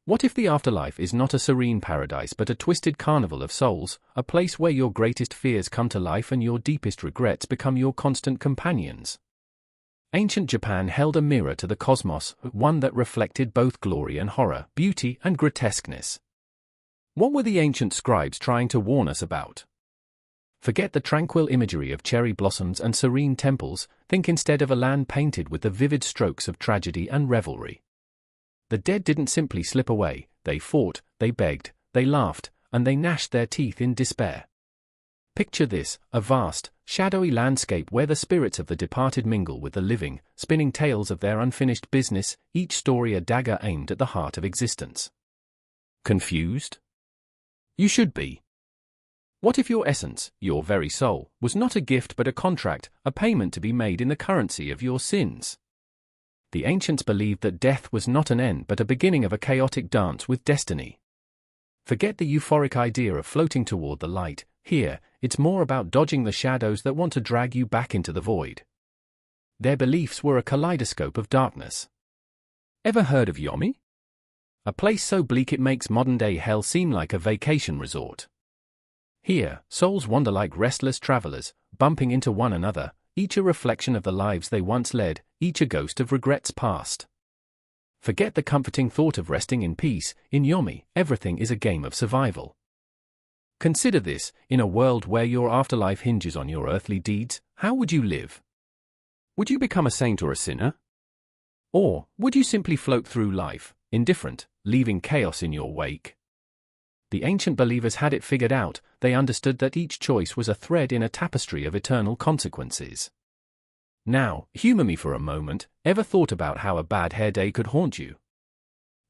What if the afterlife is not a serene paradise but a twisted carnival of souls, a place where your greatest fears come to life and your deepest regrets become your constant companions? Ancient Japan held a mirror to the cosmos, one that reflected both glory and horror, beauty and grotesqueness. What were the ancient scribes trying to warn us about? Forget the tranquil imagery of cherry blossoms and serene temples, think instead of a land painted with the vivid strokes of tragedy and revelry. The dead didn't simply slip away, they fought, they begged, they laughed, and they gnashed their teeth in despair. Picture this, a vast, shadowy landscape where the spirits of the departed mingle with the living, spinning tales of their unfinished business, each story a dagger aimed at the heart of existence. Confused? You should be. What if your essence, your very soul, was not a gift but a contract, a payment to be made in the currency of your sins? The ancients believed that death was not an end but a beginning of a chaotic dance with destiny. Forget the euphoric idea of floating toward the light. Here, it's more about dodging the shadows that want to drag you back into the void. Their beliefs were a kaleidoscope of darkness. Ever heard of Yomi? A place so bleak it makes modern-day hell seem like a vacation resort. Here, souls wander like restless travelers, bumping into one another, each a reflection of the lives they once led, each a ghost of regrets past. Forget the comforting thought of resting in peace. In Yomi, everything is a game of survival. Consider this, in a world where your afterlife hinges on your earthly deeds, how would you live? Would you become a saint or a sinner? Or, would you simply float through life, indifferent, leaving chaos in your wake? The ancient believers had it figured out. They understood that each choice was a thread in a tapestry of eternal consequences. Now, humor me for a moment. Ever thought about how a bad hair day could haunt you?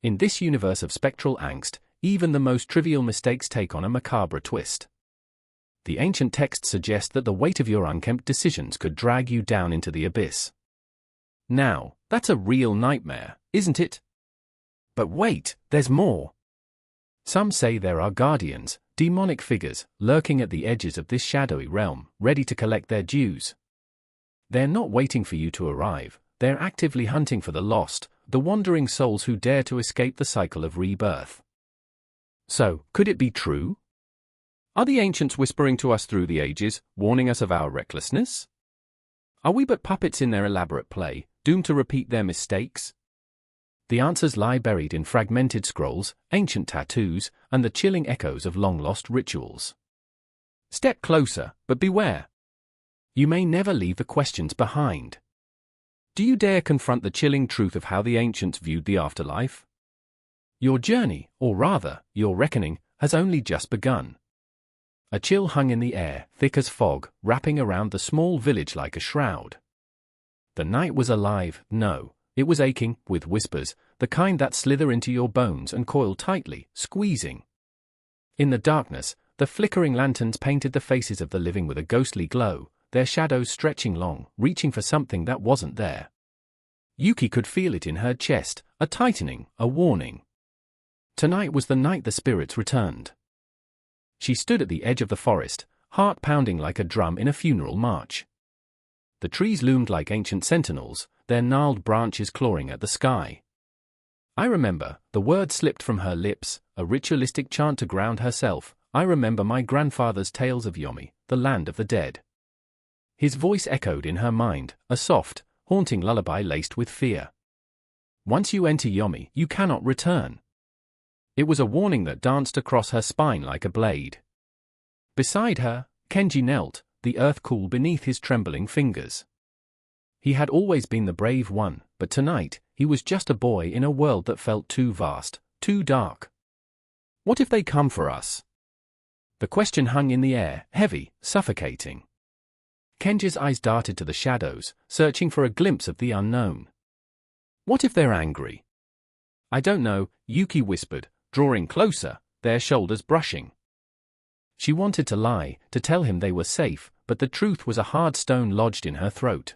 In this universe of spectral angst, even the most trivial mistakes take on a macabre twist. The ancient texts suggest that the weight of your unkempt decisions could drag you down into the abyss. Now, that's a real nightmare, isn't it? But wait, there's more. Some say there are guardians, demonic figures, lurking at the edges of this shadowy realm, ready to collect their dues. They're not waiting for you to arrive, they're actively hunting for the lost, the wandering souls who dare to escape the cycle of rebirth. So, could it be true? Are the ancients whispering to us through the ages, warning us of our recklessness? Are we but puppets in their elaborate play, doomed to repeat their mistakes? The answers lie buried in fragmented scrolls, ancient tattoos, and the chilling echoes of long-lost rituals. Step closer, but beware. You may never leave the questions behind. Do you dare confront the chilling truth of how the ancients viewed the afterlife? Your journey, or rather, your reckoning, has only just begun. A chill hung in the air, thick as fog, wrapping around the small village like a shroud. The night was alive, no. It was aching, with whispers, the kind that slither into your bones and coil tightly, squeezing. In the darkness, the flickering lanterns painted the faces of the living with a ghostly glow, their shadows stretching long, reaching for something that wasn't there. Yuki could feel it in her chest, a tightening, a warning. Tonight was the night the spirits returned. She stood at the edge of the forest, heart pounding like a drum in a funeral march. The trees loomed like ancient sentinels, their gnarled branches clawing at the sky. I remember, the word slipped from her lips, a ritualistic chant to ground herself. I remember my grandfather's tales of Yomi, the land of the dead. His voice echoed in her mind, a soft, haunting lullaby laced with fear. Once you enter Yomi, you cannot return. It was a warning that danced across her spine like a blade. Beside her, Kenji knelt, the earth cool beneath his trembling fingers. He had always been the brave one, but tonight, he was just a boy in a world that felt too vast, too dark. What if they come for us? The question hung in the air, heavy, suffocating. Kenji's eyes darted to the shadows, searching for a glimpse of the unknown. What if they're angry? I don't know, Yuki whispered, drawing closer, their shoulders brushing. She wanted to lie, to tell him they were safe, but the truth was a hard stone lodged in her throat.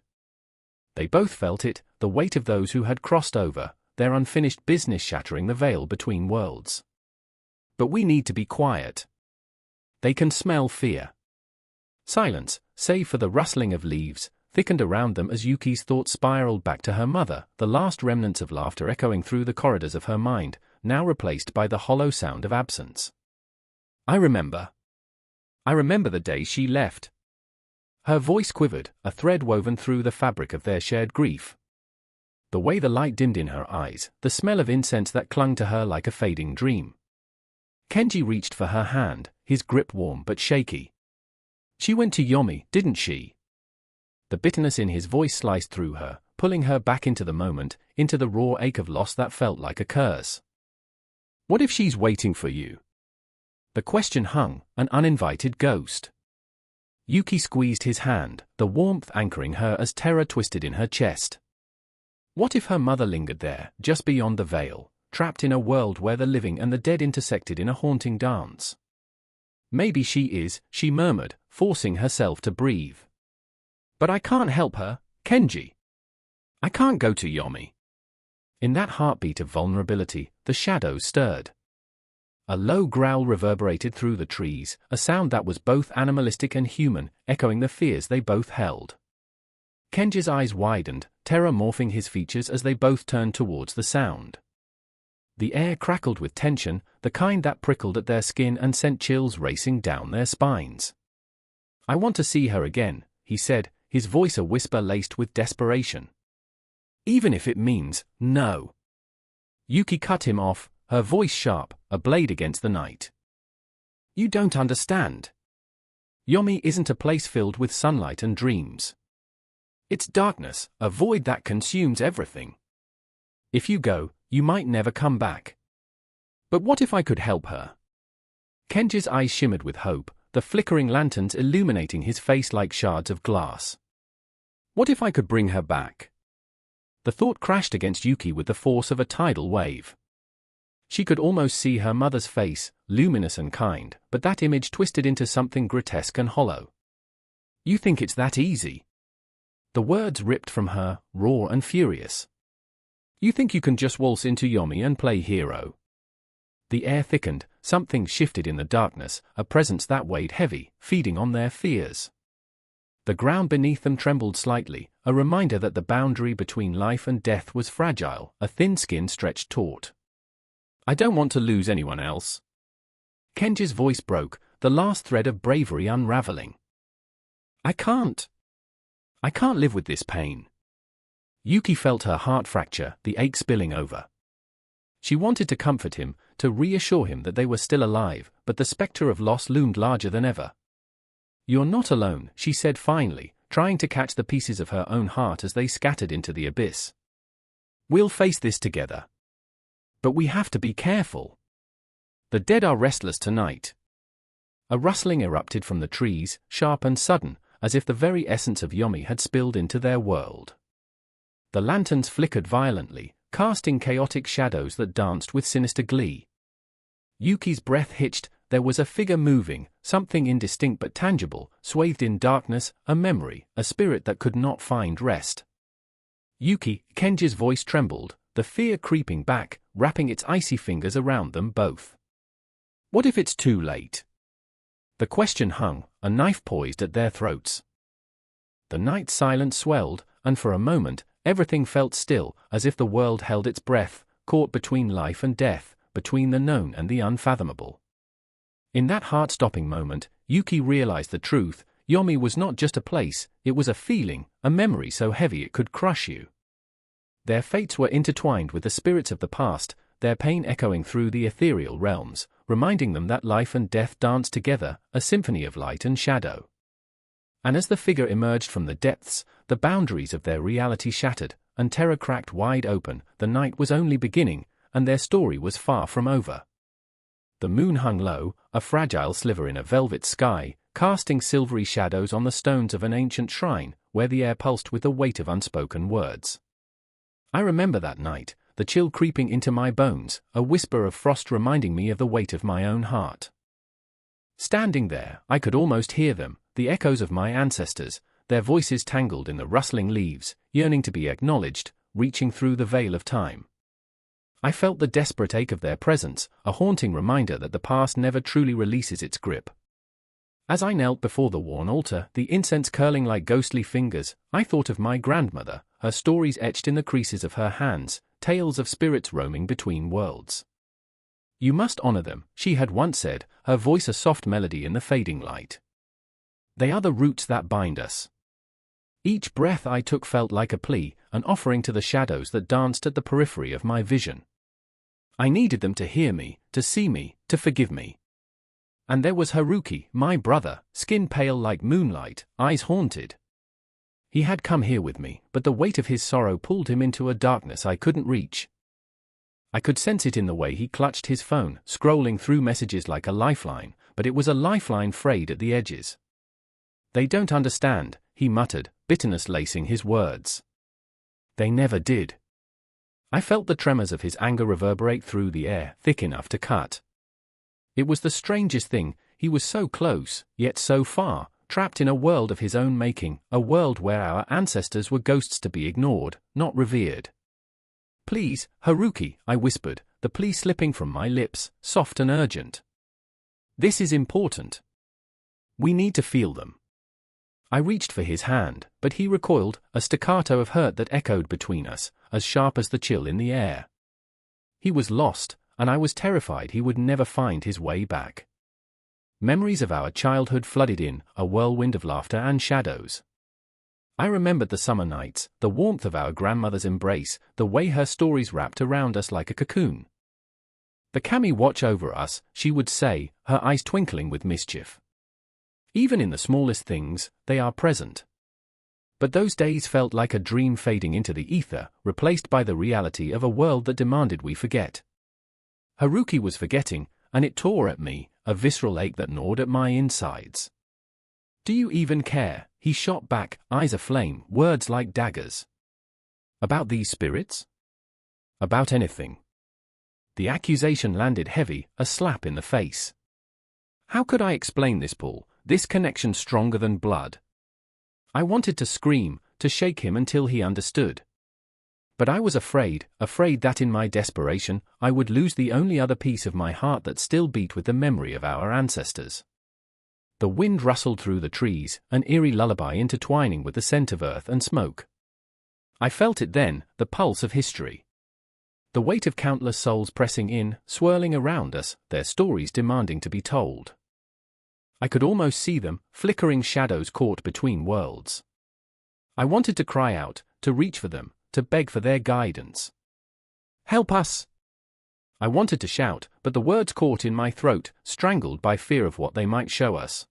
They both felt it, the weight of those who had crossed over, their unfinished business shattering the veil between worlds. But we need to be quiet. They can smell fear. Silence, save for the rustling of leaves, thickened around them as Yuki's thoughts spiraled back to her mother, the last remnants of laughter echoing through the corridors of her mind, now replaced by the hollow sound of absence. I remember the day she left. Her voice quivered, a thread woven through the fabric of their shared grief. The way the light dimmed in her eyes, the smell of incense that clung to her like a fading dream. Kenji reached for her hand, his grip warm but shaky. She went to Yomi, didn't she? The bitterness in his voice sliced through her, pulling her back into the moment, into the raw ache of loss that felt like a curse. What if she's waiting for you? The question hung, an uninvited ghost. Yuki squeezed his hand, the warmth anchoring her as terror twisted in her chest. What if her mother lingered there, just beyond the veil, trapped in a world where the living and the dead intersected in a haunting dance? Maybe she is, she murmured, forcing herself to breathe. But I can't help her, Kenji. I can't go to Yomi. In that heartbeat of vulnerability, the shadows stirred. A low growl reverberated through the trees, a sound that was both animalistic and human, echoing the fears they both held. Kenji's eyes widened, terror morphing his features as they both turned towards the sound. The air crackled with tension, the kind that prickled at their skin and sent chills racing down their spines. I want to see her again, he said, his voice a whisper laced with desperation. Even if it means no. Yuki cut him off, her voice sharp, a blade against the night. You don't understand. Yomi isn't a place filled with sunlight and dreams. It's darkness, a void that consumes everything. If you go, you might never come back. But what if I could help her? Kenji's eyes shimmered with hope, the flickering lanterns illuminating his face like shards of glass. What if I could bring her back? The thought crashed against Yuki with the force of a tidal wave. She could almost see her mother's face, luminous and kind, but that image twisted into something grotesque and hollow. You think it's that easy? The words ripped from her, raw and furious. You think you can just waltz into Yomi and play hero? The air thickened, something shifted in the darkness, a presence that weighed heavy, feeding on their fears. The ground beneath them trembled slightly, a reminder that the boundary between life and death was fragile, a thin skin stretched taut. I don't want to lose anyone else. Kenji's voice broke, the last thread of bravery unraveling. I can't live with this pain. Yuki felt her heart fracture, the ache spilling over. She wanted to comfort him, to reassure him that they were still alive, but the specter of loss loomed larger than ever. You're not alone, she said finally, trying to catch the pieces of her own heart as they scattered into the abyss. We'll face this together. But we have to be careful. The dead are restless tonight. A rustling erupted from the trees, sharp and sudden, as if the very essence of Yomi had spilled into their world. The lanterns flickered violently, casting chaotic shadows that danced with sinister glee. Yuki's breath hitched, there was a figure moving, something indistinct but tangible, swathed in darkness, a memory, a spirit that could not find rest. Yuki, Kenji's voice trembled, the fear creeping back, wrapping its icy fingers around them both. What if it's too late? The question hung, a knife poised at their throats. The night silence swelled, and for a moment, everything felt still, as if the world held its breath, caught between life and death, between the known and the unfathomable. In that heart-stopping moment, Yuki realized the truth. Yomi was not just a place, it was a feeling, a memory so heavy it could crush you. Their fates were intertwined with the spirits of the past, their pain echoing through the ethereal realms, reminding them that life and death danced together, a symphony of light and shadow. And as the figure emerged from the depths, the boundaries of their reality shattered, and terror cracked wide open. The night was only beginning, and their story was far from over. The moon hung low, a fragile sliver in a velvet sky, casting silvery shadows on the stones of an ancient shrine, where the air pulsed with the weight of unspoken words. I remember that night, the chill creeping into my bones, a whisper of frost reminding me of the weight of my own heart. Standing there, I could almost hear them, the echoes of my ancestors, their voices tangled in the rustling leaves, yearning to be acknowledged, reaching through the veil of time. I felt the desperate ache of their presence, a haunting reminder that the past never truly releases its grip. As I knelt before the worn altar, the incense curling like ghostly fingers, I thought of my grandmother, her stories etched in the creases of her hands, tales of spirits roaming between worlds. You must honor them, she had once said, her voice a soft melody in the fading light. They are the roots that bind us. Each breath I took felt like a plea, an offering to the shadows that danced at the periphery of my vision. I needed them to hear me, to see me, to forgive me. And there was Haruki, my brother, skin pale like moonlight, eyes haunted. He had come here with me, but the weight of his sorrow pulled him into a darkness I couldn't reach. I could sense it in the way he clutched his phone, scrolling through messages like a lifeline, but it was a lifeline frayed at the edges. They don't understand, he muttered, bitterness lacing his words. They never did. I felt the tremors of his anger reverberate through the air, thick enough to cut. It was the strangest thing, he was so close, yet so far, trapped in a world of his own making, a world where our ancestors were ghosts to be ignored, not revered. Please, Haruki, I whispered, the plea slipping from my lips, soft and urgent. This is important. We need to feel them. I reached for his hand, but he recoiled, a staccato of hurt that echoed between us, as sharp as the chill in the air. He was lost, and I was terrified he would never find his way back. Memories of our childhood flooded in, a whirlwind of laughter and shadows. I remembered the summer nights, the warmth of our grandmother's embrace, the way her stories wrapped around us like a cocoon. The kami watch over us, she would say, her eyes twinkling with mischief. Even in the smallest things, they are present. But those days felt like a dream fading into the ether, replaced by the reality of a world that demanded we forget. Haruki was forgetting, and it tore at me, a visceral ache that gnawed at my insides. Do you even care? He shot back, eyes aflame, words like daggers. About these spirits? About anything. The accusation landed heavy, a slap in the face. How could I explain this pull, this connection stronger than blood? I wanted to scream, to shake him until he understood. But I was afraid that in my desperation, I would lose the only other piece of my heart that still beat with the memory of our ancestors. The wind rustled through the trees, an eerie lullaby intertwining with the scent of earth and smoke. I felt it then, the pulse of history. The weight of countless souls pressing in, swirling around us, their stories demanding to be told. I could almost see them, flickering shadows caught between worlds. I wanted to cry out, to reach for them, to beg for their guidance. Help us! I wanted to shout, but the words caught in my throat, strangled by fear of what they might show us.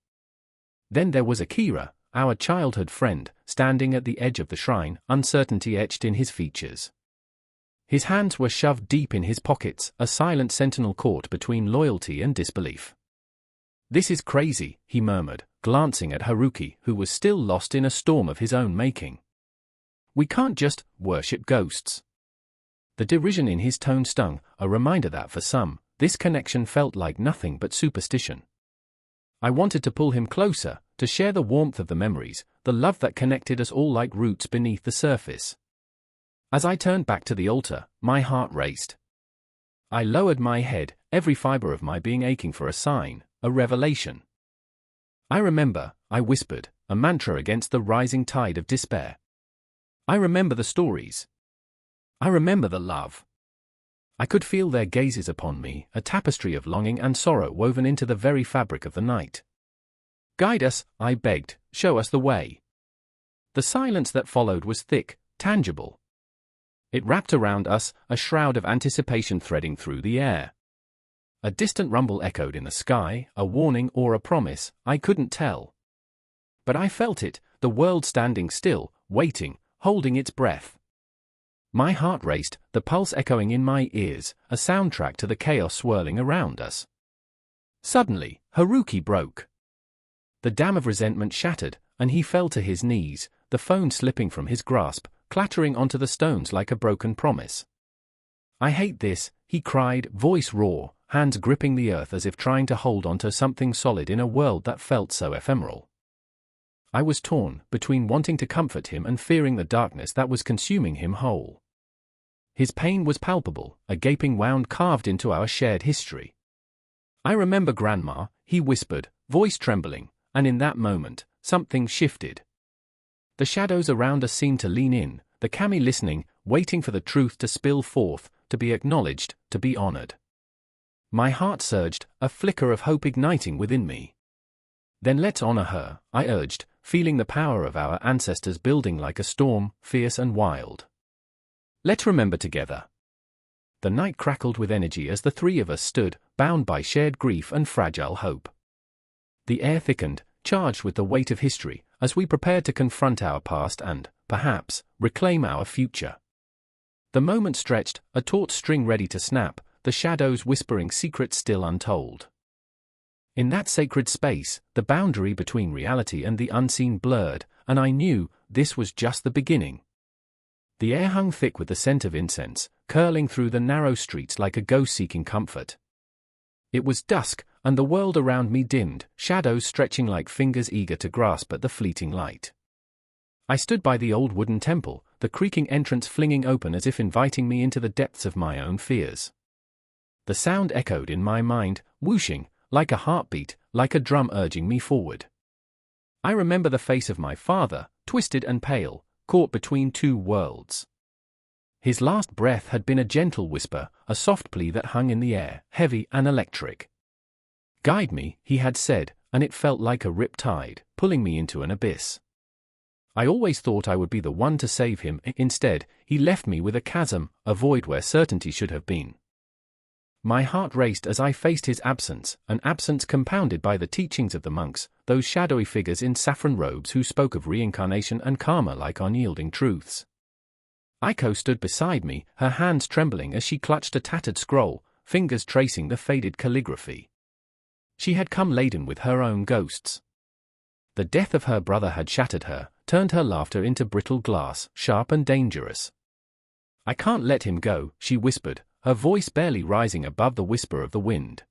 Then there was Akira, our childhood friend, standing at the edge of the shrine, uncertainty etched in his features. His hands were shoved deep in his pockets, a silent sentinel caught between loyalty and disbelief. This is crazy, he murmured, glancing at Haruki, who was still lost in a storm of his own making. We can't just worship ghosts. The derision in his tone stung, a reminder that for some, this connection felt like nothing but superstition. I wanted to pull him closer, to share the warmth of the memories, the love that connected us all like roots beneath the surface. As I turned back to the altar, my heart raced. I lowered my head, every fiber of my being aching for a sign, a revelation. I remember, I whispered, a mantra against the rising tide of despair. I remember the stories. I remember the love. I could feel their gazes upon me, a tapestry of longing and sorrow woven into the very fabric of the night. Guide us, I begged, show us the way. The silence that followed was thick, tangible. It wrapped around us, a shroud of anticipation threading through the air. A distant rumble echoed in the sky, a warning or a promise, I couldn't tell. But I felt it, the world standing still, waiting, holding its breath. My heart raced, the pulse echoing in my ears, a soundtrack to the chaos swirling around us. Suddenly, Haruki broke. The dam of resentment shattered, and he fell to his knees, the phone slipping from his grasp, clattering onto the stones like a broken promise. I hate this, he cried, voice raw, hands gripping the earth as if trying to hold onto something solid in a world that felt so ephemeral. I was torn, between wanting to comfort him and fearing the darkness that was consuming him whole. His pain was palpable, a gaping wound carved into our shared history. I remember Grandma, he whispered, voice trembling, and in that moment, something shifted. The shadows around us seemed to lean in, the kami listening, waiting for the truth to spill forth, to be acknowledged, to be honored. My heart surged, a flicker of hope igniting within me. Then let's honor her, I urged, feeling the power of our ancestors building like a storm, fierce and wild. Let's remember together. The night crackled with energy as the three of us stood, bound by shared grief and fragile hope. The air thickened, charged with the weight of history, as we prepared to confront our past and, perhaps, reclaim our future. The moment stretched, a taut string ready to snap, the shadows whispering secrets still untold. In that sacred space, the boundary between reality and the unseen blurred, and I knew this was just the beginning. The air hung thick with the scent of incense, curling through the narrow streets like a ghost seeking comfort. It was dusk, and the world around me dimmed, shadows stretching like fingers eager to grasp at the fleeting light. I stood by the old wooden temple, the creaking entrance flinging open as if inviting me into the depths of my own fears. The sound echoed in my mind, whooshing, like a heartbeat, like a drum urging me forward. I remember the face of my father, twisted and pale, caught between two worlds. His last breath had been a gentle whisper, a soft plea that hung in the air, heavy and electric. Guide me, he had said, and it felt like a rip tide, pulling me into an abyss. I always thought I would be the one to save him. Instead, he left me with a chasm, a void where certainty should have been. My heart raced as I faced his absence, an absence compounded by the teachings of the monks, those shadowy figures in saffron robes who spoke of reincarnation and karma like unyielding truths. Aiko stood beside me, her hands trembling as she clutched a tattered scroll, fingers tracing the faded calligraphy. She had come laden with her own ghosts. The death of her brother had shattered her, turned her laughter into brittle glass, sharp and dangerous. I can't let him go, she whispered, her voice barely rising above the whisper of the wind.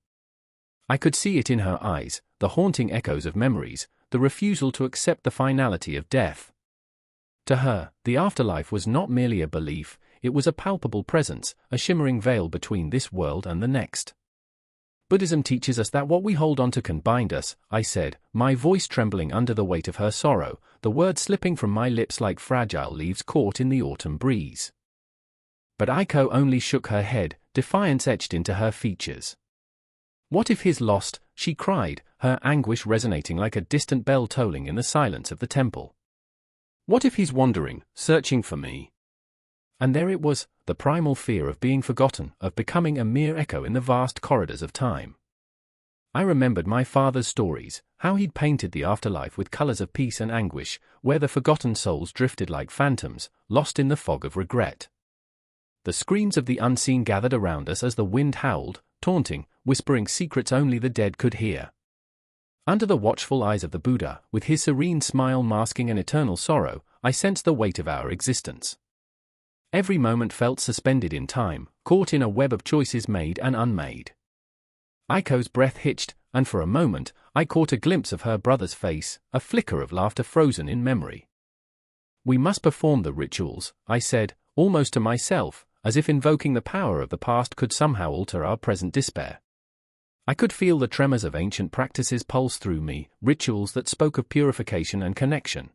I could see it in her eyes, the haunting echoes of memories, the refusal to accept the finality of death. To her, the afterlife was not merely a belief, it was a palpable presence, a shimmering veil between this world and the next. Buddhism teaches us that what we hold on to can bind us, I said, my voice trembling under the weight of her sorrow, the words slipping from my lips like fragile leaves caught in the autumn breeze. But Aiko only shook her head, defiance etched into her features. What if he's lost, she cried, her anguish resonating like a distant bell tolling in the silence of the temple. What if he's wandering, searching for me? And there it was, the primal fear of being forgotten, of becoming a mere echo in the vast corridors of time. I remembered my father's stories, how he'd painted the afterlife with colors of peace and anguish, where the forgotten souls drifted like phantoms, lost in the fog of regret. The screams of the unseen gathered around us as the wind howled, taunting, whispering secrets only the dead could hear. Under the watchful eyes of the Buddha, with his serene smile masking an eternal sorrow, I sensed the weight of our existence. Every moment felt suspended in time, caught in a web of choices made and unmade. Aiko's breath hitched, and for a moment, I caught a glimpse of her brother's face, a flicker of laughter frozen in memory. We must perform the rituals, I said, almost to myself, as if invoking the power of the past could somehow alter our present despair. I could feel the tremors of ancient practices pulse through me, rituals that spoke of purification and connection.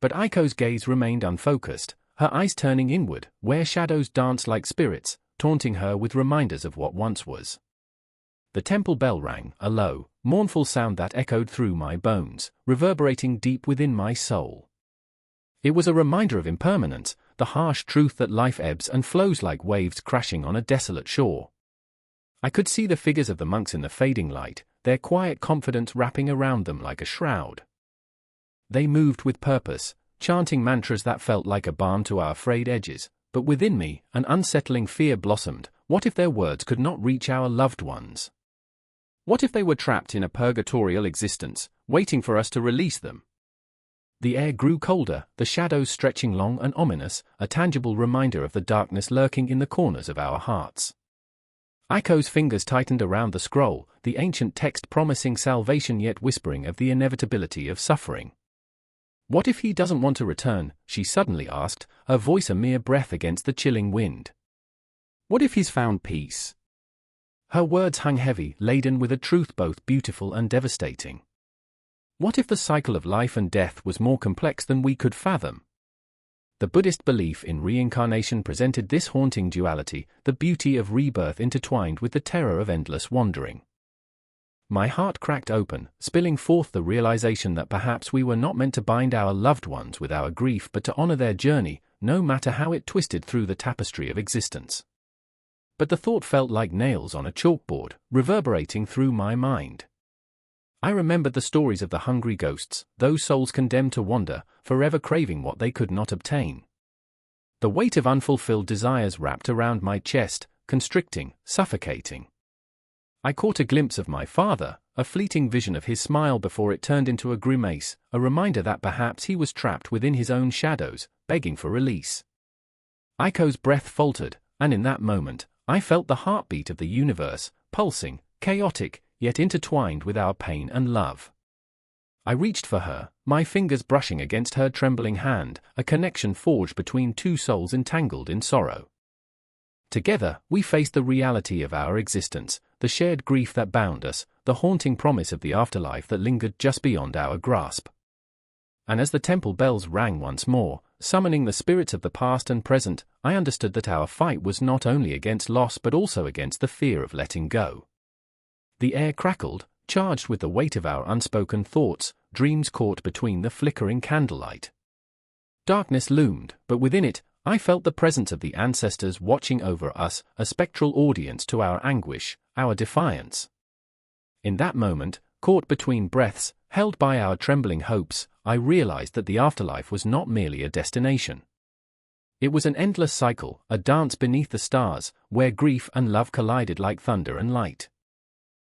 But Aiko's gaze remained unfocused, her eyes turning inward, where shadows danced like spirits, taunting her with reminders of what once was. The temple bell rang, a low, mournful sound that echoed through my bones, reverberating deep within my soul. It was a reminder of impermanence, the harsh truth that life ebbs and flows like waves crashing on a desolate shore. I could see the figures of the monks in the fading light, their quiet confidence wrapping around them like a shroud. They moved with purpose, chanting mantras that felt like a balm to our frayed edges, but within me, an unsettling fear blossomed. What if their words could not reach our loved ones? What if they were trapped in a purgatorial existence, waiting for us to release them? The air grew colder, the shadows stretching long and ominous, a tangible reminder of the darkness lurking in the corners of our hearts. Aiko's fingers tightened around the scroll, the ancient text promising salvation yet whispering of the inevitability of suffering. What if he doesn't want to return, she suddenly asked, her voice a mere breath against the chilling wind. What if he's found peace? Her words hung heavy, laden with a truth both beautiful and devastating. What if the cycle of life and death was more complex than we could fathom? The Buddhist belief in reincarnation presented this haunting duality, the beauty of rebirth intertwined with the terror of endless wandering. My heart cracked open, spilling forth the realization that perhaps we were not meant to bind our loved ones with our grief but to honor their journey, no matter how it twisted through the tapestry of existence. But the thought felt like nails on a chalkboard, reverberating through my mind. I remembered the stories of the hungry ghosts, those souls condemned to wander, forever craving what they could not obtain. The weight of unfulfilled desires wrapped around my chest, constricting, suffocating. I caught a glimpse of my father, a fleeting vision of his smile before it turned into a grimace, a reminder that perhaps he was trapped within his own shadows, begging for release. Aiko's breath faltered, and in that moment, I felt the heartbeat of the universe, pulsing, chaotic, yet intertwined with our pain and love. I reached for her, my fingers brushing against her trembling hand, a connection forged between two souls entangled in sorrow. Together, we faced the reality of our existence, the shared grief that bound us, the haunting promise of the afterlife that lingered just beyond our grasp. And as the temple bells rang once more, summoning the spirits of the past and present, I understood that our fight was not only against loss but also against the fear of letting go. The air crackled, charged with the weight of our unspoken thoughts, dreams caught between the flickering candlelight. Darkness loomed, but within it, I felt the presence of the ancestors watching over us, a spectral audience to our anguish, our defiance. In that moment, caught between breaths, held by our trembling hopes, I realized that the afterlife was not merely a destination. It was an endless cycle, a dance beneath the stars, where grief and love collided like thunder and light.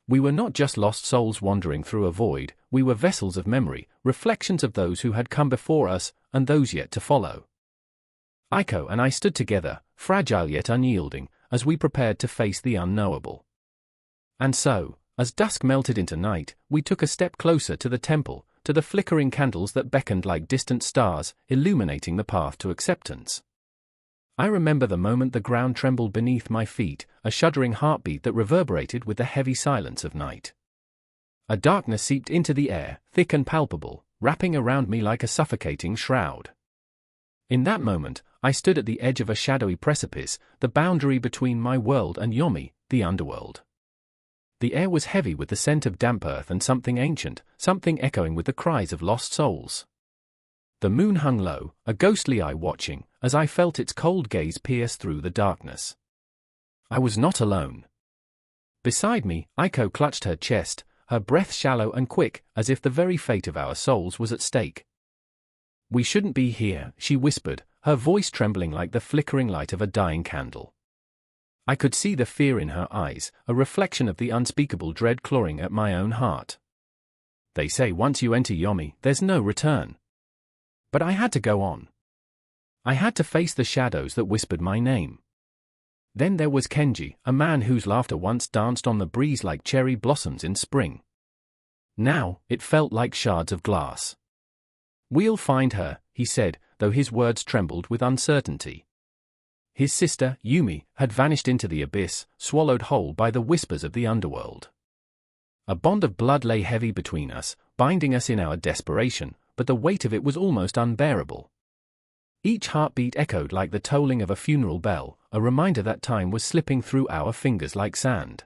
We were not just lost souls wandering through a void, we were vessels of memory, reflections of those who had come before us, and those yet to follow. Aiko and I stood together, fragile yet unyielding, as we prepared to face the unknowable. And so, as dusk melted into night, we took a step closer to the temple, to the flickering candles that beckoned like distant stars, illuminating the path to acceptance. I remember the moment the ground trembled beneath my feet, a shuddering heartbeat that reverberated with the heavy silence of night. A darkness seeped into the air, thick and palpable, wrapping around me like a suffocating shroud. In that moment, I stood at the edge of a shadowy precipice, the boundary between my world and Yomi, the underworld. The air was heavy with the scent of damp earth and something ancient, something echoing with the cries of lost souls. The moon hung low, a ghostly eye watching, as I felt its cold gaze pierce through the darkness. I was not alone. Beside me, Aiko clutched her chest, her breath shallow and quick, as if the very fate of our souls was at stake. "We shouldn't be here," she whispered, her voice trembling like the flickering light of a dying candle. I could see the fear in her eyes, a reflection of the unspeakable dread clawing at my own heart. "They say once you enter Yomi, there's no return." But I had to go on. I had to face the shadows that whispered my name. Then there was Kenji, a man whose laughter once danced on the breeze like cherry blossoms in spring. Now, it felt like shards of glass. "We'll find her," he said, though his words trembled with uncertainty. His sister, Yumi, had vanished into the abyss, swallowed whole by the whispers of the underworld. A bond of blood lay heavy between us, binding us in our desperation, but the weight of it was almost unbearable. Each heartbeat echoed like the tolling of a funeral bell, a reminder that time was slipping through our fingers like sand.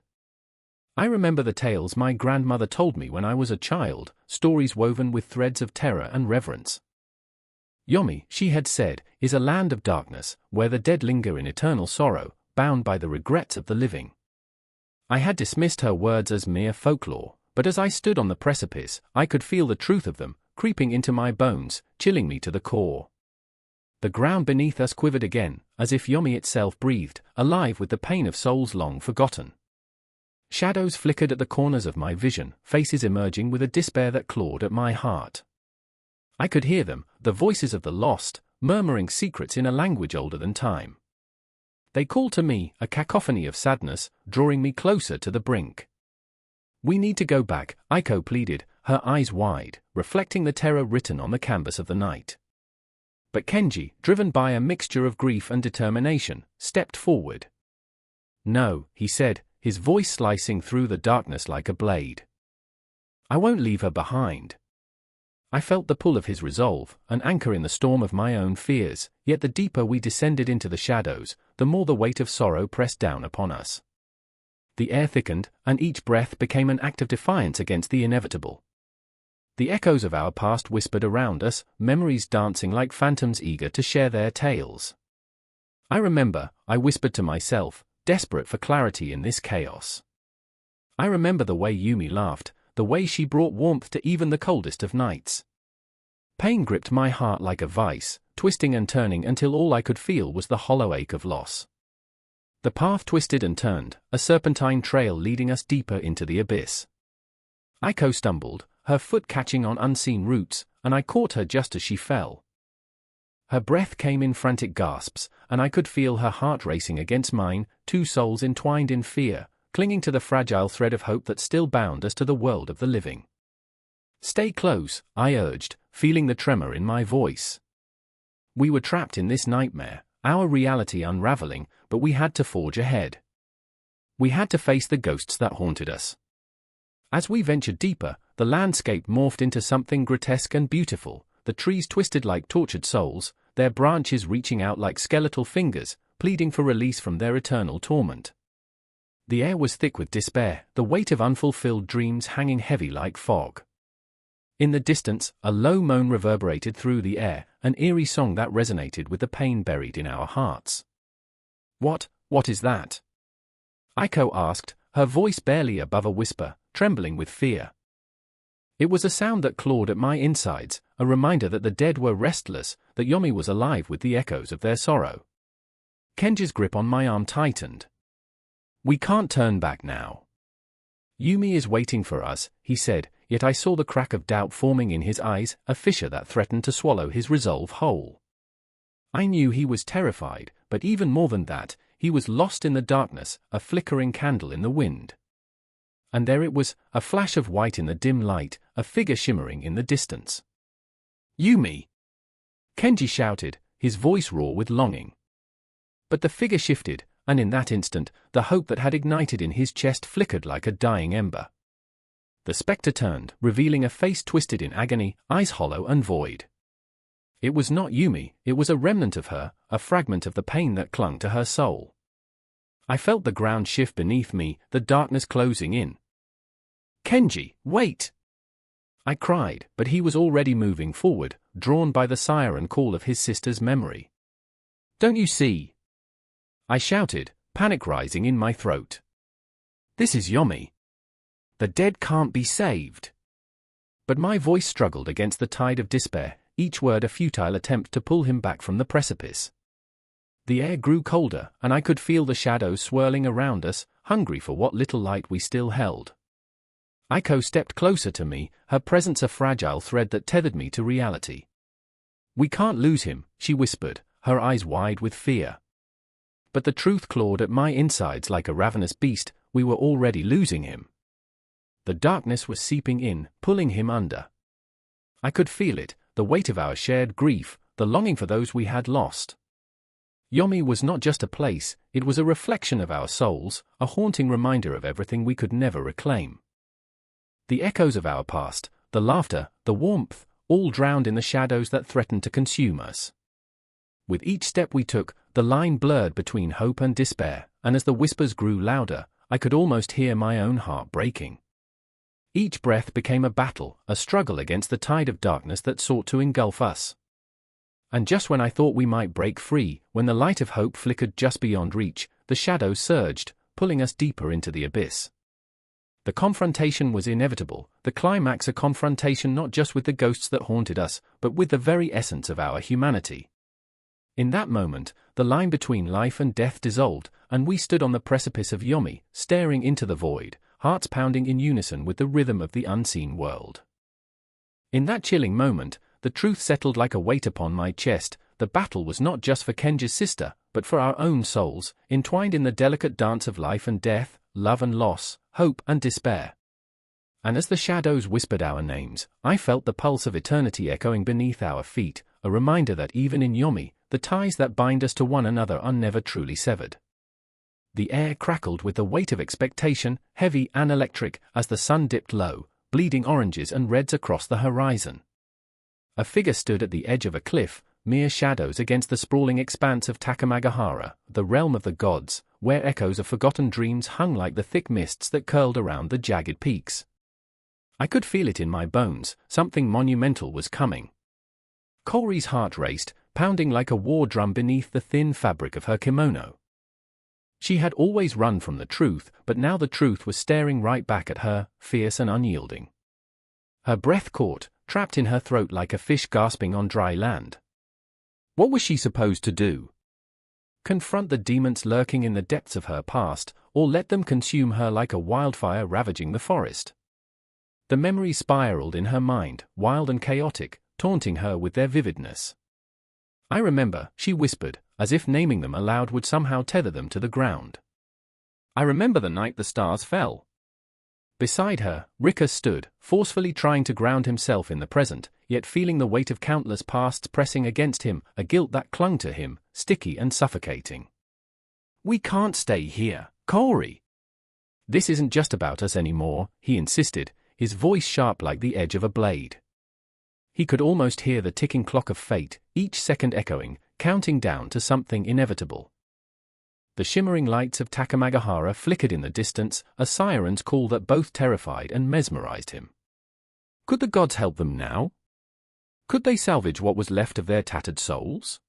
I remember the tales my grandmother told me when I was a child, stories woven with threads of terror and reverence. Yomi, she had said, is a land of darkness, where the dead linger in eternal sorrow, bound by the regrets of the living. I had dismissed her words as mere folklore, but as I stood on the precipice, I could feel the truth of them, creeping into my bones, chilling me to the core. The ground beneath us quivered again, as if Yomi itself breathed, alive with the pain of souls long forgotten. Shadows flickered at the corners of my vision, faces emerging with a despair that clawed at my heart. I could hear them, the voices of the lost, murmuring secrets in a language older than time. They called to me, a cacophony of sadness, drawing me closer to the brink. "We need to go back," Aiko pleaded, her eyes wide, reflecting the terror written on the canvas of the night. But Kenji, driven by a mixture of grief and determination, stepped forward. "No," he said, his voice slicing through the darkness like a blade. "I won't leave her behind." I felt the pull of his resolve, an anchor in the storm of my own fears, yet the deeper we descended into the shadows, the more the weight of sorrow pressed down upon us. The air thickened, and each breath became an act of defiance against the inevitable. The echoes of our past whispered around us, memories dancing like phantoms eager to share their tales. I remember, I whispered to myself, desperate for clarity in this chaos. I remember the way Yumi laughed, the way she brought warmth to even the coldest of nights. Pain gripped my heart like a vice, twisting and turning until all I could feel was the hollow ache of loss. The path twisted and turned, a serpentine trail leading us deeper into the abyss. Aiko stumbled, her foot catching on unseen roots, and I caught her just as she fell. Her breath came in frantic gasps, and I could feel her heart racing against mine, two souls entwined in fear, clinging to the fragile thread of hope that still bound us to the world of the living. "Stay close," I urged, feeling the tremor in my voice. We were trapped in this nightmare, our reality unraveling, but we had to forge ahead. We had to face the ghosts that haunted us. As we ventured deeper, the landscape morphed into something grotesque and beautiful, the trees twisted like tortured souls, their branches reaching out like skeletal fingers, pleading for release from their eternal torment. The air was thick with despair, the weight of unfulfilled dreams hanging heavy like fog. In the distance, a low moan reverberated through the air, an eerie song that resonated with the pain buried in our hearts. What is that?" Aiko asked, her voice barely above a whisper, trembling with fear. It was a sound that clawed at my insides, a reminder that the dead were restless, that Yomi was alive with the echoes of their sorrow. Kenji's grip on my arm tightened. "We can't turn back now. Yumi is waiting for us," he said, yet I saw the crack of doubt forming in his eyes, a fissure that threatened to swallow his resolve whole. I knew he was terrified, but even more than that, he was lost in the darkness, a flickering candle in the wind. And there it was, a flash of white in the dim light, a figure shimmering in the distance. "Yumi!" Kenji shouted, his voice raw with longing. But the figure shifted, and in that instant, the hope that had ignited in his chest flickered like a dying ember. The spectre turned, revealing a face twisted in agony, eyes hollow and void. It was not Yumi, it was a remnant of her, a fragment of the pain that clung to her soul. I felt the ground shift beneath me, the darkness closing in. "Kenji, wait!" I cried, but he was already moving forward, drawn by the siren call of his sister's memory. "Don't you see?" I shouted, panic rising in my throat. "This is Yomi. The dead can't be saved." But my voice struggled against the tide of despair, each word a futile attempt to pull him back from the precipice. The air grew colder, and I could feel the shadows swirling around us, hungry for what little light we still held. Aiko stepped closer to me, her presence a fragile thread that tethered me to reality. "We can't lose him," she whispered, her eyes wide with fear. But the truth clawed at my insides like a ravenous beast, we were already losing him. The darkness was seeping in, pulling him under. I could feel it, the weight of our shared grief, the longing for those we had lost. Yomi was not just a place, it was a reflection of our souls, a haunting reminder of everything we could never reclaim. The echoes of our past, the laughter, the warmth, all drowned in the shadows that threatened to consume us. With each step we took, the line blurred between hope and despair, and as the whispers grew louder, I could almost hear my own heart breaking. Each breath became a battle, a struggle against the tide of darkness that sought to engulf us. And just when I thought we might break free, when the light of hope flickered just beyond reach, the shadows surged, pulling us deeper into the abyss. The confrontation was inevitable, the climax a confrontation not just with the ghosts that haunted us, but with the very essence of our humanity. In that moment, the line between life and death dissolved, and we stood on the precipice of Yomi, staring into the void, hearts pounding in unison with the rhythm of the unseen world. In that chilling moment, the truth settled like a weight upon my chest. The battle was not just for Kenji's sister, but for our own souls, entwined in the delicate dance of life and death, love and loss, hope and despair. And as the shadows whispered our names, I felt the pulse of eternity echoing beneath our feet, a reminder that even in Yomi, the ties that bind us to one another are never truly severed. The air crackled with the weight of expectation, heavy and electric, as the sun dipped low, bleeding oranges and reds across the horizon. A figure stood at the edge of a cliff, mere shadows against the sprawling expanse of Takamagahara, the realm of the gods, where echoes of forgotten dreams hung like the thick mists that curled around the jagged peaks. I could feel it in my bones, something monumental was coming. Kaori's heart raced, pounding like a war drum beneath the thin fabric of her kimono. She had always run from the truth, but now the truth was staring right back at her, fierce and unyielding. Her breath caught, trapped in her throat like a fish gasping on dry land. What was she supposed to do? Confront the demons lurking in the depths of her past, or let them consume her like a wildfire ravaging the forest? The memories spiraled in her mind, wild and chaotic, taunting her with their vividness. I remember, she whispered, as if naming them aloud would somehow tether them to the ground. I remember the night the stars fell. Beside her, Rika stood, forcefully trying to ground himself in the present, yet feeling the weight of countless pasts pressing against him, a guilt that clung to him, sticky and suffocating. We can't stay here, Kaori. This isn't just about us anymore, he insisted, his voice sharp like the edge of a blade. He could almost hear the ticking clock of fate, each second echoing, counting down to something inevitable. The shimmering lights of Takamagahara flickered in the distance, a siren's call that both terrified and mesmerized him. Could the gods help them now? Could they salvage what was left of their tattered souls?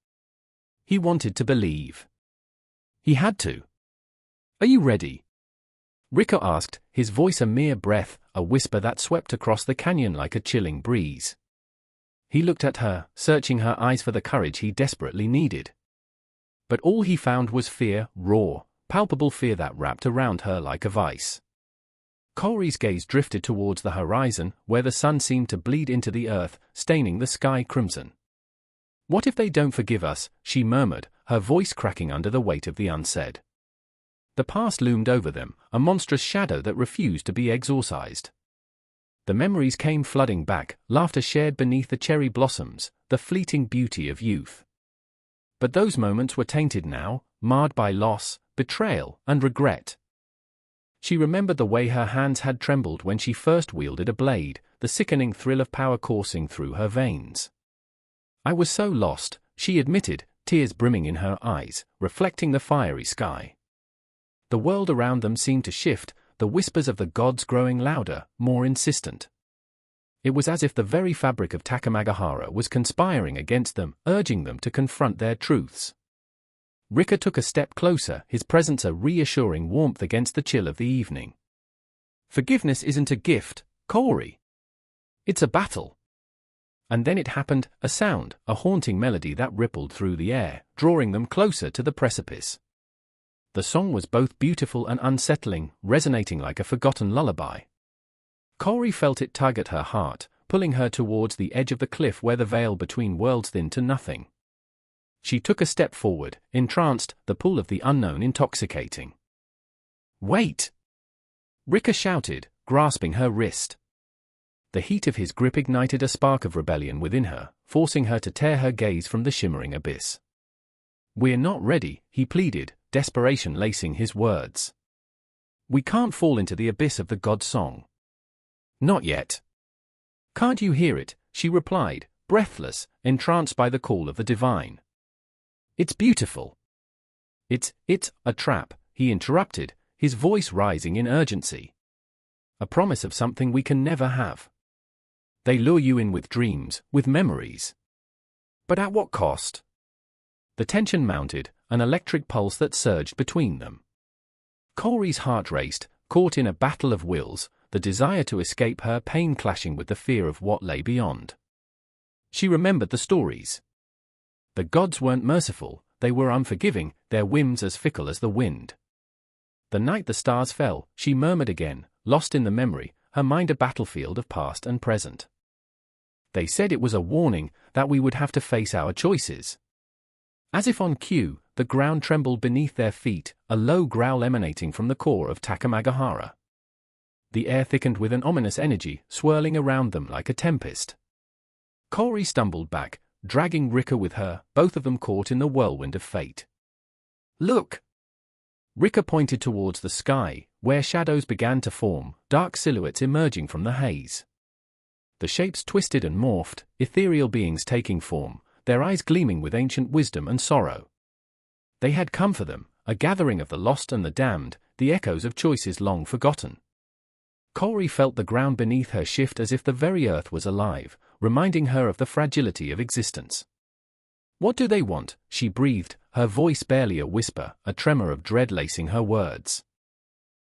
He wanted to believe. He had to. Are you ready? Rika asked, his voice a mere breath, a whisper that swept across the canyon like a chilling breeze. He looked at her, searching her eyes for the courage he desperately needed. But all he found was fear, raw, palpable fear that wrapped around her like a vice. Kaori's gaze drifted towards the horizon, where the sun seemed to bleed into the earth, staining the sky crimson. What if they don't forgive us, she murmured, her voice cracking under the weight of the unsaid. The past loomed over them, a monstrous shadow that refused to be exorcised. The memories came flooding back, laughter shared beneath the cherry blossoms, the fleeting beauty of youth. But those moments were tainted now, marred by loss, betrayal, and regret. She remembered the way her hands had trembled when she first wielded a blade, the sickening thrill of power coursing through her veins. I was so lost, she admitted, tears brimming in her eyes, reflecting the fiery sky. The world around them seemed to shift, the whispers of the gods growing louder, more insistent. It was as if the very fabric of Takamagahara was conspiring against them, urging them to confront their truths. Rika took a step closer, his presence a reassuring warmth against the chill of the evening. Forgiveness isn't a gift, Kaori. It's a battle. And then it happened, a sound, a haunting melody that rippled through the air, drawing them closer to the precipice. The song was both beautiful and unsettling, resonating like a forgotten lullaby. Kaori felt it tug at her heart, pulling her towards the edge of the cliff where the veil between worlds thinned to nothing. She took a step forward, entranced, the pull of the unknown intoxicating. Wait! Rika shouted, grasping her wrist. The heat of his grip ignited a spark of rebellion within her, forcing her to tear her gaze from the shimmering abyss. We're not ready, he pleaded, desperation lacing his words. We can't fall into the abyss of the god song. Not yet. Can't you hear it? She replied, breathless, entranced by the call of the divine. It's beautiful. It's a trap, he interrupted, his voice rising in urgency. A promise of something we can never have. They lure you in with dreams, with memories. But at what cost? The tension mounted, an electric pulse that surged between them. Kaori's heart raced, caught in a battle of wills, the desire to escape her pain clashing with the fear of what lay beyond. She remembered the stories. The gods weren't merciful, they were unforgiving, their whims as fickle as the wind. The night the stars fell, she murmured again, lost in the memory, her mind a battlefield of past and present. They said it was a warning, that we would have to face our choices. As if on cue, the ground trembled beneath their feet, a low growl emanating from the core of Takamagahara. The air thickened with an ominous energy, swirling around them like a tempest. Kaori stumbled back, dragging Rika with her, both of them caught in the whirlwind of fate. Look! Rika pointed towards the sky, where shadows began to form, dark silhouettes emerging from the haze. The shapes twisted and morphed, ethereal beings taking form, their eyes gleaming with ancient wisdom and sorrow. They had come for them, a gathering of the lost and the damned, the echoes of choices long forgotten. Kaori felt the ground beneath her shift as if the very earth was alive, reminding her of the fragility of existence. "What do they want?" she breathed, her voice barely a whisper, a tremor of dread lacing her words.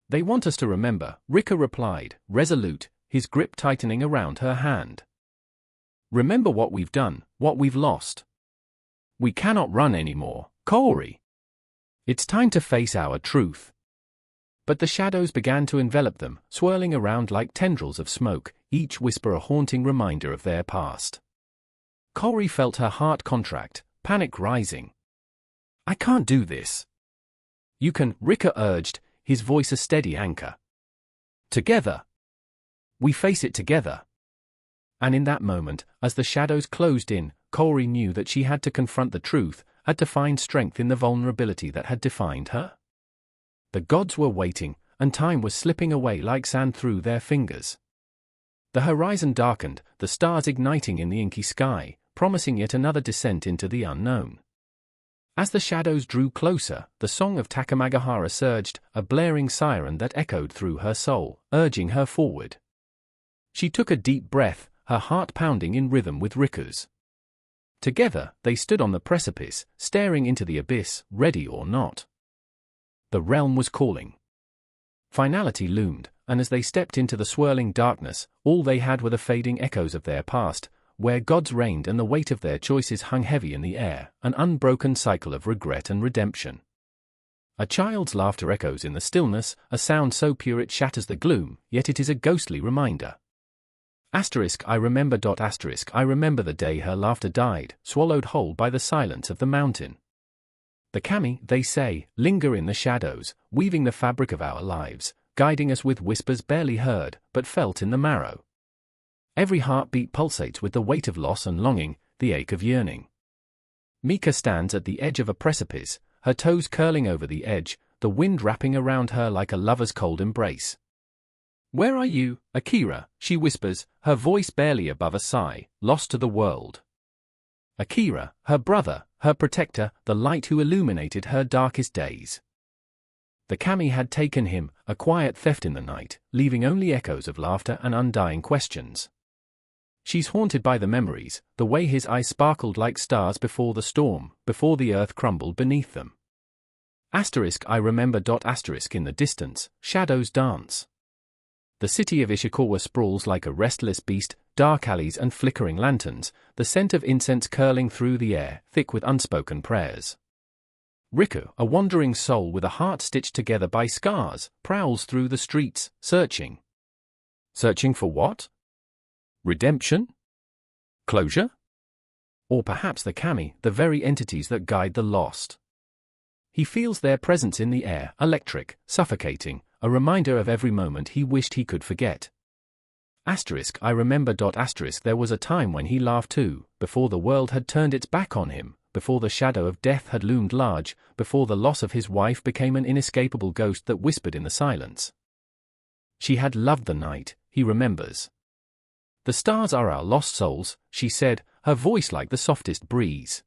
"They want us to remember," Rika replied, resolute, his grip tightening around her hand. "Remember what we've done, what we've lost. We cannot run anymore, Kaori. It's time to face our truth." But the shadows began to envelop them, swirling around like tendrils of smoke, each whisper a haunting reminder of their past. Kaori felt her heart contract, panic rising. "I can't do this." "You can," Rika urged, his voice a steady anchor. "Together. We face it together." And in that moment, as the shadows closed in, Kaori knew that she had to confront the truth, had to find strength in the vulnerability that had defined her. The gods were waiting, and time was slipping away like sand through their fingers. The horizon darkened, the stars igniting in the inky sky, promising yet another descent into the unknown. As the shadows drew closer, the song of Takamagahara surged, a blaring siren that echoed through her soul, urging her forward. She took a deep breath, her heart pounding in rhythm with Rika's. Together, they stood on the precipice, staring into the abyss, ready or not. The realm was calling. Finality loomed, and as they stepped into the swirling darkness, all they had were the fading echoes of their past, where gods reigned and the weight of their choices hung heavy in the air, an unbroken cycle of regret and redemption. A child's laughter echoes in the stillness, a sound so pure it shatters the gloom, yet it is a ghostly reminder. I remember. I remember the day her laughter died, swallowed whole by the silence of the mountain. The kami, they say, linger in the shadows, weaving the fabric of our lives, guiding us with whispers barely heard, but felt in the marrow. Every heartbeat pulsates with the weight of loss and longing, the ache of yearning. Mika stands at the edge of a precipice, her toes curling over the edge, the wind wrapping around her like a lover's cold embrace. "Where are you, Akira?" she whispers, her voice barely above a sigh, lost to the world. Akira, her brother, her protector, the light who illuminated her darkest days. The kami had taken him, a quiet theft in the night, leaving only echoes of laughter and undying questions. She's haunted by the memories, the way his eyes sparkled like stars before the storm, before the earth crumbled beneath them. I remember. In the distance, shadows dance. The city of Ishikawa sprawls like a restless beast, dark alleys and flickering lanterns, the scent of incense curling through the air, thick with unspoken prayers. Rika, a wandering soul with a heart stitched together by scars, prowls through the streets, searching. Searching for what? Redemption? Closure? Or perhaps the kami, the very entities that guide the lost. He feels their presence in the air, electric, suffocating, a reminder of every moment he wished he could forget. I remember. There was a time when he laughed too, before the world had turned its back on him, before the shadow of death had loomed large, before the loss of his wife became an inescapable ghost that whispered in the silence. She had loved the night, he remembers. "The stars are our lost souls," she said, her voice like the softest breeze.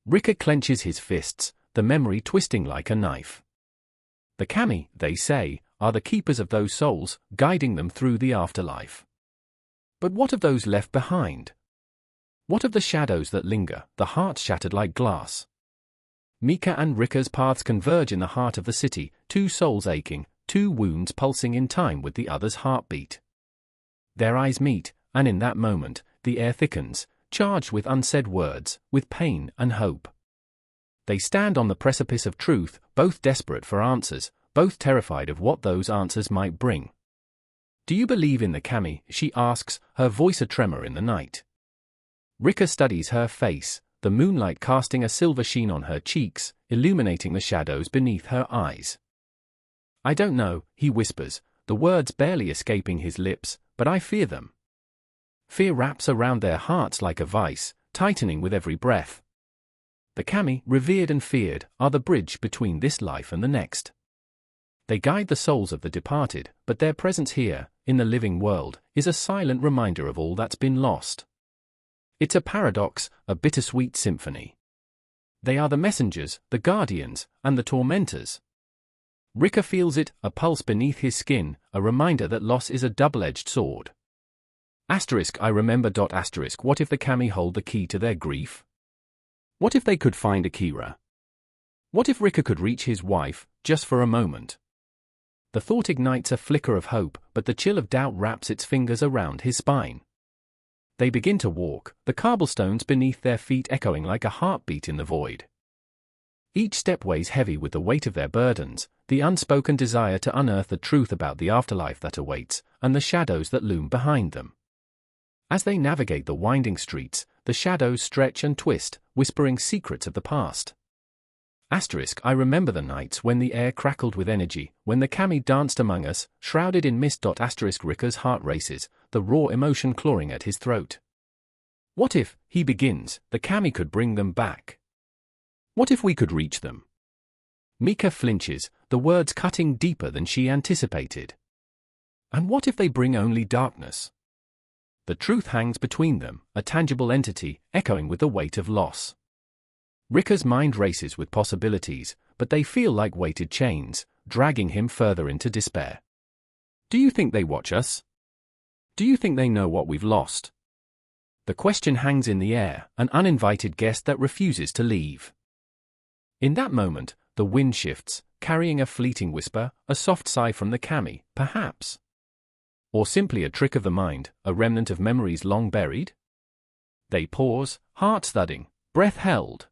Rika clenches his fists, the memory twisting like a knife. The kami, they say, are the keepers of those souls, guiding them through the afterlife. But what of those left behind? What of the shadows that linger, the hearts shattered like glass? Mika and Rika's paths converge in the heart of the city, two souls aching, two wounds pulsing in time with the other's heartbeat. Their eyes meet, and in that moment, the air thickens, charged with unsaid words, with pain and hope. They stand on the precipice of truth, both desperate for answers, both terrified of what those answers might bring. "Do you believe in the kami?" she asks, her voice a tremor in the night. Rika studies her face, the moonlight casting a silver sheen on her cheeks, illuminating the shadows beneath her eyes. "I don't know," he whispers, the words barely escaping his lips, "but I fear them." Fear wraps around their hearts like a vice, tightening with every breath. The kami, revered and feared, are the bridge between this life and the next. They guide the souls of the departed, but their presence here, in the living world, is a silent reminder of all that's been lost. It's a paradox, a bittersweet symphony. They are the messengers, the guardians, and the tormentors. Rika feels it, a pulse beneath his skin, a reminder that loss is a double-edged sword. I remember. What if the kami hold the key to their grief? What if they could find Akira? What if Rika could reach his wife, just for a moment? The thought ignites a flicker of hope, but the chill of doubt wraps its fingers around his spine. They begin to walk, the cobblestones beneath their feet echoing like a heartbeat in the void. Each step weighs heavy with the weight of their burdens, the unspoken desire to unearth the truth about the afterlife that awaits, and the shadows that loom behind them. As they navigate the winding streets, the shadows stretch and twist, whispering secrets of the past. I remember the nights when the air crackled with energy, when the kami danced among us, shrouded in mist. Rika's heart races, the raw emotion clawing at his throat. What if, he begins, the kami could bring them back? What if we could reach them? Mika flinches, the words cutting deeper than she anticipated. And what if they bring only darkness? The truth hangs between them, a tangible entity, echoing with the weight of loss. Rika's mind races with possibilities, but they feel like weighted chains, dragging him further into despair. Do you think they watch us? Do you think they know what we've lost? The question hangs in the air, an uninvited guest that refuses to leave. In that moment, the wind shifts, carrying a fleeting whisper, a soft sigh from the kami, perhaps. Or simply a trick of the mind, a remnant of memories long buried? They pause, heart thudding, breath held.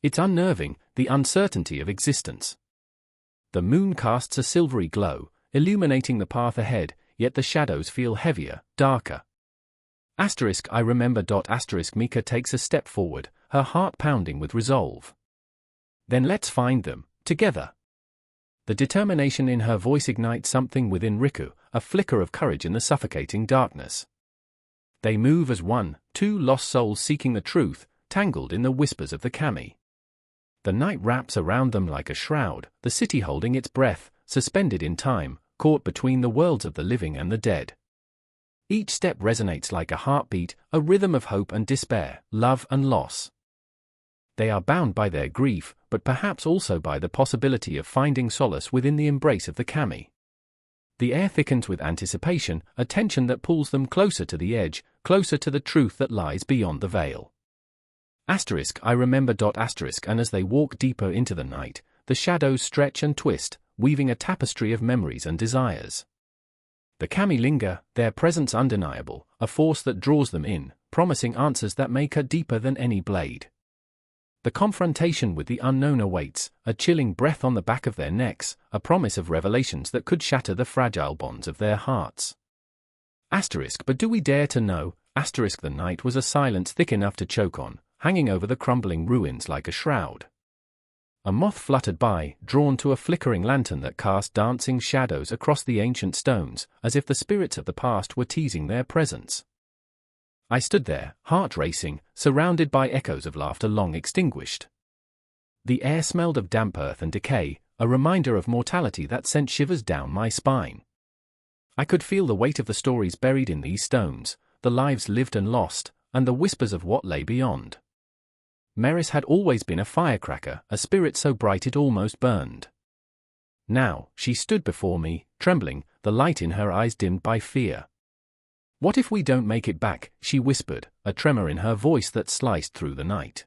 It's unnerving, the uncertainty of existence. The moon casts a silvery glow, illuminating the path ahead, yet the shadows feel heavier, darker. I remember. Mika takes a step forward, her heart pounding with resolve. Then let's find them, together. The determination in her voice ignites something within Riku, a flicker of courage in the suffocating darkness. They move as one, two lost souls seeking the truth, tangled in the whispers of the kami. The night wraps around them like a shroud, the city holding its breath, suspended in time, caught between the worlds of the living and the dead. Each step resonates like a heartbeat, a rhythm of hope and despair, love and loss. They are bound by their grief, but perhaps also by the possibility of finding solace within the embrace of the kami. The air thickens with anticipation, a tension that pulls them closer to the edge, closer to the truth that lies beyond the veil. I remember. And as they walk deeper into the night, the shadows stretch and twist, weaving a tapestry of memories and desires. The kami linger, their presence undeniable, a force that draws them in, promising answers that may cut deeper than any blade. The confrontation with the unknown awaits, a chilling breath on the back of their necks, a promise of revelations that could shatter the fragile bonds of their hearts. But do we dare to know? The night was a silence thick enough to choke on, hanging over the crumbling ruins like a shroud. A moth fluttered by, drawn to a flickering lantern that cast dancing shadows across the ancient stones, as if the spirits of the past were teasing their presence. I stood there, heart racing, surrounded by echoes of laughter long extinguished. The air smelled of damp earth and decay, a reminder of mortality that sent shivers down my spine. I could feel the weight of the stories buried in these stones, the lives lived and lost, and the whispers of what lay beyond. Meris had always been a firecracker, a spirit so bright it almost burned. Now, she stood before me, trembling, the light in her eyes dimmed by fear. What if we don't make it back, she whispered, a tremor in her voice that sliced through the night.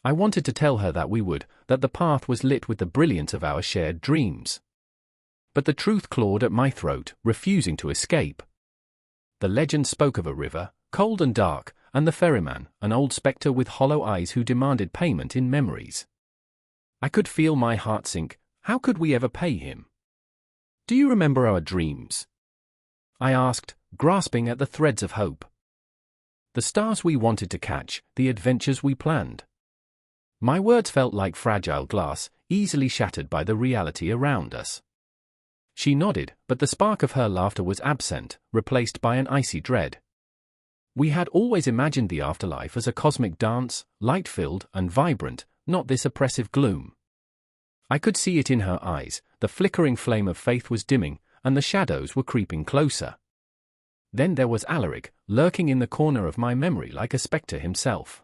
I wanted to tell her that we would, that the path was lit with the brilliance of our shared dreams. But the truth clawed at my throat, refusing to escape. The legend spoke of a river, cold and dark, and the ferryman, an old spectre with hollow eyes who demanded payment in memories. I could feel my heart sink. How could we ever pay him? Do you remember our dreams? I asked, grasping at the threads of hope. The stars we wanted to catch, the adventures we planned. My words felt like fragile glass, easily shattered by the reality around us. She nodded, but the spark of her laughter was absent, replaced by an icy dread. We had always imagined the afterlife as a cosmic dance, light-filled and vibrant, not this oppressive gloom. I could see it in her eyes, the flickering flame of faith was dimming, and the shadows were creeping closer. Then there was Alaric, lurking in the corner of my memory like a spectre himself.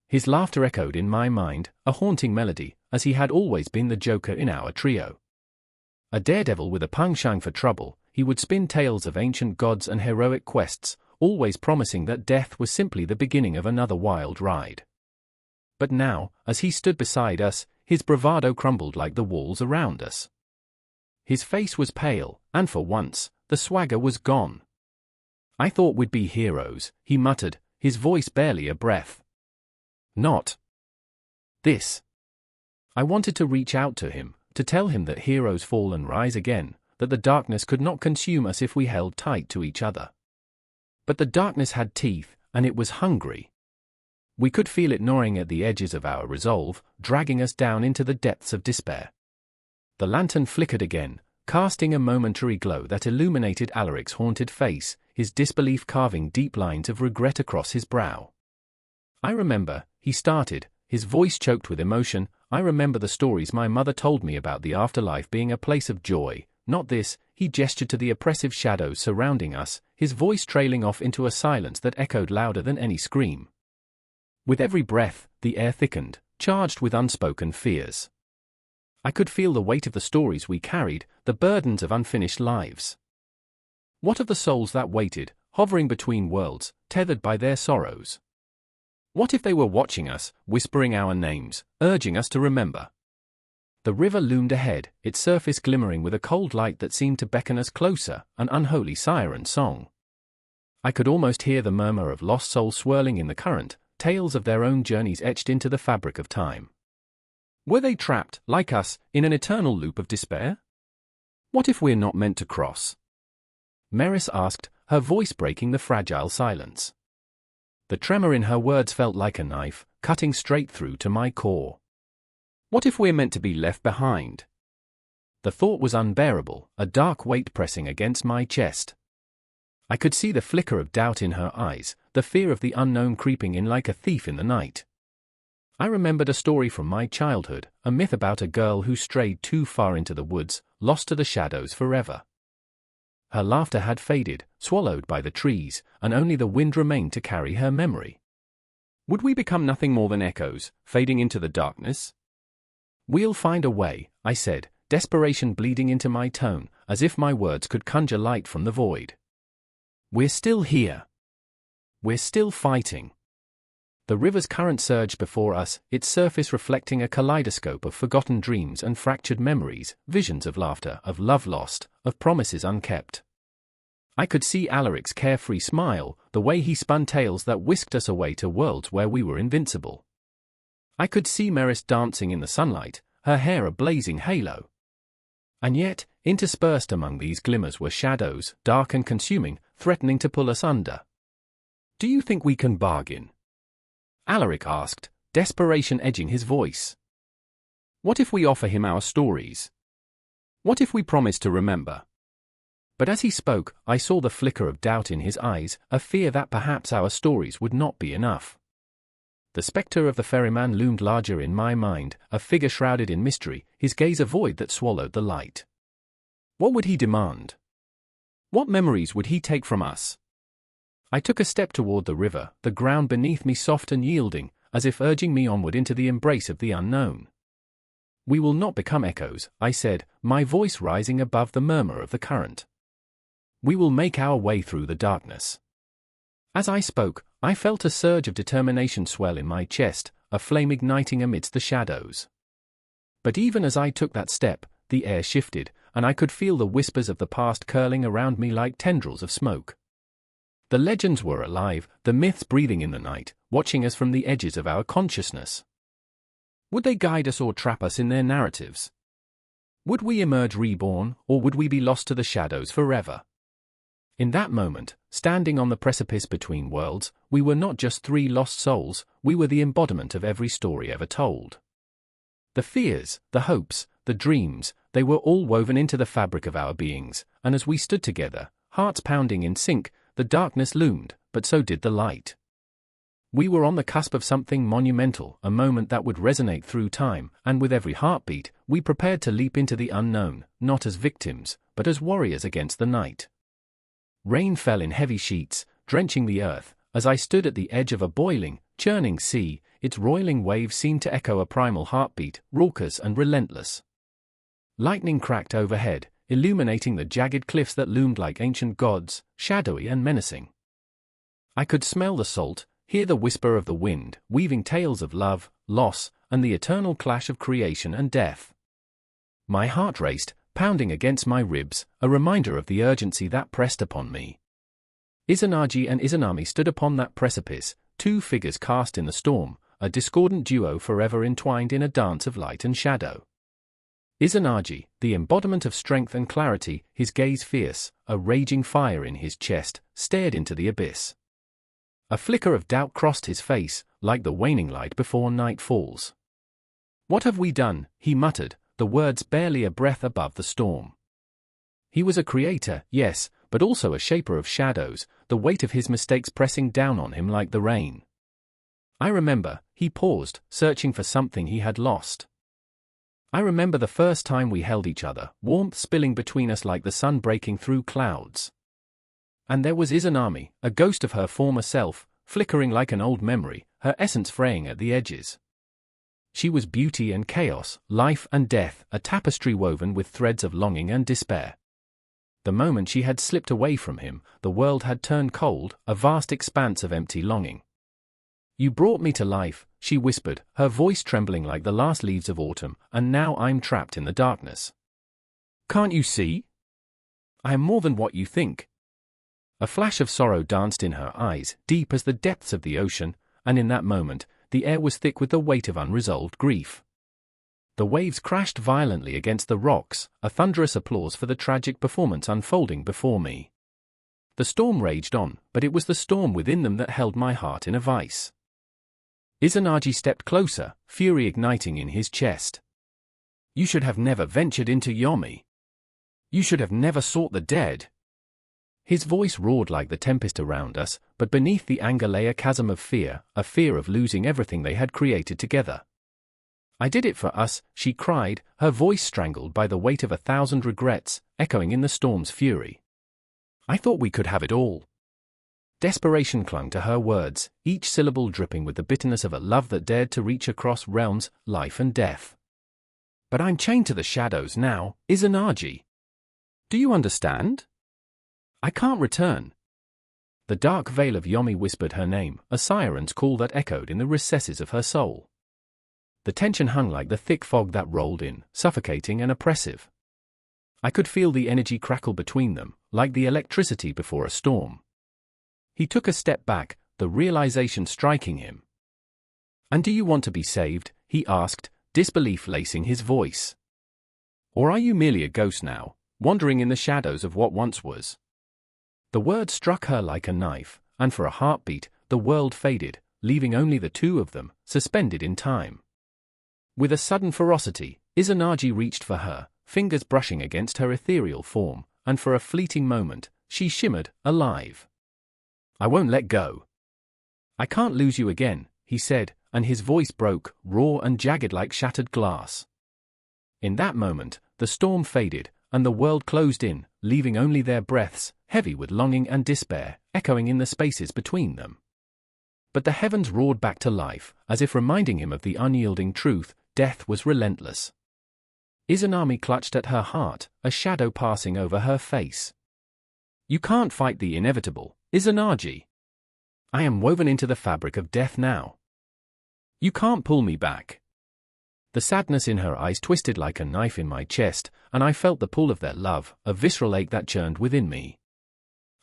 His laughter echoed in my mind, a haunting melody, as he had always been the joker in our trio. A daredevil with a penchant for trouble, he would spin tales of ancient gods and heroic quests, always promising that death was simply the beginning of another wild ride. But now, as he stood beside us, his bravado crumbled like the walls around us. His face was pale, and for once, the swagger was gone. "I thought we'd be heroes," he muttered, his voice barely a breath. "Not this." I wanted to reach out to him, to tell him that heroes fall and rise again, that the darkness could not consume us if we held tight to each other. But the darkness had teeth, and it was hungry. We could feel it gnawing at the edges of our resolve, dragging us down into the depths of despair. The lantern flickered again, casting a momentary glow that illuminated Alaric's haunted face, his disbelief carving deep lines of regret across his brow. "I remember," he started, his voice choked with emotion, "I remember the stories my mother told me about the afterlife being a place of joy, not this." He gestured to the oppressive shadows surrounding us, his voice trailing off into a silence that echoed louder than any scream. With every breath, the air thickened, charged with unspoken fears. I could feel the weight of the stories we carried, the burdens of unfinished lives. What of the souls that waited, hovering between worlds, tethered by their sorrows? What if they were watching us, whispering our names, urging us to remember? The river loomed ahead, its surface glimmering with a cold light that seemed to beckon us closer, an unholy siren song. I could almost hear the murmur of lost souls swirling in the current, tales of their own journeys etched into the fabric of time. Were they trapped, like us, in an eternal loop of despair? What if we're not meant to cross? Maris asked, her voice breaking the fragile silence. The tremor in her words felt like a knife, cutting straight through to my core. What if we're meant to be left behind? The thought was unbearable, a dark weight pressing against my chest. I could see the flicker of doubt in her eyes, the fear of the unknown creeping in like a thief in the night. I remembered a story from my childhood, a myth about a girl who strayed too far into the woods, lost to the shadows forever. Her laughter had faded, swallowed by the trees, and only the wind remained to carry her memory. Would we become nothing more than echoes, fading into the darkness? "We'll find a way," I said, desperation bleeding into my tone, as if my words could conjure light from the void. "We're still here. We're still fighting." The river's current surged before us, its surface reflecting a kaleidoscope of forgotten dreams and fractured memories, visions of laughter, of love lost, of promises unkept. I could see Alaric's carefree smile, the way he spun tales that whisked us away to worlds where we were invincible. I could see Maris dancing in the sunlight, her hair a blazing halo. And yet, interspersed among these glimmers were shadows, dark and consuming, threatening to pull us under. "Do you think we can bargain?" Alaric asked, desperation edging his voice. "What if we offer him our stories? What if we promise to remember?" But as he spoke, I saw the flicker of doubt in his eyes, a fear that perhaps our stories would not be enough. The spectre of the ferryman loomed larger in my mind, a figure shrouded in mystery, his gaze a void that swallowed the light. What would he demand? What memories would he take from us? I took a step toward the river, the ground beneath me soft and yielding, as if urging me onward into the embrace of the unknown. "We will not become echoes," I said, my voice rising above the murmur of the current. "We will make our way through the darkness." As I spoke, I felt a surge of determination swell in my chest, a flame igniting amidst the shadows. But even as I took that step, the air shifted, and I could feel the whispers of the past curling around me like tendrils of smoke. The legends were alive, the myths breathing in the night, watching us from the edges of our consciousness. Would they guide us or trap us in their narratives? Would we emerge reborn, or would we be lost to the shadows forever? In that moment, standing on the precipice between worlds, we were not just three lost souls, we were the embodiment of every story ever told. The fears, the hopes, the dreams, they were all woven into the fabric of our beings, and as we stood together, hearts pounding in sync, the darkness loomed, but so did the light. We were on the cusp of something monumental, a moment that would resonate through time, and with every heartbeat, we prepared to leap into the unknown, not as victims, but as warriors against the night. Rain fell in heavy sheets, drenching the earth. As I stood at the edge of a boiling, churning sea, its roiling waves seemed to echo a primal heartbeat, raucous and relentless. Lightning cracked overhead, illuminating the jagged cliffs that loomed like ancient gods, shadowy and menacing. I could smell the salt, hear the whisper of the wind, weaving tales of love, loss, and the eternal clash of creation and death. My heart raced, pounding against my ribs, a reminder of the urgency that pressed upon me. Izanagi and Izanami stood upon that precipice, two figures cast in the storm, a discordant duo forever entwined in a dance of light and shadow. Izanagi, the embodiment of strength and clarity, his gaze fierce, a raging fire in his chest, stared into the abyss. A flicker of doubt crossed his face, like the waning light before night falls. "What have we done?" he muttered, the words barely a breath above the storm. He was a creator, yes, but also a shaper of shadows, the weight of his mistakes pressing down on him like the rain. I remember, he paused, searching for something he had lost. I remember the first time we held each other, warmth spilling between us like the sun breaking through clouds. And there was Izanami, a ghost of her former self, flickering like an old memory, her essence fraying at the edges. She was beauty and chaos, life and death, a tapestry woven with threads of longing and despair. The moment she had slipped away from him, the world had turned cold, a vast expanse of empty longing. "You brought me to life," she whispered, her voice trembling like the last leaves of autumn, "and now I'm trapped in the darkness. Can't you see? I am more than what you think." A flash of sorrow danced in her eyes, deep as the depths of the ocean, and in that moment, the air was thick with the weight of unresolved grief. The waves crashed violently against the rocks, a thunderous applause for the tragic performance unfolding before me. The storm raged on, but it was the storm within them that held my heart in a vice. Izanagi stepped closer, fury igniting in his chest. "You should have never ventured into Yomi. You should have never sought the dead." His voice roared like the tempest around us, but beneath the anger lay a chasm of fear, a fear of losing everything they had created together. "I did it for us," she cried, her voice strangled by the weight of 1,000 regrets, echoing in the storm's fury. "I thought we could have it all." Desperation clung to her words, each syllable dripping with the bitterness of a love that dared to reach across realms, life and death. "But I'm chained to the shadows now, Izanagi. Do you understand? I can't return." The dark veil of Yomi whispered her name, a siren's call that echoed in the recesses of her soul. The tension hung like the thick fog that rolled in, suffocating and oppressive. I could feel the energy crackle between them, like the electricity before a storm. He took a step back, the realization striking him. "And do you want to be saved?" he asked, disbelief lacing his voice. "Or are you merely a ghost now, wandering in the shadows of what once was?" The word struck her like a knife, and for a heartbeat, the world faded, leaving only the two of them, suspended in time. With a sudden ferocity, Izanagi reached for her, fingers brushing against her ethereal form, and for a fleeting moment, she shimmered, alive. "I won't let go. I can't lose you again," he said, and his voice broke, raw and jagged like shattered glass. In that moment, the storm faded, and the world closed in, leaving only their breaths, heavy with longing and despair, echoing in the spaces between them. But the heavens roared back to life, as if reminding him of the unyielding truth: death was relentless. Izanami clutched at her heart, a shadow passing over her face. "You can't fight the inevitable, Izanagi. I am woven into the fabric of death now. You can't pull me back." The sadness in her eyes twisted like a knife in my chest, and I felt the pull of their love, a visceral ache that churned within me.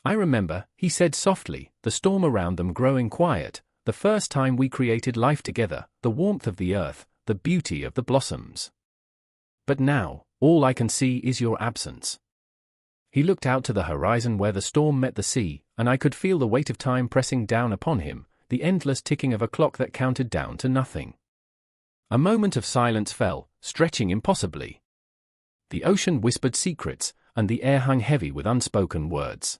"I remember," he said softly, the storm around them growing quiet, "the first time we created life together, the warmth of the earth, the beauty of the blossoms. But now, all I can see is your absence." He looked out to the horizon where the storm met the sea, and I could feel the weight of time pressing down upon him, the endless ticking of a clock that counted down to nothing. A moment of silence fell, stretching impossibly. The ocean whispered secrets, and the air hung heavy with unspoken words.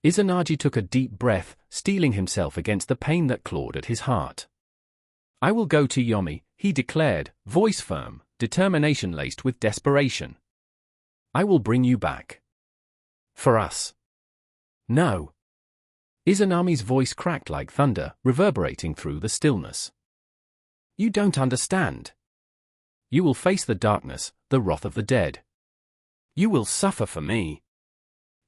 Izanagi took a deep breath, steeling himself against the pain that clawed at his heart. "I will go to Yomi," he declared, voice firm, determination laced with desperation. "I will bring you back. For us." "No." Izanami's voice cracked like thunder, reverberating through the stillness. "You don't understand. You will face the darkness, the wrath of the dead. You will suffer for me."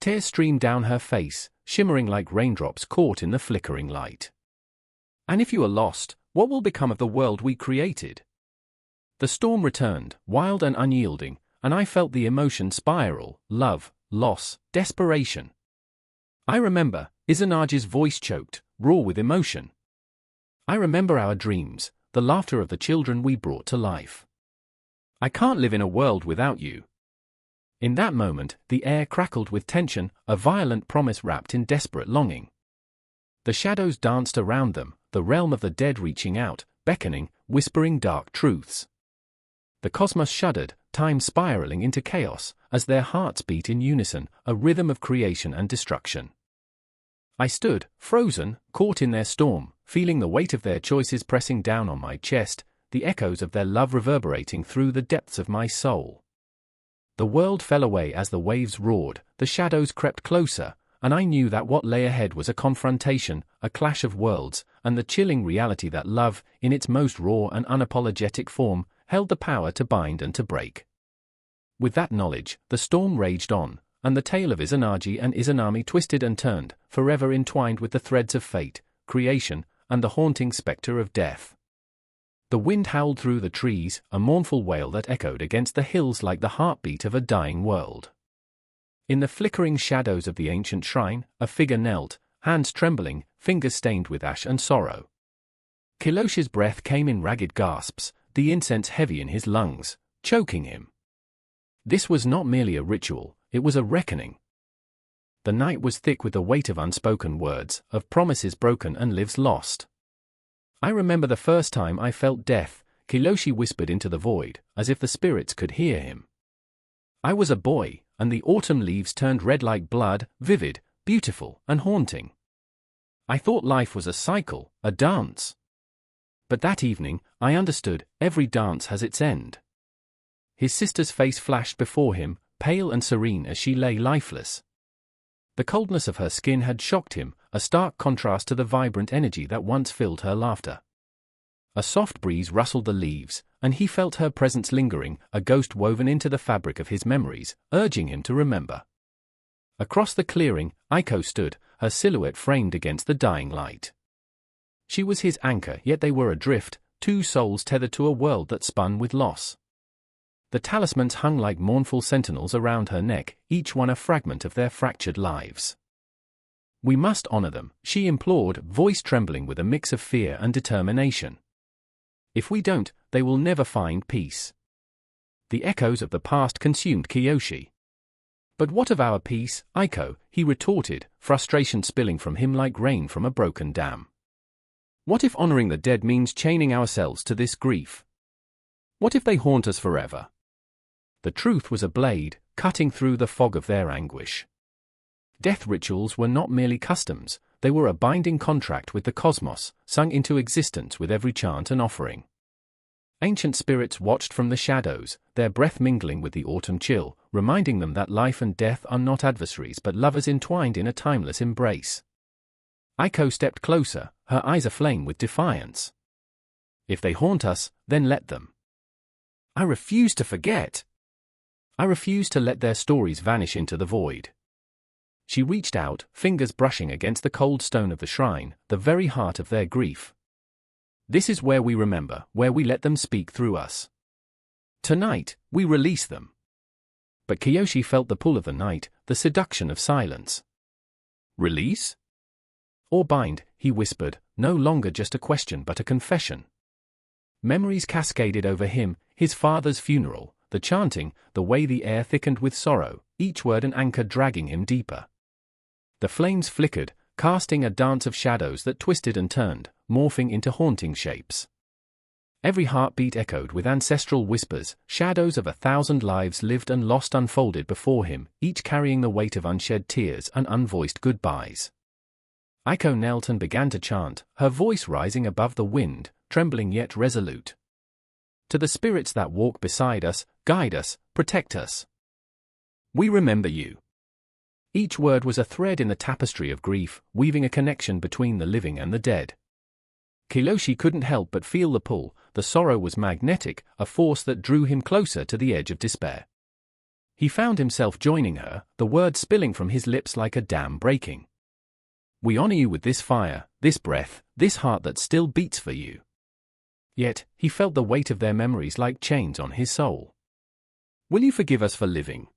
Tears streamed down her face, shimmering like raindrops caught in the flickering light. "And if you are lost, what will become of the world we created?" The storm returned, wild and unyielding, and I felt the emotion spiral: love, loss, desperation. "I remember," Izanagi's voice choked, raw with emotion. "I remember our dreams, the laughter of the children we brought to life. I can't live in a world without you." In that moment, the air crackled with tension, a violent promise wrapped in desperate longing. The shadows danced around them, the realm of the dead reaching out, beckoning, whispering dark truths. The cosmos shuddered, time spiraling into chaos, as their hearts beat in unison, a rhythm of creation and destruction. I stood, frozen, caught in their storm, feeling the weight of their choices pressing down on my chest, the echoes of their love reverberating through the depths of my soul. The world fell away as the waves roared, the shadows crept closer, and I knew that what lay ahead was a confrontation, a clash of worlds, and the chilling reality that love, in its most raw and unapologetic form, held the power to bind and to break. With that knowledge, the storm raged on, and the tale of Izanagi and Izanami twisted and turned, forever entwined with the threads of fate, creation, and the haunting spectre of death. The wind howled through the trees, a mournful wail that echoed against the hills like the heartbeat of a dying world. In the flickering shadows of the ancient shrine, a figure knelt, hands trembling, fingers stained with ash and sorrow. Kiloshi's breath came in ragged gasps, the incense heavy in his lungs, choking him. This was not merely a ritual, it was a reckoning. The night was thick with the weight of unspoken words, of promises broken and lives lost. "I remember the first time I felt death," Kiloshi whispered into the void, as if the spirits could hear him. "I was a boy, and the autumn leaves turned red like blood, vivid, beautiful, and haunting. I thought life was a cycle, a dance. But that evening, I understood, every dance has its end." His sister's face flashed before him, pale and serene as she lay lifeless. The coldness of her skin had shocked him, a stark contrast to the vibrant energy that once filled her laughter. A soft breeze rustled the leaves, and he felt her presence lingering, a ghost woven into the fabric of his memories, urging him to remember. Across the clearing, Aiko stood, her silhouette framed against the dying light. She was his anchor, yet they were adrift, two souls tethered to a world that spun with loss. The talismans hung like mournful sentinels around her neck, each one a fragment of their fractured lives. "We must honor them," she implored, voice trembling with a mix of fear and determination. "If we don't, they will never find peace." The echoes of the past consumed Kiyoshi. "But what of our peace, Aiko?" he retorted, frustration spilling from him like rain from a broken dam. "What if honoring the dead means chaining ourselves to this grief? What if they haunt us forever?" The truth was a blade, cutting through the fog of their anguish. Death rituals were not merely customs, they were a binding contract with the cosmos, sung into existence with every chant and offering. Ancient spirits watched from the shadows, their breath mingling with the autumn chill, reminding them that life and death are not adversaries but lovers entwined in a timeless embrace. Aiko stepped closer, her eyes aflame with defiance. "If they haunt us, then let them. I refuse to forget. I refuse to let their stories vanish into the void." She reached out, fingers brushing against the cold stone of the shrine, the very heart of their grief. "This is where we remember, where we let them speak through us. Tonight, we release them." But Kiyoshi felt the pull of the night, the seduction of silence. "Release? Or bind?" he whispered, no longer just a question but a confession. Memories cascaded over him, his father's funeral, the chanting, the way the air thickened with sorrow, each word an anchor dragging him deeper. The flames flickered, casting a dance of shadows that twisted and turned, morphing into haunting shapes. Every heartbeat echoed with ancestral whispers. Shadows of 1,000 lives lived and lost unfolded before him, each carrying the weight of unshed tears and unvoiced goodbyes. Aiko knelt and began to chant, her voice rising above the wind, trembling yet resolute. To the spirits that walk beside us, guide us, protect us. We remember you. Each word was a thread in the tapestry of grief, weaving a connection between the living and the dead. Kiyoshi couldn't help but feel the pull. The sorrow was magnetic, a force that drew him closer to the edge of despair. He found himself joining her, the words spilling from his lips like a dam breaking. We honor you with this fire, this breath, this heart that still beats for you. Yet, he felt the weight of their memories like chains on his soul. Will you forgive us for living?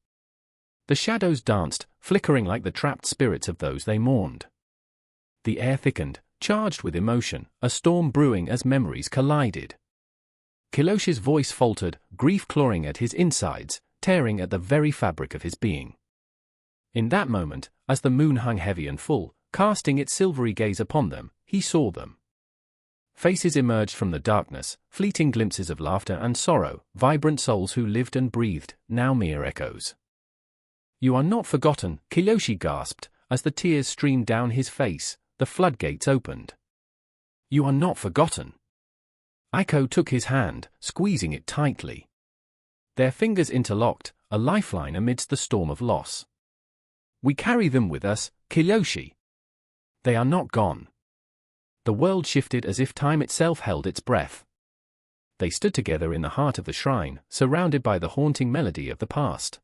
The shadows danced, flickering like the trapped spirits of those they mourned. The air thickened, charged with emotion, a storm brewing as memories collided. Kiloshi's voice faltered, grief clawing at his insides, tearing at the very fabric of his being. In that moment, as the moon hung heavy and full, casting its silvery gaze upon them, he saw them. Faces emerged from the darkness, fleeting glimpses of laughter and sorrow, vibrant souls who lived and breathed, now mere echoes. You are not forgotten, Kiyoshi gasped, as the tears streamed down his face. The floodgates opened. You are not forgotten. Aiko took his hand, squeezing it tightly. Their fingers interlocked, a lifeline amidst the storm of loss. We carry them with us, Kiyoshi. They are not gone. The world shifted as if time itself held its breath. They stood together in the heart of the shrine, surrounded by the haunting melody of the past.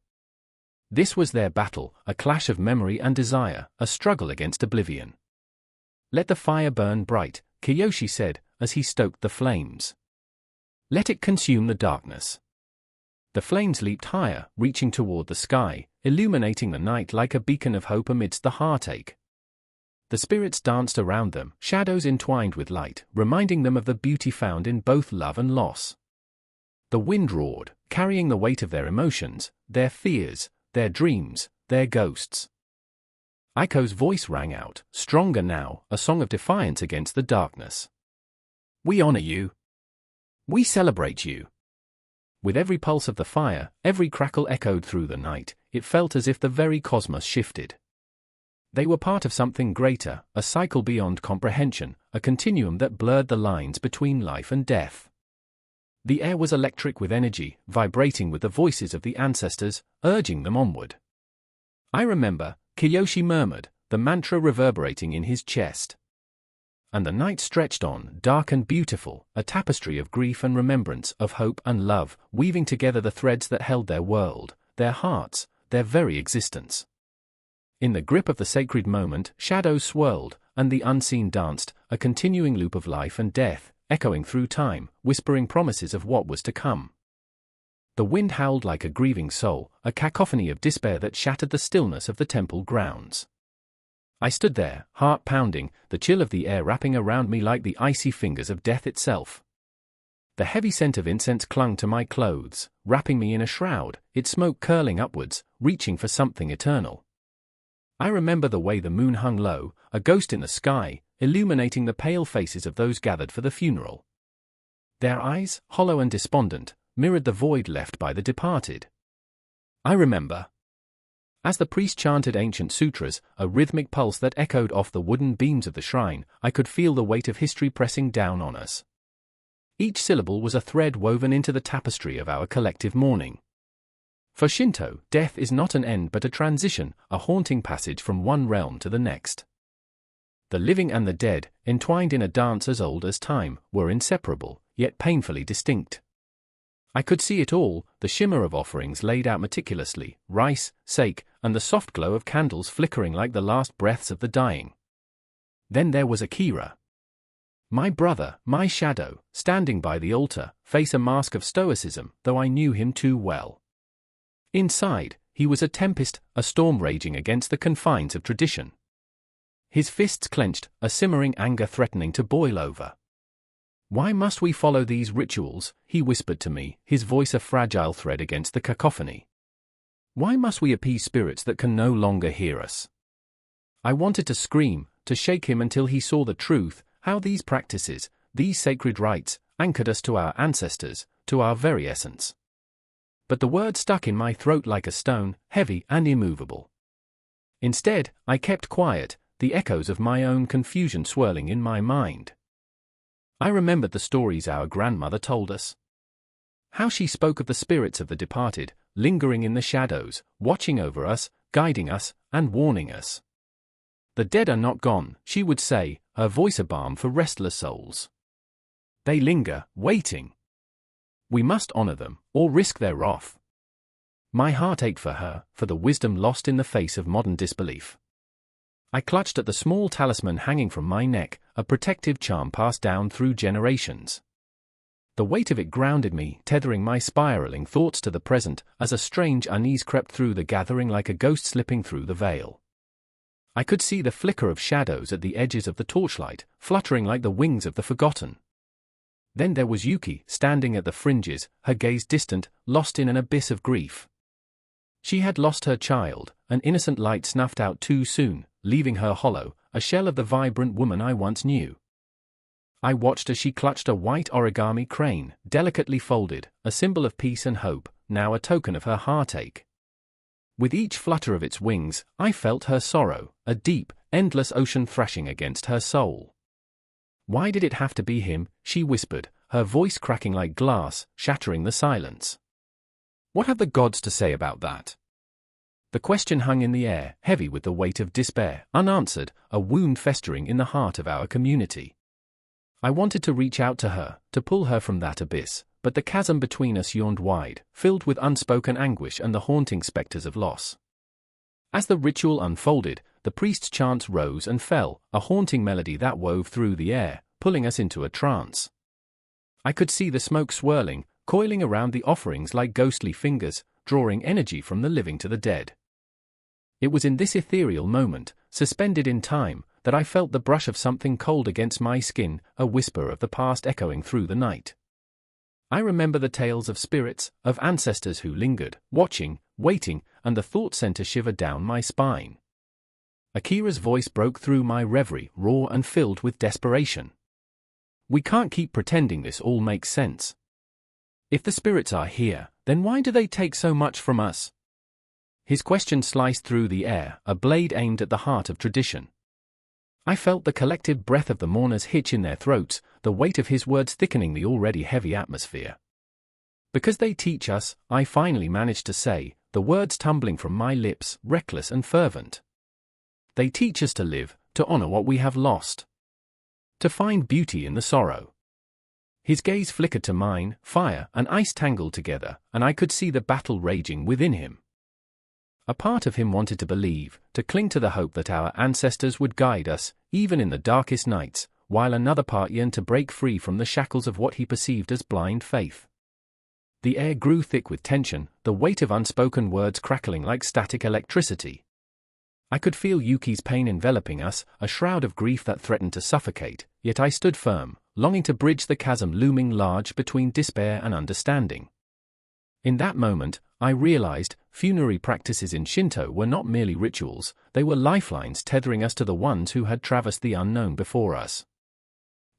This was their battle, a clash of memory and desire, a struggle against oblivion. Let the fire burn bright, Kiyoshi said, as he stoked the flames. Let it consume the darkness. The flames leaped higher, reaching toward the sky, illuminating the night like a beacon of hope amidst the heartache. The spirits danced around them, shadows entwined with light, reminding them of the beauty found in both love and loss. The wind roared, carrying the weight of their emotions, their fears, their dreams, their ghosts. Aiko's voice rang out, stronger now, a song of defiance against the darkness. We honor you. We celebrate you. With every pulse of the fire, every crackle echoed through the night, it felt as if the very cosmos shifted. They were part of something greater, a cycle beyond comprehension, a continuum that blurred the lines between life and death. The air was electric with energy, vibrating with the voices of the ancestors, urging them onward. I remember, Kiyoshi murmured, the mantra reverberating in his chest. And the night stretched on, dark and beautiful, a tapestry of grief and remembrance, of hope and love, weaving together the threads that held their world, their hearts, their very existence. In the grip of the sacred moment, shadows swirled, and the unseen danced, a continuing loop of life and death, echoing through time, whispering promises of what was to come. The wind howled like a grieving soul, a cacophony of despair that shattered the stillness of the temple grounds. I stood there, heart pounding, the chill of the air wrapping around me like the icy fingers of death itself. The heavy scent of incense clung to my clothes, wrapping me in a shroud, its smoke curling upwards, reaching for something eternal. I remember the way the moon hung low, a ghost in the sky, illuminating the pale faces of those gathered for the funeral. Their eyes, hollow and despondent, mirrored the void left by the departed. I remember. As the priest chanted ancient sutras, a rhythmic pulse that echoed off the wooden beams of the shrine, I could feel the weight of history pressing down on us. Each syllable was a thread woven into the tapestry of our collective mourning. For Shinto, death is not an end but a transition, a haunting passage from one realm to the next. The living and the dead, entwined in a dance as old as time, were inseparable, yet painfully distinct. I could see it all, the shimmer of offerings laid out meticulously, rice, sake, and the soft glow of candles flickering like the last breaths of the dying. Then there was Akira. My brother, my shadow, standing by the altar, face a mask of stoicism, though I knew him too well. Inside, he was a tempest, a storm raging against the confines of tradition. His fists clenched, a simmering anger threatening to boil over. Why must we follow these rituals, he whispered to me, his voice a fragile thread against the cacophony. Why must we appease spirits that can no longer hear us? I wanted to scream, to shake him until he saw the truth, how these practices, these sacred rites, anchored us to our ancestors, to our very essence. But the word stuck in my throat like a stone, heavy and immovable. Instead, I kept quiet, the echoes of my own confusion swirling in my mind. I remembered the stories our grandmother told us. How she spoke of the spirits of the departed, lingering in the shadows, watching over us, guiding us, and warning us. The dead are not gone, she would say, her voice a balm for restless souls. They linger, waiting. We must honor them, or risk their wrath. My heart ached for her, for the wisdom lost in the face of modern disbelief. I clutched at the small talisman hanging from my neck, a protective charm passed down through generations. The weight of it grounded me, tethering my spiraling thoughts to the present, as a strange unease crept through the gathering like a ghost slipping through the veil. I could see the flicker of shadows at the edges of the torchlight, fluttering like the wings of the forgotten. Then there was Yuki, standing at the fringes, her gaze distant, lost in an abyss of grief. She had lost her child, an innocent light snuffed out too soon, leaving her hollow, a shell of the vibrant woman I once knew. I watched as she clutched a white origami crane, delicately folded, a symbol of peace and hope, now a token of her heartache. With each flutter of its wings, I felt her sorrow, a deep, endless ocean thrashing against her soul. Why did it have to be him, she whispered, her voice cracking like glass, shattering the silence. What have the gods to say about that? The question hung in the air, heavy with the weight of despair, unanswered, a wound festering in the heart of our community. I wanted to reach out to her, to pull her from that abyss, but the chasm between us yawned wide, filled with unspoken anguish and the haunting specters of loss. As the ritual unfolded, the priest's chants rose and fell, a haunting melody that wove through the air, pulling us into a trance. I could see the smoke swirling, coiling around the offerings like ghostly fingers, drawing energy from the living to the dead. It was in this ethereal moment, suspended in time, that I felt the brush of something cold against my skin, a whisper of the past echoing through the night. I remember the tales of spirits, of ancestors who lingered, watching, waiting, and the thought sent a shiver down my spine. Akira's voice broke through my reverie, raw and filled with desperation. We can't keep pretending this all makes sense. If the spirits are here, then why do they take so much from us? His question sliced through the air, a blade aimed at the heart of tradition. I felt the collective breath of the mourners hitch in their throats, the weight of his words thickening the already heavy atmosphere. Because they teach us, I finally managed to say, the words tumbling from my lips, reckless and fervent. They teach us to live, to honor what we have lost. To find beauty in the sorrow. His gaze flickered to mine, fire and ice tangled together, and I could see the battle raging within him. A part of him wanted to believe, to cling to the hope that our ancestors would guide us, even in the darkest nights, while another part yearned to break free from the shackles of what he perceived as blind faith. The air grew thick with tension, the weight of unspoken words crackling like static electricity. I could feel Yuki's pain enveloping us, a shroud of grief that threatened to suffocate, yet I stood firm, longing to bridge the chasm looming large between despair and understanding. In that moment, I realized, funerary practices in Shinto were not merely rituals, they were lifelines tethering us to the ones who had traversed the unknown before us.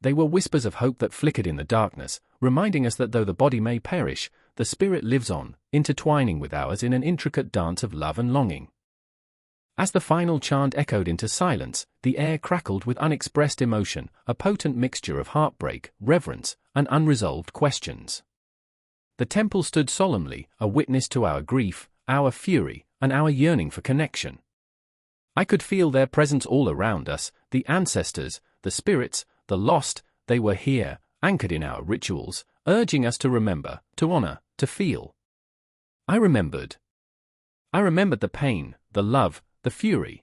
They were whispers of hope that flickered in the darkness, reminding us that though the body may perish, the spirit lives on, intertwining with ours in an intricate dance of love and longing. As the final chant echoed into silence, the air crackled with unexpressed emotion, a potent mixture of heartbreak, reverence, and unresolved questions. The temple stood solemnly, a witness to our grief, our fury, and our yearning for connection. I could feel their presence all around us, the ancestors, the spirits, the lost, they were here, anchored in our rituals, urging us to remember, to honor, to feel. I remembered. I remembered the pain, the love, the fury.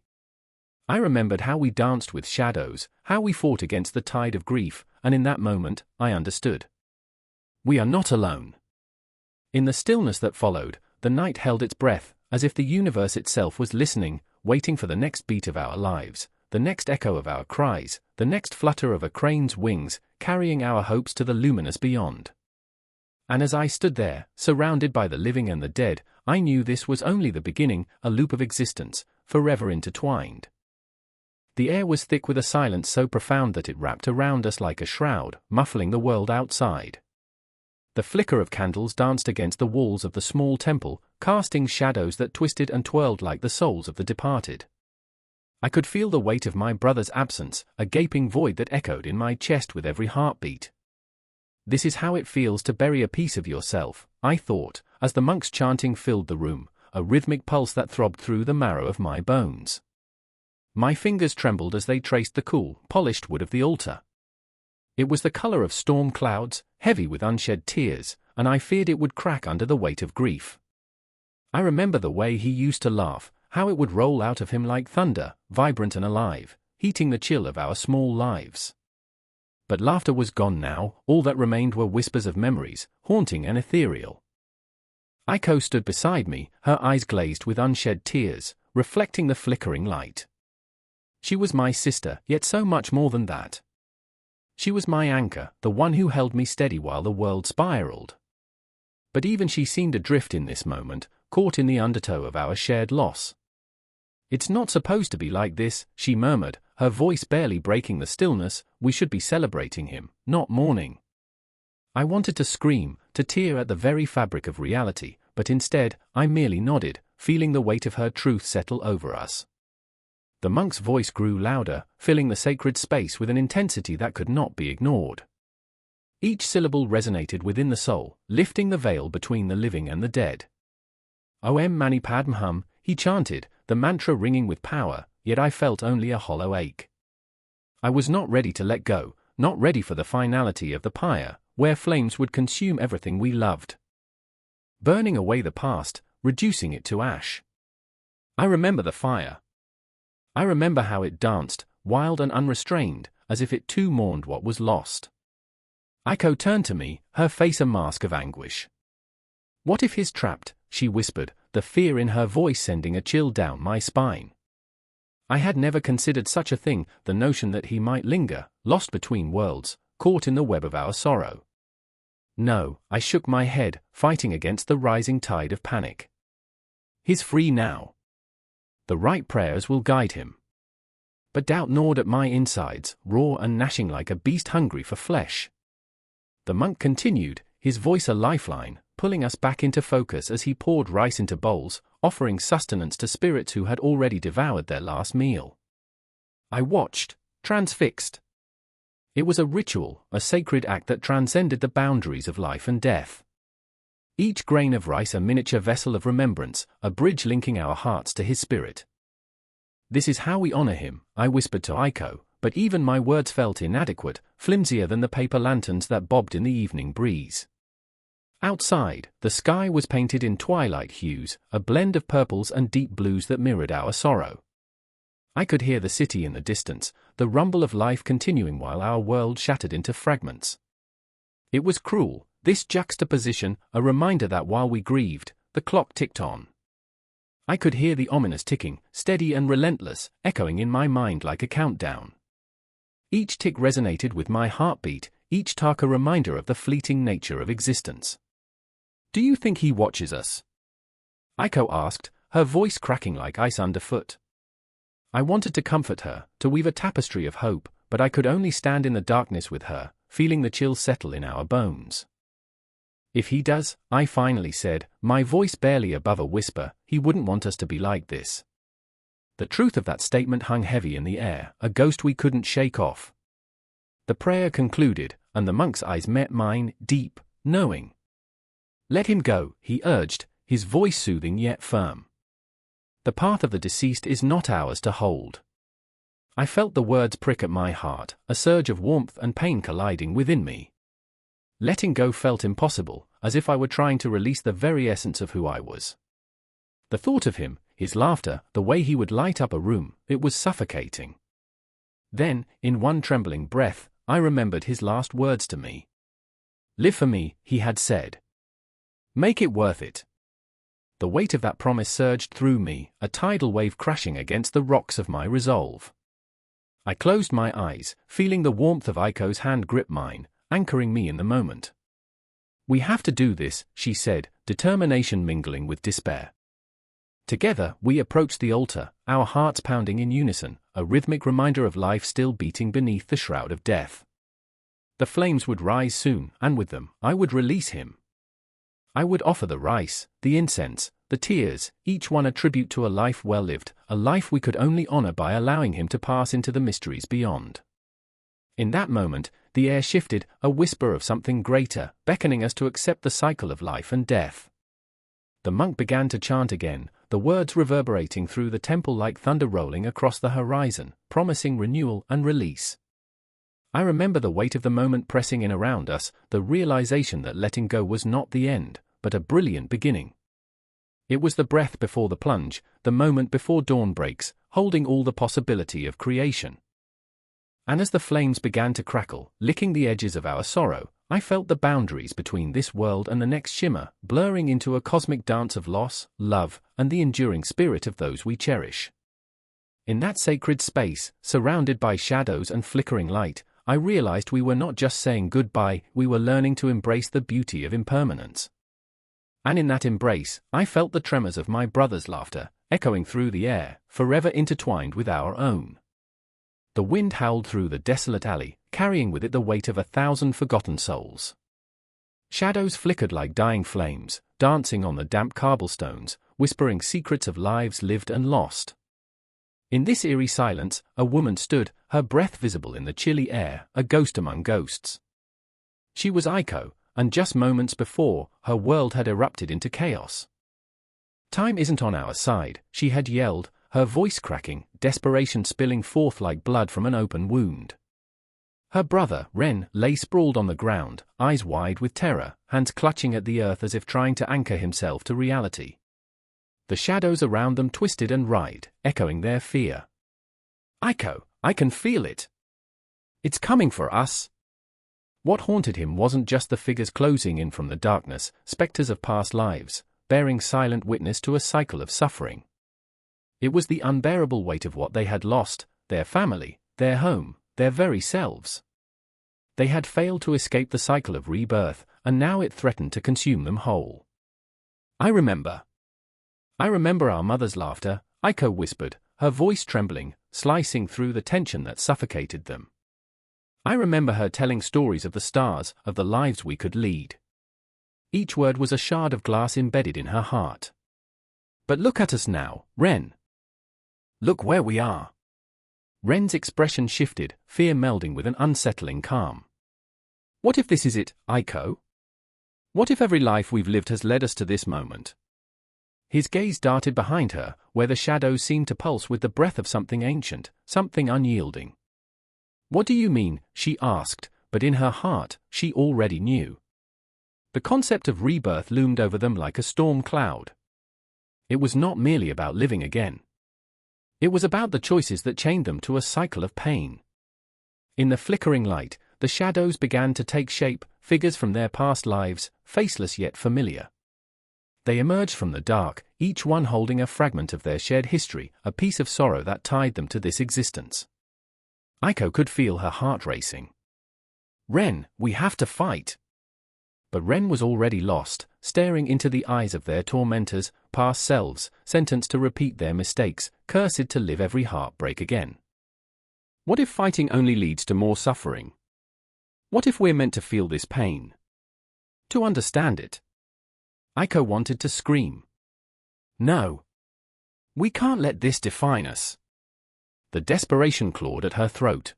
I remembered how we danced with shadows, how we fought against the tide of grief, and in that moment, I understood. We are not alone. In the stillness that followed, the night held its breath, as if the universe itself was listening, waiting for the next beat of our lives, the next echo of our cries, the next flutter of a crane's wings, carrying our hopes to the luminous beyond. And as I stood there, surrounded by the living and the dead, I knew this was only the beginning, a loop of existence, forever intertwined. The air was thick with a silence so profound that it wrapped around us like a shroud, muffling the world outside. The flicker of candles danced against the walls of the small temple, casting shadows that twisted and twirled like the souls of the departed. I could feel the weight of my brother's absence, a gaping void that echoed in my chest with every heartbeat. This is how it feels to bury a piece of yourself, I thought, as the monks' chanting filled the room, a rhythmic pulse that throbbed through the marrow of my bones. My fingers trembled as they traced the cool, polished wood of the altar. It was the color of storm clouds, heavy with unshed tears, and I feared it would crack under the weight of grief. I remember the way he used to laugh, how it would roll out of him like thunder, vibrant and alive, heating the chill of our small lives. But laughter was gone now, all that remained were whispers of memories, haunting and ethereal. Aiko stood beside me, her eyes glazed with unshed tears, reflecting the flickering light. She was my sister, yet so much more than that. She was my anchor, the one who held me steady while the world spiraled. But even she seemed adrift in this moment, caught in the undertow of our shared loss. "It's not supposed to be like this," she murmured, her voice barely breaking the stillness. "We should be celebrating him, not mourning." I wanted to scream, to tear at the very fabric of reality, but instead, I merely nodded, feeling the weight of her truth settle over us. The monk's voice grew louder, filling the sacred space with an intensity that could not be ignored. Each syllable resonated within the soul, lifting the veil between the living and the dead. Om Mani Padme Hum, he chanted, the mantra ringing with power, yet I felt only a hollow ache. I was not ready to let go, not ready for the finality of the pyre, where flames would consume everything we loved, burning away the past, reducing it to ash. I remember the fire. I remember how it danced, wild and unrestrained, as if it too mourned what was lost. Aiko turned to me, her face a mask of anguish. "What if he's trapped?" she whispered, the fear in her voice sending a chill down my spine. I had never considered such a thing, the notion that he might linger, lost between worlds, caught in the web of our sorrow. No, I shook my head, fighting against the rising tide of panic. He's free now. The right prayers will guide him. But doubt gnawed at my insides, raw and gnashing like a beast hungry for flesh. The monk continued, his voice a lifeline, pulling us back into focus as he poured rice into bowls, offering sustenance to spirits who had already devoured their last meal. I watched, transfixed. It was a ritual, a sacred act that transcended the boundaries of life and death. Each grain of rice a miniature vessel of remembrance, a bridge linking our hearts to his spirit. "This is how we honor him," I whispered to Aiko, but even my words felt inadequate, flimsier than the paper lanterns that bobbed in the evening breeze. Outside, the sky was painted in twilight hues, a blend of purples and deep blues that mirrored our sorrow. I could hear the city in the distance, the rumble of life continuing while our world shattered into fragments. It was cruel, this juxtaposition, a reminder that while we grieved, the clock ticked on. I could hear the ominous ticking, steady and relentless, echoing in my mind like a countdown. Each tick resonated with my heartbeat, each tack a reminder of the fleeting nature of existence. "Do you think he watches us?" Aiko asked, her voice cracking like ice underfoot. I wanted to comfort her, to weave a tapestry of hope, but I could only stand in the darkness with her, feeling the chill settle in our bones. "If he does," I finally said, my voice barely above a whisper, "he wouldn't want us to be like this." The truth of that statement hung heavy in the air, a ghost we couldn't shake off. The prayer concluded, and the monk's eyes met mine, deep, knowing. "Let him go," he urged, his voice soothing yet firm. "The path of the deceased is not ours to hold." I felt the words prick at my heart, a surge of warmth and pain colliding within me. Letting go felt impossible, as if I were trying to release the very essence of who I was. The thought of him, his laughter, the way he would light up a room, it was suffocating. Then, in one trembling breath, I remembered his last words to me. "Live for me," he had said. "Make it worth it." The weight of that promise surged through me, a tidal wave crashing against the rocks of my resolve. I closed my eyes, feeling the warmth of Aiko's hand grip mine, anchoring me in the moment. "We have to do this," she said, determination mingling with despair. Together, we approached the altar, our hearts pounding in unison, a rhythmic reminder of life still beating beneath the shroud of death. The flames would rise soon, and with them, I would release him. I would offer the rice, the incense, the tears, each one a tribute to a life well lived, a life we could only honor by allowing him to pass into the mysteries beyond. In that moment, the air shifted, a whisper of something greater, beckoning us to accept the cycle of life and death. The monk began to chant again, the words reverberating through the temple like thunder rolling across the horizon, promising renewal and release. I remember the weight of the moment pressing in around us, the realization that letting go was not the end, but a brilliant beginning. It was the breath before the plunge, the moment before dawn breaks, holding all the possibility of creation. And as the flames began to crackle, licking the edges of our sorrow, I felt the boundaries between this world and the next shimmer, blurring into a cosmic dance of loss, love, and the enduring spirit of those we cherish. In that sacred space, surrounded by shadows and flickering light, I realized we were not just saying goodbye, we were learning to embrace the beauty of impermanence. And in that embrace, I felt the tremors of my brother's laughter, echoing through the air, forever intertwined with our own. The wind howled through the desolate alley, carrying with it the weight of 1,000 forgotten souls. Shadows flickered like dying flames, dancing on the damp cobblestones, whispering secrets of lives lived and lost. In this eerie silence, a woman stood, her breath visible in the chilly air, a ghost among ghosts. She was Aiko, and just moments before, her world had erupted into chaos. "Time isn't on our side," she had yelled, her voice cracking, desperation spilling forth like blood from an open wound. Her brother, Ren, lay sprawled on the ground, eyes wide with terror, hands clutching at the earth as if trying to anchor himself to reality. The shadows around them twisted and writhed, echoing their fear. "Aiko, I can feel it. It's coming for us." What haunted him wasn't just the figures closing in from the darkness, specters of past lives, bearing silent witness to a cycle of suffering. It was the unbearable weight of what they had lost, their family, their home, their very selves. They had failed to escape the cycle of rebirth, and now it threatened to consume them whole. I remember our mother's laughter," Aiko whispered, her voice trembling, slicing through the tension that suffocated them. "I remember her telling stories of the stars, of the lives we could lead." Each word was a shard of glass embedded in her heart. "But look at us now, Ren. Look where we are." Ren's expression shifted, fear melding with an unsettling calm. "What if this is it, Aiko? What if every life we've lived has led us to this moment?" His gaze darted behind her, where the shadows seemed to pulse with the breath of something ancient, something unyielding. "What do you mean?" she asked, but in her heart, she already knew. The concept of rebirth loomed over them like a storm cloud. It was not merely about living again. It was about the choices that chained them to a cycle of pain. In the flickering light, the shadows began to take shape, figures from their past lives, faceless yet familiar. They emerged from the dark, each one holding a fragment of their shared history, a piece of sorrow that tied them to this existence. Aiko could feel her heart racing. "Ren, we have to fight." But Ren was already lost, staring into the eyes of their tormentors, past selves, sentenced to repeat their mistakes, cursed to live every heartbreak again. What if fighting only leads to more suffering? What if we're meant to feel this pain? To understand it? Aiko wanted to scream. "No. We can't let this define us." The desperation clawed at her throat.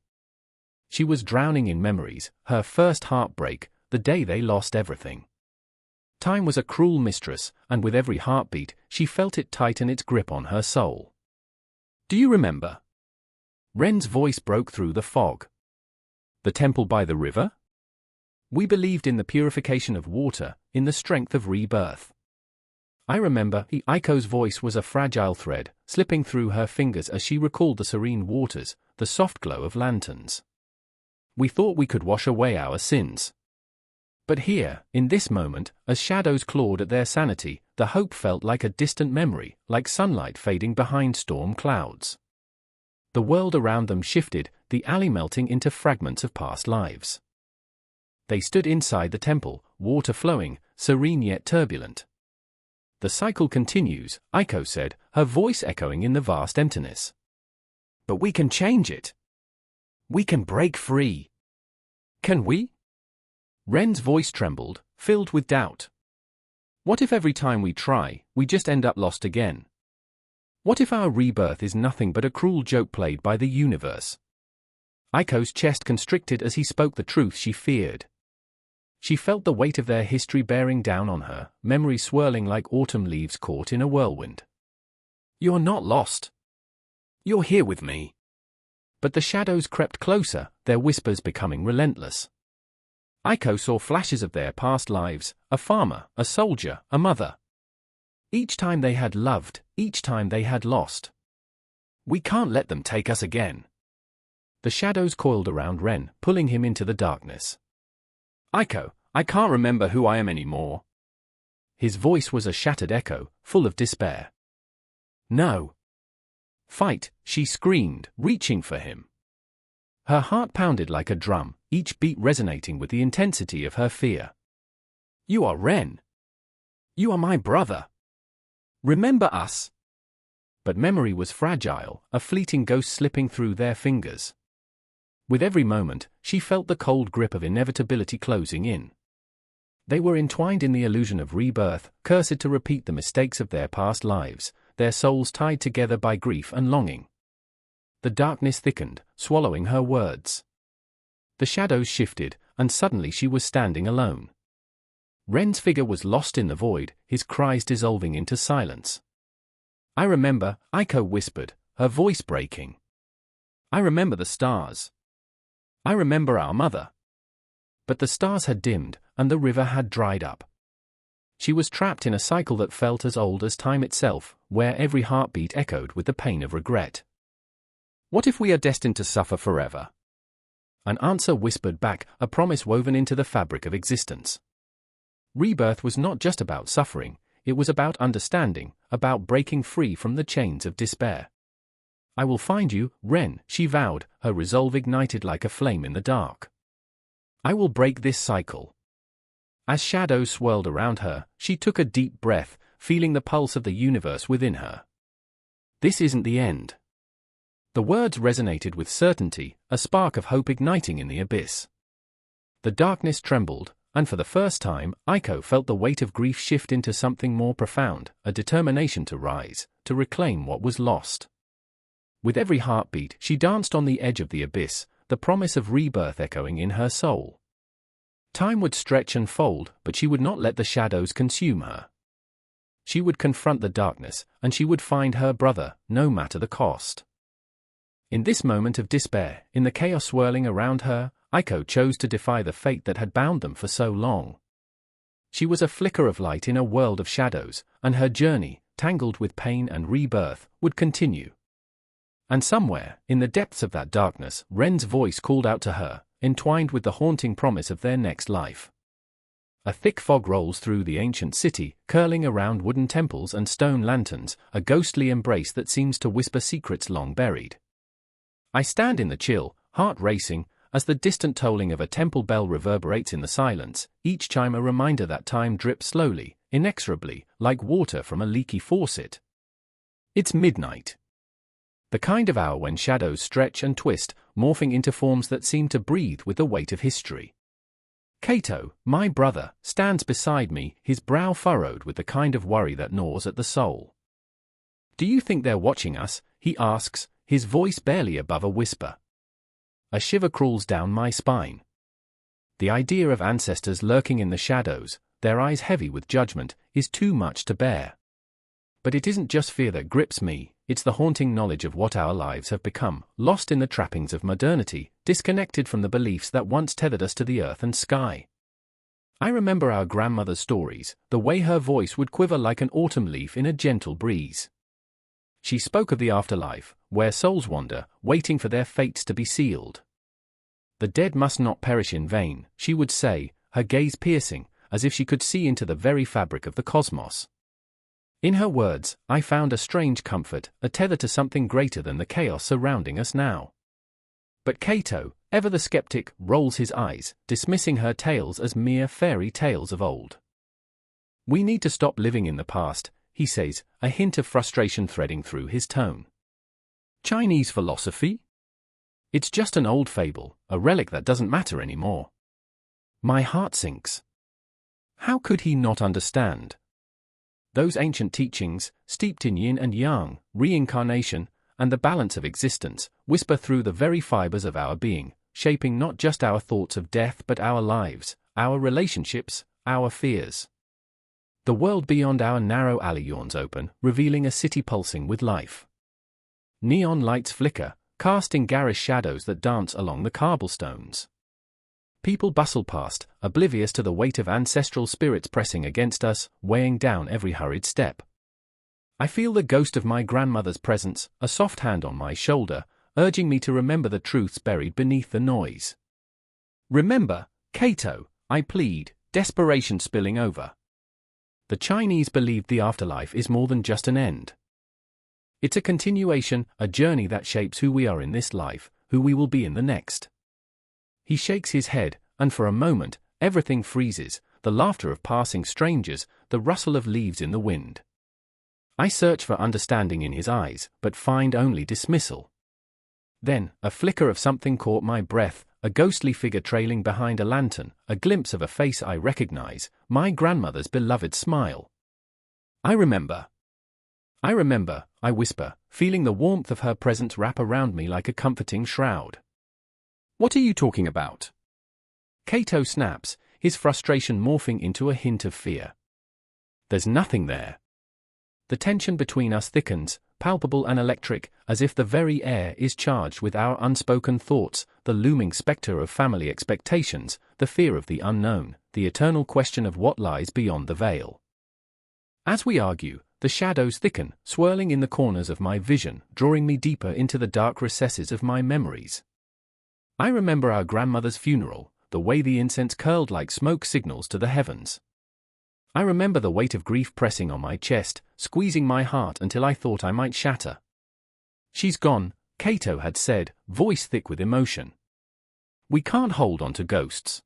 She was drowning in memories, her first heartbreak, the day they lost everything. Time was a cruel mistress, and with every heartbeat, she felt it tighten its grip on her soul. "Do you remember?" Ren's voice broke through the fog. "The temple by the river? We believed in the purification of water, in the strength of rebirth." I remember, Aiko's voice was a fragile thread, slipping through her fingers as she recalled the serene waters, the soft glow of lanterns. "We thought we could wash away our sins. But here, in this moment, as shadows clawed at their sanity, the hope felt like a distant memory, like sunlight fading behind storm clouds. The world around them shifted, the alley melting into fragments of past lives. They stood inside the temple, water flowing, serene yet turbulent. The cycle continues, Aiko said, her voice echoing in the vast emptiness. But we can change it. We can break free. Can we? Ren's voice trembled, filled with doubt. What if every time we try, we just end up lost again? What if our rebirth is nothing but a cruel joke played by the universe? Aiko's chest constricted as he spoke the truth she feared. She felt the weight of their history bearing down on her, memories swirling like autumn leaves caught in a whirlwind. You're not lost. You're here with me. But the shadows crept closer, their whispers becoming relentless. Aiko saw flashes of their past lives, a farmer, a soldier, a mother. Each time they had loved, each time they had lost. We can't let them take us again. The shadows coiled around Ren, pulling him into the darkness. Aiko, I can't remember who I am anymore. His voice was a shattered echo, full of despair. No. Fight, she screamed, reaching for him. Her heart pounded like a drum, each beat resonating with the intensity of her fear. You are Ren. You are my brother. Remember us. But memory was fragile, a fleeting ghost slipping through their fingers. With every moment, she felt the cold grip of inevitability closing in. They were entwined in the illusion of rebirth, cursed to repeat the mistakes of their past lives, their souls tied together by grief and longing. The darkness thickened, swallowing her words. The shadows shifted, and suddenly she was standing alone. Ren's figure was lost in the void, his cries dissolving into silence. I remember, Aiko whispered, her voice breaking. I remember the stars. I remember our mother. But the stars had dimmed, and the river had dried up. She was trapped in a cycle that felt as old as time itself, where every heartbeat echoed with the pain of regret. What if we are destined to suffer forever? An answer whispered back, a promise woven into the fabric of existence. Rebirth was not just about suffering, it was about understanding, about breaking free from the chains of despair. I will find you, Ren, she vowed, her resolve ignited like a flame in the dark. I will break this cycle. As shadows swirled around her, she took a deep breath, feeling the pulse of the universe within her. This isn't the end. The words resonated with certainty, a spark of hope igniting in the abyss. The darkness trembled, and for the first time, Aiko felt the weight of grief shift into something more profound, a determination to rise, to reclaim what was lost. With every heartbeat, she danced on the edge of the abyss, the promise of rebirth echoing in her soul. Time would stretch and fold, but she would not let the shadows consume her. She would confront the darkness, and she would find her brother, no matter the cost. In this moment of despair, in the chaos swirling around her, Aiko chose to defy the fate that had bound them for so long. She was a flicker of light in a world of shadows, and her journey, tangled with pain and rebirth, would continue. And somewhere, in the depths of that darkness, Ren's voice called out to her, entwined with the haunting promise of their next life. A thick fog rolls through the ancient city, curling around wooden temples and stone lanterns, a ghostly embrace that seems to whisper secrets long buried. I stand in the chill, heart racing, as the distant tolling of a temple bell reverberates in the silence, each chime a reminder that time drips slowly, inexorably, like water from a leaky faucet. It's midnight. The kind of hour when shadows stretch and twist, morphing into forms that seem to breathe with the weight of history. Kato, my brother, stands beside me, his brow furrowed with the kind of worry that gnaws at the soul. Do you think they're watching us? He asks, his voice barely above a whisper. A shiver crawls down my spine. The idea of ancestors lurking in the shadows, their eyes heavy with judgment, is too much to bear. But it isn't just fear that grips me, it's the haunting knowledge of what our lives have become, lost in the trappings of modernity, disconnected from the beliefs that once tethered us to the earth and sky. I remember our grandmother's stories, the way her voice would quiver like an autumn leaf in a gentle breeze. She spoke of the afterlife, where souls wander, waiting for their fates to be sealed. The dead must not perish in vain, she would say, her gaze piercing, as if she could see into the very fabric of the cosmos. In her words, I found a strange comfort, a tether to something greater than the chaos surrounding us now. But Kato, ever the skeptic, rolls his eyes, dismissing her tales as mere fairy tales of old. We need to stop living in the past, he says, a hint of frustration threading through his tone. Chinese philosophy? It's just an old fable, a relic that doesn't matter anymore. My heart sinks. How could he not understand? Those ancient teachings, steeped in yin and yang, reincarnation, and the balance of existence, whisper through the very fibers of our being, shaping not just our thoughts of death but our lives, our relationships, our fears. The world beyond our narrow alley yawns open, revealing a city pulsing with life. Neon lights flicker, casting garish shadows that dance along the cobblestones. People bustle past, oblivious to the weight of ancestral spirits pressing against us, weighing down every hurried step. I feel the ghost of my grandmother's presence, a soft hand on my shoulder, urging me to remember the truths buried beneath the noise. Remember, Kato, I plead, desperation spilling over. The Chinese believed the afterlife is more than just an end. It's a continuation, a journey that shapes who we are in this life, who we will be in the next. He shakes his head, and for a moment, everything freezes, the laughter of passing strangers, the rustle of leaves in the wind. I search for understanding in his eyes, but find only dismissal. Then, a flicker of something caught my breath, a ghostly figure trailing behind a lantern, a glimpse of a face I recognize, my grandmother's beloved smile. I remember, I whisper, feeling the warmth of her presence wrap around me like a comforting shroud. What are you talking about? Kato snaps, his frustration morphing into a hint of fear. There's nothing there. The tension between us thickens, palpable and electric, as if the very air is charged with our unspoken thoughts, the looming specter of family expectations, the fear of the unknown, the eternal question of what lies beyond the veil. As we argue, the shadows thicken, swirling in the corners of my vision, drawing me deeper into the dark recesses of my memories. I remember our grandmother's funeral, the way the incense curled like smoke signals to the heavens. I remember the weight of grief pressing on my chest, squeezing my heart until I thought I might shatter. She's gone, Kato had said, voice thick with emotion. We can't hold on to ghosts.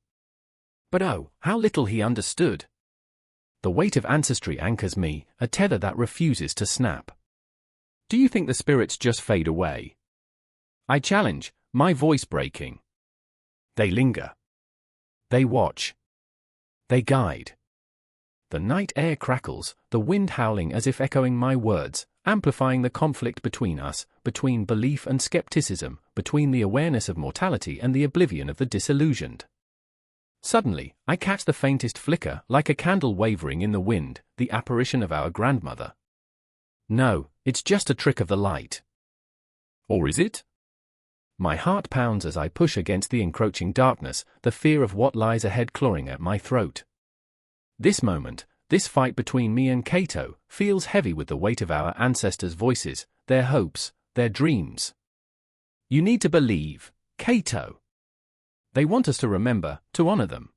But oh, how little he understood. The weight of ancestry anchors me, a tether that refuses to snap. Do you think the spirits just fade away? I challenge, my voice breaking. They linger. They watch. They guide. The night air crackles, the wind howling as if echoing my words, amplifying the conflict between us, between belief and skepticism, between the awareness of mortality and the oblivion of the disillusioned. Suddenly, I catch the faintest flicker, like a candle wavering in the wind, the apparition of our grandmother. No, it's just a trick of the light. Or is it? My heart pounds as I push against the encroaching darkness, the fear of what lies ahead clawing at my throat. This moment, this fight between me and Kato, feels heavy with the weight of our ancestors' voices, their hopes, their dreams. You need to believe, Kato. They want us to remember, to honor them.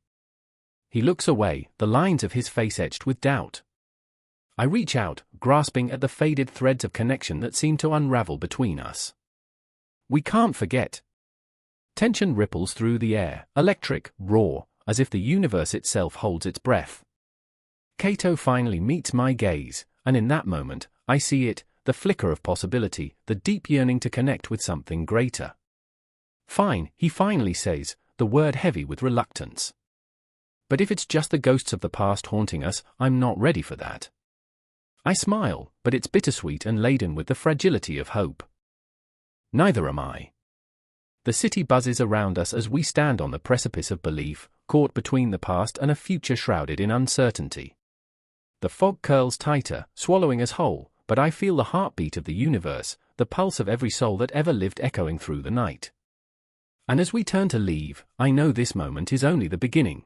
He looks away, the lines of his face etched with doubt. I reach out, grasping at the faded threads of connection that seem to unravel between us. We can't forget. Tension ripples through the air, electric, raw, as if the universe itself holds its breath. Kato finally meets my gaze, and in that moment, I see it, the flicker of possibility, the deep yearning to connect with something greater. Fine, he finally says, the word heavy with reluctance. But if it's just the ghosts of the past haunting us, I'm not ready for that. I smile, but it's bittersweet and laden with the fragility of hope. Neither am I. The city buzzes around us as we stand on the precipice of belief, caught between the past and a future shrouded in uncertainty. The fog curls tighter, swallowing us whole, but I feel the heartbeat of the universe, the pulse of every soul that ever lived echoing through the night. And as we turn to leave, I know this moment is only the beginning.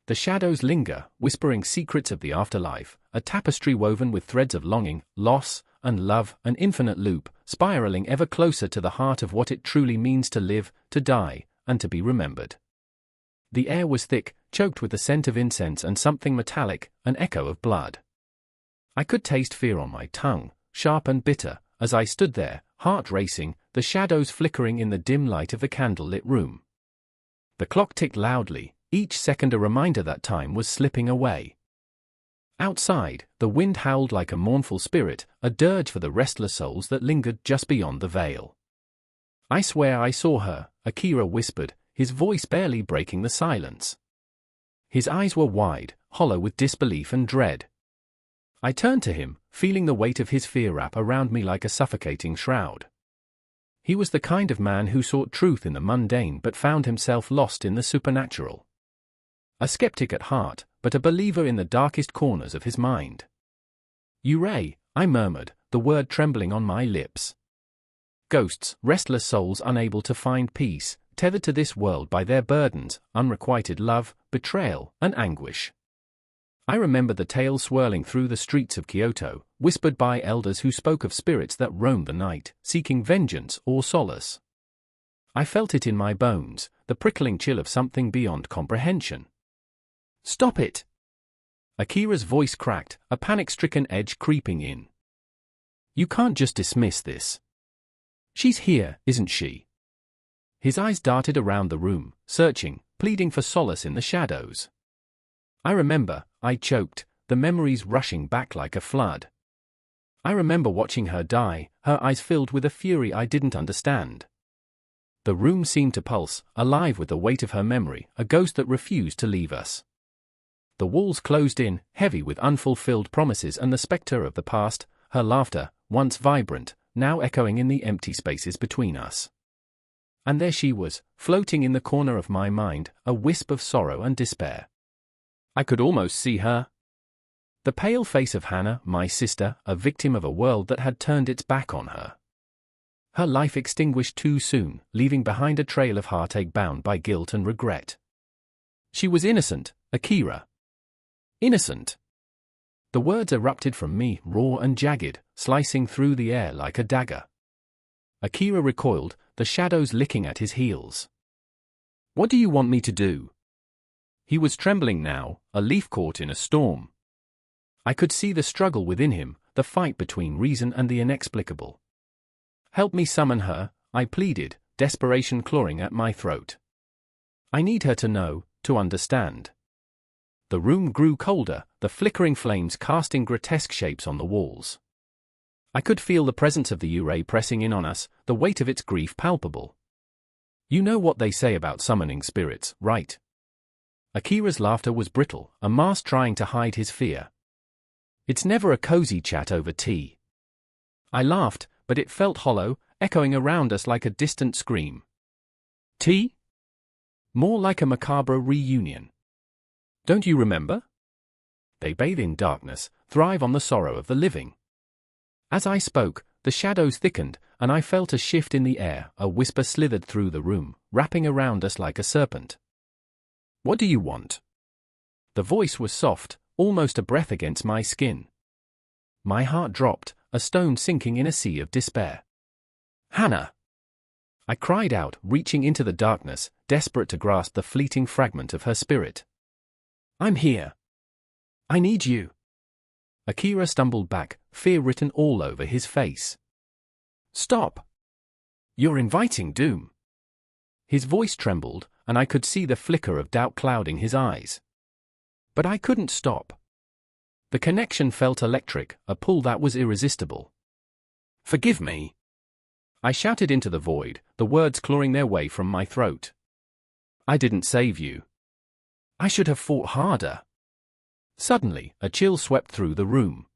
The shadows linger, whispering secrets of the afterlife, a tapestry woven with threads of longing, loss, and love, an infinite loop, spiraling ever closer to the heart of what it truly means to live, to die, and to be remembered. The air was thick, choked with the scent of incense and something metallic, an echo of blood. I could taste fear on my tongue, sharp and bitter, as I stood there, heart racing, the shadows flickering in the dim light of the candle-lit room. The clock ticked loudly, each second a reminder that time was slipping away. Outside, the wind howled like a mournful spirit, a dirge for the restless souls that lingered just beyond the veil. "I swear I saw her," Akira whispered, his voice barely breaking the silence. His eyes were wide, hollow with disbelief and dread. I turned to him, feeling the weight of his fear wrap around me like a suffocating shroud. He was the kind of man who sought truth in the mundane but found himself lost in the supernatural. A skeptic at heart, but a believer in the darkest corners of his mind. "Yurei," I murmured, the word trembling on my lips. Ghosts, restless souls unable to find peace, tethered to this world by their burdens, unrequited love, betrayal, and anguish. I remember the tales swirling through the streets of Kyoto, whispered by elders who spoke of spirits that roamed the night, seeking vengeance or solace. I felt it in my bones, the prickling chill of something beyond comprehension. "Stop it!" Akira's voice cracked, a panic-stricken edge creeping in. "You can't just dismiss this. She's here, isn't she?" His eyes darted around the room, searching, pleading for solace in the shadows. I remember, I choked, the memories rushing back like a flood. I remember watching her die, her eyes filled with a fury I didn't understand. The room seemed to pulse, alive with the weight of her memory, a ghost that refused to leave us. The walls closed in, heavy with unfulfilled promises and the specter of the past, her laughter, once vibrant, now echoing in the empty spaces between us. And there she was, floating in the corner of my mind, a wisp of sorrow and despair. I could almost see her. The pale face of Hannah, my sister, a victim of a world that had turned its back on her. Her life extinguished too soon, leaving behind a trail of heartache bound by guilt and regret. She was innocent, Akira. Innocent. The words erupted from me, raw and jagged, slicing through the air like a dagger. Akira recoiled, the shadows licking at his heels. "What do you want me to do?" He was trembling now, a leaf caught in a storm. I could see the struggle within him, the fight between reason and the inexplicable. "Help me summon her," I pleaded, desperation clawing at my throat. "I need her to know, to understand." The room grew colder, the flickering flames casting grotesque shapes on the walls. I could feel the presence of the Yurei pressing in on us, the weight of its grief palpable. "You know what they say about summoning spirits, right?" Akira's laughter was brittle, a mask trying to hide his fear. "It's never a cozy chat over tea." I laughed, but it felt hollow, echoing around us like a distant scream. "Tea? More like a macabre reunion. Don't you remember? They bathe in darkness, thrive on the sorrow of the living." As I spoke, the shadows thickened, and I felt a shift in the air, a whisper slithered through the room, wrapping around us like a serpent. "What do you want?" The voice was soft, almost a breath against my skin. My heart dropped, a stone sinking in a sea of despair. "Hannah!" I cried out, reaching into the darkness, desperate to grasp the fleeting fragment of her spirit. "I'm here. I need you." Akira stumbled back, fear written all over his face. "Stop. You're inviting doom." His voice trembled, and I could see the flicker of doubt clouding his eyes. But I couldn't stop. The connection felt electric, a pull that was irresistible. "Forgive me," I shouted into the void, the words clawing their way from my throat. "I didn't save you. I should have fought harder." Suddenly, a chill swept through the room.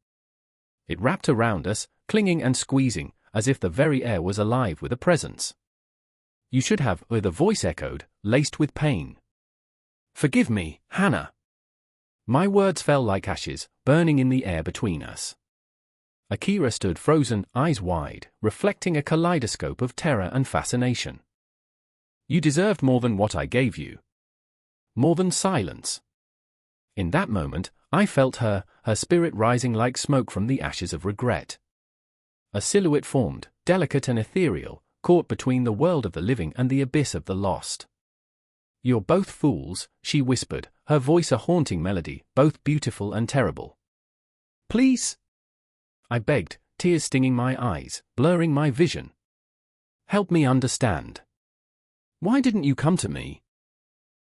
It wrapped around us, clinging and squeezing, as if the very air was alive with a presence. "You should have," the voice echoed, laced with pain. "Forgive me, Hannah." My words fell like ashes, burning in the air between us. Akira stood frozen, eyes wide, reflecting a kaleidoscope of terror and fascination. "You deserved more than what I gave you. More than silence." In that moment, I felt her spirit rising like smoke from the ashes of regret. A silhouette formed, delicate and ethereal, caught between the world of the living and the abyss of the lost. "You're both fools," she whispered, her voice a haunting melody, both beautiful and terrible. "Please?" I begged, tears stinging my eyes, blurring my vision. "Help me understand. Why didn't you come to me?"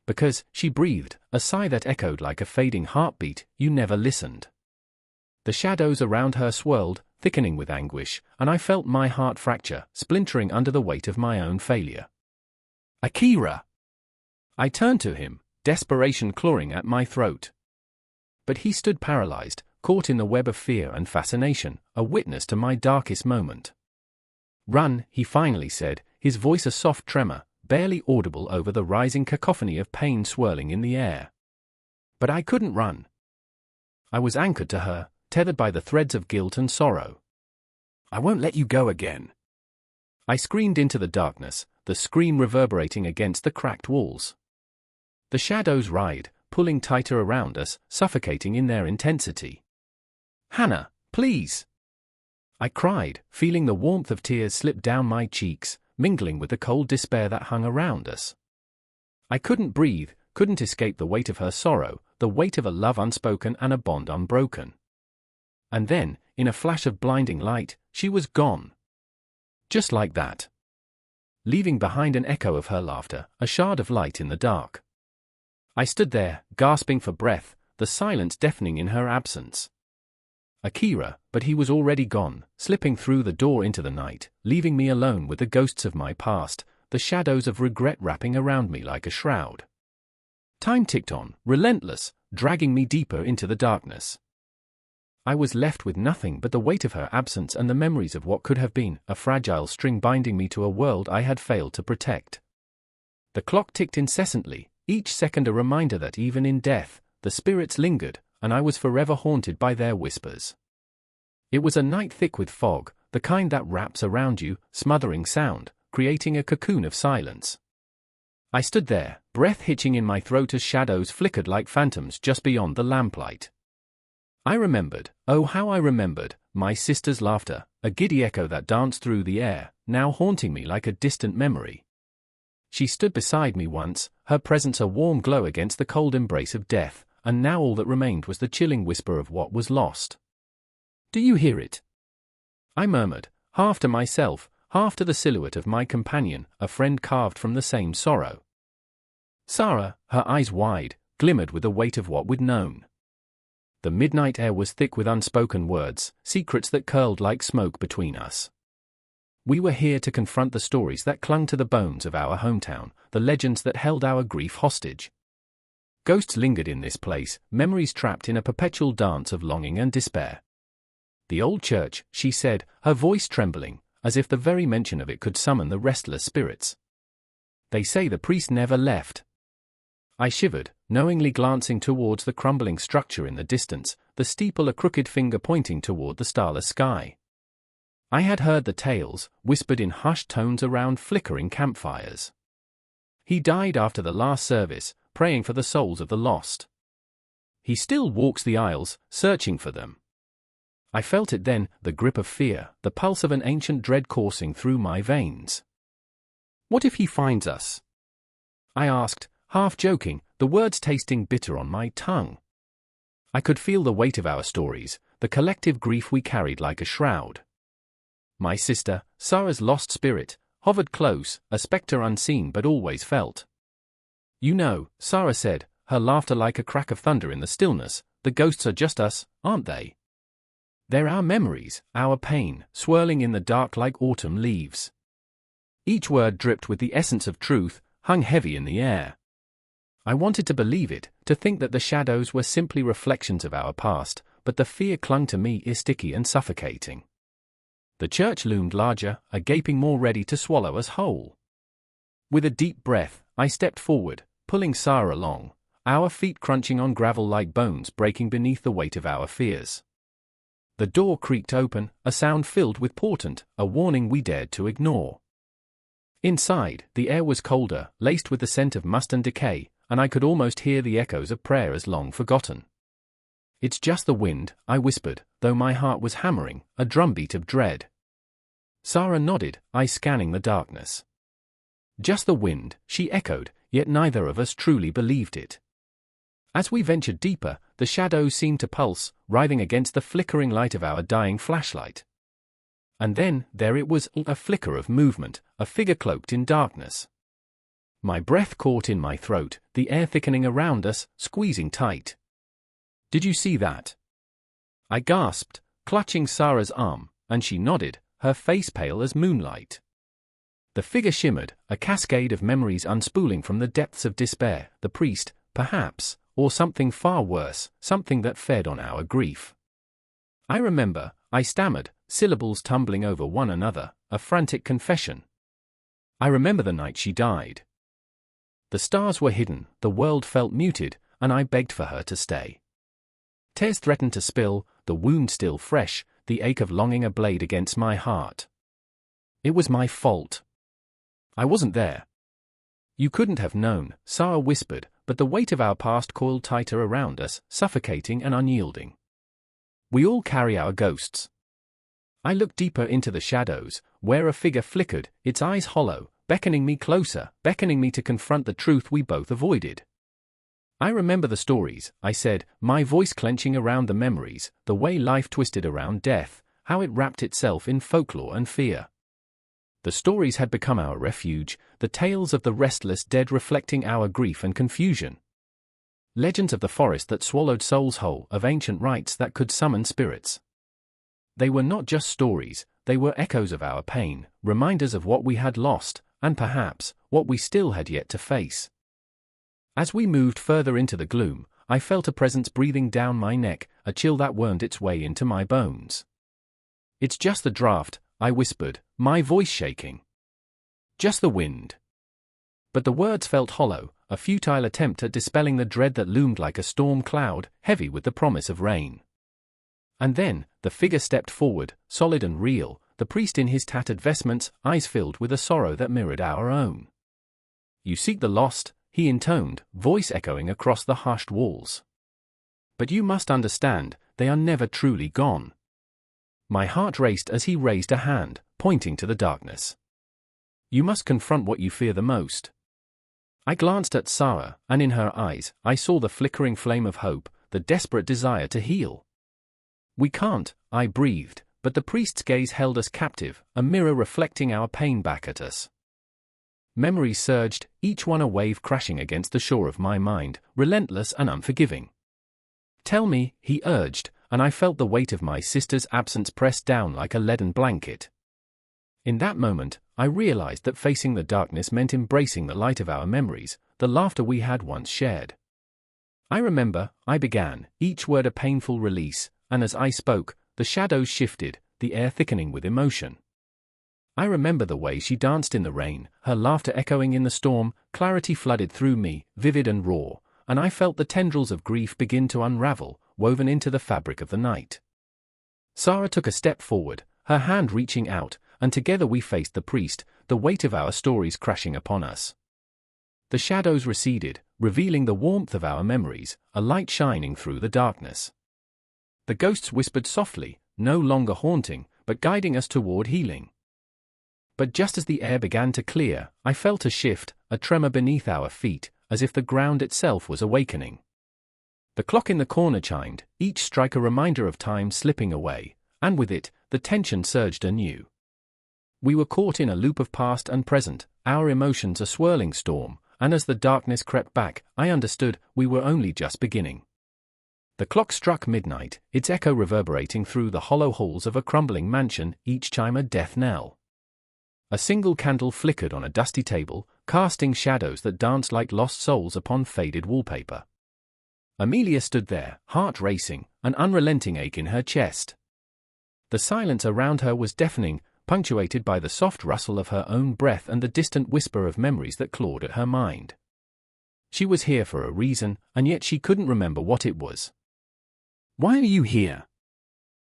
"Because," she breathed, a sigh that echoed like a fading heartbeat, "you never listened. The shadows around her swirled, thickening with anguish, and I felt my heart fracture, splintering under the weight of my own failure. Akira! I turned to him, desperation clawing at my throat. But he stood paralyzed, caught in the web of fear and fascination, a witness to my darkest moment. Run, he finally said, his voice a soft tremor, barely audible over the rising cacophony of pain swirling in the air. But I couldn't run. I was anchored to her, tethered by the threads of guilt and sorrow. I won't let you go again. I screamed into the darkness, the scream reverberating against the cracked walls. The shadows writhed, pulling tighter around us, suffocating in their intensity. Hannah, please! I cried, feeling the warmth of tears slip down my cheeks, mingling with the cold despair that hung around us. I couldn't breathe, couldn't escape the weight of her sorrow, the weight of a love unspoken and a bond unbroken. And then, in a flash of blinding light, she was gone. Just like that. Leaving behind an echo of her laughter, a shard of light in the dark. I stood there, gasping for breath, the silence deafening in her absence. Akira, but he was already gone, slipping through the door into the night, leaving me alone with the ghosts of my past, the shadows of regret wrapping around me like a shroud. Time ticked on, relentless, dragging me deeper into the darkness. I was left with nothing but the weight of her absence and the memories of what could have been, a fragile string binding me to a world I had failed to protect. The clock ticked incessantly, each second a reminder that even in death, the spirits lingered, and I was forever haunted by their whispers. It was a night thick with fog, the kind that wraps around you, smothering sound, creating a cocoon of silence. I stood there, breath hitching in my throat as shadows flickered like phantoms just beyond the lamplight. I remembered, oh how I remembered, my sister's laughter, a giddy echo that danced through the air, now haunting me like a distant memory. She stood beside me once, her presence a warm glow against the cold embrace of death, and now all that remained was the chilling whisper of what was lost. Do you hear it? I murmured, half to myself, half to the silhouette of my companion, a friend carved from the same sorrow. Sarah, her eyes wide, glimmered with the weight of what we'd known. The midnight air was thick with unspoken words, secrets that curled like smoke between us. We were here to confront the stories that clung to the bones of our hometown, the legends that held our grief hostage. Ghosts lingered in this place, memories trapped in a perpetual dance of longing and despair. The old church, she said, her voice trembling, as if the very mention of it could summon the restless spirits. They say the priest never left. I shivered, knowingly glancing towards the crumbling structure in the distance, the steeple a crooked finger pointing toward the starless sky. I had heard the tales, whispered in hushed tones around flickering campfires. He died after the last service, praying for the souls of the lost. He still walks the aisles, searching for them. I felt it then, the grip of fear, the pulse of an ancient dread coursing through my veins. What if he finds us? I asked, half joking, the words tasting bitter on my tongue. I could feel the weight of our stories, the collective grief we carried like a shroud. My sister, Sarah's lost spirit, hovered close, a spectre unseen but always felt. You know, Sarah said, her laughter like a crack of thunder in the stillness, the ghosts are just us, aren't they? They're our memories, our pain, swirling in the dark like autumn leaves. Each word dripped with the essence of truth, hung heavy in the air. I wanted to believe it, to think that the shadows were simply reflections of our past, but the fear clung to me sticky and suffocating. The church loomed larger, a gaping maw ready to swallow us whole. With a deep breath, I stepped forward, pulling Sarah along, our feet crunching on gravel like bones breaking beneath the weight of our fears. The door creaked open, a sound filled with portent, a warning we dared to ignore. Inside, the air was colder, laced with the scent of must and decay, and I could almost hear the echoes of prayers long forgotten. It's just the wind, I whispered, though my heart was hammering, a drumbeat of dread. Sarah nodded, eyes scanning the darkness. Just the wind, she echoed, yet neither of us truly believed it. As we ventured deeper, the shadows seemed to pulse, writhing against the flickering light of our dying flashlight. And then, there it was, a flicker of movement, a figure cloaked in darkness. My breath caught in my throat, the air thickening around us, squeezing tight. Did you see that? I gasped, clutching Sarah's arm, and she nodded, her face pale as moonlight. The figure shimmered, a cascade of memories unspooling from the depths of despair, the priest, perhaps, or something far worse, something that fed on our grief. I remember, I stammered, syllables tumbling over one another, a frantic confession. I remember the night she died. The stars were hidden, the world felt muted, and I begged for her to stay. Tears threatened to spill, the wound still fresh, the ache of longing a blade against my heart. It was my fault. I wasn't there. You couldn't have known, Sarah whispered, but the weight of our past coiled tighter around us, suffocating and unyielding. We all carry our ghosts. I looked deeper into the shadows, where a figure flickered, its eyes hollow, beckoning me closer, beckoning me to confront the truth we both avoided. I remember the stories, I said, my voice clenching around the memories, the way life twisted around death, how it wrapped itself in folklore and fear. The stories had become our refuge, the tales of the restless dead reflecting our grief and confusion. Legends of the forest that swallowed souls whole, of ancient rites that could summon spirits. They were not just stories, they were echoes of our pain, reminders of what we had lost, and perhaps, what we still had yet to face. As we moved further into the gloom, I felt a presence breathing down my neck, a chill that wormed its way into my bones. It's just the draft, I whispered, my voice shaking. Just the wind. But the words felt hollow, a futile attempt at dispelling the dread that loomed like a storm cloud, heavy with the promise of rain. And then, the figure stepped forward, solid and real, the priest in his tattered vestments, eyes filled with a sorrow that mirrored our own. You seek the lost, he intoned, voice echoing across the hushed walls. But you must understand, they are never truly gone. My heart raced as he raised a hand, pointing to the darkness. You must confront what you fear the most. I glanced at Sarah, and in her eyes, I saw the flickering flame of hope, the desperate desire to heal. We can't, I breathed, but the priest's gaze held us captive, a mirror reflecting our pain back at us. Memories surged, each one a wave crashing against the shore of my mind, relentless and unforgiving. Tell me, he urged, and I felt the weight of my sister's absence pressed down like a leaden blanket. In that moment, I realized that facing the darkness meant embracing the light of our memories, the laughter we had once shared. I remember, I began, each word a painful release, and as I spoke, the shadows shifted, the air thickening with emotion. I remember the way she danced in the rain, her laughter echoing in the storm, clarity flooded through me, vivid and raw, and I felt the tendrils of grief begin to unravel, woven into the fabric of the night. Sarah took a step forward, her hand reaching out, and together we faced the priest, the weight of our stories crashing upon us. The shadows receded, revealing the warmth of our memories, a light shining through the darkness. The ghosts whispered softly, no longer haunting, but guiding us toward healing. But just as the air began to clear, I felt a shift, a tremor beneath our feet, as if the ground itself was awakening. The clock in the corner chimed, each strike a reminder of time slipping away, and with it, the tension surged anew. We were caught in a loop of past and present, our emotions a swirling storm, and as the darkness crept back, I understood, we were only just beginning. The clock struck midnight, its echo reverberating through the hollow halls of a crumbling mansion, each chime a death knell. A single candle flickered on a dusty table, casting shadows that danced like lost souls upon faded wallpaper. Amelia stood there, heart racing, an unrelenting ache in her chest. The silence around her was deafening, punctuated by the soft rustle of her own breath and the distant whisper of memories that clawed at her mind. She was here for a reason, and yet she couldn't remember what it was. "Why are you here?"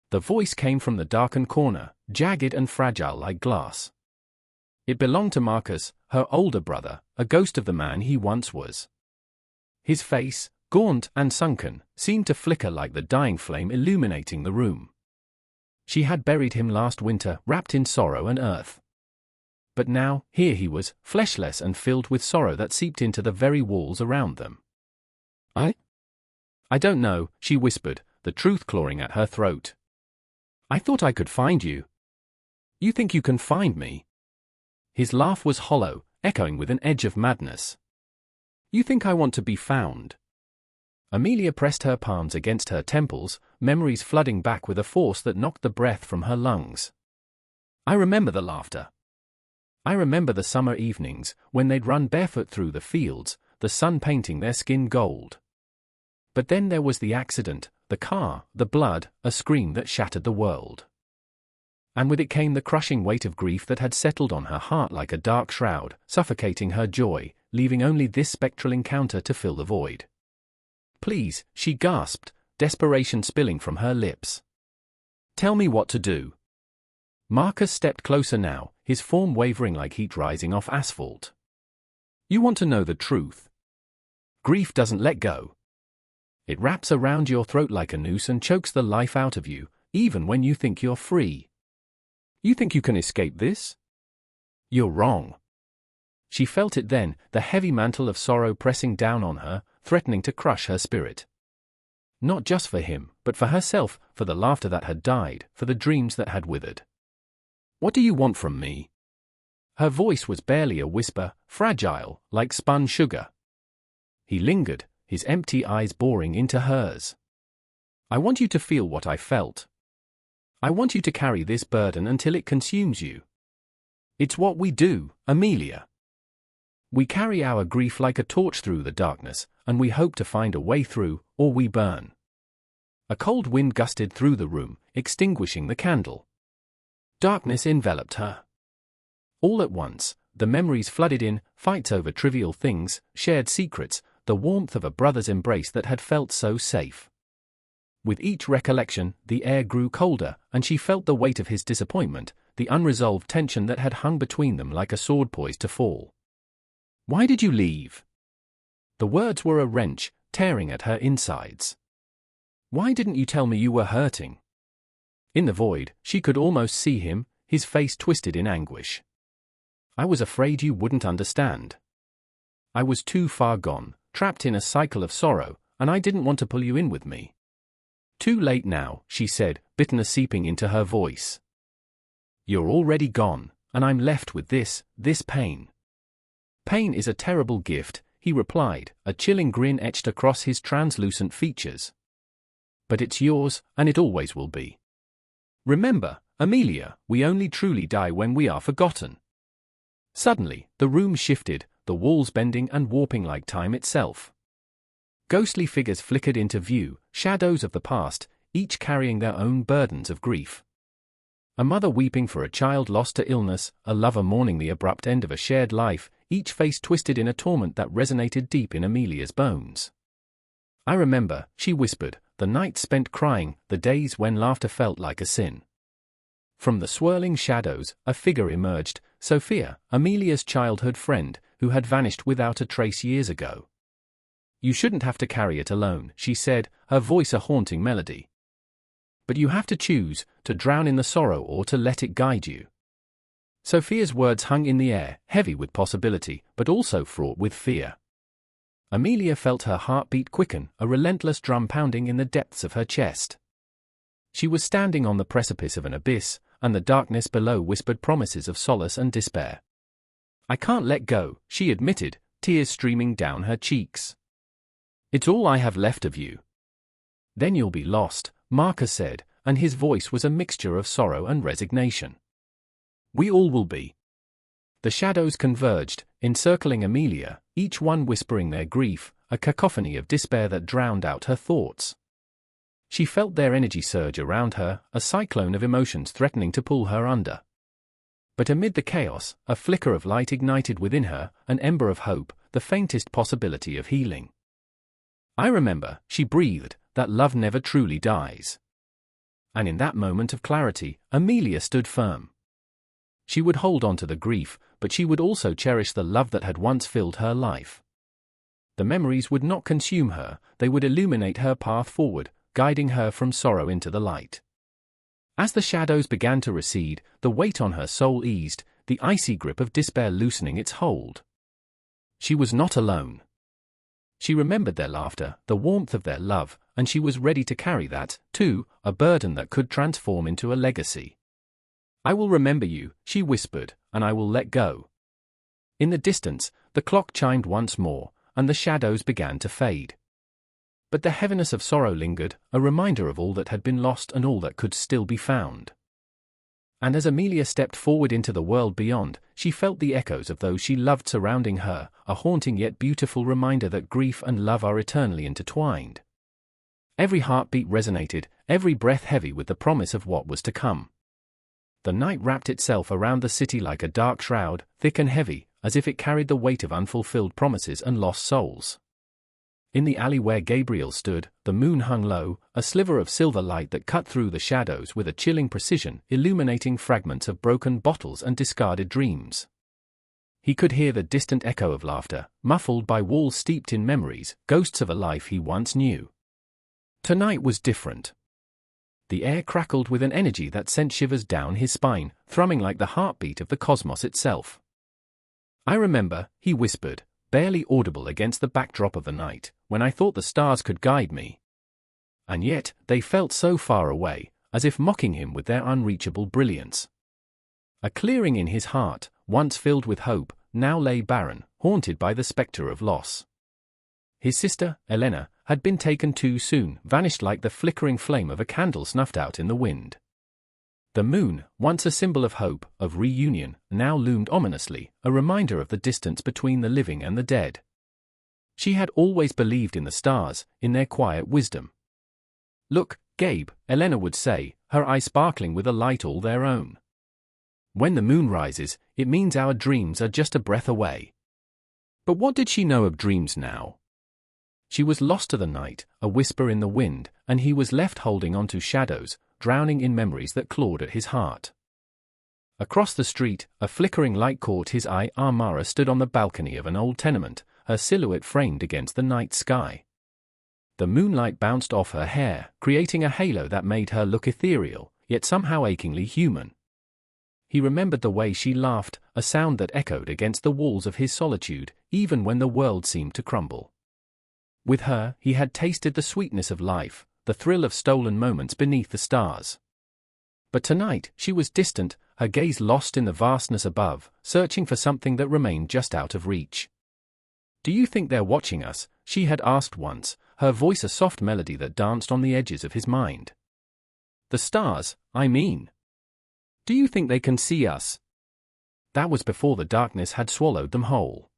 The voice came from the darkened corner, jagged and fragile like glass. It belonged to Marcus, her older brother, a ghost of the man he once was. His face, gaunt and sunken, seemed to flicker like the dying flame illuminating the room. She had buried him last winter, wrapped in sorrow and earth. But now, here he was, fleshless and filled with sorrow that seeped into the very walls around them. I don't know," she whispered, the truth clawing at her throat. "I thought I could find you." "You think you can find me?" His laugh was hollow, echoing with an edge of madness. "You think I want to be found?" Amelia pressed her palms against her temples, memories flooding back with a force that knocked the breath from her lungs. I remember the laughter. I remember the summer evenings, when they'd run barefoot through the fields, the sun painting their skin gold. But then there was the accident, the car, the blood, a scream that shattered the world. And with it came the crushing weight of grief that had settled on her heart like a dark shroud, suffocating her joy, leaving only this spectral encounter to fill the void. Please, she gasped, desperation spilling from her lips. Tell me what to do. Marcus stepped closer now, his form wavering like heat rising off asphalt. You want to know the truth. Grief doesn't let go. It wraps around your throat like a noose and chokes the life out of you, even when you think you're free. You think you can escape this? You're wrong. She felt it then, the heavy mantle of sorrow pressing down on her, threatening to crush her spirit. Not just for him, but for herself, for the laughter that had died, for the dreams that had withered. What do you want from me? Her voice was barely a whisper, fragile, like spun sugar. He lingered, his empty eyes boring into hers. I want you to feel what I felt. I want you to carry this burden until it consumes you. It's what we do, Amelia. We carry our grief like a torch through the darkness, and we hope to find a way through, or we burn. A cold wind gusted through the room, extinguishing the candle. Darkness enveloped her. All at once, the memories flooded in, fights over trivial things, shared secrets, the warmth of a brother's embrace that had felt so safe. With each recollection, the air grew colder, and she felt the weight of his disappointment, the unresolved tension that had hung between them like a sword poised to fall. Why did you leave? The words were a wrench, tearing at her insides. Why didn't you tell me you were hurting? In the void, she could almost see him, his face twisted in anguish. I was afraid you wouldn't understand. I was too far gone, trapped in a cycle of sorrow, and I didn't want to pull you in with me. Too late now, she said, bitterness seeping into her voice. You're already gone, and I'm left with this pain. Pain is a terrible gift, he replied, a chilling grin etched across his translucent features. But it's yours, and it always will be. Remember, Amelia, we only truly die when we are forgotten. Suddenly, the room shifted, the walls bending and warping like time itself. Ghostly figures flickered into view, shadows of the past, each carrying their own burdens of grief. A mother weeping for a child lost to illness, a lover mourning the abrupt end of a shared life, each face twisted in a torment that resonated deep in Amelia's bones. I remember, she whispered, the nights spent crying, the days when laughter felt like a sin. From the swirling shadows, a figure emerged, Sophia, Amelia's childhood friend, who had vanished without a trace years ago. You shouldn't have to carry it alone, she said, her voice a haunting melody. But you have to choose, to drown in the sorrow or to let it guide you. Sophia's words hung in the air, heavy with possibility, but also fraught with fear. Amelia felt her heartbeat quicken, a relentless drum pounding in the depths of her chest. She was standing on the precipice of an abyss, and the darkness below whispered promises of solace and despair. I can't let go, she admitted, tears streaming down her cheeks. It's all I have left of you. Then you'll be lost, Marcus said, and his voice was a mixture of sorrow and resignation. We all will be. The shadows converged, encircling Amelia, each one whispering their grief, a cacophony of despair that drowned out her thoughts. She felt their energy surge around her, a cyclone of emotions threatening to pull her under. But amid the chaos, a flicker of light ignited within her, an ember of hope, the faintest possibility of healing. I remember, she breathed, that love never truly dies. And in that moment of clarity, Amelia stood firm. She would hold on to the grief, but she would also cherish the love that had once filled her life. The memories would not consume her, they would illuminate her path forward, guiding her from sorrow into the light. As the shadows began to recede, the weight on her soul eased, the icy grip of despair loosening its hold. She was not alone. She remembered their laughter, the warmth of their love, and she was ready to carry that, too, a burden that could transform into a legacy. I will remember you, she whispered, and I will let go. In the distance, the clock chimed once more, and the shadows began to fade. But the heaviness of sorrow lingered, a reminder of all that had been lost and all that could still be found. And as Amelia stepped forward into the world beyond, she felt the echoes of those she loved surrounding her, a haunting yet beautiful reminder that grief and love are eternally intertwined. Every heartbeat resonated, every breath heavy with the promise of what was to come. The night wrapped itself around the city like a dark shroud, thick and heavy, as if it carried the weight of unfulfilled promises and lost souls. In the alley where Gabriel stood, the moon hung low, a sliver of silver light that cut through the shadows with a chilling precision, illuminating fragments of broken bottles and discarded dreams. He could hear the distant echo of laughter, muffled by walls steeped in memories, ghosts of a life he once knew. Tonight was different. The air crackled with an energy that sent shivers down his spine, thrumming like the heartbeat of the cosmos itself. "I remember," he whispered, barely audible against the backdrop of the night, "when I thought the stars could guide me. And yet, they felt so far away, as if mocking him with their unreachable brilliance." A clearing in his heart, once filled with hope, now lay barren, haunted by the spectre of loss. His sister, Elena, had been taken too soon, vanished like the flickering flame of a candle snuffed out in the wind. The moon, once a symbol of hope, of reunion, now loomed ominously, a reminder of the distance between the living and the dead. She had always believed in the stars, in their quiet wisdom. "Look, Gabe," Elena would say, her eyes sparkling with a light all their own. "When the moon rises, it means our dreams are just a breath away." But what did she know of dreams now? She was lost to the night, a whisper in the wind, and he was left holding on to shadows, drowning in memories that clawed at his heart. Across the street, a flickering light caught his eye. Mara stood on the balcony of an old tenement, her silhouette framed against the night sky. The moonlight bounced off her hair, creating a halo that made her look ethereal, yet somehow achingly human. He remembered the way she laughed, a sound that echoed against the walls of his solitude, even when the world seemed to crumble. With her, he had tasted the sweetness of life, the thrill of stolen moments beneath the stars. But tonight, she was distant, her gaze lost in the vastness above, searching for something that remained just out of reach. "Do you think they're watching us?" she had asked once, her voice a soft melody that danced on the edges of his mind. "The stars, I mean. Do you think they can see us?" That was before the darkness had swallowed them whole.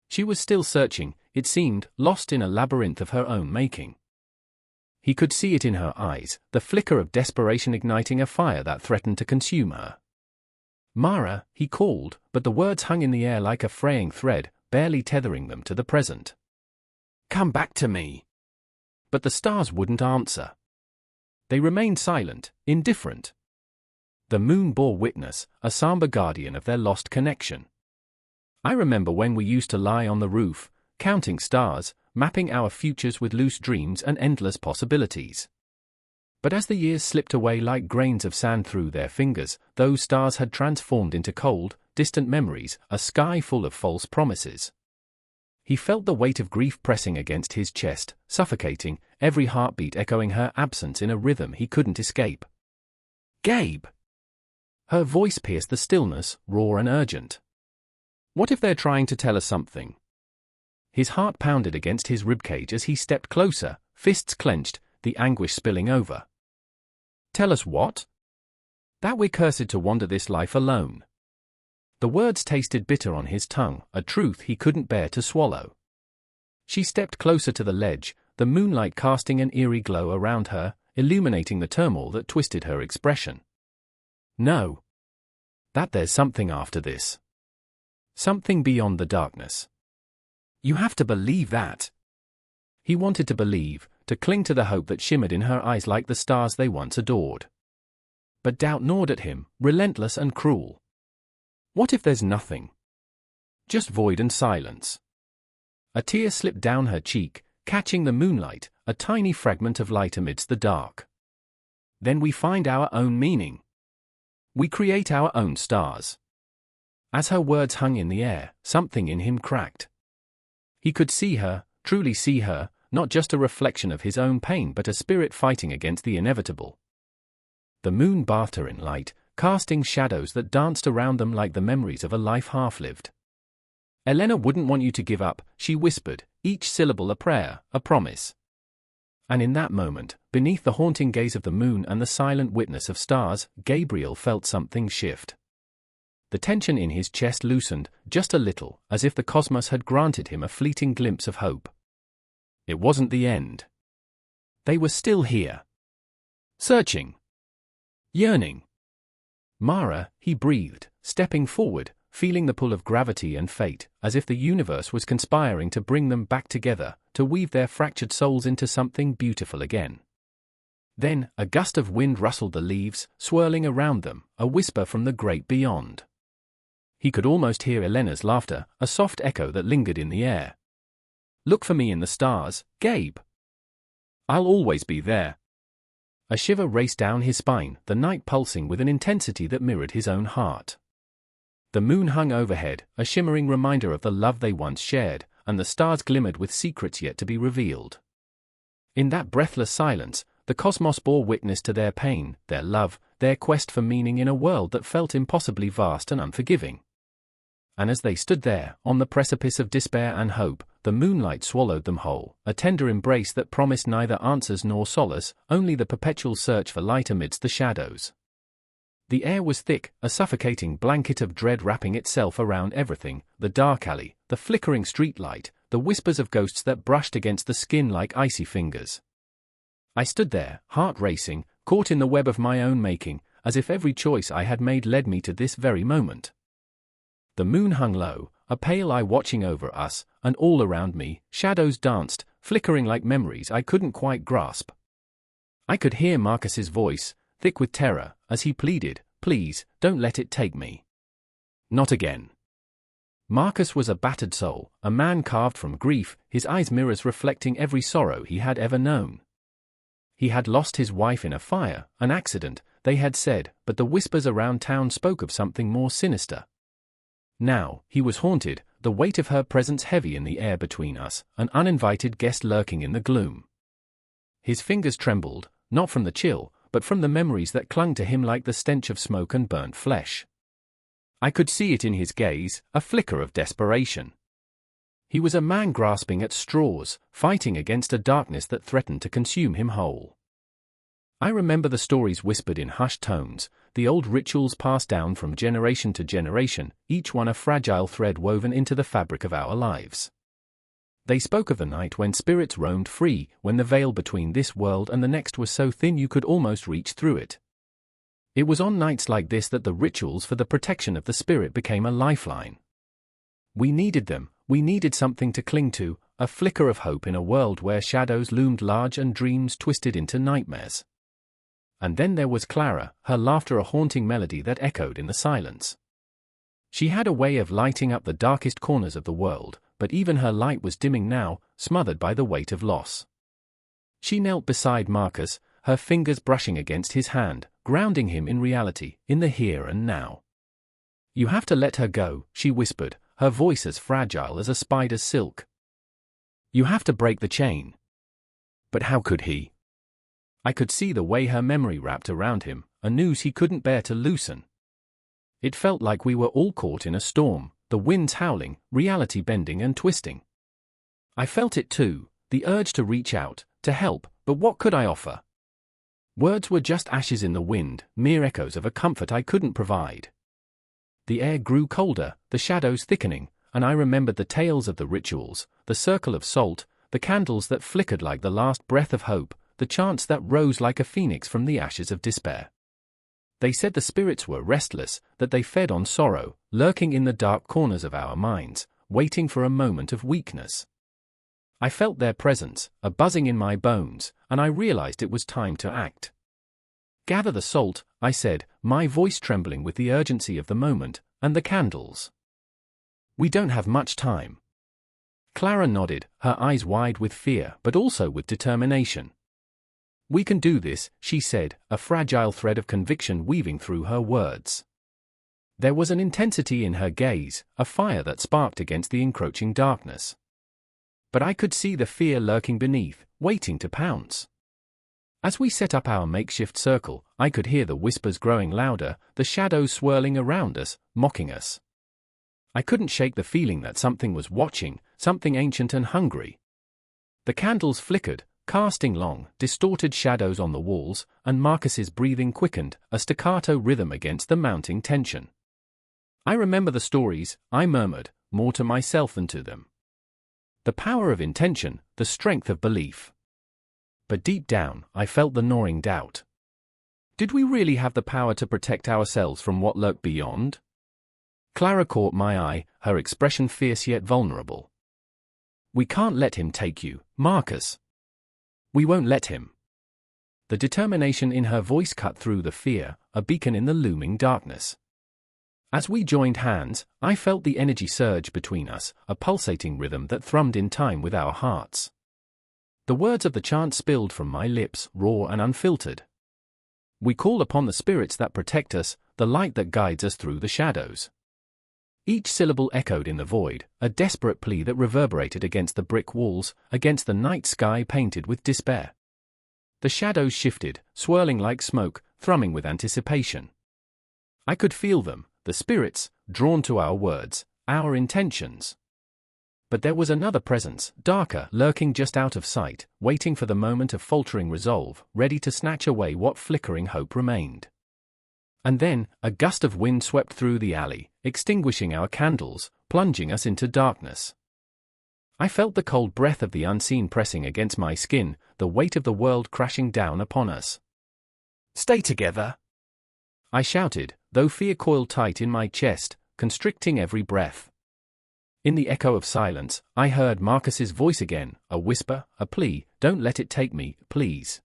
She was still searching, it seemed, lost in a labyrinth of her own making. He could see it in her eyes, the flicker of desperation igniting a fire that threatened to consume her. "Mara," he called, but the words hung in the air like a fraying thread, barely tethering them to the present. "Come back to me." But the stars wouldn't answer. They remained silent, indifferent. The moon bore witness, a somber guardian of their lost connection. "I remember when we used to lie on the roof, counting stars, mapping our futures with loose dreams and endless possibilities." But as the years slipped away like grains of sand through their fingers, those stars had transformed into cold, distant memories, a sky full of false promises. He felt the weight of grief pressing against his chest, suffocating, every heartbeat echoing her absence in a rhythm he couldn't escape. "Gabe!" Her voice pierced the stillness, raw and urgent. "What if they're trying to tell us something?" His heart pounded against his ribcage as he stepped closer, fists clenched, the anguish spilling over. "Tell us what?" "That we're cursed to wander this life alone." The words tasted bitter on his tongue, a truth he couldn't bear to swallow. She stepped closer to the ledge, the moonlight casting an eerie glow around her, illuminating the turmoil that twisted her expression. "No. That there's something after this. Something beyond the darkness. You have to believe that." He wanted to believe, to cling to the hope that shimmered in her eyes like the stars they once adored. But doubt gnawed at him, relentless and cruel. What if there's nothing? Just void and silence. A tear slipped down her cheek, catching the moonlight, a tiny fragment of light amidst the dark. "Then we find our own meaning. We create our own stars." As her words hung in the air, something in him cracked. He could see her, truly see her, not just a reflection of his own pain but a spirit fighting against the inevitable. The moon bathed her in light, casting shadows that danced around them like the memories of a life half-lived. "Elena wouldn't want you to give up," she whispered, each syllable a prayer, a promise. And in that moment, beneath the haunting gaze of the moon and the silent witness of stars, Gabriel felt something shift. The tension in his chest loosened, just a little, as if the cosmos had granted him a fleeting glimpse of hope. It wasn't the end. They were still here. Searching. Yearning. Mara, he breathed, stepping forward, feeling the pull of gravity and fate, as if the universe was conspiring to bring them back together, to weave their fractured souls into something beautiful again. Then, a gust of wind rustled the leaves, swirling around them, a whisper from the great beyond. He could almost hear Elena's laughter, a soft echo that lingered in the air. "Look for me in the stars, Gabe. I'll always be there." A shiver raced down his spine, the night pulsing with an intensity that mirrored his own heart. The moon hung overhead, a shimmering reminder of the love they once shared, and the stars glimmered with secrets yet to be revealed. In that breathless silence, the cosmos bore witness to their pain, their love, their quest for meaning in a world that felt impossibly vast and unforgiving. And as they stood there, on the precipice of despair and hope, the moonlight swallowed them whole, a tender embrace that promised neither answers nor solace, only the perpetual search for light amidst the shadows. The air was thick, a suffocating blanket of dread wrapping itself around everything, the dark alley, the flickering streetlight, the whispers of ghosts that brushed against the skin like icy fingers. I stood there, heart racing, caught in the web of my own making, as if every choice I had made led me to this very moment. The moon hung low, a pale eye watching over us, and all around me, shadows danced, flickering like memories I couldn't quite grasp. I could hear Marcus's voice, thick with terror, as he pleaded, "Please, don't let it take me. Not again." Marcus was a battered soul, a man carved from grief, his eyes mirrors reflecting every sorrow he had ever known. He had lost his wife in a fire, an accident, they had said, but the whispers around town spoke of something more sinister. Now, he was haunted, the weight of her presence heavy in the air between us, an uninvited guest lurking in the gloom. His fingers trembled, not from the chill, but from the memories that clung to him like the stench of smoke and burnt flesh. I could see it in his gaze, a flicker of desperation. He was a man grasping at straws, fighting against a darkness that threatened to consume him whole. I remember the stories whispered in hushed tones, the old rituals passed down from generation to generation, each one a fragile thread woven into the fabric of our lives. They spoke of the night when spirits roamed free, when the veil between this world and the next was so thin you could almost reach through it. It was on nights like this that the rituals for the protection of the spirit became a lifeline. We needed them, we needed something to cling to, a flicker of hope in a world where shadows loomed large and dreams twisted into nightmares. And then there was Clara, her laughter a haunting melody that echoed in the silence. She had a way of lighting up the darkest corners of the world, but even her light was dimming now, smothered by the weight of loss. She knelt beside Marcus, her fingers brushing against his hand, grounding him in reality, in the here and now. "You have to let her go," she whispered, her voice as fragile as a spider's silk. "You have to break the chain." But how could he? I could see the way her memory wrapped around him, a noose he couldn't bear to loosen. It felt like we were all caught in a storm, the winds howling, reality bending and twisting. I felt it too, the urge to reach out, to help, but what could I offer? Words were just ashes in the wind, mere echoes of a comfort I couldn't provide. The air grew colder, the shadows thickening, and I remembered the tales of the rituals, the circle of salt, the candles that flickered like the last breath of hope, the chants that rose like a phoenix from the ashes of despair. They said the spirits were restless, that they fed on sorrow, lurking in the dark corners of our minds, waiting for a moment of weakness. I felt their presence, a buzzing in my bones, and I realized it was time to act. "Gather the salt," I said, my voice trembling with the urgency of the moment, "and the candles. We don't have much time." Clara nodded, her eyes wide with fear but also with determination. "We can do this," she said, a fragile thread of conviction weaving through her words. There was an intensity in her gaze, a fire that sparked against the encroaching darkness. But I could see the fear lurking beneath, waiting to pounce. As we set up our makeshift circle, I could hear the whispers growing louder, the shadows swirling around us, mocking us. I couldn't shake the feeling that something was watching, something ancient and hungry. The candles flickered, casting long, distorted shadows on the walls, and Marcus's breathing quickened, a staccato rhythm against the mounting tension. "I remember the stories," I murmured, more to myself than to them. The power of intention, the strength of belief. But deep down, I felt the gnawing doubt. Did we really have the power to protect ourselves from what lurked beyond? Clara caught my eye, her expression fierce yet vulnerable. "We can't let him take you, Marcus. We won't let him." The determination in her voice cut through the fear, a beacon in the looming darkness. As we joined hands, I felt the energy surge between us, a pulsating rhythm that thrummed in time with our hearts. The words of the chant spilled from my lips, raw and unfiltered. "We call upon the spirits that protect us, the light that guides us through the shadows." Each syllable echoed in the void, a desperate plea that reverberated against the brick walls, against the night sky painted with despair. The shadows shifted, swirling like smoke, thrumming with anticipation. I could feel them, the spirits, drawn to our words, our intentions. But there was another presence, darker, lurking just out of sight, waiting for the moment of faltering resolve, ready to snatch away what flickering hope remained. And then, a gust of wind swept through the alley, extinguishing our candles, plunging us into darkness. I felt the cold breath of the unseen pressing against my skin, the weight of the world crashing down upon us. "Stay together!" I shouted, though fear coiled tight in my chest, constricting every breath. In the echo of silence, I heard Marcus's voice again, a whisper, a plea, "Don't let it take me, please."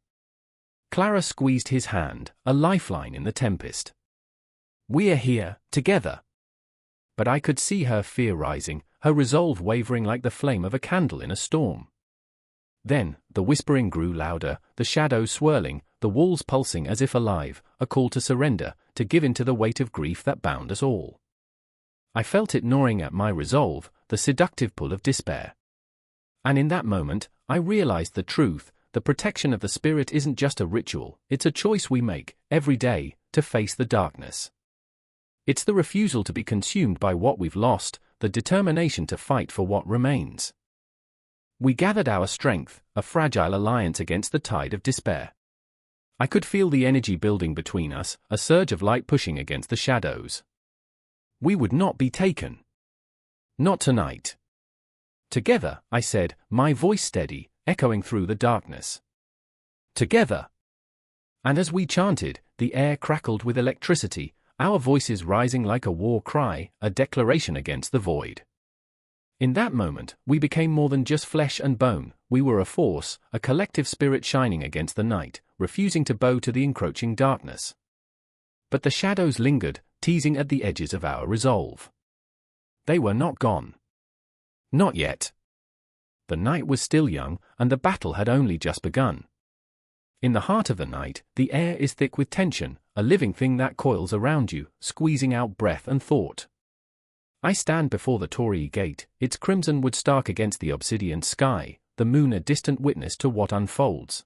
Clara squeezed his hand, a lifeline in the tempest. "We're here, together." But I could see her fear rising, her resolve wavering like the flame of a candle in a storm. Then, the whispering grew louder, the shadows swirling, the walls pulsing as if alive, a call to surrender, to give in to the weight of grief that bound us all. I felt it gnawing at my resolve, the seductive pull of despair. And in that moment, I realized the truth. The protection of the spirit isn't just a ritual, it's a choice we make, every day, to face the darkness. It's the refusal to be consumed by what we've lost, the determination to fight for what remains. We gathered our strength, a fragile alliance against the tide of despair. I could feel the energy building between us, a surge of light pushing against the shadows. We would not be taken. Not tonight. "Together," I said, my voice steady, echoing through the darkness. "Together." And as we chanted, the air crackled with electricity, our voices rising like a war cry, a declaration against the void. In that moment, we became more than just flesh and bone, we were a force, a collective spirit shining against the night, refusing to bow to the encroaching darkness. But the shadows lingered, teasing at the edges of our resolve. They were not gone. Not yet. The night was still young, and the battle had only just begun. In the heart of the night, the air is thick with tension, a living thing that coils around you, squeezing out breath and thought. I stand before the Torii gate, its crimson wood stark against the obsidian sky, the moon a distant witness to what unfolds.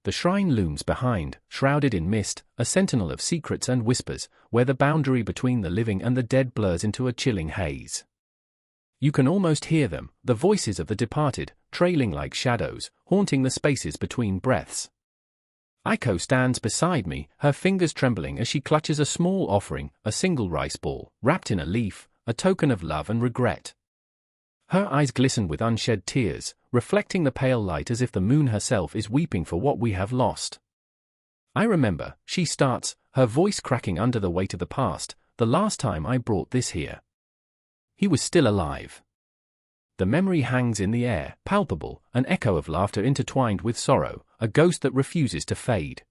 The shrine looms behind, shrouded in mist, a sentinel of secrets and whispers, where the boundary between the living and the dead blurs into a chilling haze. You can almost hear them, the voices of the departed, trailing like shadows, haunting the spaces between breaths. Aiko stands beside me, her fingers trembling as she clutches a small offering, a single rice ball, wrapped in a leaf, a token of love and regret. Her eyes glisten with unshed tears, reflecting the pale light as if the moon herself is weeping for what we have lost. "I remember," she starts, her voice cracking under the weight of the past, "the last time I brought this here. He was still alive." The memory hangs in the air, palpable, an echo of laughter intertwined with sorrow, a ghost that refuses to fade.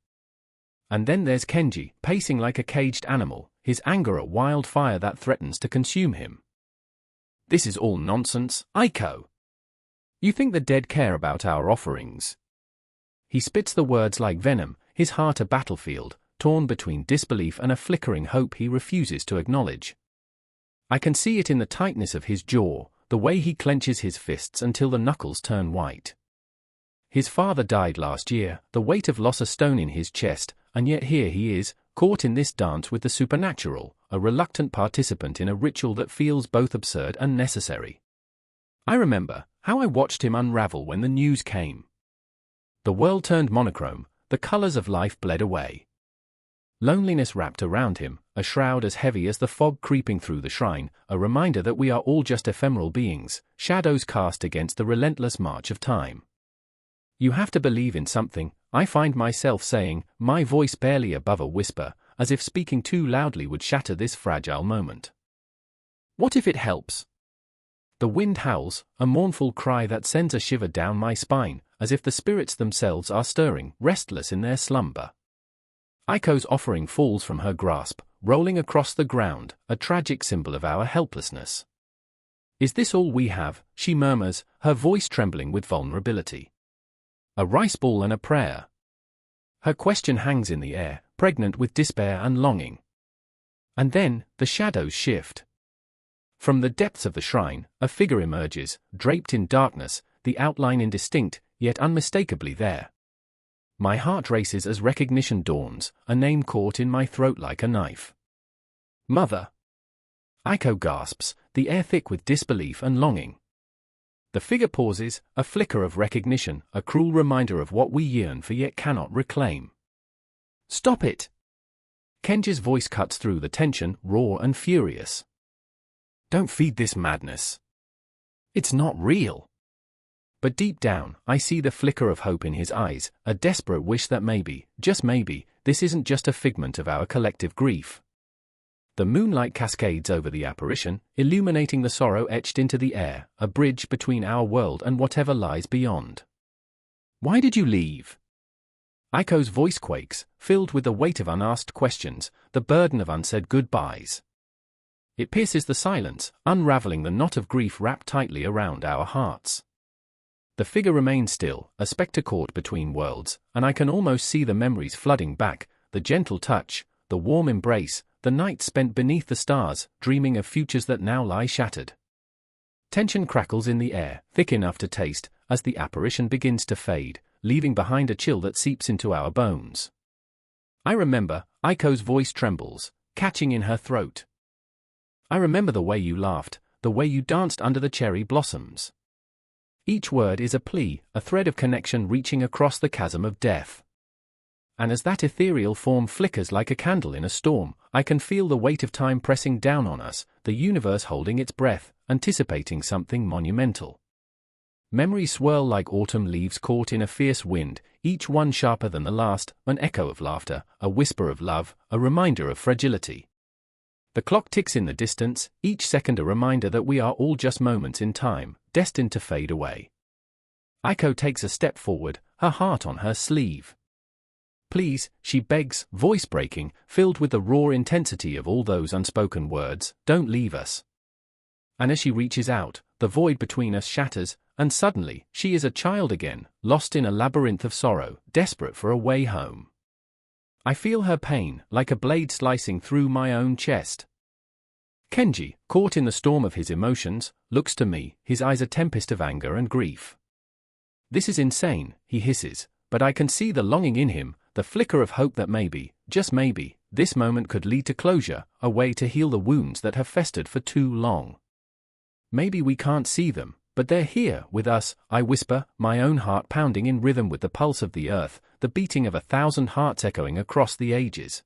And then there's Kenji, pacing like a caged animal, his anger a wildfire that threatens to consume him. "This is all nonsense, Aiko. You think the dead care about our offerings?" He spits the words like venom, his heart a battlefield, torn between disbelief and a flickering hope he refuses to acknowledge. I can see it in the tightness of his jaw, the way he clenches his fists until the knuckles turn white. His father died last year, the weight of loss a stone in his chest, and yet here he is, caught in this dance with the supernatural, a reluctant participant in a ritual that feels both absurd and necessary. I remember how I watched him unravel when the news came. The world turned monochrome, the colors of life bled away. Loneliness wrapped around him, a shroud as heavy as the fog creeping through the shrine, a reminder that we are all just ephemeral beings, shadows cast against the relentless march of time. You have to believe in something, I find myself saying, my voice barely above a whisper, as if speaking too loudly would shatter this fragile moment. What if it helps? The wind howls, a mournful cry that sends a shiver down my spine, as if the spirits themselves are stirring, restless in their slumber. Aiko's offering falls from her grasp, rolling across the ground, a tragic symbol of our helplessness. Is this all we have? She murmurs, her voice trembling with vulnerability. A rice ball and a prayer. Her question hangs in the air, pregnant with despair and longing. And then, the shadows shift. From the depths of the shrine, a figure emerges, draped in darkness, the outline indistinct, yet unmistakably there. My heart races as recognition dawns, a name caught in my throat like a knife. Mother. Aiko gasps, the air thick with disbelief and longing. The figure pauses, a flicker of recognition, a cruel reminder of what we yearn for yet cannot reclaim. Stop it! Kenji's voice cuts through the tension, raw and furious. Don't feed this madness. It's not real. But deep down, I see the flicker of hope in his eyes, a desperate wish that maybe, just maybe, this isn't just a figment of our collective grief. The moonlight cascades over the apparition, illuminating the sorrow etched into the air, a bridge between our world and whatever lies beyond. Why did you leave? Aiko's voice quakes, filled with the weight of unasked questions, the burden of unsaid goodbyes. It pierces the silence, unraveling the knot of grief wrapped tightly around our hearts. The figure remains still, a spectre caught between worlds, and I can almost see the memories flooding back, the gentle touch, the warm embrace, the night spent beneath the stars, dreaming of futures that now lie shattered. Tension crackles in the air, thick enough to taste, as the apparition begins to fade, leaving behind a chill that seeps into our bones. I remember, Aiko's voice trembles, catching in her throat. I remember the way you laughed, the way you danced under the cherry blossoms. Each word is a plea, a thread of connection reaching across the chasm of death. And as that ethereal form flickers like a candle in a storm, I can feel the weight of time pressing down on us, the universe holding its breath, anticipating something monumental. Memories swirl like autumn leaves caught in a fierce wind, each one sharper than the last, an echo of laughter, a whisper of love, a reminder of fragility. The clock ticks in the distance, each second a reminder that we are all just moments in time, destined to fade away. Aiko takes a step forward, her heart on her sleeve. Please, she begs, voice breaking, filled with the raw intensity of all those unspoken words, don't leave us. And as she reaches out, the void between us shatters, and suddenly, she is a child again, lost in a labyrinth of sorrow, desperate for a way home. I feel her pain, like a blade slicing through my own chest. Kenji, caught in the storm of his emotions, looks to me, his eyes a tempest of anger and grief. This is insane, he hisses, but I can see the longing in him, the flicker of hope that maybe, just maybe, this moment could lead to closure, a way to heal the wounds that have festered for too long. Maybe we can't see them, but they're here, with us, I whisper, my own heart pounding in rhythm with the pulse of the earth, the beating of 1,000 hearts echoing across the ages.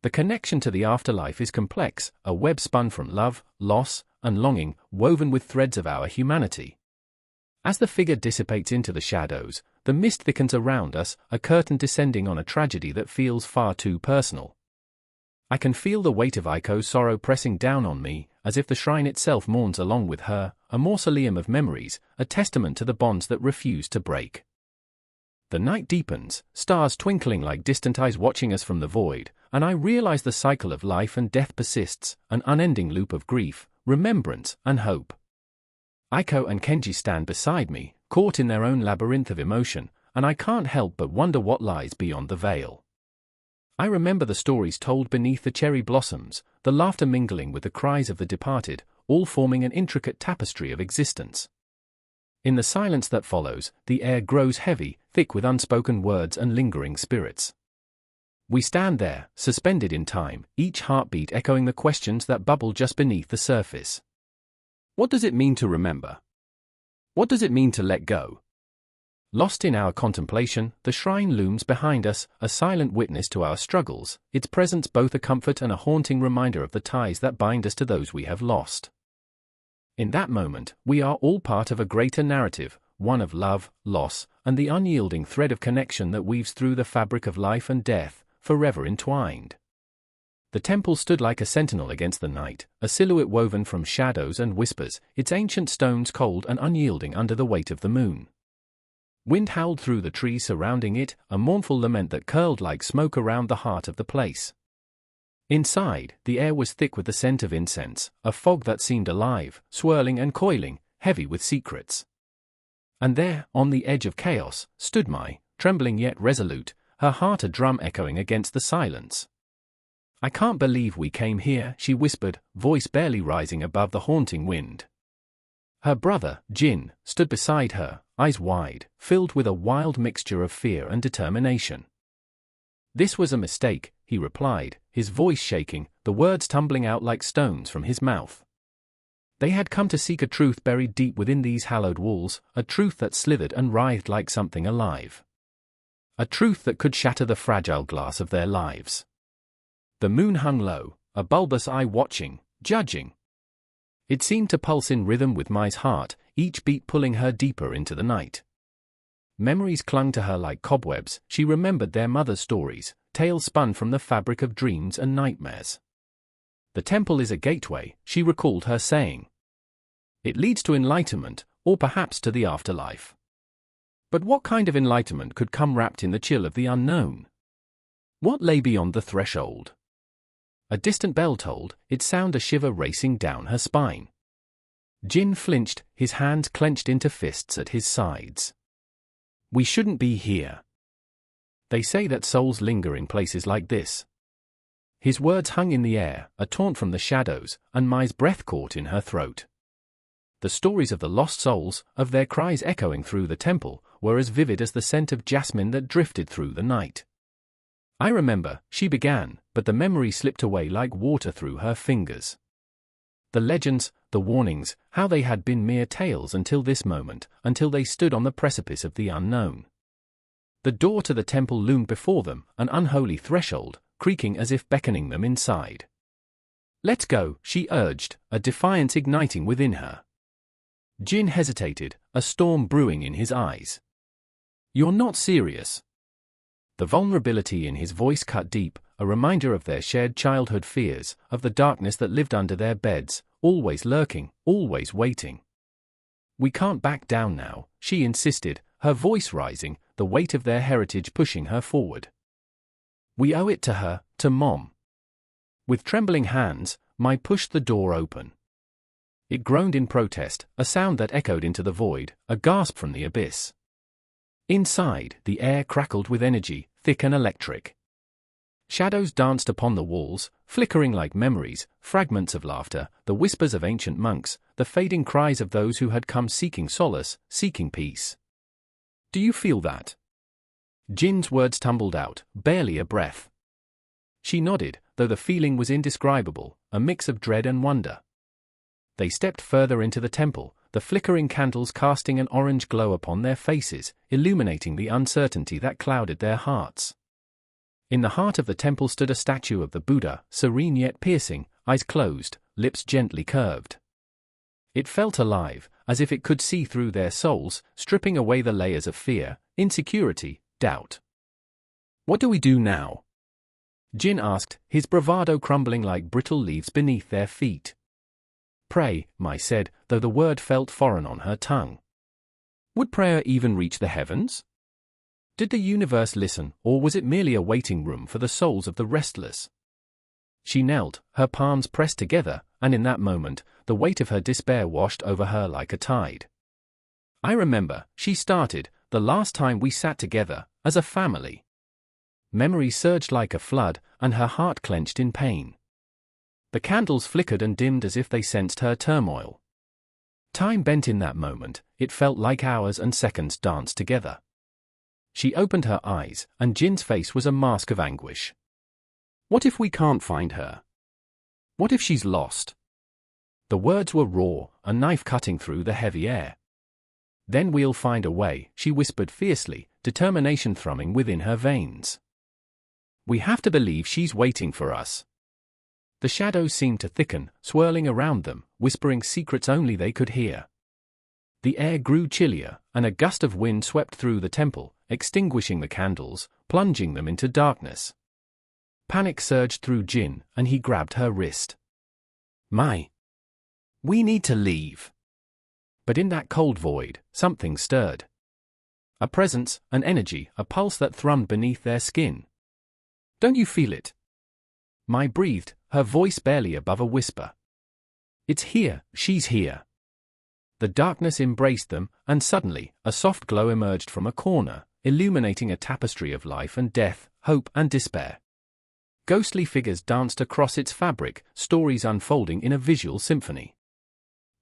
The connection to the afterlife is complex, a web spun from love, loss, and longing, woven with threads of our humanity. As the figure dissipates into the shadows, the mist thickens around us, a curtain descending on a tragedy that feels far too personal. I can feel the weight of Aiko's sorrow pressing down on me, as if the shrine itself mourns along with her, a mausoleum of memories, a testament to the bonds that refuse to break. The night deepens, stars twinkling like distant eyes watching us from the void, and I realize the cycle of life and death persists, an unending loop of grief, remembrance, and hope. Aiko and Kenji stand beside me, caught in their own labyrinth of emotion, and I can't help but wonder what lies beyond the veil. I remember the stories told beneath the cherry blossoms, the laughter mingling with the cries of the departed, all forming an intricate tapestry of existence. In the silence that follows, the air grows heavy, thick with unspoken words and lingering spirits. We stand there, suspended in time, each heartbeat echoing the questions that bubble just beneath the surface. What does it mean to remember? What does it mean to let go? Lost in our contemplation, the shrine looms behind us, a silent witness to our struggles, its presence both a comfort and a haunting reminder of the ties that bind us to those we have lost. In that moment, we are all part of a greater narrative, one of love, loss, and the unyielding thread of connection that weaves through the fabric of life and death, forever entwined. The temple stood like a sentinel against the night, a silhouette woven from shadows and whispers, its ancient stones cold and unyielding under the weight of the moon. Wind howled through the trees surrounding it, a mournful lament that curled like smoke around the heart of the place. Inside, the air was thick with the scent of incense, a fog that seemed alive, swirling and coiling, heavy with secrets. And there, on the edge of chaos, stood Mai, trembling yet resolute, her heart a drum echoing against the silence. "I can't believe we came here," she whispered, voice barely rising above the haunting wind. Her brother, Jin, stood beside her, eyes wide, filled with a wild mixture of fear and determination. "This was a mistake," he replied, his voice shaking, the words tumbling out like stones from his mouth. They had come to seek a truth buried deep within these hallowed walls, a truth that slithered and writhed like something alive. A truth that could shatter the fragile glass of their lives. The moon hung low, a bulbous eye watching, judging. It seemed to pulse in rhythm with Mai's heart, each beat pulling her deeper into the night. Memories clung to her like cobwebs, she remembered their mother's stories, tales spun from the fabric of dreams and nightmares. "The temple is a gateway," she recalled her saying. "It leads to enlightenment, or perhaps to the afterlife." But what kind of enlightenment could come wrapped in the chill of the unknown? What lay beyond the threshold? A distant bell tolled, its sound a shiver racing down her spine. Jin flinched, his hands clenched into fists at his sides. "We shouldn't be here. They say that souls linger in places like this." His words hung in the air, a taunt from the shadows, and Mai's breath caught in her throat. The stories of the lost souls, of their cries echoing through the temple, were as vivid as the scent of jasmine that drifted through the night. "I remember," she began, but the memory slipped away like water through her fingers. The legends, the warnings, how they had been mere tales until this moment, until they stood on the precipice of the unknown. The door to the temple loomed before them, an unholy threshold, creaking as if beckoning them inside. "Let's go," she urged, a defiance igniting within her. Jin hesitated, a storm brewing in his eyes. "You're not serious?" The vulnerability in his voice cut deep, a reminder of their shared childhood fears, of the darkness that lived under their beds, always lurking, always waiting. "We can't back down now," she insisted, her voice rising, the weight of their heritage pushing her forward. "We owe it to her, to Mom." With trembling hands, Mai pushed the door open. It groaned in protest, a sound that echoed into the void, a gasp from the abyss. Inside, the air crackled with energy, thick and electric. Shadows danced upon the walls, flickering like memories, fragments of laughter, the whispers of ancient monks, the fading cries of those who had come seeking solace, seeking peace. "Do you feel that?" Jin's words tumbled out, barely a breath. She nodded, though the feeling was indescribable, a mix of dread and wonder. They stepped further into the temple, the flickering candles casting an orange glow upon their faces, illuminating the uncertainty that clouded their hearts. In the heart of the temple stood a statue of the Buddha, serene yet piercing, eyes closed, lips gently curved. It felt alive, as if it could see through their souls, stripping away the layers of fear, insecurity, doubt. "What do we do now?" Jin asked, his bravado crumbling like brittle leaves beneath their feet. "Pray," Mai said, though the word felt foreign on her tongue. Would prayer even reach the heavens? Did the universe listen, or was it merely a waiting room for the souls of the restless? She knelt, her palms pressed together, and in that moment, the weight of her despair washed over her like a tide. "I remember," she started, "the last time we sat together, as a family." Memory surged like a flood, and her heart clenched in pain. The candles flickered and dimmed as if they sensed her turmoil. Time bent in that moment, it felt like hours and seconds danced together. She opened her eyes, and Jin's face was a mask of anguish. "What if we can't find her? What if she's lost?" The words were raw, a knife cutting through the heavy air. Then we'll find a way, she whispered fiercely, determination thrumming within her veins. We have to believe she's waiting for us. The shadows seemed to thicken, swirling around them, whispering secrets only they could hear. The air grew chillier, and a gust of wind swept through the temple, extinguishing the candles, plunging them into darkness. Panic surged through Jin, and he grabbed her wrist. We need to leave. But in that cold void, something stirred. A presence, an energy, a pulse that thrummed beneath their skin. Don't you feel it? Mai breathed, her voice barely above a whisper. It's here, she's here. The darkness embraced them, and suddenly, a soft glow emerged from a corner, illuminating a tapestry of life and death, hope and despair. Ghostly figures danced across its fabric, stories unfolding in a visual symphony.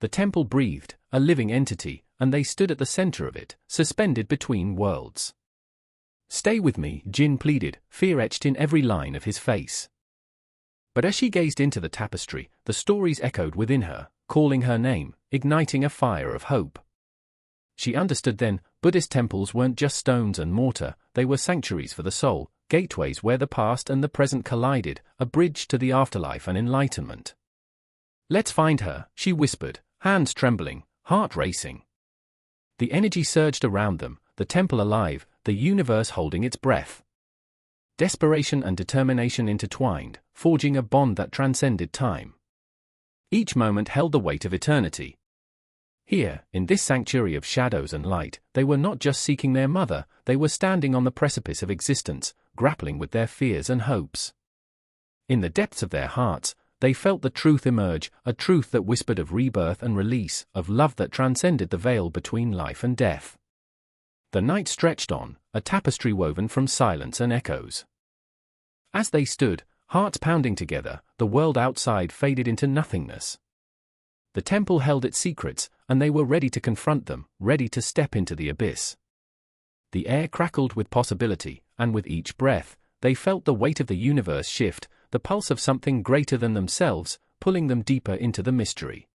The temple breathed, a living entity, and they stood at the center of it, suspended between worlds. Stay with me, Jin pleaded, fear etched in every line of his face. But as she gazed into the tapestry, the stories echoed within her, calling her name, igniting a fire of hope. She understood then, Buddhist temples weren't just stones and mortar, they were sanctuaries for the soul, gateways where the past and the present collided, a bridge to the afterlife and enlightenment. Let's find her, she whispered, hands trembling, heart racing. The energy surged around them, the temple alive, the universe holding its breath. Desperation and determination intertwined, forging a bond that transcended time. Each moment held the weight of eternity. Here, in this sanctuary of shadows and light, they were not just seeking their mother, they were standing on the precipice of existence, grappling with their fears and hopes. In the depths of their hearts, they felt the truth emerge, a truth that whispered of rebirth and release, of love that transcended the veil between life and death. The night stretched on, a tapestry woven from silence and echoes. As they stood, hearts pounding together, the world outside faded into nothingness. The temple held its secrets, and they were ready to confront them, ready to step into the abyss. The air crackled with possibility, and with each breath, they felt the weight of the universe shift, the pulse of something greater than themselves, pulling them deeper into the mystery.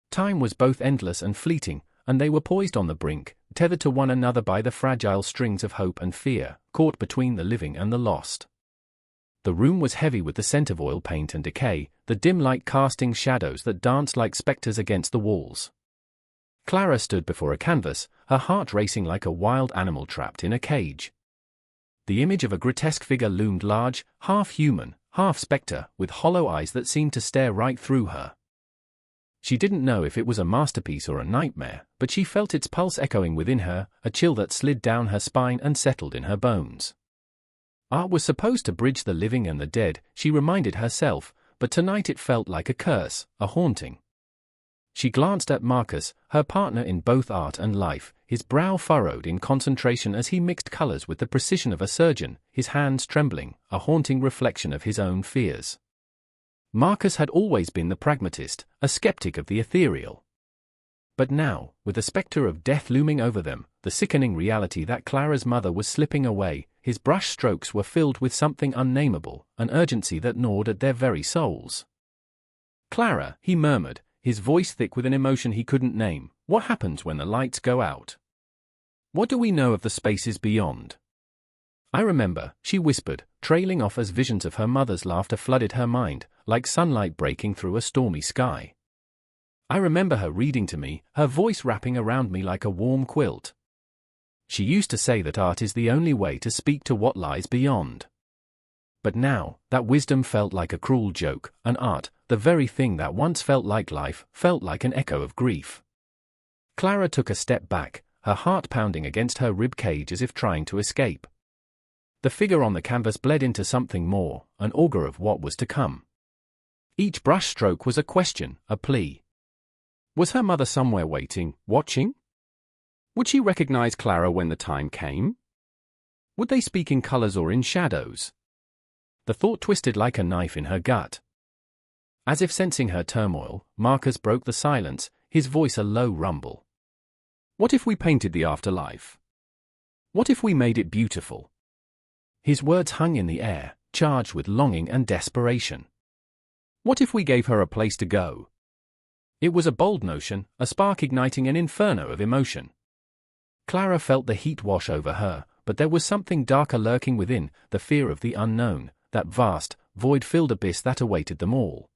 Time was both endless and fleeting, and they were poised on the brink, tethered to one another by the fragile strings of hope and fear, caught between the living and the lost. The room was heavy with the scent of oil paint and decay, the dim light casting shadows that danced like specters against the walls. Clara stood before a canvas, her heart racing like a wild animal trapped in a cage. The image of a grotesque figure loomed large, half human, half spectre, with hollow eyes that seemed to stare right through her. She didn't know if it was a masterpiece or a nightmare, but she felt its pulse echoing within her, a chill that slid down her spine and settled in her bones. Art was supposed to bridge the living and the dead, she reminded herself, but tonight it felt like a curse, a haunting. She glanced at Marcus, her partner in both art and life, his brow furrowed in concentration as he mixed colors with the precision of a surgeon, his hands trembling, a haunting reflection of his own fears. Marcus had always been the pragmatist, a skeptic of the ethereal. But now, with the specter of death looming over them, the sickening reality that Clara's mother was slipping away, his brush strokes were filled with something unnameable, an urgency that gnawed at their very souls. "Clara," he murmured, his voice thick with an emotion he couldn't name, "what happens when the lights go out? What do we know of the spaces beyond?" "I remember," she whispered, trailing off as visions of her mother's laughter flooded her mind, like sunlight breaking through a stormy sky. "I remember her reading to me, her voice wrapping around me like a warm quilt. She used to say that art is the only way to speak to what lies beyond." But now, that wisdom felt like a cruel joke, and art, the very thing that once felt like life, felt like an echo of grief. Clara took a step back, her heart pounding against her rib cage as if trying to escape. The figure on the canvas bled into something more, an augur of what was to come. Each brush stroke was a question, a plea. Was her mother somewhere waiting, watching? Would she recognize Clara when the time came? Would they speak in colors or in shadows? The thought twisted like a knife in her gut. As if sensing her turmoil, Marcus broke the silence, his voice a low rumble. "What if we painted the afterlife? What if we made it beautiful?" His words hung in the air, charged with longing and desperation. "What if we gave her a place to go?" It was a bold notion, a spark igniting an inferno of emotion. Clara felt the heat wash over her, but there was something darker lurking within, the fear of the unknown, that vast, void-filled abyss that awaited them all.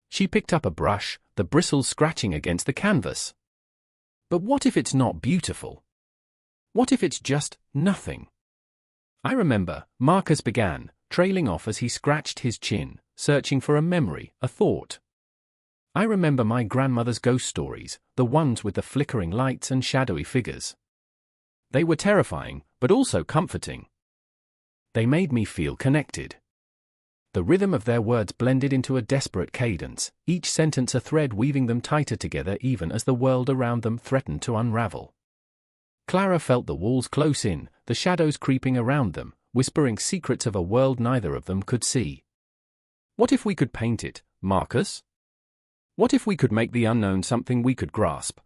She picked up a brush, the bristles scratching against the canvas. But what if it's not beautiful? What if it's just nothing? I remember, Marcus began, trailing off as he scratched his chin, searching for a memory, a thought. I remember my grandmother's ghost stories, the ones with the flickering lights and shadowy figures. They were terrifying, but also comforting. They made me feel connected. The rhythm of their words blended into a desperate cadence, each sentence a thread weaving them tighter together even as the world around them threatened to unravel. Clara felt the walls close in, the shadows creeping around them, whispering secrets of a world neither of them could see. What if we could paint it, Marcus? What if we could make the unknown something we could grasp?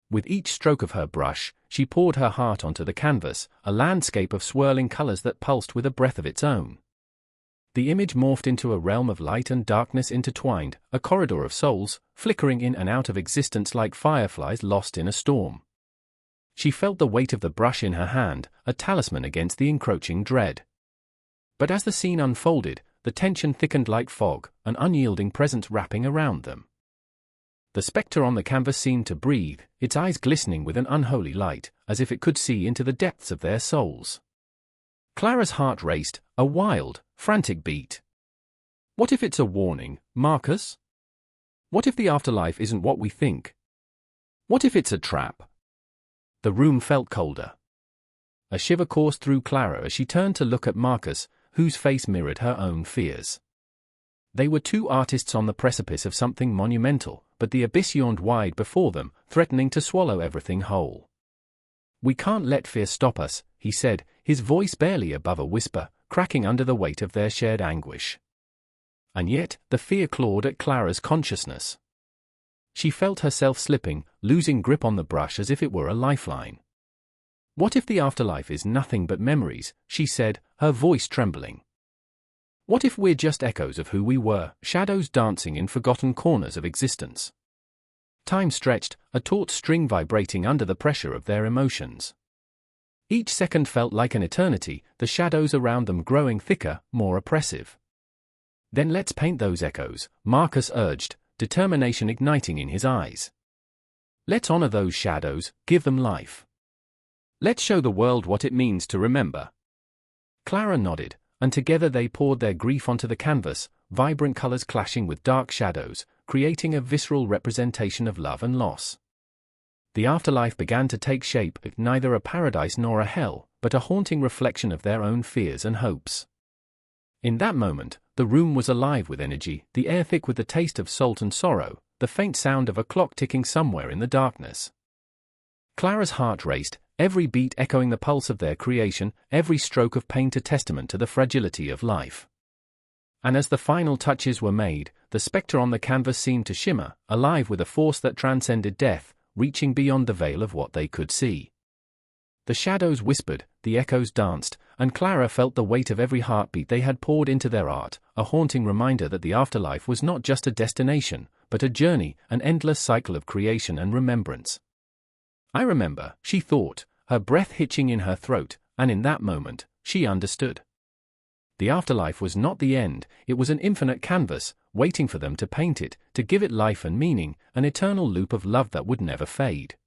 With each stroke of her brush, she poured her heart onto the canvas, a landscape of swirling colors that pulsed with a breath of its own. The image morphed into a realm of light and darkness intertwined, a corridor of souls, flickering in and out of existence like fireflies lost in a storm. She felt the weight of the brush in her hand, a talisman against the encroaching dread. But as the scene unfolded, the tension thickened like fog, an unyielding presence wrapping around them. The spectre on the canvas seemed to breathe, its eyes glistening with an unholy light, as if it could see into the depths of their souls. Clara's heart raced, a wild, frantic beat. What if it's a warning, Marcus? What if the afterlife isn't what we think? What if it's a trap? The room felt colder. A shiver coursed through Clara as she turned to look at Marcus, whose face mirrored her own fears. They were two artists on the precipice of something monumental, but the abyss yawned wide before them, threatening to swallow everything whole. "We can't let fear stop us," he said, his voice barely above a whisper, cracking under the weight of their shared anguish. And yet, the fear clawed at Clara's consciousness. She felt herself slipping, losing grip on the brush as if it were a lifeline. "What if the afterlife is nothing but memories?" she said, her voice trembling. "What if we're just echoes of who we were, shadows dancing in forgotten corners of existence?" Time stretched, a taut string vibrating under the pressure of their emotions. Each second felt like an eternity, the shadows around them growing thicker, more oppressive. "Then let's paint those echoes," Marcus urged, determination igniting in his eyes. "Let's honor those shadows, give them life. Let's show the world what it means to remember." Clara nodded, and together they poured their grief onto the canvas, vibrant colors clashing with dark shadows, creating a visceral representation of love and loss. The afterlife began to take shape, neither a paradise nor a hell, but a haunting reflection of their own fears and hopes. In that moment, the room was alive with energy, the air thick with the taste of salt and sorrow, the faint sound of a clock ticking somewhere in the darkness. Clara's heart raced, every beat echoing the pulse of their creation, every stroke of paint a testament to the fragility of life. And as the final touches were made, the spectre on the canvas seemed to shimmer, alive with a force that transcended death, reaching beyond the veil of what they could see. The shadows whispered, the echoes danced, and Clara felt the weight of every heartbeat they had poured into their art, a haunting reminder that the afterlife was not just a destination, but a journey, an endless cycle of creation and remembrance. "I remember," she thought, her breath hitching in her throat, and in that moment, she understood. The afterlife was not the end, it was an infinite canvas, waiting for them to paint it, to give it life and meaning, an eternal loop of love that would never fade.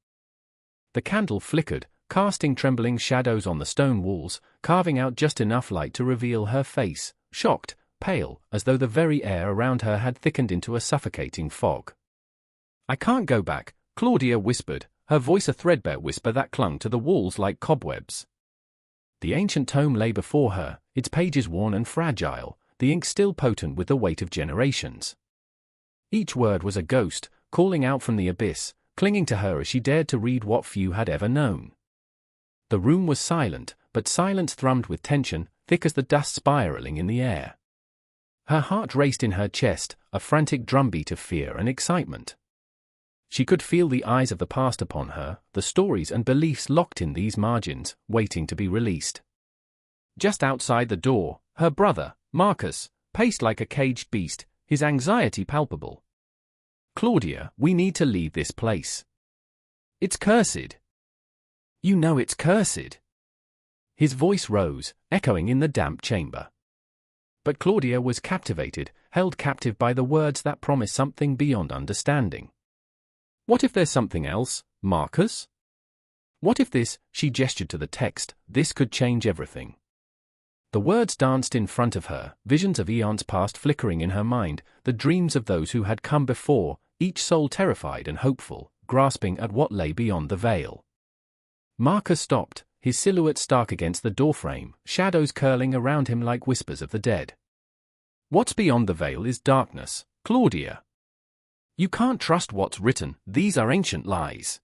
The candle flickered, casting trembling shadows on the stone walls, carving out just enough light to reveal her face, shocked, pale, as though the very air around her had thickened into a suffocating fog. "I can't go back," Claudia whispered, her voice a threadbare whisper that clung to the walls like cobwebs. The ancient tome lay before her, its pages worn and fragile, the ink still potent with the weight of generations. Each word was a ghost, calling out from the abyss, clinging to her as she dared to read what few had ever known. The room was silent, but silence thrummed with tension, thick as the dust spiraling in the air. Her heart raced in her chest, a frantic drumbeat of fear and excitement. She could feel the eyes of the past upon her, the stories and beliefs locked in these margins, waiting to be released. Just outside the door, her brother, Marcus, paced like a caged beast, his anxiety palpable. "Claudia, we need to leave this place. It's cursed." You know it's cursed. His voice rose, echoing in the damp chamber. But Claudia was captivated, held captive by the words that promised something beyond understanding. What if there's something else, Marcus? What if this, she gestured to the text, this could change everything? The words danced in front of her, visions of eons past flickering in her mind, the dreams of those who had come before, each soul terrified and hopeful, grasping at what lay beyond the veil. Marcus stopped, his silhouette stark against the doorframe, shadows curling around him like whispers of the dead. What's beyond the veil is darkness, Claudia. You can't trust what's written, these are ancient lies.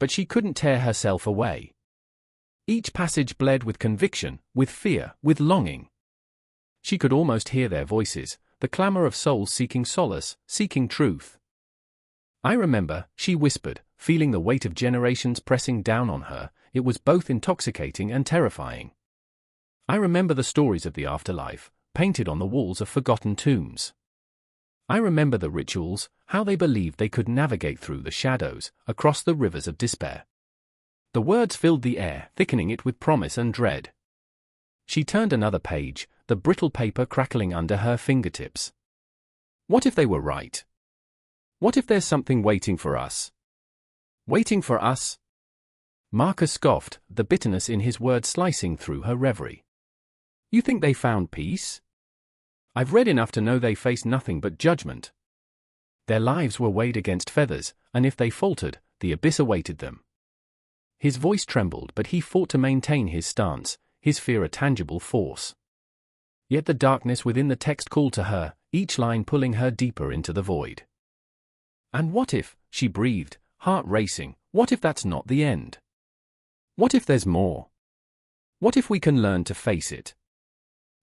But she couldn't tear herself away. Each passage bled with conviction, with fear, with longing. She could almost hear their voices, the clamor of souls seeking solace, seeking truth. I remember, she whispered, feeling the weight of generations pressing down on her. It was both intoxicating and terrifying. I remember the stories of the afterlife, painted on the walls of forgotten tombs. I remember the rituals, how they believed they could navigate through the shadows, across the rivers of despair. The words filled the air, thickening it with promise and dread. She turned another page, the brittle paper crackling under her fingertips. What if they were right? What if there's something waiting for us? Waiting for us? Marcus scoffed, the bitterness in his words slicing through her reverie. You think they found peace? I've read enough to know they faced nothing but judgment. Their lives were weighed against feathers, and if they faltered, the abyss awaited them. His voice trembled, but he fought to maintain his stance, his fear a tangible force. Yet the darkness within the text called to her, each line pulling her deeper into the void. And what if, she breathed, heart racing, what if that's not the end? What if there's more? What if we can learn to face it?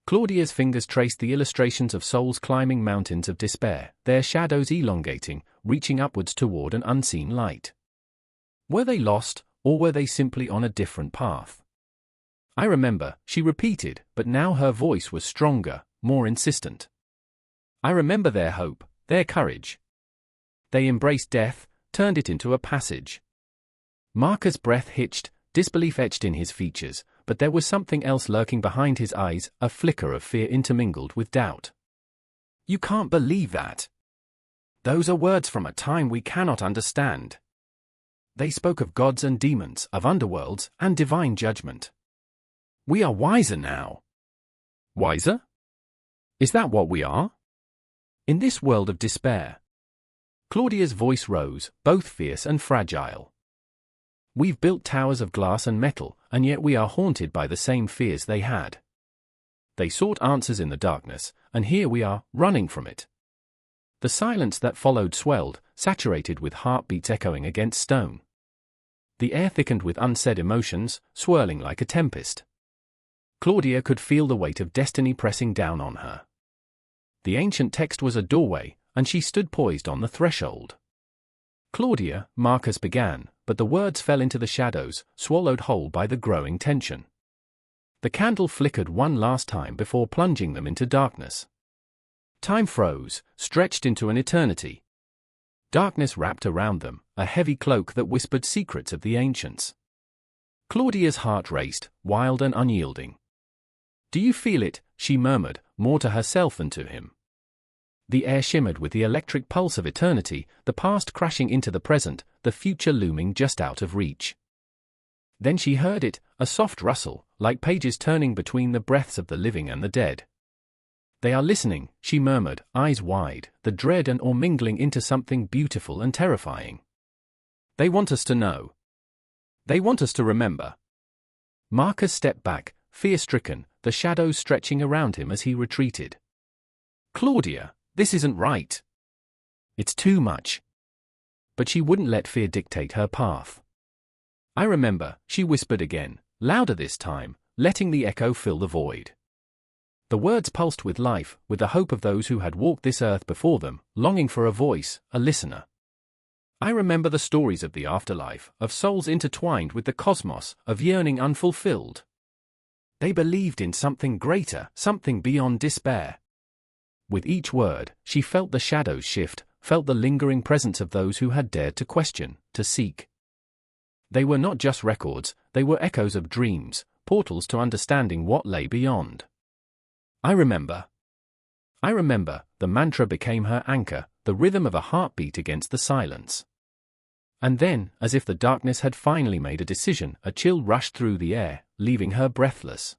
Claudia's fingers traced the illustrations of souls climbing mountains of despair, their shadows elongating, reaching upwards toward an unseen light. Were they lost, or were they simply on a different path? I remember, she repeated, but now her voice was stronger, more insistent. I remember their hope, their courage. They embraced death, turned it into a passage. Marcus' breath hitched, disbelief etched in his features, but there was something else lurking behind his eyes, a flicker of fear intermingled with doubt. You can't believe that. Those are words from a time we cannot understand. They spoke of gods and demons, of underworlds, and divine judgment. We are wiser now. Wiser? Is that what we are? In this world of despair. Claudia's voice rose, both fierce and fragile. We've built towers of glass and metal, and yet we are haunted by the same fears they had. They sought answers in the darkness, and here we are, running from it. The silence that followed swelled, saturated with heartbeats echoing against stone. The air thickened with unsaid emotions, swirling like a tempest. Claudia could feel the weight of destiny pressing down on her. The ancient text was a doorway, and she stood poised on the threshold. Claudia, Marcus began, but the words fell into the shadows, swallowed whole by the growing tension. The candle flickered one last time before plunging them into darkness. Time froze, stretched into an eternity. Darkness wrapped around them, a heavy cloak that whispered secrets of the ancients. Claudia's heart raced, wild and unyielding. Do you feel it? She murmured, more to herself than to him. The air shimmered with the electric pulse of eternity, the past crashing into the present, the future looming just out of reach. Then she heard it, a soft rustle, like pages turning between the breaths of the living and the dead. They are listening, she murmured, eyes wide, the dread and awe mingling into something beautiful and terrifying. They want us to know. They want us to remember. Marcus stepped back, fear-stricken, the shadows stretching around him as he retreated. Claudia, this isn't right. It's too much. But she wouldn't let fear dictate her path. I remember, she whispered again, louder this time, letting the echo fill the void. The words pulsed with life, with the hope of those who had walked this earth before them, longing for a voice, a listener. I remember the stories of the afterlife, of souls intertwined with the cosmos, of yearning unfulfilled. They believed in something greater, something beyond despair. With each word, she felt the shadows shift, felt the lingering presence of those who had dared to question, to seek. They were not just records, they were echoes of dreams, portals to understanding what lay beyond. I remember, the mantra became her anchor, the rhythm of a heartbeat against the silence. And then, as if the darkness had finally made a decision, a chill rushed through the air, leaving her breathless.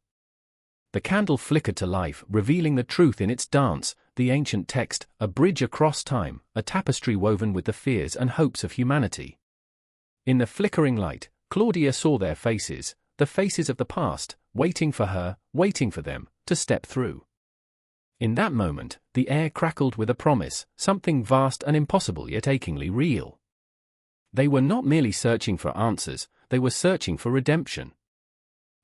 The candle flickered to life, revealing the truth in its dance, the ancient text, a bridge across time, a tapestry woven with the fears and hopes of humanity. In the flickering light, Claudia saw their faces, the faces of the past, waiting for her, waiting for them, to step through. In that moment, the air crackled with a promise, something vast and impossible yet achingly real. They were not merely searching for answers, they were searching for redemption.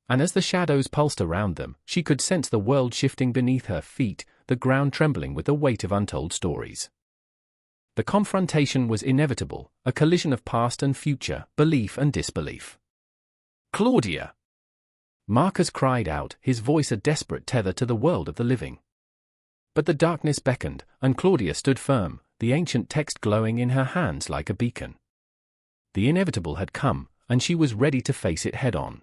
And as the shadows pulsed around them, she could sense the world shifting beneath her feet, the ground trembling with the weight of untold stories. The confrontation was inevitable, a collision of past and future, belief and disbelief. "Claudia!" Marcus cried out, his voice a desperate tether to the world of the living. But the darkness beckoned, and Claudia stood firm, the ancient text glowing in her hands like a beacon. The inevitable had come, and she was ready to face it head-on.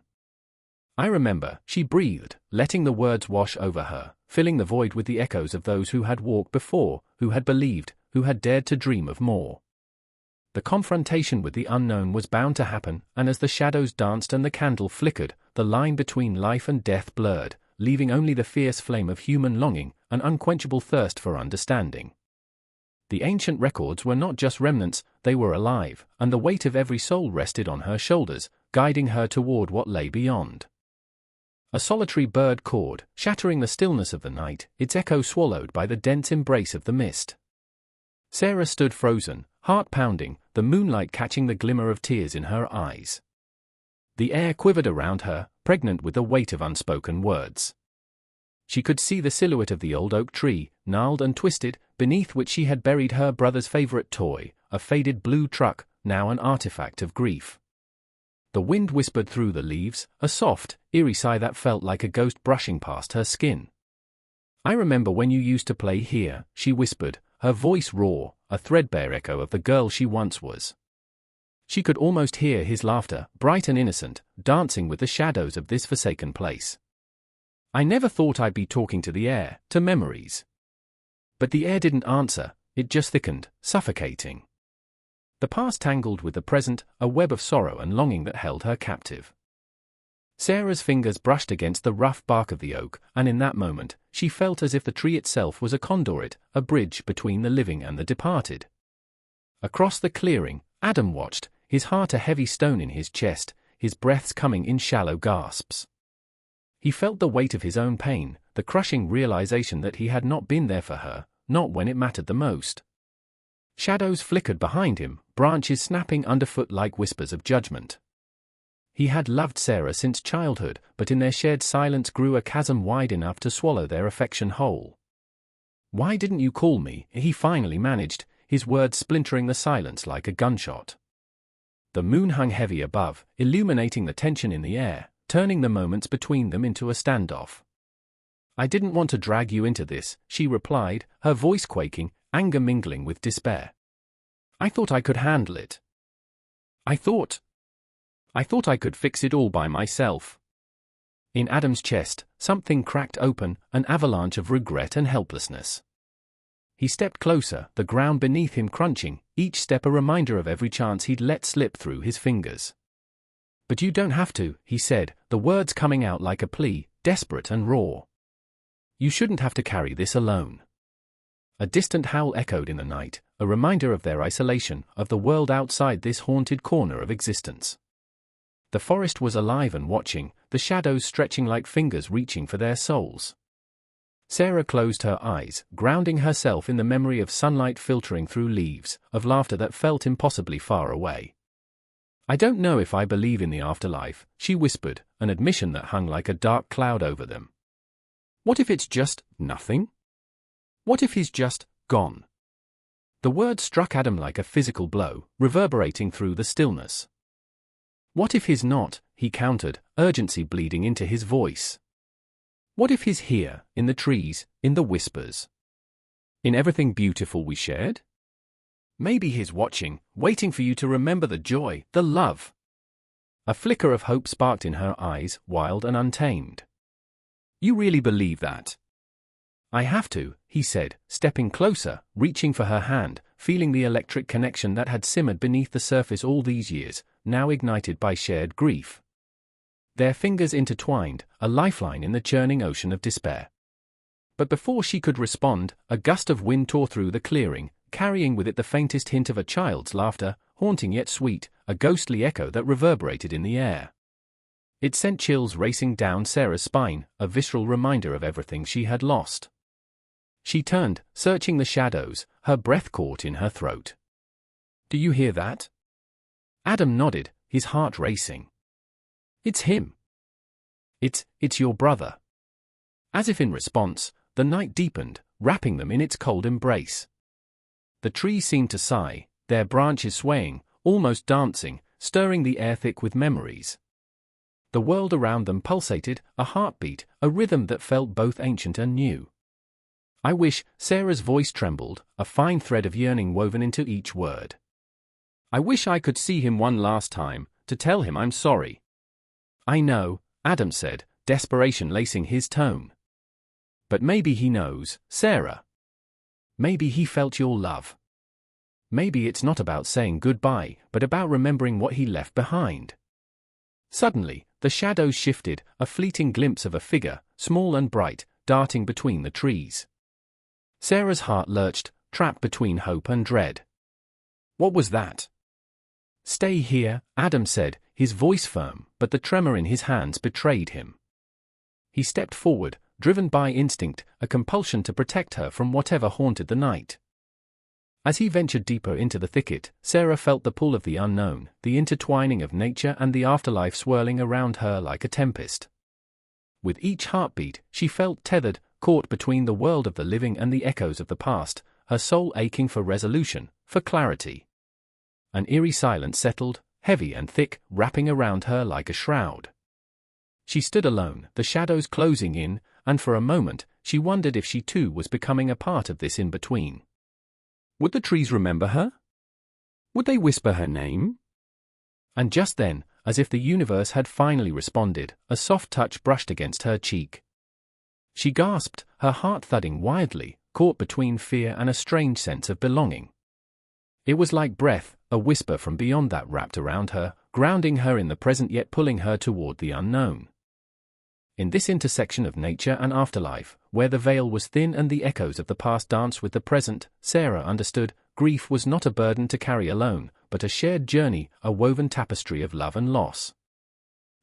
"I remember," she breathed, letting the words wash over her, filling the void with the echoes of those who had walked before, who had believed, who had dared to dream of more. The confrontation with the unknown was bound to happen, and as the shadows danced and the candle flickered, the line between life and death blurred, leaving only the fierce flame of human longing, an unquenchable thirst for understanding. The ancient records were not just remnants, they were alive, and the weight of every soul rested on her shoulders, guiding her toward what lay beyond. A solitary bird cawed, shattering the stillness of the night, its echo swallowed by the dense embrace of the mist. Sarah stood frozen, heart pounding, the moonlight catching the glimmer of tears in her eyes. The air quivered around her, pregnant with the weight of unspoken words. She could see the silhouette of the old oak tree, gnarled and twisted, beneath which she had buried her brother's favorite toy, a faded blue truck, now an artifact of grief. The wind whispered through the leaves, a soft, eerie sigh that felt like a ghost brushing past her skin. "I remember when you used to play here," she whispered, her voice raw, a threadbare echo of the girl she once was. She could almost hear his laughter, bright and innocent, dancing with the shadows of this forsaken place. "I never thought I'd be talking to the air, to memories." But the air didn't answer, it just thickened, suffocating. The past tangled with the present, a web of sorrow and longing that held her captive. Sarah's fingers brushed against the rough bark of the oak, and in that moment, she felt as if the tree itself was a conduit, a bridge between the living and the departed. Across the clearing, Adam watched, his heart a heavy stone in his chest, his breaths coming in shallow gasps. He felt the weight of his own pain, the crushing realization that he had not been there for her, not when it mattered the most. Shadows flickered behind him, branches snapping underfoot like whispers of judgment. He had loved Sarah since childhood, but in their shared silence grew a chasm wide enough to swallow their affection whole. "Why didn't you call me?" he finally managed, his words splintering the silence like a gunshot. The moon hung heavy above, illuminating the tension in the air, turning the moments between them into a standoff. "I didn't want to drag you into this," she replied, her voice quaking, anger mingling with despair. "I thought I could handle it. I thought I could fix it all by myself." In Adam's chest, something cracked open, an avalanche of regret and helplessness. He stepped closer, the ground beneath him crunching, each step a reminder of every chance he'd let slip through his fingers. "But you don't have to," he said, the words coming out like a plea, desperate and raw. "You shouldn't have to carry this alone." A distant howl echoed in the night, a reminder of their isolation, of the world outside this haunted corner of existence. The forest was alive and watching, the shadows stretching like fingers reaching for their souls. Sarah closed her eyes, grounding herself in the memory of sunlight filtering through leaves, of laughter that felt impossibly far away. "I don't know if I believe in the afterlife," she whispered, an admission that hung like a dark cloud over them. "What if it's just nothing? What if he's just gone?" The word struck Adam like a physical blow, reverberating through the stillness. "What if he's not?" he countered, urgency bleeding into his voice. "What if he's here, in the trees, in the whispers? In everything beautiful we shared? Maybe he's watching, waiting for you to remember the joy, the love." A flicker of hope sparked in her eyes, wild and untamed. You really believe that? I have to, he said, stepping closer, reaching for her hand, feeling the electric connection that had simmered beneath the surface all these years, now ignited by shared grief. Their fingers intertwined, a lifeline in the churning ocean of despair. But before she could respond, a gust of wind tore through the clearing, carrying with it the faintest hint of a child's laughter, haunting yet sweet, a ghostly echo that reverberated in the air. It sent chills racing down Sarah's spine, a visceral reminder of everything she had lost. She turned, searching the shadows, her breath caught in her throat. Do you hear that? Adam nodded, his heart racing. It's him. It's your brother. As if in response, the night deepened, wrapping them in its cold embrace. The trees seemed to sigh, their branches swaying, almost dancing, stirring the air thick with memories. The world around them pulsated, a heartbeat, a rhythm that felt both ancient and new. I wish, Sarah's voice trembled, a fine thread of yearning woven into each word. I wish I could see him one last time, to tell him I'm sorry. I know, Adam said, desperation lacing his tone. But maybe he knows, Sarah. Maybe he felt your love. Maybe it's not about saying goodbye, but about remembering what he left behind. Suddenly, the shadows shifted, a fleeting glimpse of a figure, small and bright, darting between the trees. Sarah's heart lurched, trapped between hope and dread. What was that? Stay here, Adam said, his voice firm, but the tremor in his hands betrayed him. He stepped forward, driven by instinct, a compulsion to protect her from whatever haunted the night. As he ventured deeper into the thicket, Sarah felt the pull of the unknown, the intertwining of nature and the afterlife swirling around her like a tempest. With each heartbeat, she felt tethered, caught between the world of the living and the echoes of the past, her soul aching for resolution, for clarity. An eerie silence settled, heavy and thick, wrapping around her like a shroud. She stood alone, the shadows closing in, and for a moment, she wondered if she too was becoming a part of this in-between. Would the trees remember her? Would they whisper her name? And just then, as if the universe had finally responded, a soft touch brushed against her cheek. She gasped, her heart thudding wildly, caught between fear and a strange sense of belonging. It was like breath, a whisper from beyond that wrapped around her, grounding her in the present yet pulling her toward the unknown. In this intersection of nature and afterlife, where the veil was thin and the echoes of the past danced with the present, Sarah understood, grief was not a burden to carry alone, but a shared journey, a woven tapestry of love and loss.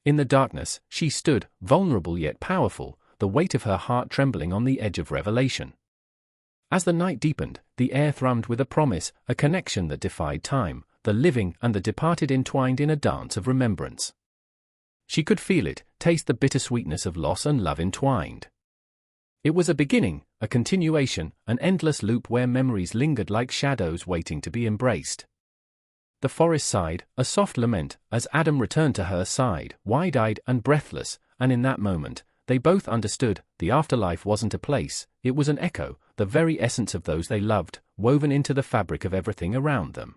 In the darkness, she stood, vulnerable yet powerful, the weight of her heart trembling on the edge of revelation. As the night deepened, the air thrummed with a promise, a connection that defied time, the living and the departed entwined in a dance of remembrance. She could feel it, taste the bittersweetness of loss and love entwined. It was a beginning, a continuation, an endless loop where memories lingered like shadows waiting to be embraced. The forest sighed, a soft lament, as Adam returned to her side, wide-eyed and breathless, and in that moment, they both understood, the afterlife wasn't a place, it was an echo, the very essence of those they loved, woven into the fabric of everything around them.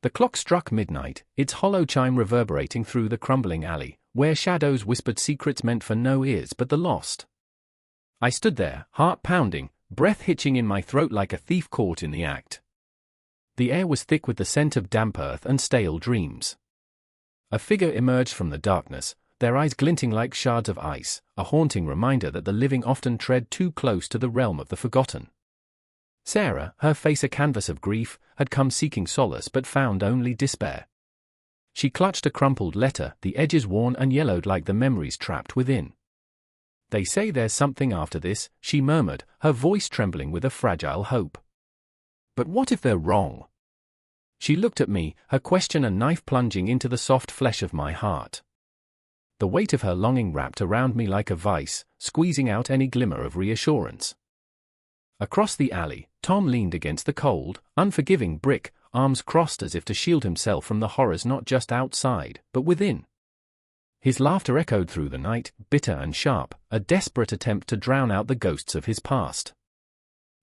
The clock struck midnight, its hollow chime reverberating through the crumbling alley, where shadows whispered secrets meant for no ears but the lost. I stood there, heart pounding, breath hitching in my throat like a thief caught in the act. The air was thick with the scent of damp earth and stale dreams. A figure emerged from the darkness, their eyes glinting like shards of ice, a haunting reminder that the living often tread too close to the realm of the forgotten. Sarah, her face a canvas of grief, had come seeking solace but found only despair. She clutched a crumpled letter, the edges worn and yellowed like the memories trapped within. They say there's something after this, she murmured, her voice trembling with a fragile hope. But what if they're wrong? She looked at me, her question a knife plunging into the soft flesh of my heart. The weight of her longing wrapped around me like a vice, squeezing out any glimmer of reassurance. Across the alley, Tom leaned against the cold, unforgiving brick, arms crossed as if to shield himself from the horrors not just outside, but within. His laughter echoed through the night, bitter and sharp, a desperate attempt to drown out the ghosts of his past.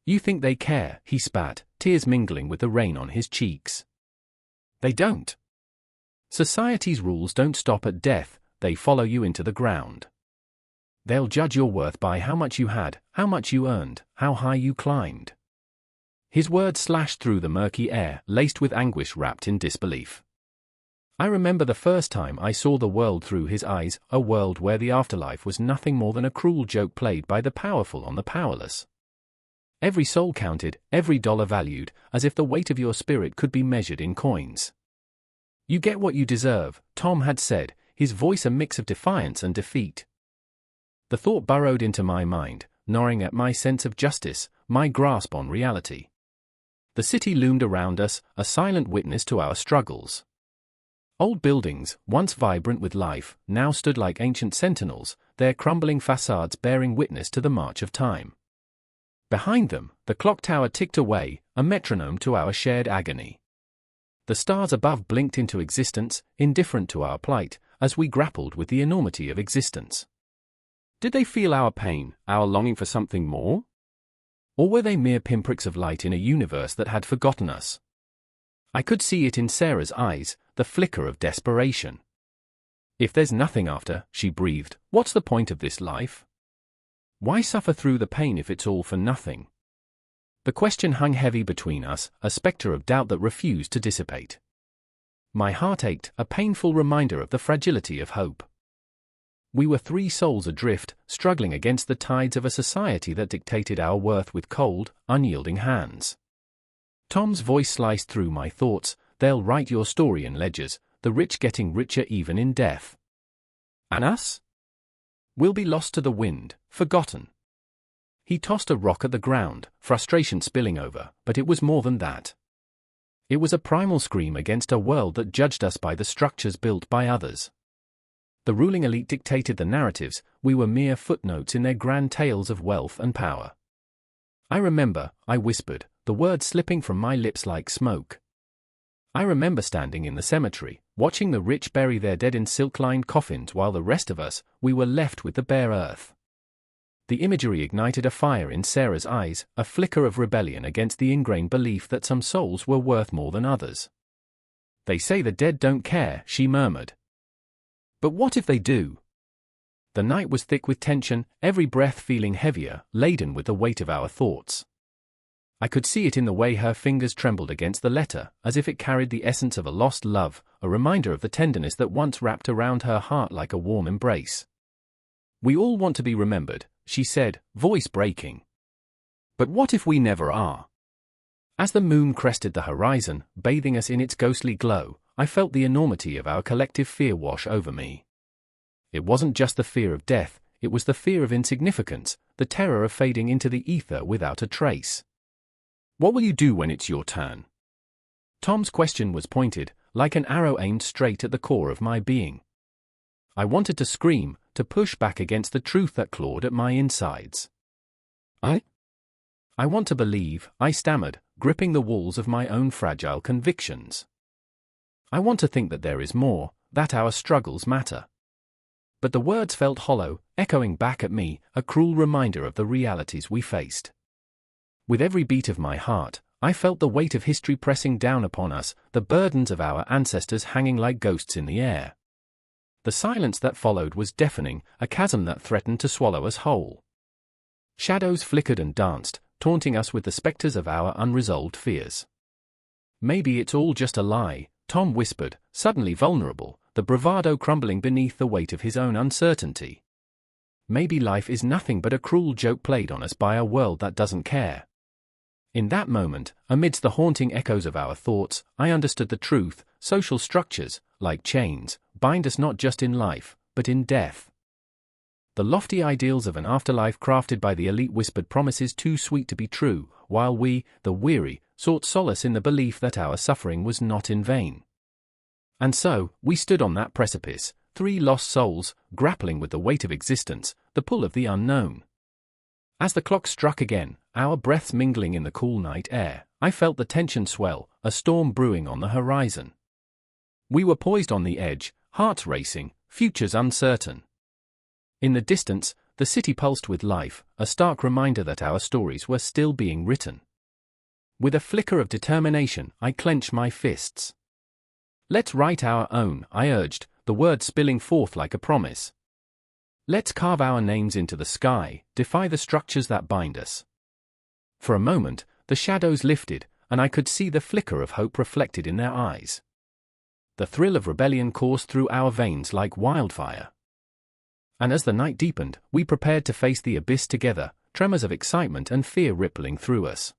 You think they care, he spat, tears mingling with the rain on his cheeks. They don't. Society's rules don't stop at death, they follow you into the ground. They'll judge your worth by how much you had, how much you earned, how high you climbed. His words slashed through the murky air, laced with anguish wrapped in disbelief. I remember the first time I saw the world through his eyes, a world where the afterlife was nothing more than a cruel joke played by the powerful on the powerless. Every soul counted, every dollar valued, as if the weight of your spirit could be measured in coins. You get what you deserve, Tom had said, his voice a mix of defiance and defeat. The thought burrowed into my mind, gnawing at my sense of justice, my grasp on reality. The city loomed around us, a silent witness to our struggles. Old buildings, once vibrant with life, now stood like ancient sentinels, their crumbling facades bearing witness to the march of time. Behind them, the clock tower ticked away, a metronome to our shared agony. The stars above blinked into existence, indifferent to our plight, as we grappled with the enormity of existence. Did they feel our pain, our longing for something more? Or were they mere pinpricks of light in a universe that had forgotten us? I could see it in Sarah's eyes, the flicker of desperation. If there's nothing after, she breathed, what's the point of this life? Why suffer through the pain if it's all for nothing? The question hung heavy between us, a spectre of doubt that refused to dissipate. My heart ached, a painful reminder of the fragility of hope. We were three souls adrift, struggling against the tides of a society that dictated our worth with cold, unyielding hands. Tom's voice sliced through my thoughts, they'll write your story in ledgers, the rich getting richer even in death. And us? We'll be lost to the wind, forgotten. He tossed a rock at the ground, frustration spilling over, but it was more than that. It was a primal scream against a world that judged us by the structures built by others. The ruling elite dictated the narratives, we were mere footnotes in their grand tales of wealth and power. I remember, I whispered, the words slipping from my lips like smoke. I remember standing in the cemetery, watching the rich bury their dead in silk-lined coffins while the rest of us, we were left with the bare earth. The imagery ignited a fire in Sarah's eyes, a flicker of rebellion against the ingrained belief that some souls were worth more than others. They say the dead don't care, she murmured. But what if they do? The night was thick with tension, every breath feeling heavier, laden with the weight of our thoughts. I could see it in the way her fingers trembled against the letter, as if it carried the essence of a lost love, a reminder of the tenderness that once wrapped around her heart like a warm embrace. We all want to be remembered, she said, voice breaking. But what if we never are? As the moon crested the horizon, bathing us in its ghostly glow, I felt the enormity of our collective fear wash over me. It wasn't just the fear of death, it was the fear of insignificance, the terror of fading into the ether without a trace. What will you do when it's your turn? Tom's question was pointed, like an arrow aimed straight at the core of my being. I wanted to scream, to push back against the truth that clawed at my insides. I want to believe, I stammered, gripping the walls of my own fragile convictions. I want to think that there is more, that our struggles matter. But the words felt hollow, echoing back at me, a cruel reminder of the realities we faced. With every beat of my heart, I felt the weight of history pressing down upon us, the burdens of our ancestors hanging like ghosts in the air. The silence that followed was deafening, a chasm that threatened to swallow us whole. Shadows flickered and danced, taunting us with the specters of our unresolved fears. Maybe it's all just a lie, Tom whispered, suddenly vulnerable, the bravado crumbling beneath the weight of his own uncertainty. Maybe life is nothing but a cruel joke played on us by a world that doesn't care. In that moment, amidst the haunting echoes of our thoughts, I understood the truth. Social structures, like chains, bind us not just in life, but in death. The lofty ideals of an afterlife crafted by the elite whispered promises too sweet to be true, while we, the weary, sought solace in the belief that our suffering was not in vain. And so, we stood on that precipice, three lost souls, grappling with the weight of existence, the pull of the unknown. As the clock struck again, our breaths mingling in the cool night air, I felt the tension swell, a storm brewing on the horizon. We were poised on the edge, hearts racing, futures uncertain. In the distance, the city pulsed with life, a stark reminder that our stories were still being written. With a flicker of determination, I clenched my fists. Let's write our own, I urged, the words spilling forth like a promise. Let's carve our names into the sky, defy the structures that bind us. For a moment, the shadows lifted, and I could see the flicker of hope reflected in their eyes. The thrill of rebellion coursed through our veins like wildfire. And as the night deepened, we prepared to face the abyss together, tremors of excitement and fear rippling through us.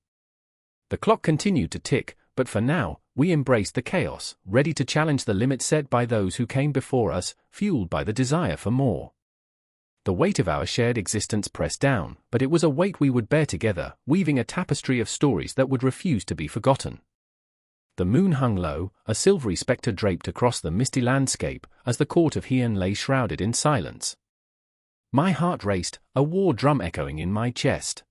The clock continued to tick, but for now, we embraced the chaos, ready to challenge the limits set by those who came before us, fueled by the desire for more. The weight of our shared existence pressed down, but it was a weight we would bear together, weaving a tapestry of stories that would refuse to be forgotten. The moon hung low, a silvery spectre draped across the misty landscape, as the court of Heian lay shrouded in silence. My heart raced, a war drum echoing in my chest.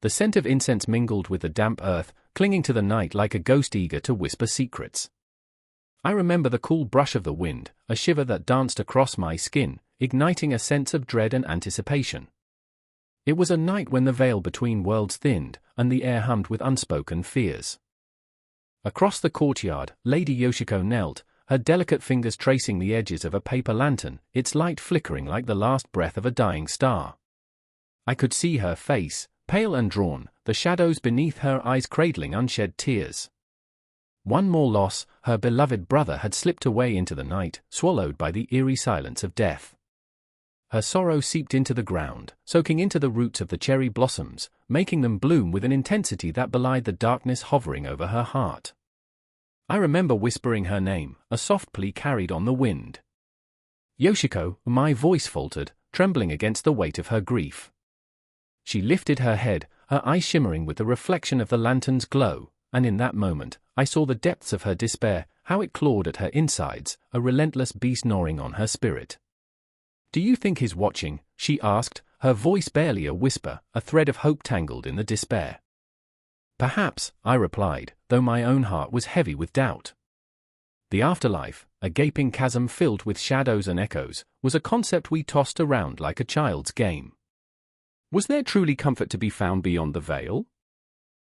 The scent of incense mingled with the damp earth, clinging to the night like a ghost eager to whisper secrets. I remember the cool brush of the wind, a shiver that danced across my skin, igniting a sense of dread and anticipation. It was a night when the veil between worlds thinned, and the air hummed with unspoken fears. Across the courtyard, Lady Yoshiko knelt, her delicate fingers tracing the edges of a paper lantern, its light flickering like the last breath of a dying star. I could see her face, pale and drawn, the shadows beneath her eyes cradling unshed tears. One more loss, her beloved brother had slipped away into the night, swallowed by the eerie silence of death. Her sorrow seeped into the ground, soaking into the roots of the cherry blossoms, making them bloom with an intensity that belied the darkness hovering over her heart. I remember whispering her name, a soft plea carried on the wind. Yoshiko, my voice faltered, trembling against the weight of her grief. She lifted her head, her eyes shimmering with the reflection of the lantern's glow, and in that moment, I saw the depths of her despair, how it clawed at her insides, a relentless beast gnawing on her spirit. "Do you think he's watching?" she asked, her voice barely a whisper, a thread of hope tangled in the despair. "Perhaps," I replied, though my own heart was heavy with doubt. The afterlife, a gaping chasm filled with shadows and echoes, was a concept we tossed around like a child's game. Was there truly comfort to be found beyond the veil?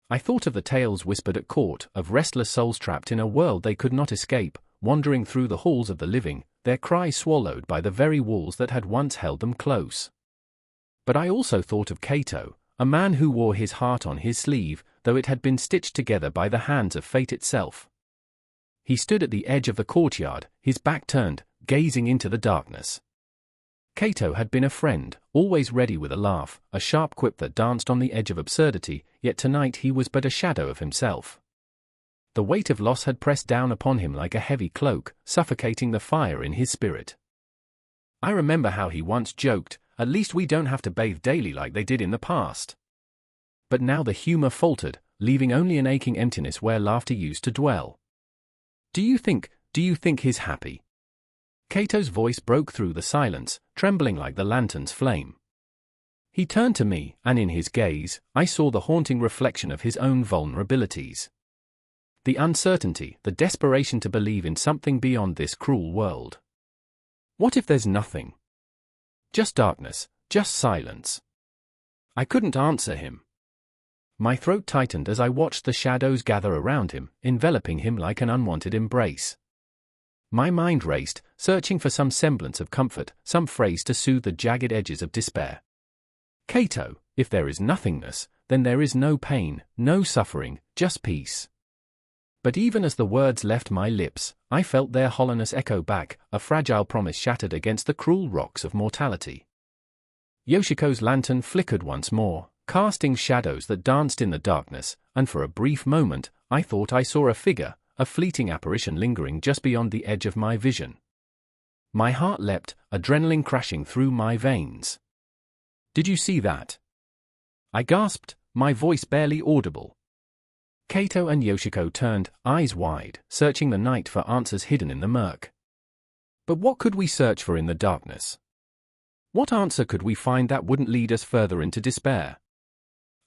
I thought of the tales whispered at court, of restless souls trapped in a world they could not escape, wandering through the halls of the living, their cries swallowed by the very walls that had once held them close. But I also thought of Kato, a man who wore his heart on his sleeve, though it had been stitched together by the hands of fate itself. He stood at the edge of the courtyard, his back turned, gazing into the darkness. Kato had been a friend, always ready with a laugh, a sharp quip that danced on the edge of absurdity, yet tonight he was but a shadow of himself. The weight of loss had pressed down upon him like a heavy cloak, suffocating the fire in his spirit. I remember how he once joked, "At least we don't have to bathe daily like they did in the past." But now the humor faltered, leaving only an aching emptiness where laughter used to dwell. Do you think he's happy?" Kato's voice broke through the silence, trembling like the lantern's flame. He turned to me, and in his gaze, I saw the haunting reflection of his own vulnerabilities. The uncertainty, the desperation to believe in something beyond this cruel world. What if there's nothing? Just darkness, just silence. I couldn't answer him. My throat tightened as I watched the shadows gather around him, enveloping him like an unwanted embrace. My mind raced, searching for some semblance of comfort, some phrase to soothe the jagged edges of despair. Kato, if there is nothingness, then there is no pain, no suffering, just peace. But even as the words left my lips, I felt their hollowness echo back, a fragile promise shattered against the cruel rocks of mortality. Yoshiko's lantern flickered once more, casting shadows that danced in the darkness, and for a brief moment, I thought I saw a figure, a fleeting apparition lingering just beyond the edge of my vision. My heart leapt, adrenaline crashing through my veins. "Did you see that?" I gasped, my voice barely audible. Kato and Yoshiko turned, eyes wide, searching the night for answers hidden in the murk. But what could we search for in the darkness? What answer could we find that wouldn't lead us further into despair?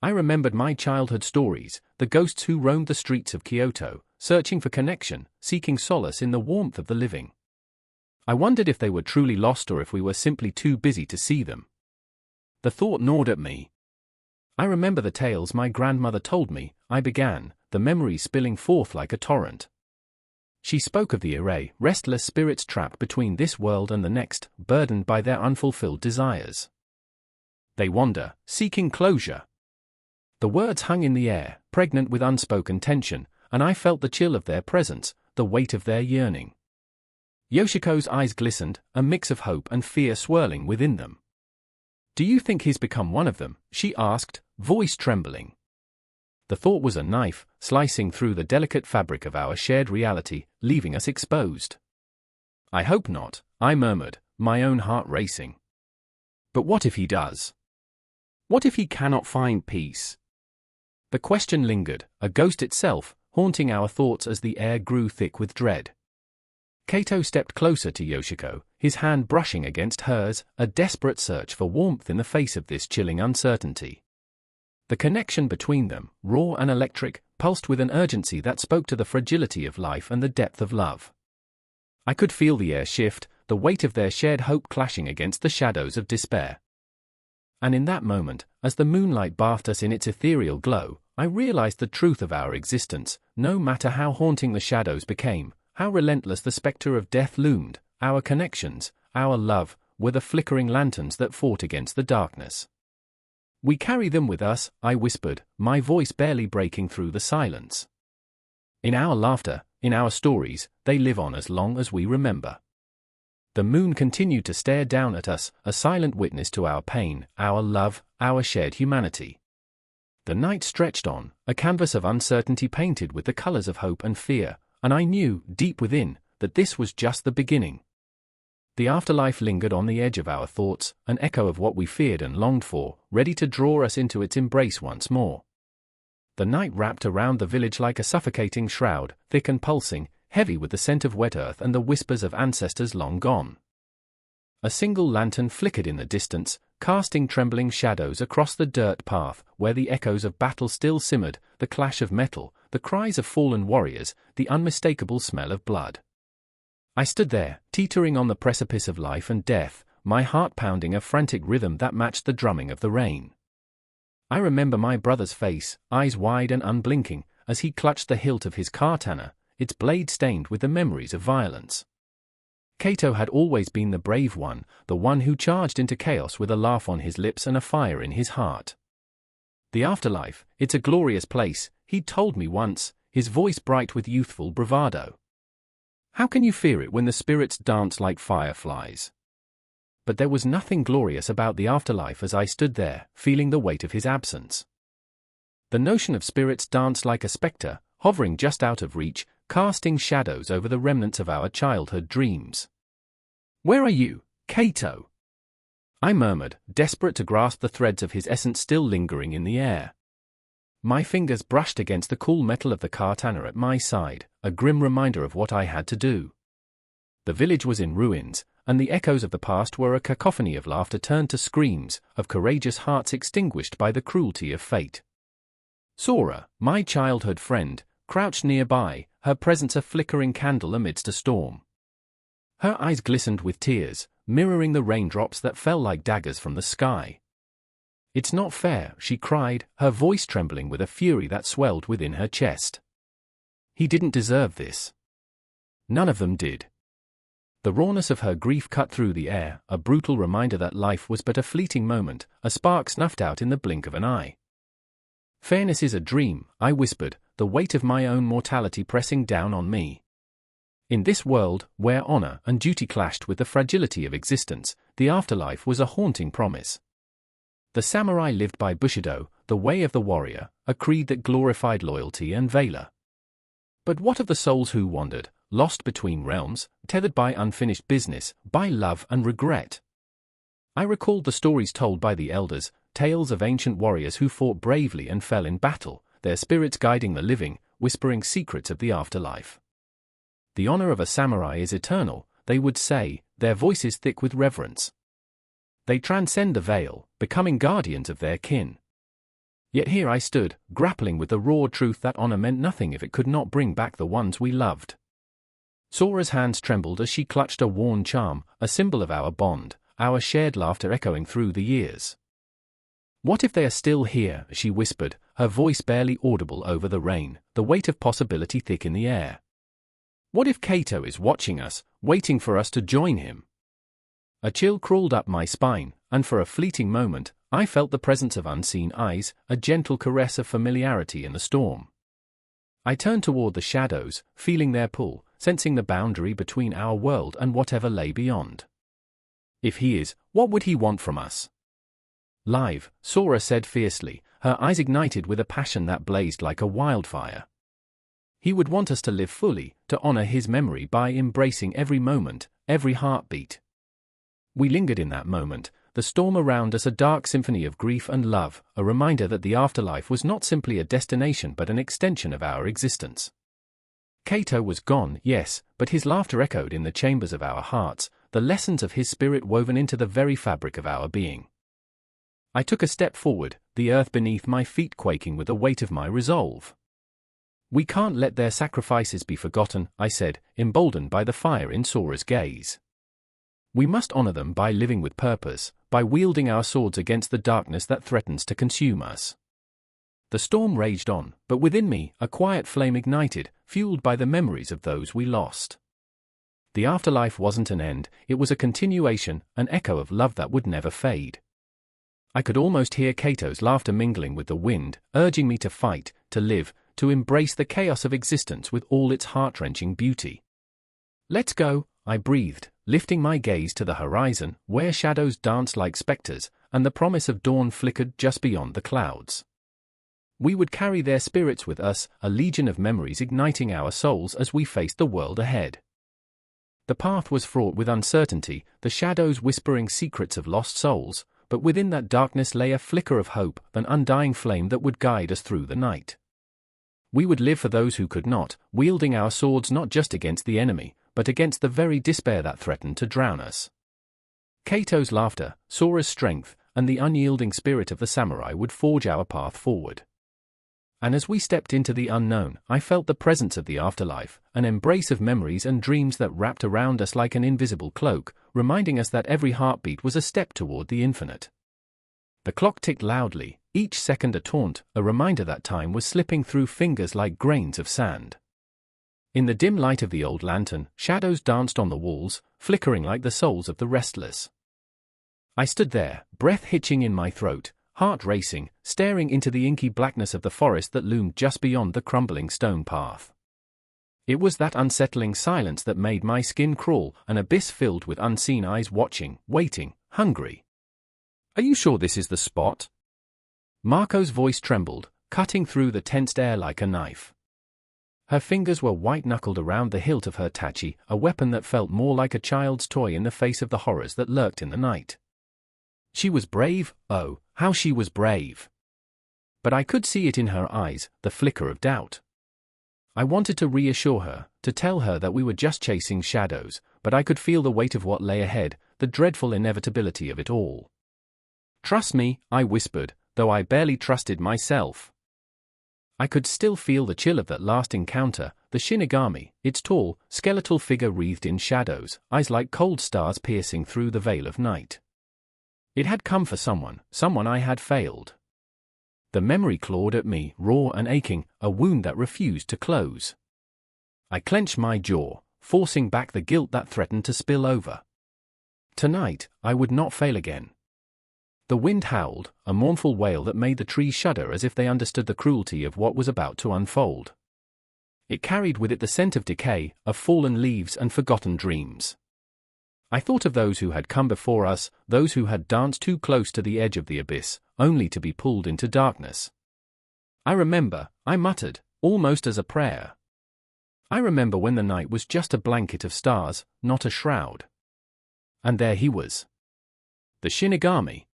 I remembered my childhood stories, the ghosts who roamed the streets of Kyoto, searching for connection, seeking solace in the warmth of the living. I wondered if they were truly lost or if we were simply too busy to see them. The thought gnawed at me. I remember the tales my grandmother told me, I began, the memories spilling forth like a torrent. She spoke of the array, restless spirits trapped between this world and the next, burdened by their unfulfilled desires. They wander, seeking closure. The words hung in the air, pregnant with unspoken tension, and I felt the chill of their presence, the weight of their yearning. Yoshiko's eyes glistened, a mix of hope and fear swirling within them. "Do you think he's become one of them?" she asked, voice trembling. The thought was a knife, slicing through the delicate fabric of our shared reality, leaving us exposed. "I hope not," I murmured, my own heart racing. "But what if he does? What if he cannot find peace?" The question lingered, a ghost itself, haunting our thoughts as the air grew thick with dread. Kato stepped closer to Yoshiko, his hand brushing against hers, a desperate search for warmth in the face of this chilling uncertainty. The connection between them, raw and electric, pulsed with an urgency that spoke to the fragility of life and the depth of love. I could feel the air shift, the weight of their shared hope clashing against the shadows of despair. And in that moment, as the moonlight bathed us in its ethereal glow, I realized the truth of our existence. No matter how haunting the shadows became, how relentless the specter of death loomed, our connections, our love, were the flickering lanterns that fought against the darkness. "We carry them with us," I whispered, my voice barely breaking through the silence. "In our laughter, in our stories, they live on as long as we remember." The moon continued to stare down at us, a silent witness to our pain, our love, our shared humanity. The night stretched on, a canvas of uncertainty painted with the colors of hope and fear, and I knew, deep within, that this was just the beginning. The afterlife lingered on the edge of our thoughts, an echo of what we feared and longed for, ready to draw us into its embrace once more. The night wrapped around the village like a suffocating shroud, thick and pulsing, heavy with the scent of wet earth and the whispers of ancestors long gone. A single lantern flickered in the distance, casting trembling shadows across the dirt path, where the echoes of battle still simmered, the clash of metal, the cries of fallen warriors, the unmistakable smell of blood. I stood there, teetering on the precipice of life and death, my heart pounding a frantic rhythm that matched the drumming of the rain. I remember my brother's face, eyes wide and unblinking, as he clutched the hilt of his katana, its blade stained with the memories of violence. Kato had always been the brave one, the one who charged into chaos with a laugh on his lips and a fire in his heart. "The afterlife, it's a glorious place," he'd told me once, his voice bright with youthful bravado. "How can you fear it when the spirits dance like fireflies?" But there was nothing glorious about the afterlife as I stood there, feeling the weight of his absence. The notion of spirits danced like a specter, hovering just out of reach, casting shadows over the remnants of our childhood dreams. "Where are you, Kato?" I murmured, desperate to grasp the threads of his essence still lingering in the air. My fingers brushed against the cool metal of the katana at my side, a grim reminder of what I had to do. The village was in ruins, and the echoes of the past were a cacophony of laughter turned to screams, of courageous hearts extinguished by the cruelty of fate. Sora, my childhood friend, crouched nearby, her presence a flickering candle amidst a storm. Her eyes glistened with tears, mirroring the raindrops that fell like daggers from the sky. "It's not fair," she cried, her voice trembling with a fury that swelled within her chest. "He didn't deserve this. None of them did." The rawness of her grief cut through the air, a brutal reminder that life was but a fleeting moment, a spark snuffed out in the blink of an eye. "Fairness is a dream," I whispered, the weight of my own mortality pressing down on me. In this world, where honor and duty clashed with the fragility of existence, the afterlife was a haunting promise. The samurai lived by Bushido, the way of the warrior, a creed that glorified loyalty and valor. But what of the souls who wandered, lost between realms, tethered by unfinished business, by love and regret? I recalled the stories told by the elders, tales of ancient warriors who fought bravely and fell in battle, their spirits guiding the living, whispering secrets of the afterlife. "The honor of a samurai is eternal," they would say, their voices thick with reverence. They transcend the veil, becoming guardians of their kin. Yet here I stood, grappling with the raw truth that honor meant nothing if it could not bring back the ones we loved. Sora's hands trembled as she clutched a worn charm, a symbol of our bond, our shared laughter echoing through the years. "What if they are still here?" she whispered, her voice barely audible over the rain, the weight of possibility thick in the air. What if Kato is watching us, waiting for us to join him? A chill crawled up my spine, and for a fleeting moment, I felt the presence of unseen eyes, a gentle caress of familiarity in the storm. I turned toward the shadows, feeling their pull, sensing the boundary between our world and whatever lay beyond. If he is, what would he want from us? Live, Sora said fiercely, her eyes ignited with a passion that blazed like a wildfire. He would want us to live fully, to honor his memory by embracing every moment, every heartbeat. We lingered in that moment, the storm around us a dark symphony of grief and love, a reminder that the afterlife was not simply a destination but an extension of our existence. Kato was gone, yes, but his laughter echoed in the chambers of our hearts, the lessons of his spirit woven into the very fabric of our being. I took a step forward, the earth beneath my feet quaking with the weight of my resolve. We can't let their sacrifices be forgotten, I said, emboldened by the fire in Sora's gaze. We must honor them by living with purpose, by wielding our swords against the darkness that threatens to consume us. The storm raged on, but within me, a quiet flame ignited, fueled by the memories of those we lost. The afterlife wasn't an end, it was a continuation, an echo of love that would never fade. I could almost hear Kato's laughter mingling with the wind, urging me to fight, to live, to embrace the chaos of existence with all its heart-wrenching beauty. Let's go, I breathed, lifting my gaze to the horizon, where shadows danced like specters, and the promise of dawn flickered just beyond the clouds. We would carry their spirits with us, a legion of memories igniting our souls as we faced the world ahead. The path was fraught with uncertainty, the shadows whispering secrets of lost souls, but within that darkness lay a flicker of hope, an undying flame that would guide us through the night. We would live for those who could not, wielding our swords not just against the enemy, but against the very despair that threatened to drown us. Kato's laughter, Sora's strength, and the unyielding spirit of the samurai would forge our path forward. And as we stepped into the unknown, I felt the presence of the afterlife, an embrace of memories and dreams that wrapped around us like an invisible cloak, reminding us that every heartbeat was a step toward the infinite. The clock ticked loudly, each second a taunt, a reminder that time was slipping through fingers like grains of sand. In the dim light of the old lantern, shadows danced on the walls, flickering like the souls of the restless. I stood there, breath hitching in my throat, heart racing, staring into the inky blackness of the forest that loomed just beyond the crumbling stone path. It was that unsettling silence that made my skin crawl, an abyss filled with unseen eyes watching, waiting, hungry. Are you sure this is the spot? Marco's voice trembled, cutting through the tensed air like a knife. Her fingers were white-knuckled around the hilt of her tachi, a weapon that felt more like a child's toy in the face of the horrors that lurked in the night. She was brave, oh, how she was brave. But I could see it in her eyes, the flicker of doubt. I wanted to reassure her, to tell her that we were just chasing shadows, but I could feel the weight of what lay ahead, the dreadful inevitability of it all. Trust me, I whispered, though I barely trusted myself. I could still feel the chill of that last encounter, the Shinigami, its tall, skeletal figure wreathed in shadows, eyes like cold stars piercing through the veil of night. It had come for someone I had failed. The memory clawed at me, raw and aching, a wound that refused to close. I clenched my jaw, forcing back the guilt that threatened to spill over. Tonight, I would not fail again. The wind howled, a mournful wail that made the trees shudder as if they understood the cruelty of what was about to unfold. It carried with it the scent of decay, of fallen leaves and forgotten dreams. I thought of those who had come before us, those who had danced too close to the edge of the abyss, only to be pulled into darkness. I remember, I muttered, almost as a prayer. I remember when the night was just a blanket of stars, not a shroud. And there he was. The Shinigami.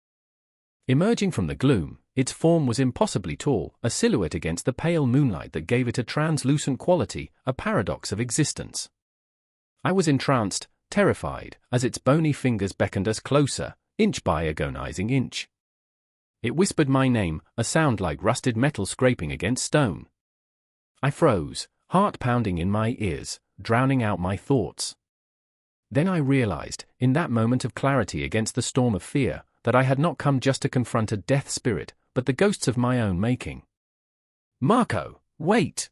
Emerging from the gloom, its form was impossibly tall, a silhouette against the pale moonlight that gave it a translucent quality, a paradox of existence. I was entranced, terrified, as its bony fingers beckoned us closer, inch by agonizing inch. It whispered my name, a sound like rusted metal scraping against stone. I froze, heart pounding in my ears, drowning out my thoughts. Then I realized, in that moment of clarity against the storm of fear, that I had not come just to confront a death spirit, but the ghosts of my own making. Marco, wait!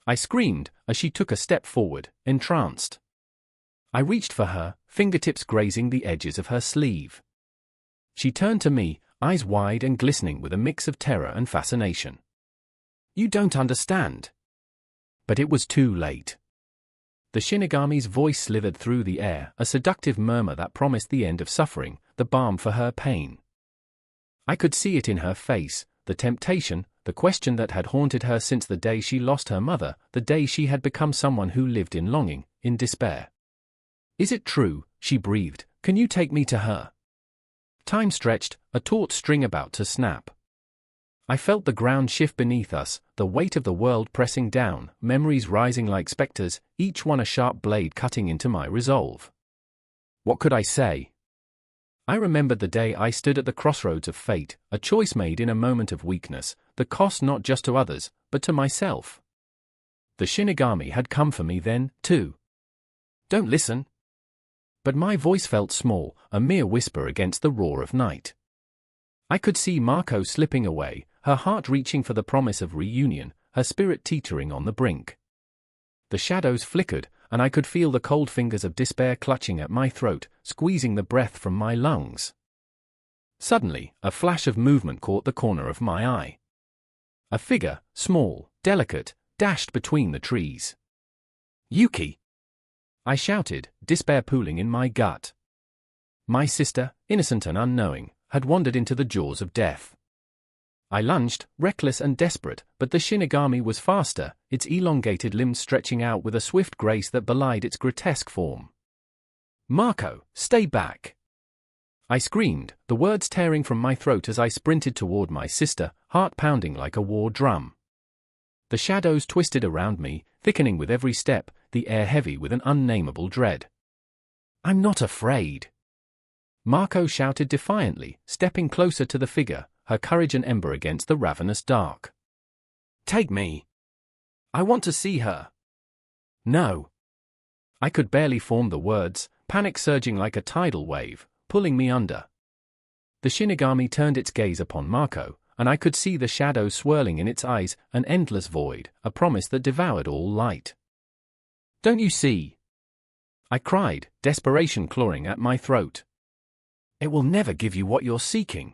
I screamed as she took a step forward, entranced. I reached for her, fingertips grazing the edges of her sleeve. She turned to me, eyes wide and glistening with a mix of terror and fascination. "You don't understand." But it was too late. The Shinigami's voice slithered through the air, a seductive murmur that promised the end of suffering, the balm for her pain. I could see it in her face, the temptation, the question that had haunted her since the day she lost her mother, the day she had become someone who lived in longing, in despair. "Is it true?" she breathed. "Can you take me to her?" Time stretched, a taut string about to snap. I felt the ground shift beneath us, the weight of the world pressing down, memories rising like specters, each one a sharp blade cutting into my resolve. What could I say? I remembered the day I stood at the crossroads of fate, a choice made in a moment of weakness, the cost not just to others, but to myself. The Shinigami had come for me then, too. "Don't listen." But my voice felt small, a mere whisper against the roar of night. I could see Mako slipping away, her heart reaching for the promise of reunion, her spirit teetering on the brink. The shadows flickered, and I could feel the cold fingers of despair clutching at my throat, squeezing the breath from my lungs. Suddenly, a flash of movement caught the corner of my eye. A figure, small, delicate, dashed between the trees. "Yuki!" I shouted, despair pooling in my gut. My sister, innocent and unknowing, had wandered into the jaws of death. I lunged, reckless and desperate, but the Shinigami was faster, its elongated limbs stretching out with a swift grace that belied its grotesque form. "Mako, stay back!" I screamed, the words tearing from my throat as I sprinted toward my sister, heart pounding like a war drum. The shadows twisted around me, thickening with every step, the air heavy with an unnameable dread. "I'm not afraid!" Mako shouted defiantly, stepping closer to the figure, her courage an ember against the ravenous dark. "Take me! I want to see her!" "No!" I could barely form the words, panic surging like a tidal wave, pulling me under. The Shinigami turned its gaze upon Mako, and I could see the shadows swirling in its eyes, an endless void, a promise that devoured all light. "Don't you see?" I cried, desperation clawing at my throat. "It will never give you what you're seeking.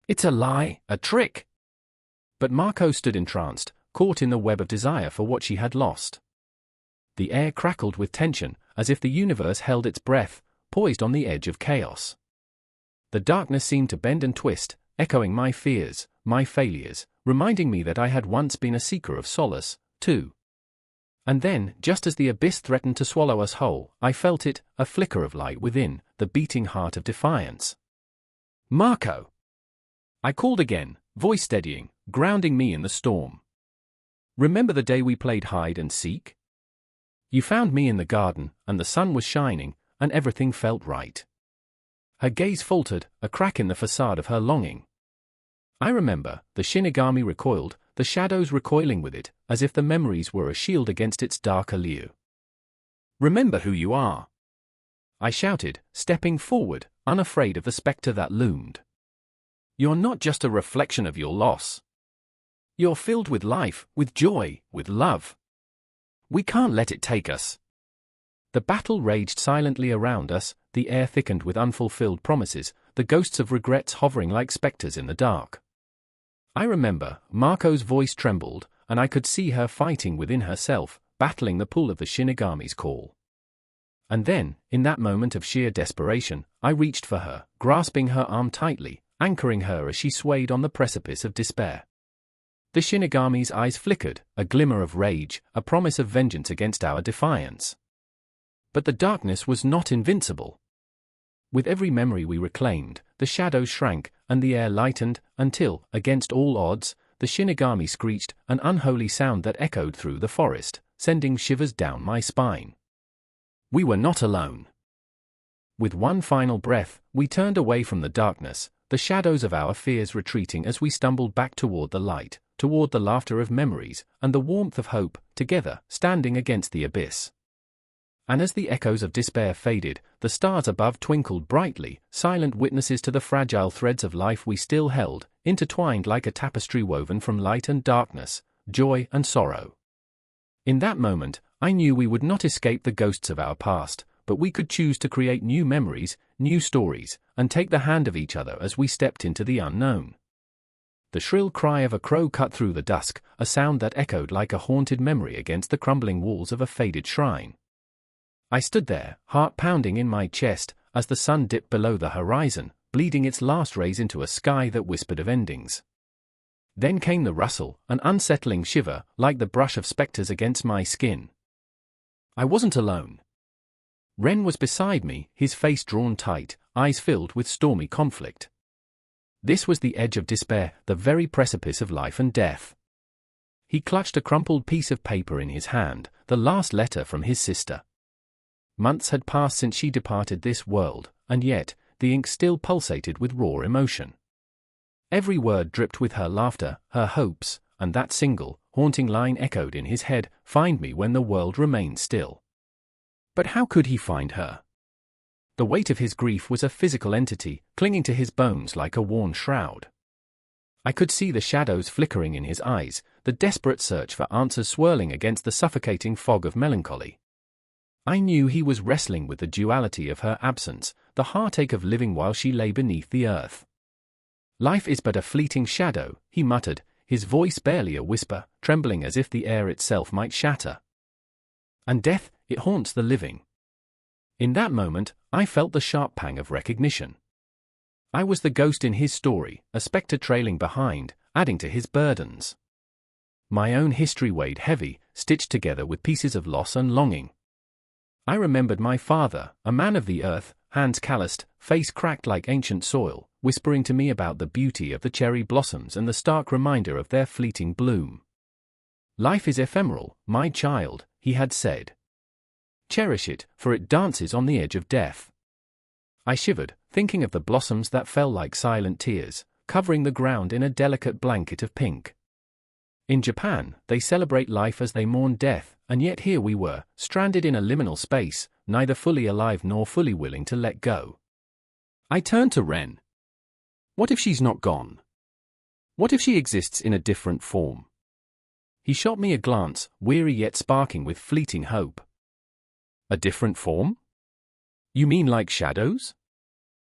It's a lie, a trick." But Mako stood entranced, caught in the web of desire for what she had lost. The air crackled with tension, as if the universe held its breath, poised on the edge of chaos. The darkness seemed to bend and twist, echoing my fears, my failures, reminding me that I had once been a seeker of solace, too. And then, just as the abyss threatened to swallow us whole, I felt it, a flicker of light within, the beating heart of defiance. "Mako!" I called again, voice steadying, grounding me in the storm. "Remember the day we played hide and seek? You found me in the garden, and the sun was shining, and everything felt right." Her gaze faltered, a crack in the facade of her longing. I remember, the Shinigami recoiled, the shadows recoiling with it, as if the memories were a shield against its dark allure. "Remember who you are!" I shouted, stepping forward, unafraid of the specter that loomed. "You're not just a reflection of your loss. You're filled with life, with joy, with love. We can't let it take us." The battle raged silently around us, the air thickened with unfulfilled promises, the ghosts of regrets hovering like specters in the dark. I remember, Mako's voice trembled, and I could see her fighting within herself, battling the pull of the Shinigami's call. And then, in that moment of sheer desperation, I reached for her, grasping her arm tightly, anchoring her as she swayed on the precipice of despair. The Shinigami's eyes flickered, a glimmer of rage, a promise of vengeance against our defiance. But the darkness was not invincible. With every memory we reclaimed, the shadows shrank, and the air lightened, until, against all odds, the Shinigami screeched, an unholy sound that echoed through the forest, sending shivers down my spine. We were not alone. With one final breath, we turned away from the darkness, the shadows of our fears retreating as we stumbled back toward the light, toward the laughter of memories, and the warmth of hope, together, standing against the abyss. And as the echoes of despair faded, the stars above twinkled brightly, silent witnesses to the fragile threads of life we still held, intertwined like a tapestry woven from light and darkness, joy and sorrow. In that moment, I knew we would not escape the ghosts of our past, but we could choose to create new memories, new stories, and take the hand of each other as we stepped into the unknown. The shrill cry of a crow cut through the dusk, a sound that echoed like a haunted memory against the crumbling walls of a faded shrine. I stood there, heart pounding in my chest, as the sun dipped below the horizon, bleeding its last rays into a sky that whispered of endings. Then came the rustle, an unsettling shiver, like the brush of specters against my skin. I wasn't alone. Ren was beside me, his face drawn tight, eyes filled with stormy conflict. This was the edge of despair, the very precipice of life and death. He clutched a crumpled piece of paper in his hand, the last letter from his sister. Months had passed since she departed this world, and yet, the ink still pulsated with raw emotion. Every word dripped with her laughter, her hopes, and that single, haunting line echoed in his head, "Find me when the world remains still." But how could he find her? The weight of his grief was a physical entity, clinging to his bones like a worn shroud. I could see the shadows flickering in his eyes, the desperate search for answers swirling against the suffocating fog of melancholy. I knew he was wrestling with the duality of her absence, the heartache of living while she lay beneath the earth. "Life is but a fleeting shadow," he muttered, his voice barely a whisper, trembling as if the air itself might shatter. "And death, it haunts the living." In that moment, I felt the sharp pang of recognition. I was the ghost in his story, a spectre trailing behind, adding to his burdens. My own history weighed heavy, stitched together with pieces of loss and longing. I remembered my father, a man of the earth, hands calloused, face cracked like ancient soil, whispering to me about the beauty of the cherry blossoms and the stark reminder of their fleeting bloom. "Life is ephemeral, my child," he had said. "Cherish it, for it dances on the edge of death." I shivered, thinking of the blossoms that fell like silent tears, covering the ground in a delicate blanket of pink. In Japan, they celebrate life as they mourn death, and yet here we were, stranded in a liminal space, neither fully alive nor fully willing to let go. I turned to Ren. What if she's not gone? What if she exists in a different form? He shot me a glance, weary yet sparking with fleeting hope. A different form? You mean like shadows?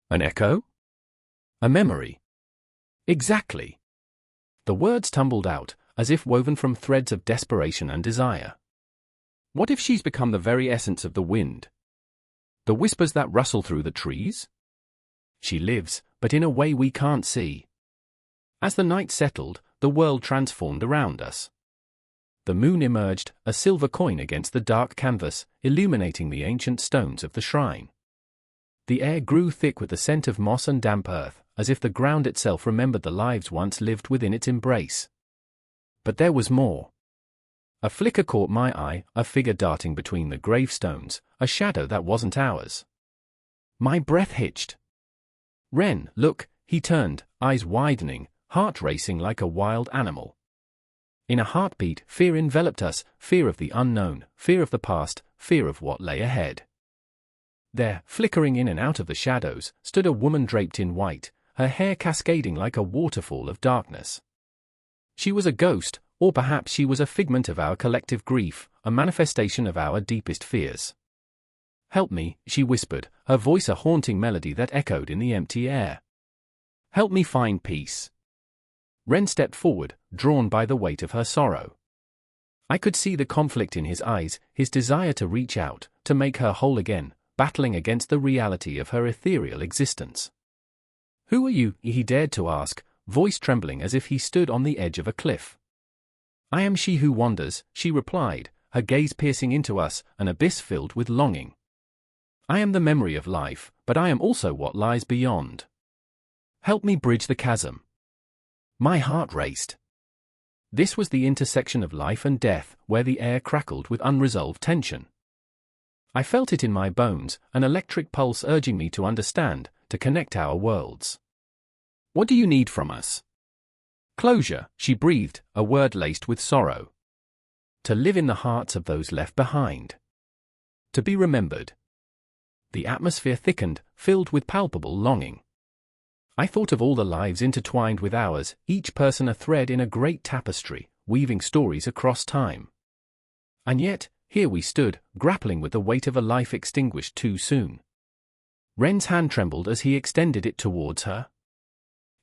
An echo? A memory? Exactly. The words tumbled out, as if woven from threads of desperation and desire. What if she's become the very essence of the wind? The whispers that rustle through the trees? She lives, but in a way we can't see. As the night settled, the world transformed around us. The moon emerged, a silver coin against the dark canvas, illuminating the ancient stones of the shrine. The air grew thick with the scent of moss and damp earth, as if the ground itself remembered the lives once lived within its embrace. But there was more. A flicker caught my eye, a figure darting between the gravestones, a shadow that wasn't ours. My breath hitched. "Ren, look," he turned, eyes widening, heart racing like a wild animal. In a heartbeat, fear enveloped us, fear of the unknown, fear of the past, fear of what lay ahead. There, flickering in and out of the shadows, stood a woman draped in white, her hair cascading like a waterfall of darkness. She was a ghost, or perhaps she was a figment of our collective grief, a manifestation of our deepest fears. "Help me," she whispered, her voice a haunting melody that echoed in the empty air. "Help me find peace." Ren stepped forward, drawn by the weight of her sorrow. I could see the conflict in his eyes, his desire to reach out, to make her whole again, battling against the reality of her ethereal existence. "Who are you?" he dared to ask, voice trembling as if he stood on the edge of a cliff. "I am she who wanders," she replied, her gaze piercing into us, an abyss filled with longing. "I am the memory of life, but I am also what lies beyond. Help me bridge the chasm." My heart raced. This was the intersection of life and death, where the air crackled with unresolved tension. I felt it in my bones, an electric pulse urging me to understand, to connect our worlds. "What do you need from us?" "Closure," she breathed, a word laced with sorrow. "To live in the hearts of those left behind. To be remembered." The atmosphere thickened, filled with palpable longing. I thought of all the lives intertwined with ours, each person a thread in a great tapestry, weaving stories across time. And yet, here we stood, grappling with the weight of a life extinguished too soon. Ren's hand trembled as he extended it towards her.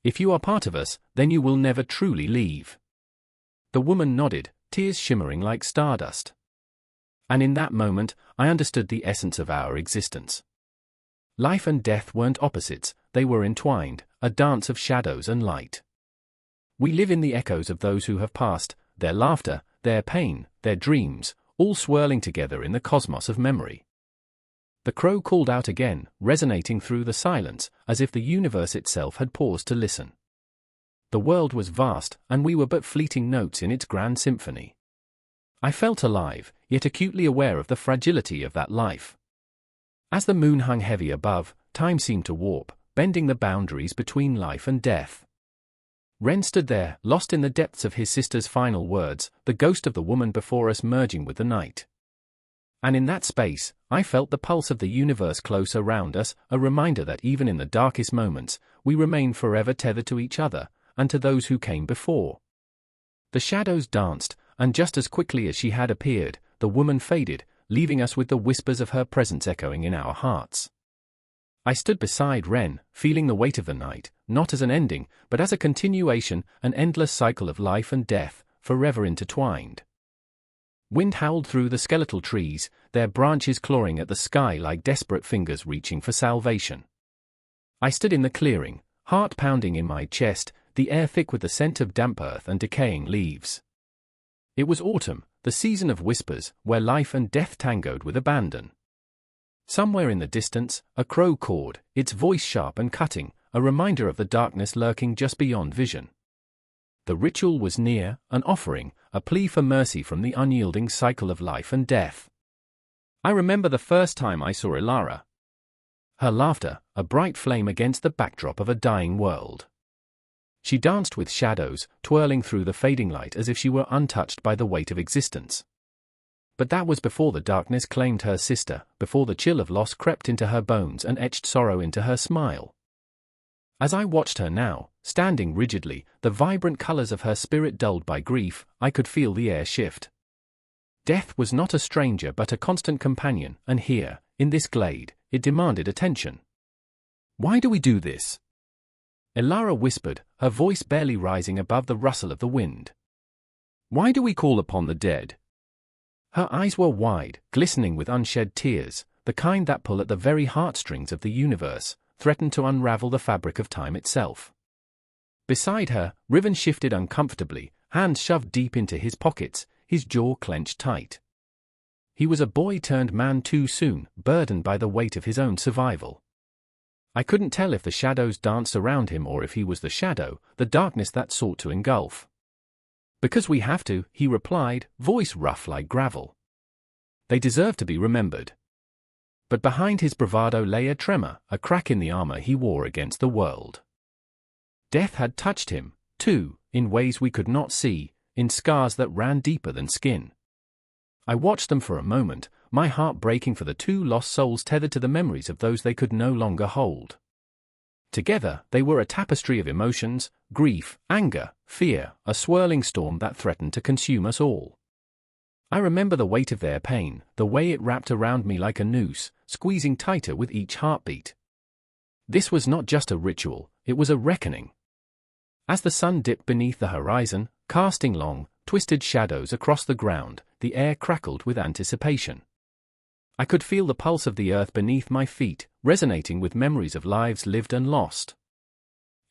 "If you are part of us, then you will never truly leave." The woman nodded, tears shimmering like stardust. And in that moment, I understood the essence of our existence. Life and death weren't opposites, they were entwined, a dance of shadows and light. We live in the echoes of those who have passed, their laughter, their pain, their dreams, all swirling together in the cosmos of memory. The crow called out again, resonating through the silence, as if the universe itself had paused to listen. The world was vast, and we were but fleeting notes in its grand symphony. I felt alive, yet acutely aware of the fragility of that life. As the moon hung heavy above, time seemed to warp, bending the boundaries between life and death. Ren stood there, lost in the depths of his sister's final words, the ghost of the woman before us merging with the night. And in that space, I felt the pulse of the universe close around us, a reminder that even in the darkest moments, we remain forever tethered to each other, and to those who came before. The shadows danced, and just as quickly as she had appeared, the woman faded, leaving us with the whispers of her presence echoing in our hearts. I stood beside Ren, feeling the weight of the night, not as an ending, but as a continuation, an endless cycle of life and death, forever intertwined. Wind howled through the skeletal trees, their branches clawing at the sky like desperate fingers reaching for salvation. I stood in the clearing, heart pounding in my chest, the air thick with the scent of damp earth and decaying leaves. It was autumn, the season of whispers, where life and death tangoed with abandon. Somewhere in the distance, a crow cawed, its voice sharp and cutting, a reminder of the darkness lurking just beyond vision. The ritual was near, an offering, a plea for mercy from the unyielding cycle of life and death. I remember the first time I saw Ilara. Her laughter, a bright flame against the backdrop of a dying world. She danced with shadows, twirling through the fading light as if she were untouched by the weight of existence. But that was before the darkness claimed her sister, before the chill of loss crept into her bones and etched sorrow into her smile. As I watched her now, standing rigidly, the vibrant colors of her spirit dulled by grief, I could feel the air shift. Death was not a stranger but a constant companion, and here, in this glade, it demanded attention. "Why do we do this?" Ilara whispered, her voice barely rising above the rustle of the wind. "Why do we call upon the dead?" Her eyes were wide, glistening with unshed tears, the kind that pull at the very heartstrings of the universe, threatened to unravel the fabric of time itself. Beside her, Riven shifted uncomfortably, hands shoved deep into his pockets, his jaw clenched tight. He was a boy turned man too soon, burdened by the weight of his own survival. I couldn't tell if the shadows danced around him or if he was the shadow, the darkness that sought to engulf. "Because we have to," he replied, voice rough like gravel. "They deserve to be remembered." But behind his bravado lay a tremor, a crack in the armor he wore against the world. Death had touched him, too, in ways we could not see, in scars that ran deeper than skin. I watched them for a moment, my heart breaking for the two lost souls tethered to the memories of those they could no longer hold. Together, they were a tapestry of emotions, grief, anger, fear, a swirling storm that threatened to consume us all. I remember the weight of their pain, the way it wrapped around me like a noose, squeezing tighter with each heartbeat. This was not just a ritual, it was a reckoning. As the sun dipped beneath the horizon, casting long, twisted shadows across the ground, the air crackled with anticipation. I could feel the pulse of the earth beneath my feet, resonating with memories of lives lived and lost.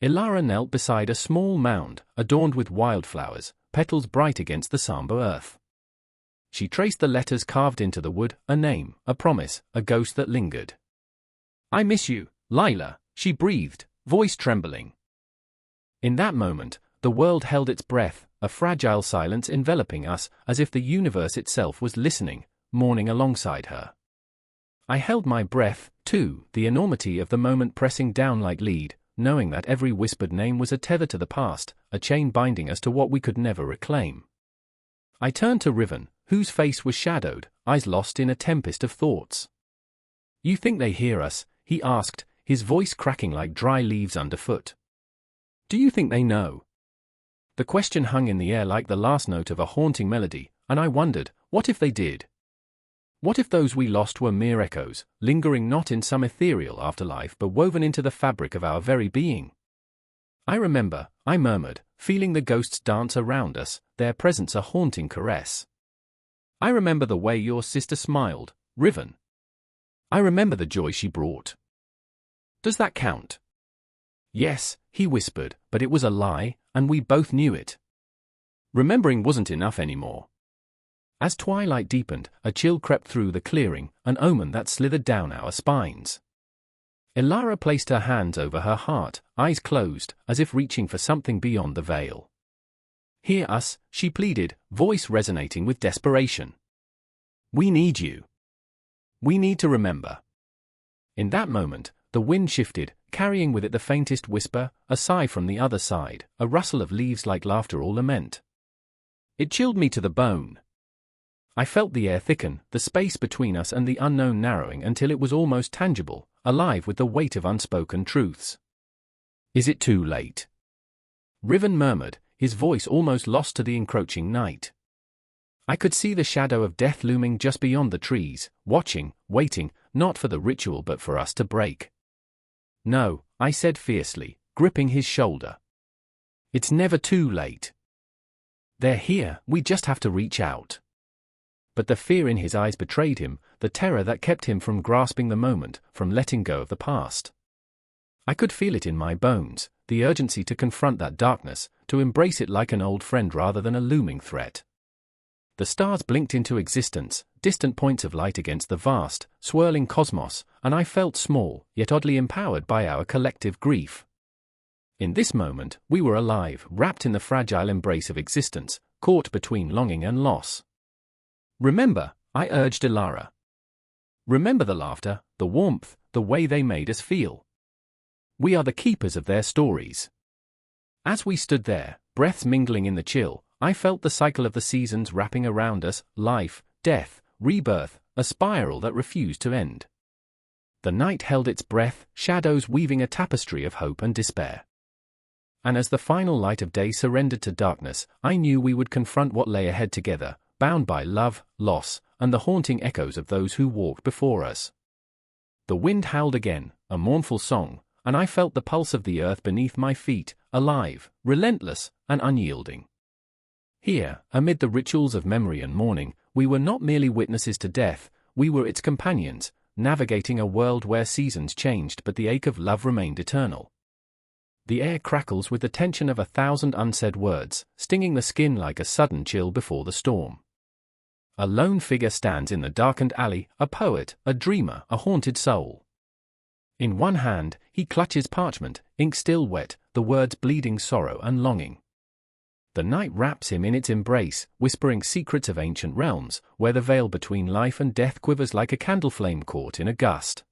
Ilara knelt beside a small mound, adorned with wildflowers, petals bright against the somber earth. She traced the letters carved into the wood, a name, a promise, a ghost that lingered. "I miss you, Lila," she breathed, voice trembling. In that moment, the world held its breath, a fragile silence enveloping us, as if the universe itself was listening, mourning alongside her. I held my breath, too, the enormity of the moment pressing down like lead, knowing that every whispered name was a tether to the past, a chain binding us to what we could never reclaim. I turned to Riven, whose face was shadowed, eyes lost in a tempest of thoughts. "You think they hear us?" he asked, his voice cracking like dry leaves underfoot. "Do you think they know?" The question hung in the air like the last note of a haunting melody, and I wondered, What if they did? What if those we lost were mere echoes, lingering not in some ethereal afterlife but woven into the fabric of our very being? I remember, I murmured, feeling the ghosts dance around us, their presence a haunting caress. I remember the way your sister smiled, Riven. I remember the joy she brought. Does that count? Yes, he whispered, but it was a lie, and we both knew it. Remembering wasn't enough anymore. As twilight deepened, a chill crept through the clearing, an omen that slithered down our spines. Elara placed her hands over her heart, eyes closed, as if reaching for something beyond the veil. Hear us, she pleaded, voice resonating with desperation. We need you. We need to remember. In that moment, the wind shifted, carrying with it the faintest whisper, a sigh from the other side, a rustle of leaves like laughter or lament. It chilled me to the bone. I felt the air thicken, the space between us and the unknown narrowing until it was almost tangible, alive with the weight of unspoken truths. Is it too late? Riven murmured, his voice almost lost to the encroaching night. I could see the shadow of death looming just beyond the trees, watching, waiting, not for the ritual but for us to break. No, I said fiercely, gripping his shoulder. It's never too late. They're here, we just have to reach out. But the fear in his eyes betrayed him, the terror that kept him from grasping the moment, from letting go of the past. I could feel it in my bones, the urgency to confront that darkness, to embrace it like an old friend rather than a looming threat. The stars blinked into existence, distant points of light against the vast, swirling cosmos, and I felt small, yet oddly empowered by our collective grief. In this moment, we were alive, wrapped in the fragile embrace of existence, caught between longing and loss. Remember, I urged Elara. Remember the laughter, the warmth, the way they made us feel. We are the keepers of their stories. As we stood there, breaths mingling in the chill, I felt the cycle of the seasons wrapping around us, life, death, rebirth, a spiral that refused to end. The night held its breath, shadows weaving a tapestry of hope and despair. And as the final light of day surrendered to darkness, I knew we would confront what lay ahead together, bound by love, loss, and the haunting echoes of those who walked before us. The wind howled again, a mournful song, and I felt the pulse of the earth beneath my feet, alive, relentless, and unyielding. Here, amid the rituals of memory and mourning, we were not merely witnesses to death, we were its companions, navigating a world where seasons changed but the ache of love remained eternal. The air crackles with the tension of 1,000 unsaid words, stinging the skin like a sudden chill before the storm. A lone figure stands in the darkened alley, a poet, a dreamer, a haunted soul. In one hand, he clutches parchment, ink still wet, the words bleeding sorrow and longing. The night wraps him in its embrace, whispering secrets of ancient realms, where the veil between life and death quivers like a candle flame caught in a gust.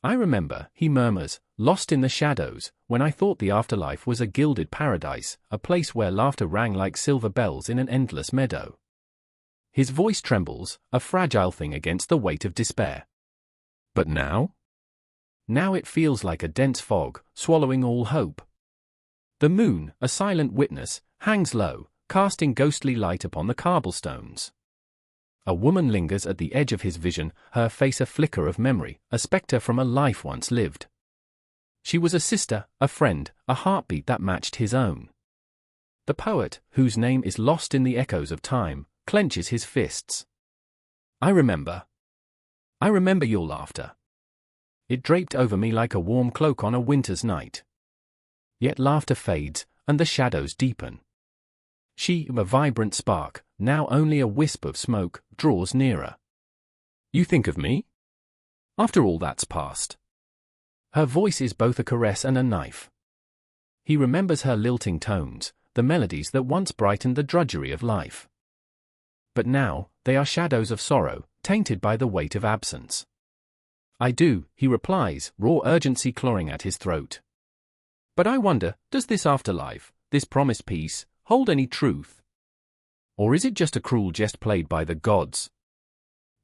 I remember, he murmurs, lost in the shadows, when I thought the afterlife was a gilded paradise, a place where laughter rang like silver bells in an endless meadow. His voice trembles, a fragile thing against the weight of despair. But now? Now it feels like a dense fog, swallowing all hope. The moon, a silent witness, hangs low, casting ghostly light upon the cobblestones. A woman lingers at the edge of his vision, her face a flicker of memory, a spectre from a life once lived. She was a sister, a friend, a heartbeat that matched his own. The poet, whose name is lost in the echoes of time, clenches his fists. I remember your laughter. It draped over me like a warm cloak on a winter's night. Yet laughter fades, and the shadows deepen. She, a vibrant spark, now only a wisp of smoke, draws nearer. You think of me? After all that's past. Her voice is both a caress and a knife. He remembers her lilting tones, the melodies that once brightened the drudgery of life. But now, they are shadows of sorrow, tainted by the weight of absence. I do, he replies, raw urgency clawing at his throat. But I wonder, does this afterlife, this promised peace, hold any truth? Or is it just a cruel jest played by the gods?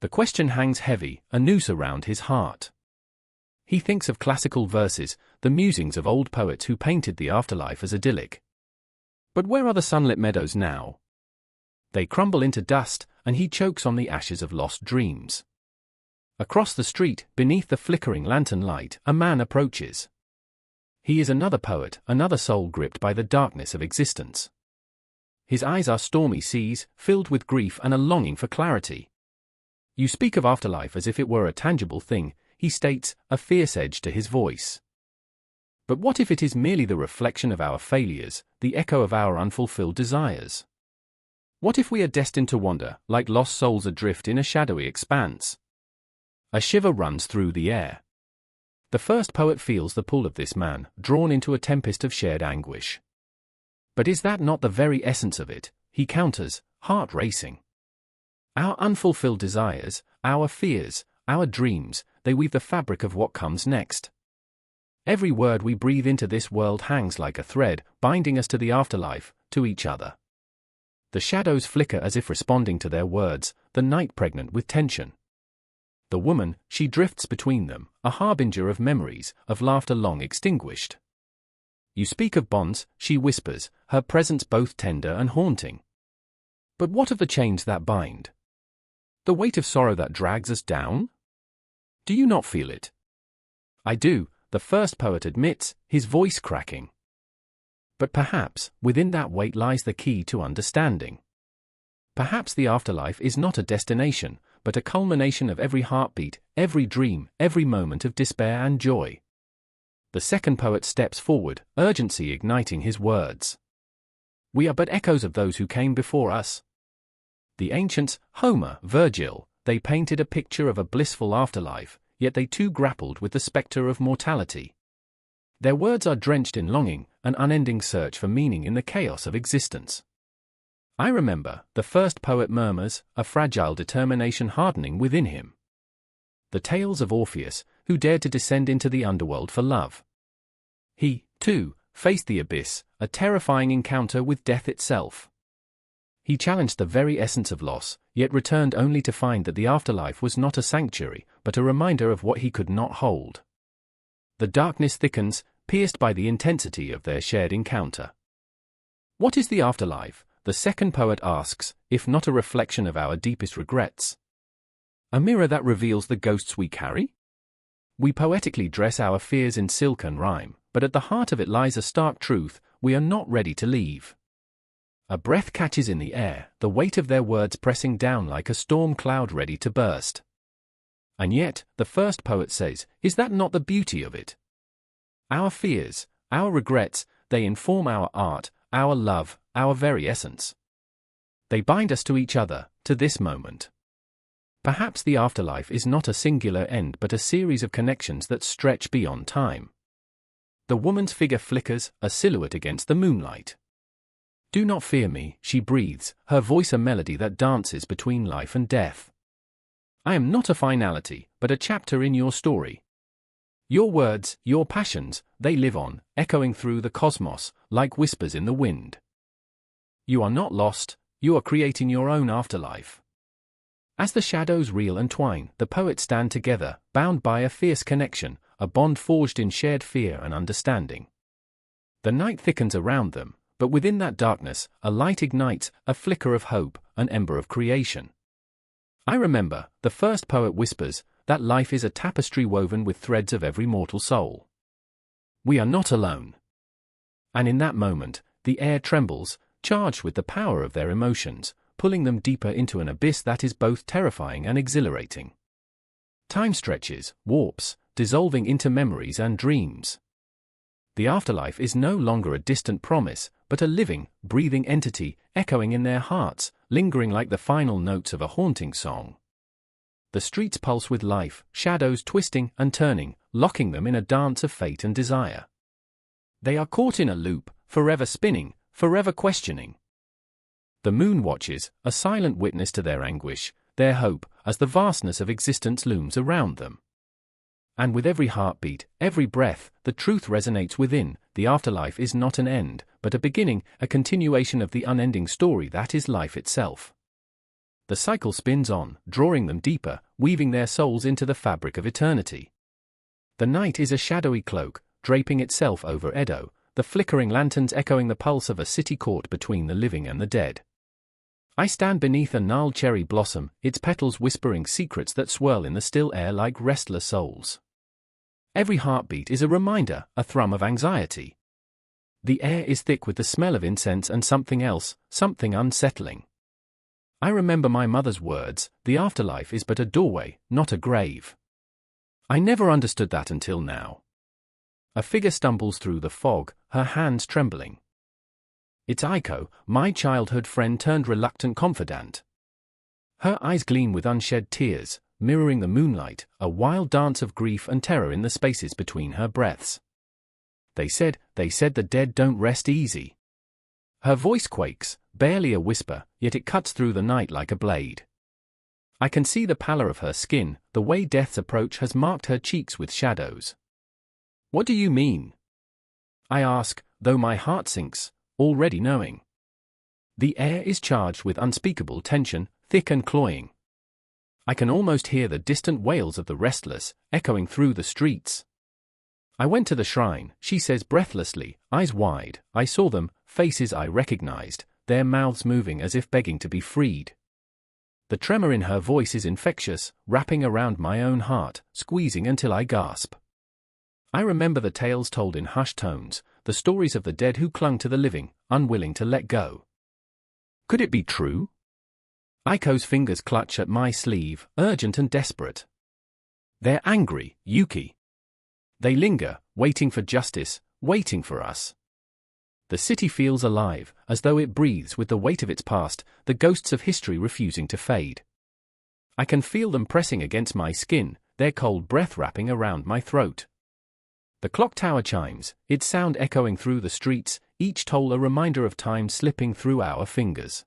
The question hangs heavy, a noose around his heart. He thinks of classical verses, the musings of old poets who painted the afterlife as idyllic. But where are the sunlit meadows now? They crumble into dust, and he chokes on the ashes of lost dreams. Across the street, beneath the flickering lantern light, a man approaches. He is another poet, another soul gripped by the darkness of existence. His eyes are stormy seas, filled with grief and a longing for clarity. You speak of afterlife as if it were a tangible thing, he states, a fierce edge to his voice. But what if it is merely the reflection of our failures, the echo of our unfulfilled desires? What if we are destined to wander, like lost souls adrift in a shadowy expanse? A shiver runs through the air. The first poet feels the pull of this man, drawn into a tempest of shared anguish. But is that not the very essence of it? He counters, heart racing. Our unfulfilled desires, our fears, our dreams, they weave the fabric of what comes next. Every word we breathe into this world hangs like a thread, binding us to the afterlife, to each other. The shadows flicker as if responding to their words, the night pregnant with tension. The woman, she drifts between them, a harbinger of memories, of laughter long extinguished. You speak of bonds, she whispers, her presence both tender and haunting. But what of the chains that bind? The weight of sorrow that drags us down? Do you not feel it? I do, the first poet admits, his voice cracking. But perhaps, within that weight lies the key to understanding. Perhaps the afterlife is not a destination, but a culmination of every heartbeat, every dream, every moment of despair and joy. The second poet steps forward, urgency igniting his words. We are but echoes of those who came before us. The ancients, Homer, Virgil, they painted a picture of a blissful afterlife, yet they too grappled with the spectre of mortality. Their words are drenched in longing, an unending search for meaning in the chaos of existence. I remember, the first poet murmurs, a fragile determination hardening within him. The tales of Orpheus, who dared to descend into the underworld for love. He, too, faced the abyss, a terrifying encounter with death itself. He challenged the very essence of loss, yet returned only to find that the afterlife was not a sanctuary, but a reminder of what he could not hold. The darkness thickens, pierced by the intensity of their shared encounter. What is the afterlife? The second poet asks, if not a reflection of our deepest regrets. A mirror that reveals the ghosts we carry? We poetically dress our fears in silk and rhyme, but at the heart of it lies a stark truth: we are not ready to leave. A breath catches in the air, the weight of their words pressing down like a storm cloud ready to burst. And yet, the first poet says, is that not the beauty of it? Our fears, our regrets, they inform our art, our love, our very essence. They bind us to each other, to this moment. Perhaps the afterlife is not a singular end but a series of connections that stretch beyond time. The woman's figure flickers, a silhouette against the moonlight. Do not fear me, she breathes, her voice a melody that dances between life and death. I am not a finality, but a chapter in your story. Your words, your passions, they live on, echoing through the cosmos, like whispers in the wind. You are not lost, you are creating your own afterlife. As the shadows reel and twine, the poets stand together, bound by a fierce connection, a bond forged in shared fear and understanding. The night thickens around them, but within that darkness, a light ignites, a flicker of hope, an ember of creation. I remember, the first poet whispers, that life is a tapestry woven with threads of every mortal soul. We are not alone. And in that moment, the air trembles, charged with the power of their emotions, pulling them deeper into an abyss that is both terrifying and exhilarating. Time stretches, warps, dissolving into memories and dreams. The afterlife is no longer a distant promise, but a living, breathing entity, echoing in their hearts, lingering like the final notes of a haunting song. The streets pulse with life, shadows twisting and turning, locking them in a dance of fate and desire. They are caught in a loop, forever spinning, forever questioning. The moon watches, a silent witness to their anguish, their hope, as the vastness of existence looms around them. And with every heartbeat, every breath, the truth resonates within: the afterlife is not an end, but a beginning, a continuation of the unending story that is life itself. The cycle spins on, drawing them deeper, weaving their souls into the fabric of eternity. The night is a shadowy cloak, draping itself over Edo, the flickering lanterns echoing the pulse of a city caught between the living and the dead. I stand beneath a gnarled cherry blossom, its petals whispering secrets that swirl in the still air like restless souls. Every heartbeat is a reminder, a thrum of anxiety. The air is thick with the smell of incense and something else, something unsettling. I remember my mother's words, the afterlife is but a doorway, not a grave. I never understood that until now. A figure stumbles through the fog, her hands trembling. It's Aiko, my childhood friend turned reluctant confidant. Her eyes gleam with unshed tears, mirroring the moonlight, a wild dance of grief and terror in the spaces between her breaths. They said the dead don't rest easy. Her voice quakes, barely a whisper, yet it cuts through the night like a blade. I can see the pallor of her skin, the way death's approach has marked her cheeks with shadows. What do you mean? I ask, though my heart sinks, already knowing. The air is charged with unspeakable tension, thick and cloying. I can almost hear the distant wails of the restless, echoing through the streets. I went to the shrine, she says breathlessly, eyes wide. I saw them, faces I recognized, their mouths moving as if begging to be freed. The tremor in her voice is infectious, wrapping around my own heart, squeezing until I gasp. I remember the tales told in hushed tones, the stories of the dead who clung to the living, unwilling to let go. Could it be true? Aiko's fingers clutch at my sleeve, urgent and desperate. They're angry, Yuki. They linger, waiting for justice, waiting for us. The city feels alive, as though it breathes with the weight of its past, the ghosts of history refusing to fade. I can feel them pressing against my skin, their cold breath wrapping around my throat. The clock tower chimes, its sound echoing through the streets, each toll a reminder of time slipping through our fingers.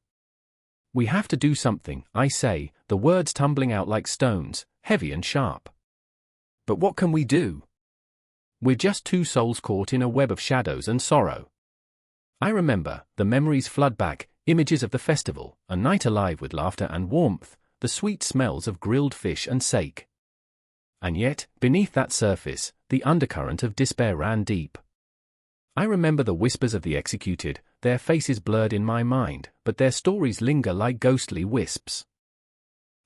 We have to do something, I say, the words tumbling out like stones, heavy and sharp. But what can we do? We're just two souls caught in a web of shadows and sorrow. I remember, the memories flood back, images of the festival, a night alive with laughter and warmth, the sweet smells of grilled fish and sake. And yet, beneath that surface, the undercurrent of despair ran deep. I remember the whispers of the executed, their faces blurred in my mind, but their stories linger like ghostly wisps.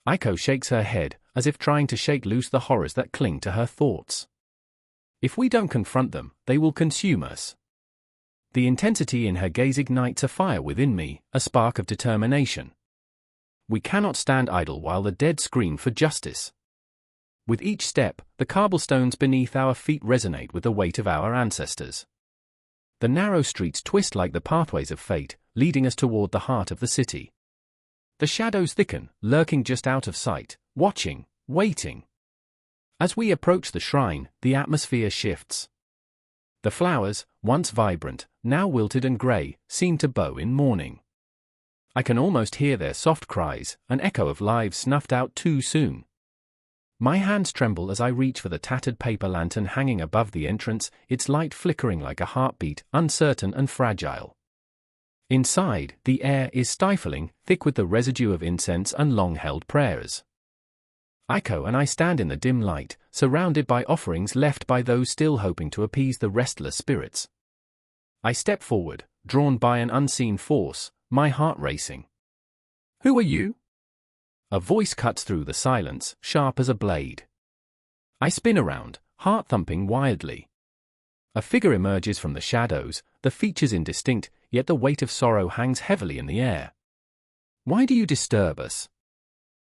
Aiko shakes her head, as if trying to shake loose the horrors that cling to her thoughts. If we don't confront them, they will consume us. The intensity in her gaze ignites a fire within me, a spark of determination. We cannot stand idle while the dead scream for justice. With each step, the cobblestones beneath our feet resonate with the weight of our ancestors. The narrow streets twist like the pathways of fate, leading us toward the heart of the city. The shadows thicken, lurking just out of sight, watching, waiting. As we approach the shrine, the atmosphere shifts. The flowers, once vibrant, now wilted and grey, seem to bow in mourning. I can almost hear their soft cries, an echo of lives snuffed out too soon. My hands tremble as I reach for the tattered paper lantern hanging above the entrance, its light flickering like a heartbeat, uncertain and fragile. Inside, the air is stifling, thick with the residue of incense and long-held prayers. Aiko and I stand in the dim light, surrounded by offerings left by those still hoping to appease the restless spirits. I step forward, drawn by an unseen force, my heart racing. "Who are you?" A voice cuts through the silence, sharp as a blade. I spin around, heart thumping wildly. A figure emerges from the shadows, the features indistinct, yet the weight of sorrow hangs heavily in the air. "Why do you disturb us?"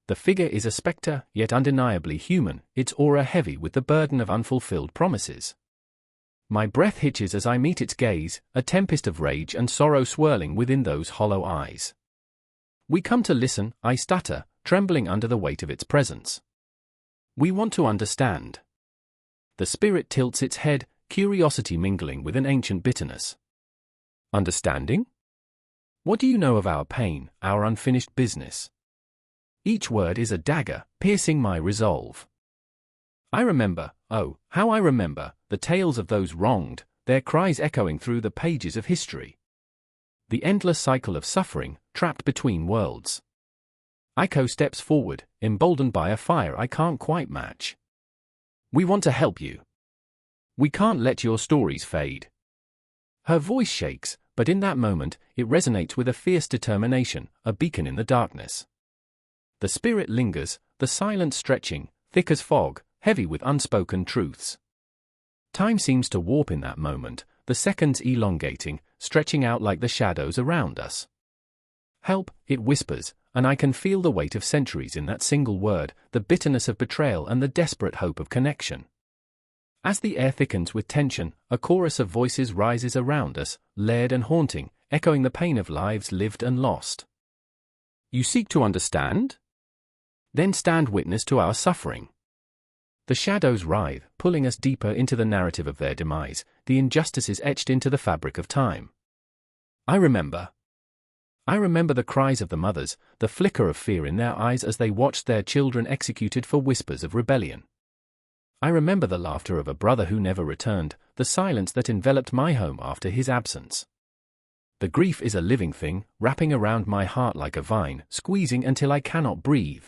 The figure is a spectre, yet undeniably human, its aura heavy with the burden of unfulfilled promises. My breath hitches as I meet its gaze, a tempest of rage and sorrow swirling within those hollow eyes. "We come to listen," I stutter, trembling under the weight of its presence. "We want to understand." The spirit tilts its head, curiosity mingling with an ancient bitterness. "Understanding? What do you know of our pain, our unfinished business?" Each word is a dagger, piercing my resolve. I remember, oh, how I remember, the tales of those wronged, their cries echoing through the pages of history. The endless cycle of suffering, trapped between worlds. Aiko steps forward, emboldened by a fire I can't quite match. "We want to help you. We can't let your stories fade." Her voice shakes, but in that moment, it resonates with a fierce determination, a beacon in the darkness. The spirit lingers, the silence stretching, thick as fog, heavy with unspoken truths. Time seems to warp in that moment, the seconds elongating, stretching out like the shadows around us. Help, it whispers, and I can feel the weight of centuries in that single word, the bitterness of betrayal and the desperate hope of connection. As the air thickens with tension, a chorus of voices rises around us, layered and haunting, echoing the pain of lives lived and lost. You seek to understand? Then stand witness to our suffering. The shadows writhe, pulling us deeper into the narrative of their demise, the injustices etched into the fabric of time. I remember the cries of the mothers, the flicker of fear in their eyes as they watched their children executed for whispers of rebellion. I remember the laughter of a brother who never returned, the silence that enveloped my home after his absence. The grief is a living thing, wrapping around my heart like a vine, squeezing until I cannot breathe.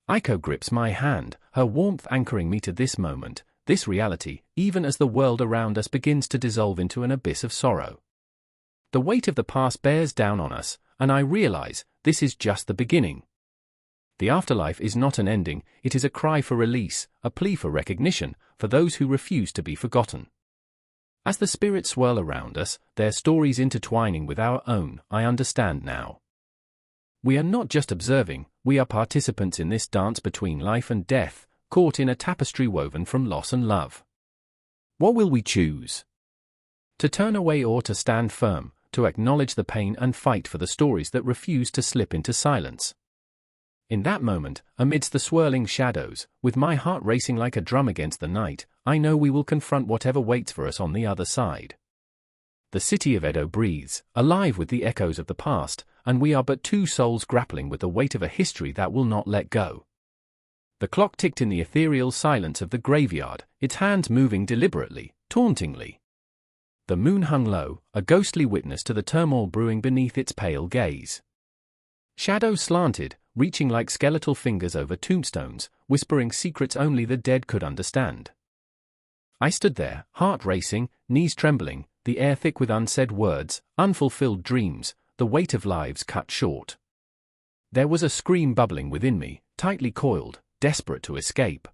Aiko grips my hand, her warmth anchoring me to this moment, this reality, even as the world around us begins to dissolve into an abyss of sorrow. The weight of the past bears down on us, and I realize, this is just the beginning. The afterlife is not an ending, it is a cry for release, a plea for recognition, for those who refuse to be forgotten. As the spirits swirl around us, their stories intertwining with our own, I understand now. We are not just observing, we are participants in this dance between life and death, caught in a tapestry woven from loss and love. What will we choose? To turn away or to stand firm, to acknowledge the pain and fight for the stories that refuse to slip into silence? In that moment, amidst the swirling shadows, with my heart racing like a drum against the night, I know we will confront whatever waits for us on the other side. The city of Edo breathes, alive with the echoes of the past, and we are but two souls grappling with the weight of a history that will not let go. The clock ticked in the ethereal silence of the graveyard, its hands moving deliberately, tauntingly. The moon hung low, a ghostly witness to the turmoil brewing beneath its pale gaze. Shadows slanted, reaching like skeletal fingers over tombstones, whispering secrets only the dead could understand. I stood there, heart racing, knees trembling, the air thick with unsaid words, unfulfilled dreams, the weight of lives cut short. There was a scream bubbling within me, tightly coiled, desperate to escape.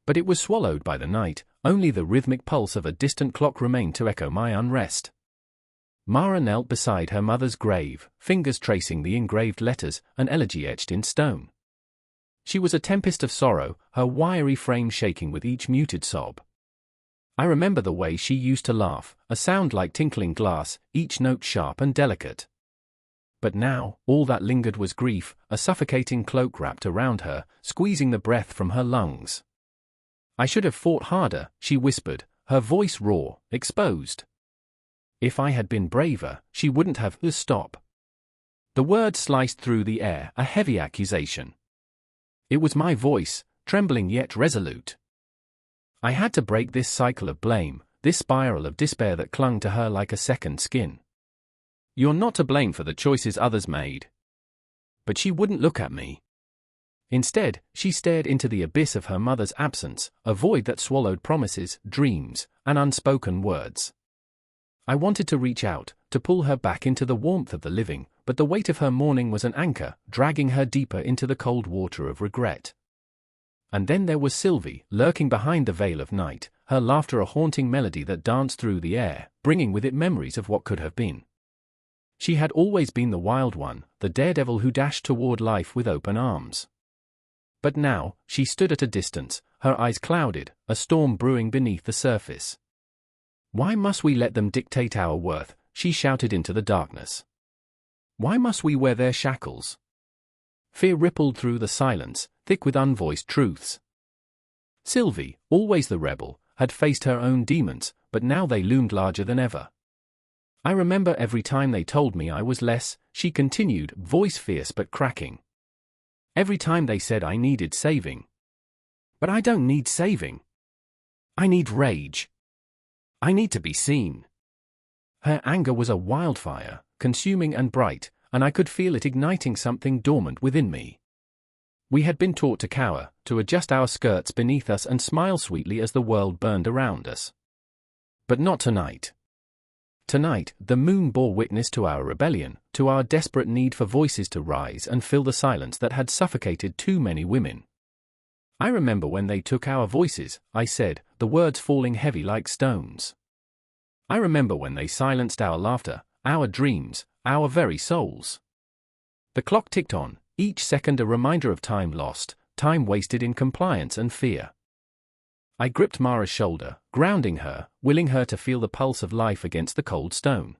But it was swallowed by the night, only the rhythmic pulse of a distant clock remained to echo my unrest. Mara knelt beside her mother's grave, fingers tracing the engraved letters, an elegy etched in stone. She was a tempest of sorrow, her wiry frame shaking with each muted sob. I remember the way she used to laugh, a sound like tinkling glass, each note sharp and delicate. But now, all that lingered was grief, a suffocating cloak wrapped around her, squeezing the breath from her lungs. I should have fought harder, she whispered, her voice raw, exposed. If I had been braver, she wouldn't have stop. The word sliced through the air, a heavy accusation. It was my voice, trembling yet resolute. I had to break this cycle of blame, this spiral of despair that clung to her like a second skin. You're not to blame for the choices others made. But she wouldn't look at me. Instead, she stared into the abyss of her mother's absence, a void that swallowed promises, dreams, and unspoken words. I wanted to reach out, to pull her back into the warmth of the living, but the weight of her mourning was an anchor, dragging her deeper into the cold water of regret. And then there was Sylvie, lurking behind the veil of night, her laughter a haunting melody that danced through the air, bringing with it memories of what could have been. She had always been the wild one, the daredevil who dashed toward life with open arms. But now, she stood at a distance, her eyes clouded, a storm brewing beneath the surface. Why must we let them dictate our worth? She shouted into the darkness. Why must we wear their shackles? Fear rippled through the silence, thick with unvoiced truths. Sylvie, always the rebel, had faced her own demons, but now they loomed larger than ever. I remember every time they told me I was less, she continued, voice fierce but cracking. Every time they said I needed saving. But I don't need saving. I need rage. I need to be seen. Her anger was a wildfire, consuming and bright, and I could feel it igniting something dormant within me. We had been taught to cower, to adjust our skirts beneath us and smile sweetly as the world burned around us. But not tonight. Tonight, the moon bore witness to our rebellion, to our desperate need for voices to rise and fill the silence that had suffocated too many women. I remember when they took our voices, I said, the words falling heavy like stones. I remember when they silenced our laughter, our dreams, our very souls. The clock ticked on, each second a reminder of time lost, time wasted in compliance and fear. I gripped Mara's shoulder, grounding her, willing her to feel the pulse of life against the cold stone.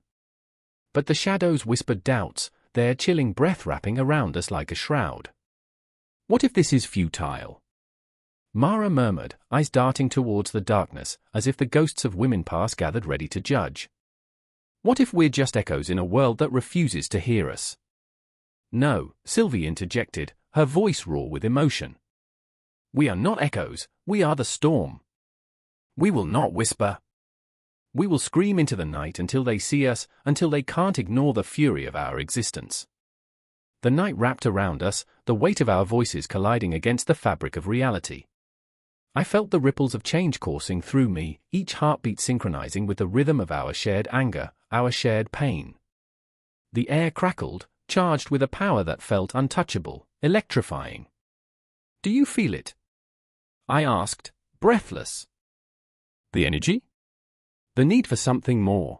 But the shadows whispered doubts, their chilling breath wrapping around us like a shroud. What if this is futile? Mara murmured, eyes darting towards the darkness, as if the ghosts of women past gathered ready to judge. What if we're just echoes in a world that refuses to hear us? No, Sylvie interjected, her voice raw with emotion. We are not echoes, we are the storm. We will not whisper. We will scream into the night until they see us, until they can't ignore the fury of our existence. The night wrapped around us, the weight of our voices colliding against the fabric of reality. I felt the ripples of change coursing through me, each heartbeat synchronizing with the rhythm of our shared anger, our shared pain. The air crackled, charged with a power that felt untouchable, electrifying. Do you feel it? I asked, breathless. The energy? The need for something more.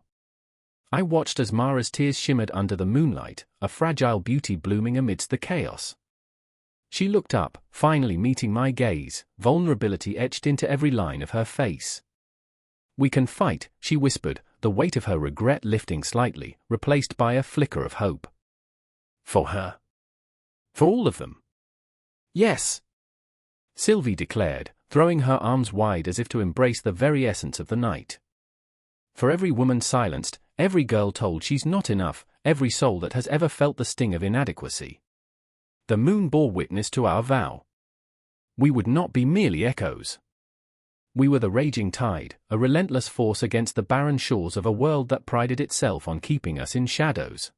I watched as Mara's tears shimmered under the moonlight, a fragile beauty blooming amidst the chaos. She looked up, finally meeting my gaze, vulnerability etched into every line of her face. We can fight, she whispered, the weight of her regret lifting slightly, replaced by a flicker of hope. For her. For all of them. Yes. Sylvie declared, throwing her arms wide as if to embrace the very essence of the night. For every woman silenced, every girl told she's not enough, every soul that has ever felt the sting of inadequacy. The moon bore witness to our vow. We would not be merely echoes. We were the raging tide, a relentless force against the barren shores of a world that prided itself on keeping us in shadows.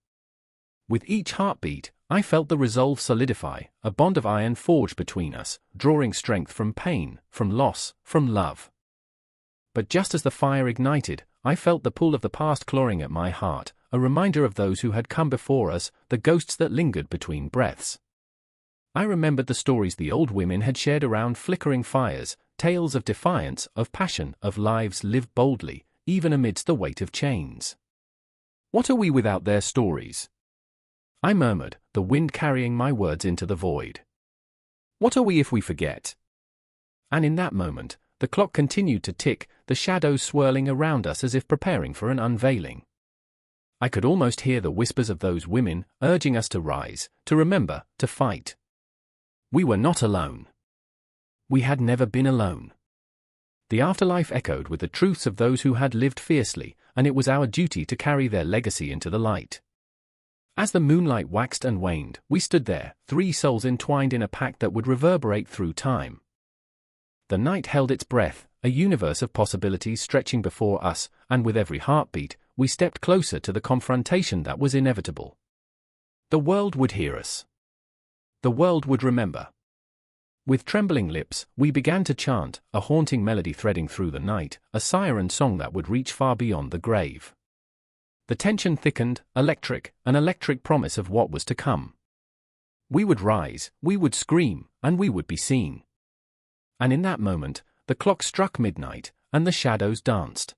With each heartbeat, I felt the resolve solidify, a bond of iron forged between us, drawing strength from pain, from loss, from love. But just as the fire ignited, I felt the pull of the past clawing at my heart, a reminder of those who had come before us, the ghosts that lingered between breaths. I remembered the stories the old women had shared around flickering fires, tales of defiance, of passion, of lives lived boldly, even amidst the weight of chains. What are we without their stories? I murmured, the wind carrying my words into the void. What are we if we forget? And in that moment, the clock continued to tick, the shadows swirling around us as if preparing for an unveiling. I could almost hear the whispers of those women, urging us to rise, to remember, to fight. We were not alone. We had never been alone. The afterlife echoed with the truths of those who had lived fiercely, and it was our duty to carry their legacy into the light. As the moonlight waxed and waned, we stood there, three souls entwined in a pact that would reverberate through time. The night held its breath, a universe of possibilities stretching before us, and with every heartbeat, we stepped closer to the confrontation that was inevitable. The world would hear us. The world would remember. With trembling lips, we began to chant, a haunting melody threading through the night, a siren song that would reach far beyond the grave. The tension thickened, electric, an electric promise of what was to come. We would rise, we would scream, and we would be seen. And in that moment, the clock struck midnight, and the shadows danced.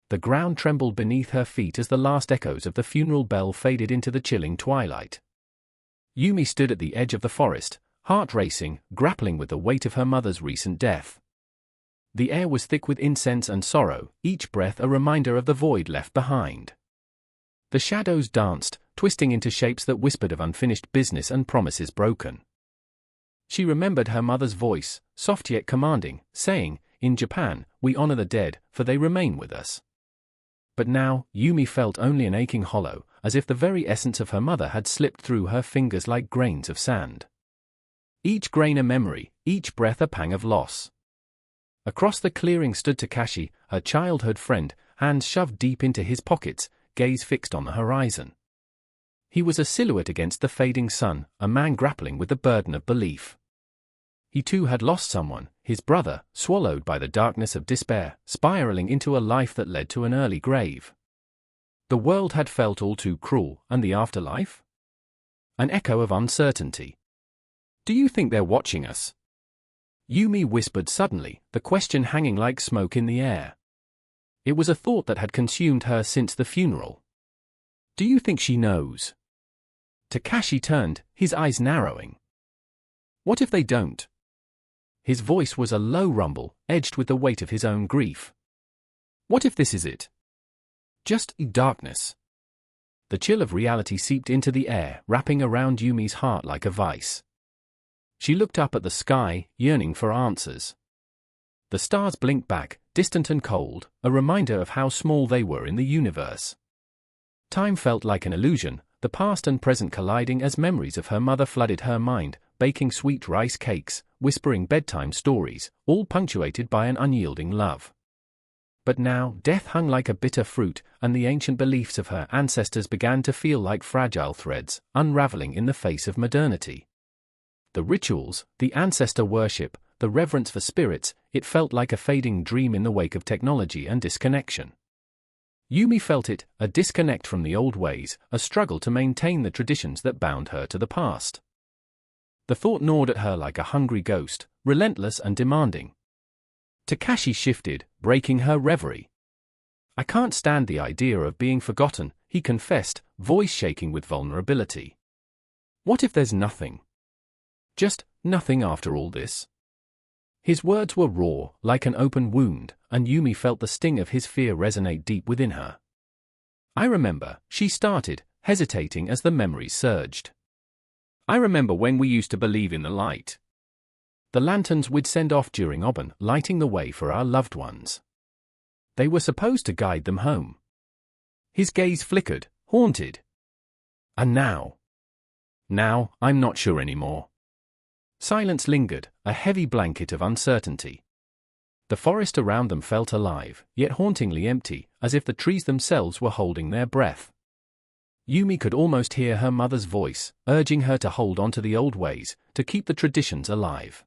The ground trembled beneath her feet as the last echoes of the funeral bell faded into the chilling twilight. Yumi stood at the edge of the forest, heart racing, grappling with the weight of her mother's recent death. The air was thick with incense and sorrow, each breath a reminder of the void left behind. The shadows danced, twisting into shapes that whispered of unfinished business and promises broken. She remembered her mother's voice, soft yet commanding, saying, "In Japan, we honor the dead, for they remain with us." But now, Yumi felt only an aching hollow, as if the very essence of her mother had slipped through her fingers like grains of sand. Each grain a memory, each breath a pang of loss. Across the clearing stood Takashi, her childhood friend, hands shoved deep into his pockets, gaze fixed on the horizon. He was a silhouette against the fading sun, a man grappling with the burden of belief. He too had lost someone, his brother, swallowed by the darkness of despair, spiraling into a life that led to an early grave. The world had felt all too cruel, and the afterlife? An echo of uncertainty. Do you think they're watching us? Yumi whispered suddenly, the question hanging like smoke in the air. It was a thought that had consumed her since the funeral. Do you think she knows? Takashi turned, his eyes narrowing. What if they don't? His voice was a low rumble, edged with the weight of his own grief. What if this is it? Just darkness. The chill of reality seeped into the air, wrapping around Yumi's heart like a vice. She looked up at the sky, yearning for answers. The stars blinked back, distant and cold, a reminder of how small they were in the universe. Time felt like an illusion, the past and present colliding as memories of her mother flooded her mind, baking sweet rice cakes, whispering bedtime stories, all punctuated by an unyielding love. But now, death hung like a bitter fruit, and the ancient beliefs of her ancestors began to feel like fragile threads, unraveling in the face of modernity. The rituals, the ancestor worship, the reverence for spirits, it felt like a fading dream in the wake of technology and disconnection. Yumi felt it, a disconnect from the old ways, a struggle to maintain the traditions that bound her to the past. The thought gnawed at her like a hungry ghost, relentless and demanding. Takashi shifted, breaking her reverie. I can't stand the idea of being forgotten, he confessed, voice shaking with vulnerability. What if there's nothing? Just nothing after all this? His words were raw, like an open wound, and Yumi felt the sting of his fear resonate deep within her. I remember, she started, hesitating as the memories surged. I remember when we used to believe in the light. The lanterns we'd send off during Obon, lighting the way for our loved ones. They were supposed to guide them home. His gaze flickered, haunted. And now? Now, I'm not sure anymore. Silence lingered, a heavy blanket of uncertainty. The forest around them felt alive, yet hauntingly empty, as if the trees themselves were holding their breath. Yumi could almost hear her mother's voice, urging her to hold on to the old ways, to keep the traditions alive.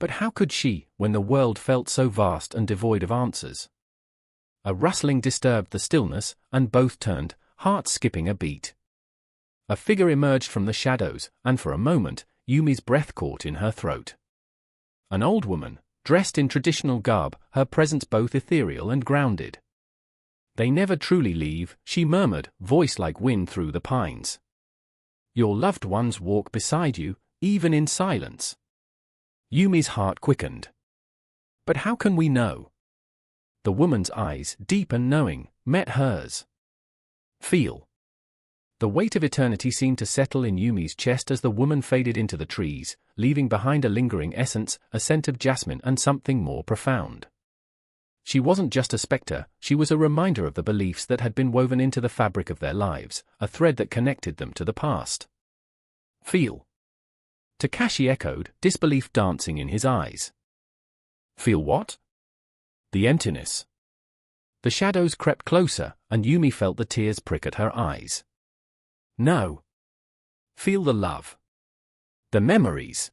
But how could she, when the world felt so vast and devoid of answers? A rustling disturbed the stillness, and both turned, hearts skipping a beat. A figure emerged from the shadows, and for a moment, Yumi's breath caught in her throat. An old woman, dressed in traditional garb, her presence both ethereal and grounded. They never truly leave, she murmured, voice like wind through the pines. Your loved ones walk beside you, even in silence. Yumi's heart quickened. But how can we know? The woman's eyes, deep and knowing, met hers. Feel. The weight of eternity seemed to settle in Yumi's chest as the woman faded into the trees, leaving behind a lingering essence, a scent of jasmine and something more profound. She wasn't just a spectre, she was a reminder of the beliefs that had been woven into the fabric of their lives, a thread that connected them to the past. Feel. Takashi echoed, disbelief dancing in his eyes. Feel what? The emptiness. The shadows crept closer, and Yumi felt the tears prick at her eyes. No. Feel the love. The memories.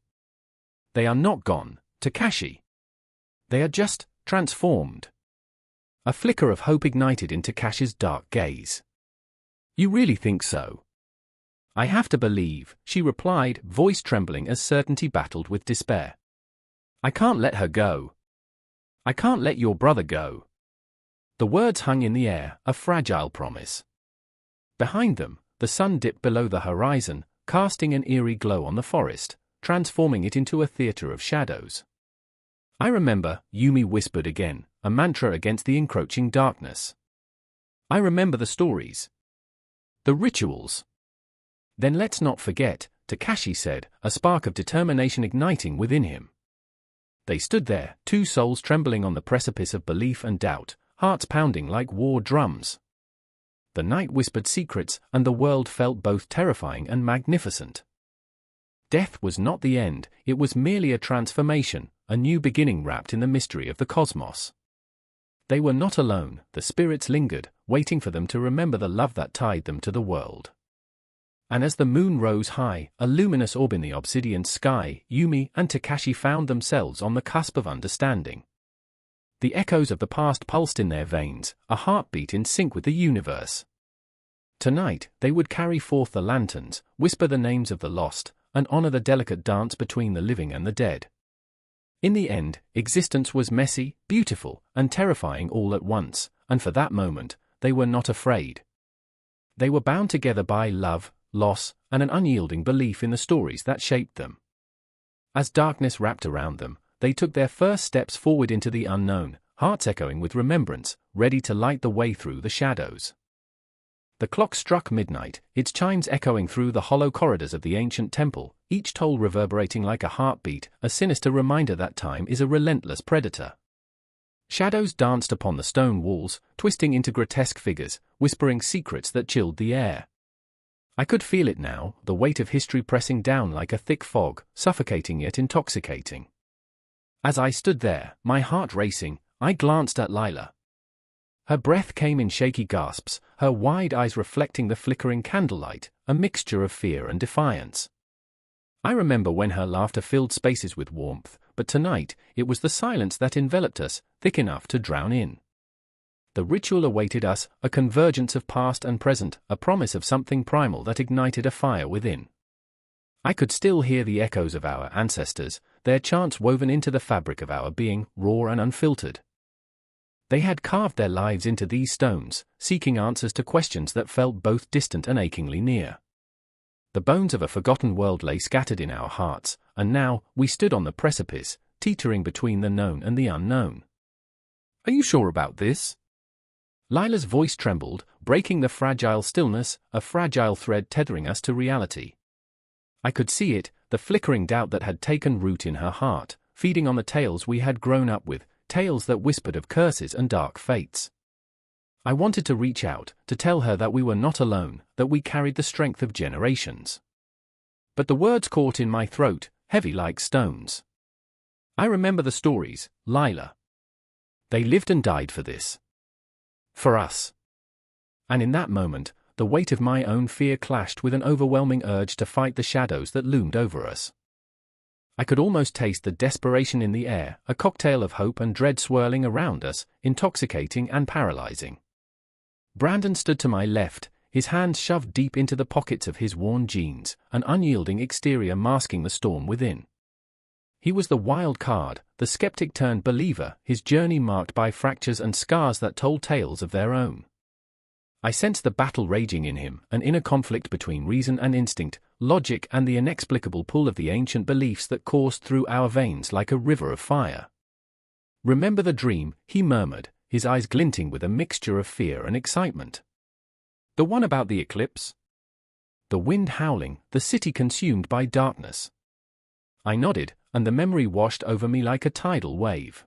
They are not gone, Takashi. They are just transformed. A flicker of hope ignited in Takashi's dark gaze. You really think so? I have to believe, she replied, voice trembling as certainty battled with despair. I can't let her go. I can't let your brother go. The words hung in the air, a fragile promise. Behind them, the sun dipped below the horizon, casting an eerie glow on the forest, transforming it into a theater of shadows. I remember, Yumi whispered again, a mantra against the encroaching darkness. I remember the stories. The rituals. Then let's not forget, Takashi said, a spark of determination igniting within him. They stood there, two souls trembling on the precipice of belief and doubt, hearts pounding like war drums. The night whispered secrets, and the world felt both terrifying and magnificent. Death was not the end, it was merely a transformation, a new beginning wrapped in the mystery of the cosmos. They were not alone, the spirits lingered, waiting for them to remember the love that tied them to the world. And as the moon rose high, a luminous orb in the obsidian sky, Yumi and Takashi found themselves on the cusp of understanding. The echoes of the past pulsed in their veins, a heartbeat in sync with the universe. Tonight, they would carry forth the lanterns, whisper the names of the lost, and honor the delicate dance between the living and the dead. In the end, existence was messy, beautiful, and terrifying all at once, and for that moment, they were not afraid. They were bound together by love, loss, and an unyielding belief in the stories that shaped them. As darkness wrapped around them, they took their first steps forward into the unknown, hearts echoing with remembrance, ready to light the way through the shadows. The clock struck midnight, its chimes echoing through the hollow corridors of the ancient temple, each toll reverberating like a heartbeat, a sinister reminder that time is a relentless predator. Shadows danced upon the stone walls, twisting into grotesque figures, whispering secrets that chilled the air. I could feel it now, the weight of history pressing down like a thick fog, suffocating yet intoxicating. As I stood there, my heart racing, I glanced at Lila. Her breath came in shaky gasps, her wide eyes reflecting the flickering candlelight, a mixture of fear and defiance. I remember when her laughter filled spaces with warmth, but tonight, it was the silence that enveloped us, thick enough to drown in. The ritual awaited us, a convergence of past and present, a promise of something primal that ignited a fire within. I could still hear the echoes of our ancestors, their chants woven into the fabric of our being, raw and unfiltered. They had carved their lives into these stones, seeking answers to questions that felt both distant and achingly near. The bones of a forgotten world lay scattered in our hearts, and now, we stood on the precipice, teetering between the known and the unknown. "Are you sure about this?" Lila's voice trembled, breaking the fragile stillness, a fragile thread tethering us to reality. I could see it, the flickering doubt that had taken root in her heart, feeding on the tales we had grown up with, tales that whispered of curses and dark fates. I wanted to reach out, to tell her that we were not alone, that we carried the strength of generations. But the words caught in my throat, heavy like stones. I remember the stories, Lila. They lived and died for this. For us. And in that moment, the weight of my own fear clashed with an overwhelming urge to fight the shadows that loomed over us. I could almost taste the desperation in the air, a cocktail of hope and dread swirling around us, intoxicating and paralyzing. Brandon stood to my left, his hands shoved deep into the pockets of his worn jeans, an unyielding exterior masking the storm within. He was the wild card, the skeptic turned believer, his journey marked by fractures and scars that told tales of their own. I sensed the battle raging in him, an inner conflict between reason and instinct, logic and the inexplicable pull of the ancient beliefs that coursed through our veins like a river of fire. "Remember the dream," he murmured, his eyes glinting with a mixture of fear and excitement. "The one about the eclipse?" The wind howling, the city consumed by darkness. I nodded, and the memory washed over me like a tidal wave.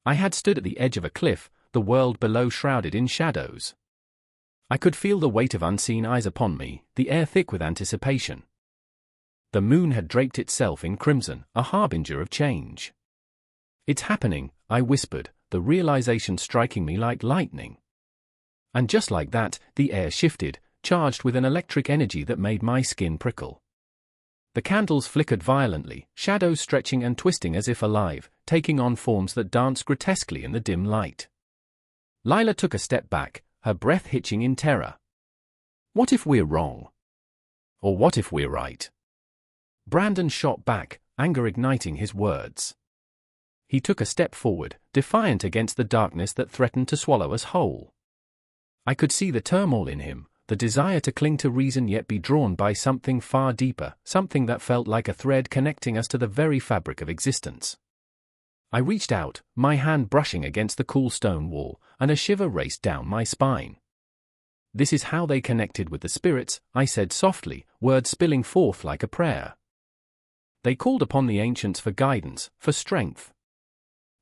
I had stood at the edge of a cliff, the world below shrouded in shadows. I could feel the weight of unseen eyes upon me, the air thick with anticipation. The moon had draped itself in crimson, a harbinger of change. "It's happening," I whispered, the realization striking me like lightning. And just like that, the air shifted, charged with an electric energy that made my skin prickle. The candles flickered violently, shadows stretching and twisting as if alive, taking on forms that danced grotesquely in the dim light. Lila took a step back, her breath hitching in terror. "What if we're wrong? Or what if we're right?" Brandon shot back, anger igniting his words. He took a step forward, defiant against the darkness that threatened to swallow us whole. I could see the turmoil in him, the desire to cling to reason yet be drawn by something far deeper, something that felt like a thread connecting us to the very fabric of existence. I reached out, my hand brushing against the cool stone wall, and a shiver raced down my spine. "This is how they connected with the spirits," I said softly, words spilling forth like a prayer. "They called upon the ancients for guidance, for strength."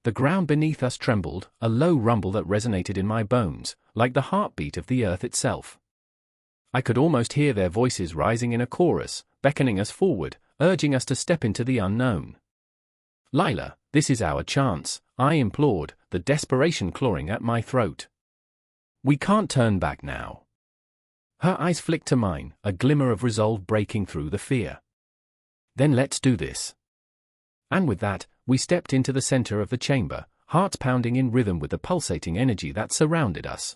The ground beneath us trembled, a low rumble that resonated in my bones, like the heartbeat of the earth itself. I could almost hear their voices rising in a chorus, beckoning us forward, urging us to step into the unknown. "Lila, this is our chance," I implored, the desperation clawing at my throat. "We can't turn back now." Her eyes flicked to mine, a glimmer of resolve breaking through the fear. "Then let's do this." And with that, we stepped into the center of the chamber, hearts pounding in rhythm with the pulsating energy that surrounded us.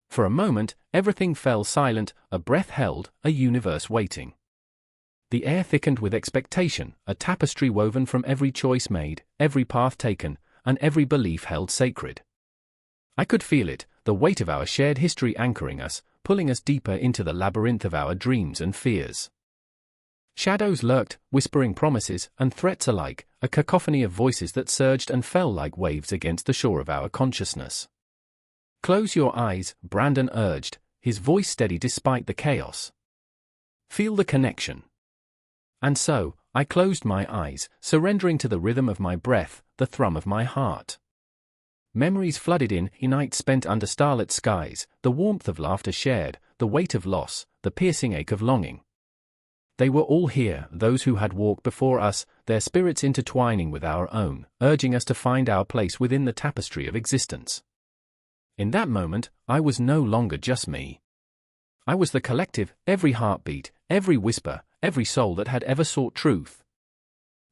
For a moment, everything fell silent, a breath held, a universe waiting. The air thickened with expectation, a tapestry woven from every choice made, every path taken, and every belief held sacred. I could feel it, the weight of our shared history anchoring us, pulling us deeper into the labyrinth of our dreams and fears. Shadows lurked, whispering promises and threats alike, a cacophony of voices that surged and fell like waves against the shore of our consciousness. "Close your eyes," Brandon urged, his voice steady despite the chaos. "Feel the connection." And so, I closed my eyes, surrendering to the rhythm of my breath, the thrum of my heart. Memories flooded in, nights spent under starlit skies, the warmth of laughter shared, the weight of loss, the piercing ache of longing. They were all here, those who had walked before us, their spirits intertwining with our own, urging us to find our place within the tapestry of existence. In that moment, I was no longer just me. I was the collective, every heartbeat, every whisper, every soul that had ever sought truth.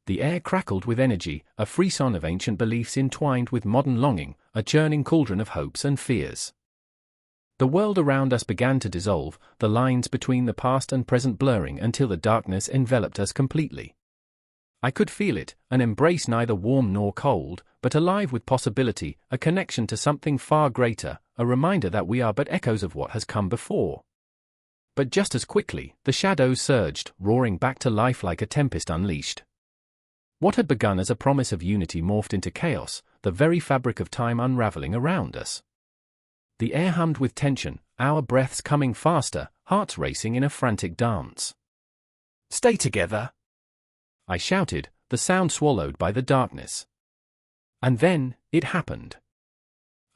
The air crackled with energy, a frisson of ancient beliefs entwined with modern longing, a churning cauldron of hopes and fears. The world around us began to dissolve, the lines between the past and present blurring until the darkness enveloped us completely. I could feel it, an embrace neither warm nor cold, but alive with possibility, a connection to something far greater, a reminder that we are but echoes of what has come before. But just as quickly, the shadows surged, roaring back to life like a tempest unleashed. What had begun as a promise of unity morphed into chaos, the very fabric of time unraveling around us. The air hummed with tension, our breaths coming faster, hearts racing in a frantic dance. "Stay together!" I shouted, the sound swallowed by the darkness. And then, it happened.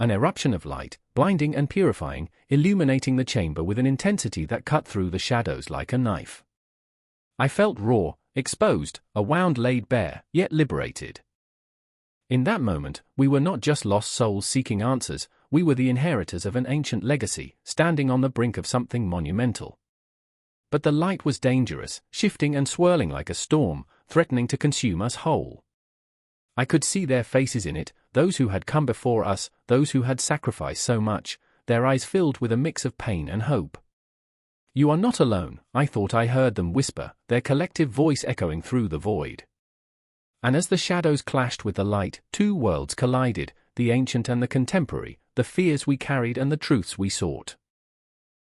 An eruption of light, blinding and purifying, illuminating the chamber with an intensity that cut through the shadows like a knife. I felt raw, exposed, a wound laid bare, yet liberated. In that moment, we were not just lost souls seeking answers, we were the inheritors of an ancient legacy, standing on the brink of something monumental. But the light was dangerous, shifting and swirling like a storm, threatening to consume us whole. I could see their faces in it, those who had come before us, those who had sacrificed so much, their eyes filled with a mix of pain and hope. "You are not alone," I thought I heard them whisper, their collective voice echoing through the void. And as the shadows clashed with the light, two worlds collided, the ancient and the contemporary, the fears we carried and the truths we sought.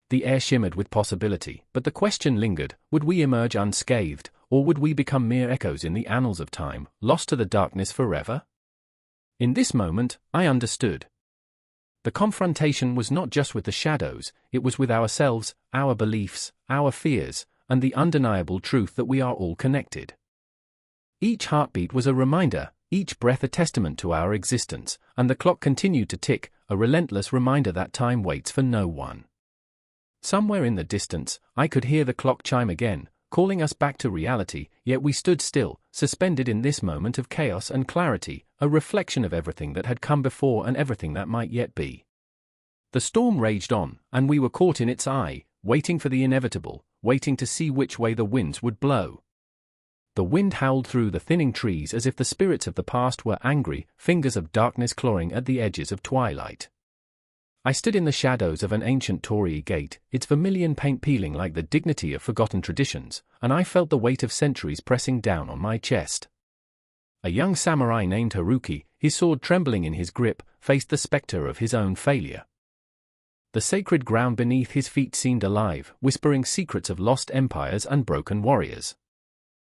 The air shimmered with possibility, but the question lingered, would we emerge unscathed, or would we become mere echoes in the annals of time, lost to the darkness forever? In this moment, I understood. The confrontation was not just with the shadows, it was with ourselves, our beliefs, our fears, and the undeniable truth that we are all connected. Each heartbeat was a reminder, each breath a testament to our existence, and the clock continued to tick, a relentless reminder that time waits for no one. Somewhere in the distance, I could hear the clock chime again, calling us back to reality, yet we stood still, suspended in this moment of chaos and clarity, a reflection of everything that had come before and everything that might yet be. The storm raged on, and we were caught in its eye, waiting for the inevitable, waiting to see which way the winds would blow. The wind howled through the thinning trees as if the spirits of the past were angry, fingers of darkness clawing at the edges of twilight. I stood in the shadows of an ancient torii gate, its vermilion paint peeling like the dignity of forgotten traditions, and I felt the weight of centuries pressing down on my chest. A young samurai named Haruki, his sword trembling in his grip, faced the specter of his own failure. The sacred ground beneath his feet seemed alive, whispering secrets of lost empires and broken warriors.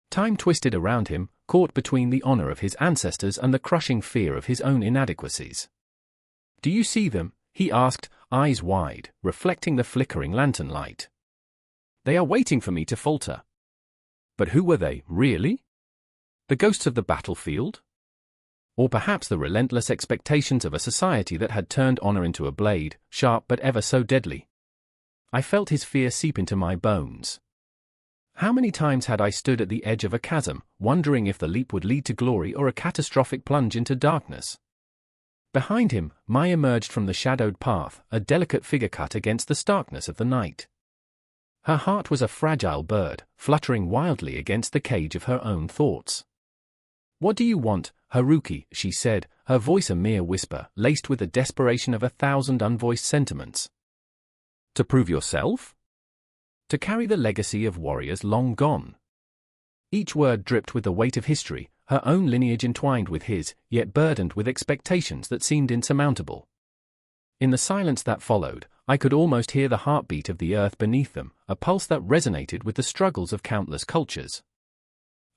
Time twisted around him, caught between the honor of his ancestors and the crushing fear of his own inadequacies. "Do you see them?" he asked, eyes wide, reflecting the flickering lantern light. "They are waiting for me to falter." But who were they, really? The ghosts of the battlefield? Or perhaps the relentless expectations of a society that had turned honor into a blade, sharp but ever so deadly? I felt his fear seep into my bones. How many times had I stood at the edge of a chasm, wondering if the leap would lead to glory or a catastrophic plunge into darkness? Behind him, Mai emerged from the shadowed path, a delicate figure cut against the starkness of the night. Her heart was a fragile bird, fluttering wildly against the cage of her own thoughts. "What do you want, Haruki?" she said, her voice a mere whisper, laced with the desperation of 1,000 unvoiced sentiments. To prove yourself? To carry the legacy of warriors long gone. Each word dripped with the weight of history, her own lineage entwined with his, yet burdened with expectations that seemed insurmountable. In the silence that followed, I could almost hear the heartbeat of the earth beneath them, a pulse that resonated with the struggles of countless cultures.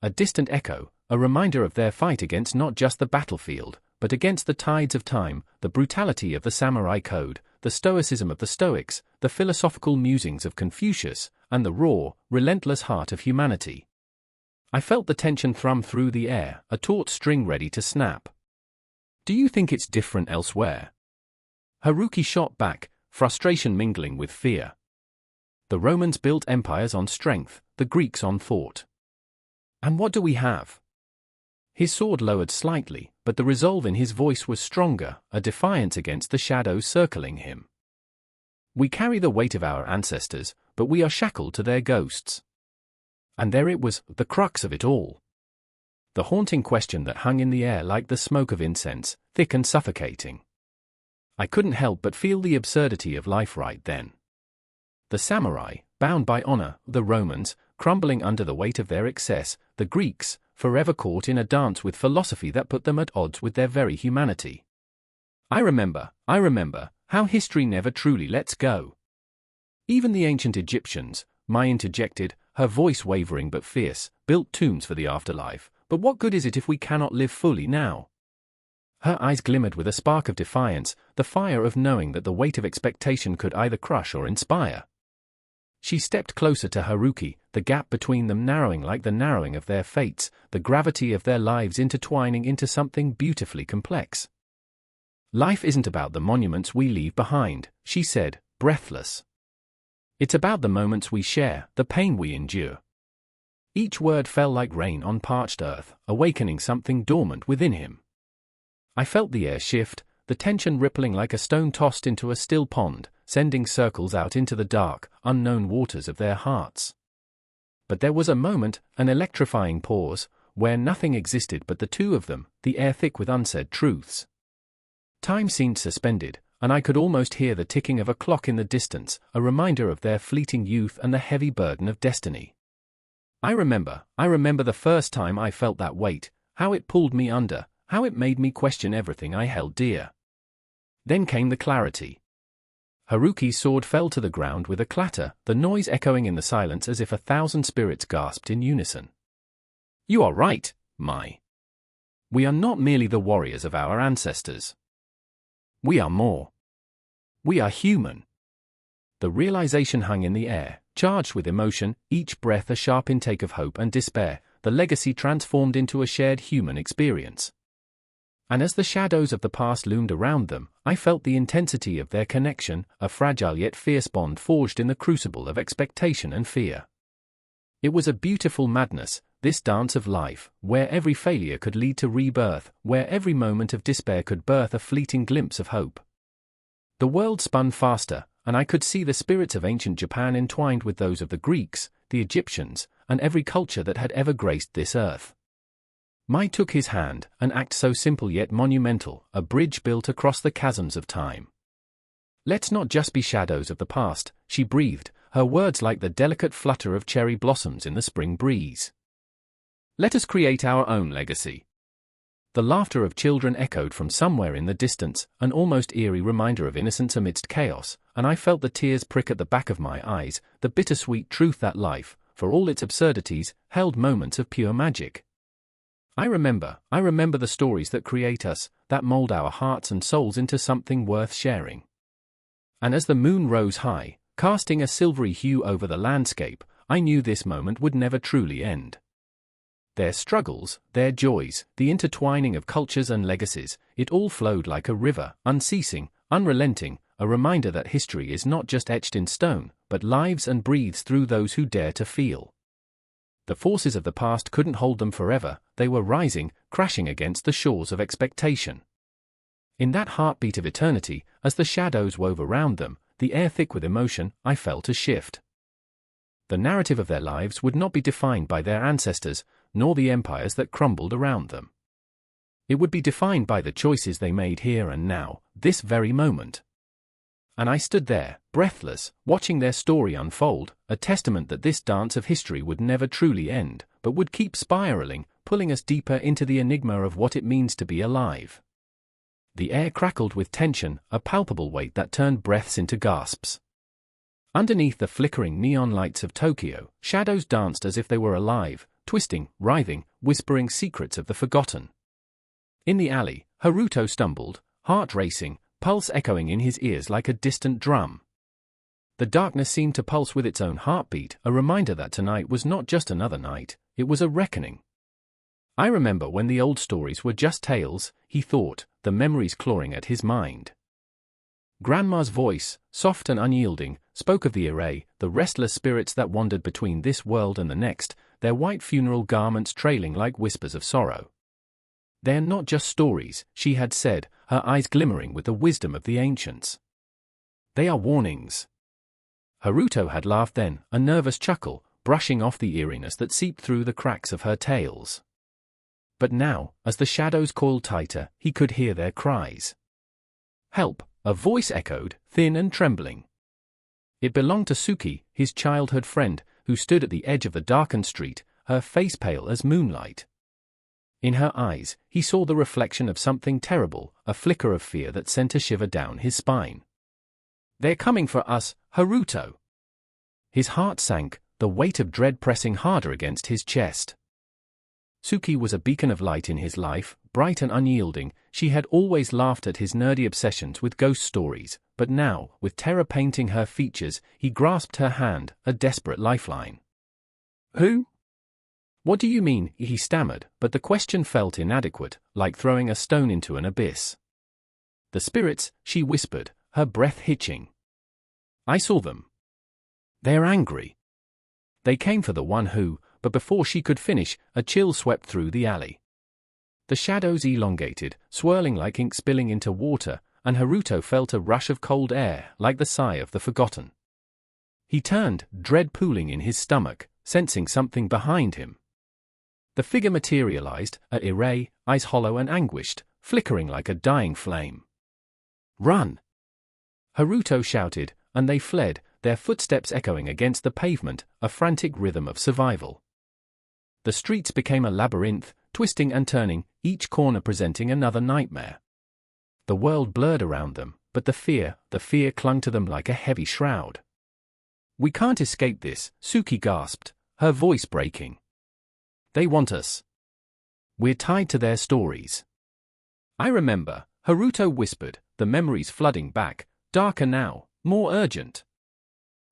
A distant echo, a reminder of their fight against not just the battlefield, but against the tides of time, the brutality of the samurai code, the stoicism of the Stoics, the philosophical musings of Confucius, and the raw, relentless heart of humanity. I felt the tension thrum through the air, a taut string ready to snap. Do you think it's different elsewhere? Haruki shot back, frustration mingling with fear. The Romans built empires on strength, the Greeks on thought. And what do we have? His sword lowered slightly, but the resolve in his voice was stronger, a defiance against the shadows circling him. We carry the weight of our ancestors, but we are shackled to their ghosts. And there it was, the crux of it all. The haunting question that hung in the air like the smoke of incense, thick and suffocating. I couldn't help but feel the absurdity of life right then. The samurai, bound by honor, the Romans, crumbling under the weight of their excess, the Greeks, forever caught in a dance with philosophy that put them at odds with their very humanity. I remember how history never truly lets go. Even the ancient Egyptians, Mai interjected, her voice wavering but fierce, built tombs for the afterlife, but what good is it if we cannot live fully now? Her eyes glimmered with a spark of defiance, the fire of knowing that the weight of expectation could either crush or inspire. She stepped closer to Haruki, the gap between them narrowing like the narrowing of their fates, the gravity of their lives intertwining into something beautifully complex. Life isn't about the monuments we leave behind, she said, breathless. It's about the moments we share, the pain we endure. Each word fell like rain on parched earth, awakening something dormant within him. I felt the air shift, the tension rippling like a stone tossed into a still pond, sending circles out into the dark, unknown waters of their hearts. But there was a moment, an electrifying pause, where nothing existed but the two of them, the air thick with unsaid truths. Time seemed suspended, and I could almost hear the ticking of a clock in the distance, a reminder of their fleeting youth and the heavy burden of destiny. I remember the first time I felt that weight, how it pulled me under, how it made me question everything I held dear. Then came the clarity. Haruki's sword fell to the ground with a clatter, the noise echoing in the silence as if 1,000 spirits gasped in unison. You are right, Mai. We are not merely the warriors of our ancestors. We are more. We are human. The realization hung in the air, charged with emotion, each breath a sharp intake of hope and despair, the legacy transformed into a shared human experience. And as the shadows of the past loomed around them, I felt the intensity of their connection, a fragile yet fierce bond forged in the crucible of expectation and fear. It was a beautiful madness, this dance of life, where every failure could lead to rebirth, where every moment of despair could birth a fleeting glimpse of hope. The world spun faster, and I could see the spirits of ancient Japan entwined with those of the Greeks, the Egyptians, and every culture that had ever graced this earth. Mai took his hand, an act so simple yet monumental, a bridge built across the chasms of time. Let's not just be shadows of the past, she breathed, her words like the delicate flutter of cherry blossoms in the spring breeze. Let us create our own legacy. The laughter of children echoed from somewhere in the distance, an almost eerie reminder of innocence amidst chaos, and I felt the tears prick at the back of my eyes, the bittersweet truth that life, for all its absurdities, held moments of pure magic. I remember the stories that create us, that mold our hearts and souls into something worth sharing. And as the moon rose high, casting a silvery hue over the landscape, I knew this moment would never truly end. Their struggles, their joys, the intertwining of cultures and legacies, it all flowed like a river, unceasing, unrelenting, a reminder that history is not just etched in stone, but lives and breathes through those who dare to feel. The forces of the past couldn't hold them forever, they were rising, crashing against the shores of expectation. In that heartbeat of eternity, as the shadows wove around them, the air thick with emotion, I felt a shift. The narrative of their lives would not be defined by their ancestors, nor the empires that crumbled around them. It would be defined by the choices they made here and now, this very moment. And I stood there, breathless, watching their story unfold, a testament that this dance of history would never truly end, but would keep spiraling, pulling us deeper into the enigma of what it means to be alive. The air crackled with tension, a palpable weight that turned breaths into gasps. Underneath the flickering neon lights of Tokyo, shadows danced as if they were alive, twisting, writhing, whispering secrets of the forgotten. In the alley, Haruto stumbled, heart racing, pulse echoing in his ears like a distant drum. The darkness seemed to pulse with its own heartbeat, a reminder that tonight was not just another night, it was a reckoning. I remember when the old stories were just tales, he thought, the memories clawing at his mind. Grandma's voice, soft and unyielding, spoke of the array, the restless spirits that wandered between this world and the next, their white funeral garments trailing like whispers of sorrow. They're not just stories, she had said, her eyes glimmering with the wisdom of the ancients. They are warnings. Haruto had laughed then, a nervous chuckle, brushing off the eeriness that seeped through the cracks of her tales. But now, as the shadows coiled tighter, he could hear their cries. Help, a voice echoed, thin and trembling. It belonged to Suki, his childhood friend, who stood at the edge of the darkened street, her face pale as moonlight. In her eyes, he saw the reflection of something terrible, a flicker of fear that sent a shiver down his spine. They're coming for us, Haruto. His heart sank, the weight of dread pressing harder against his chest. Suki was a beacon of light in his life, bright and unyielding. She had always laughed at his nerdy obsessions with ghost stories, but now, with terror painting her features, he grasped her hand, a desperate lifeline. Who? What do you mean? He stammered, but the question felt inadequate, like throwing a stone into an abyss. The spirits, she whispered, her breath hitching. I saw them. They're angry. They came for the one who, but before she could finish, a chill swept through the alley. The shadows elongated, swirling like ink spilling into water, and Haruto felt a rush of cold air, like the sigh of the forgotten. He turned, dread pooling in his stomach, sensing something behind him. The figure materialized, a Irai, eyes hollow and anguished, flickering like a dying flame. Run! Haruto shouted, and they fled, their footsteps echoing against the pavement, a frantic rhythm of survival. The streets became a labyrinth, twisting and turning, each corner presenting another nightmare. The world blurred around them, but the fear clung to them like a heavy shroud. We can't escape this, Suki gasped, her voice breaking. They want us. We're tied to their stories. I remember, Haruto whispered, the memories flooding back, darker now, more urgent.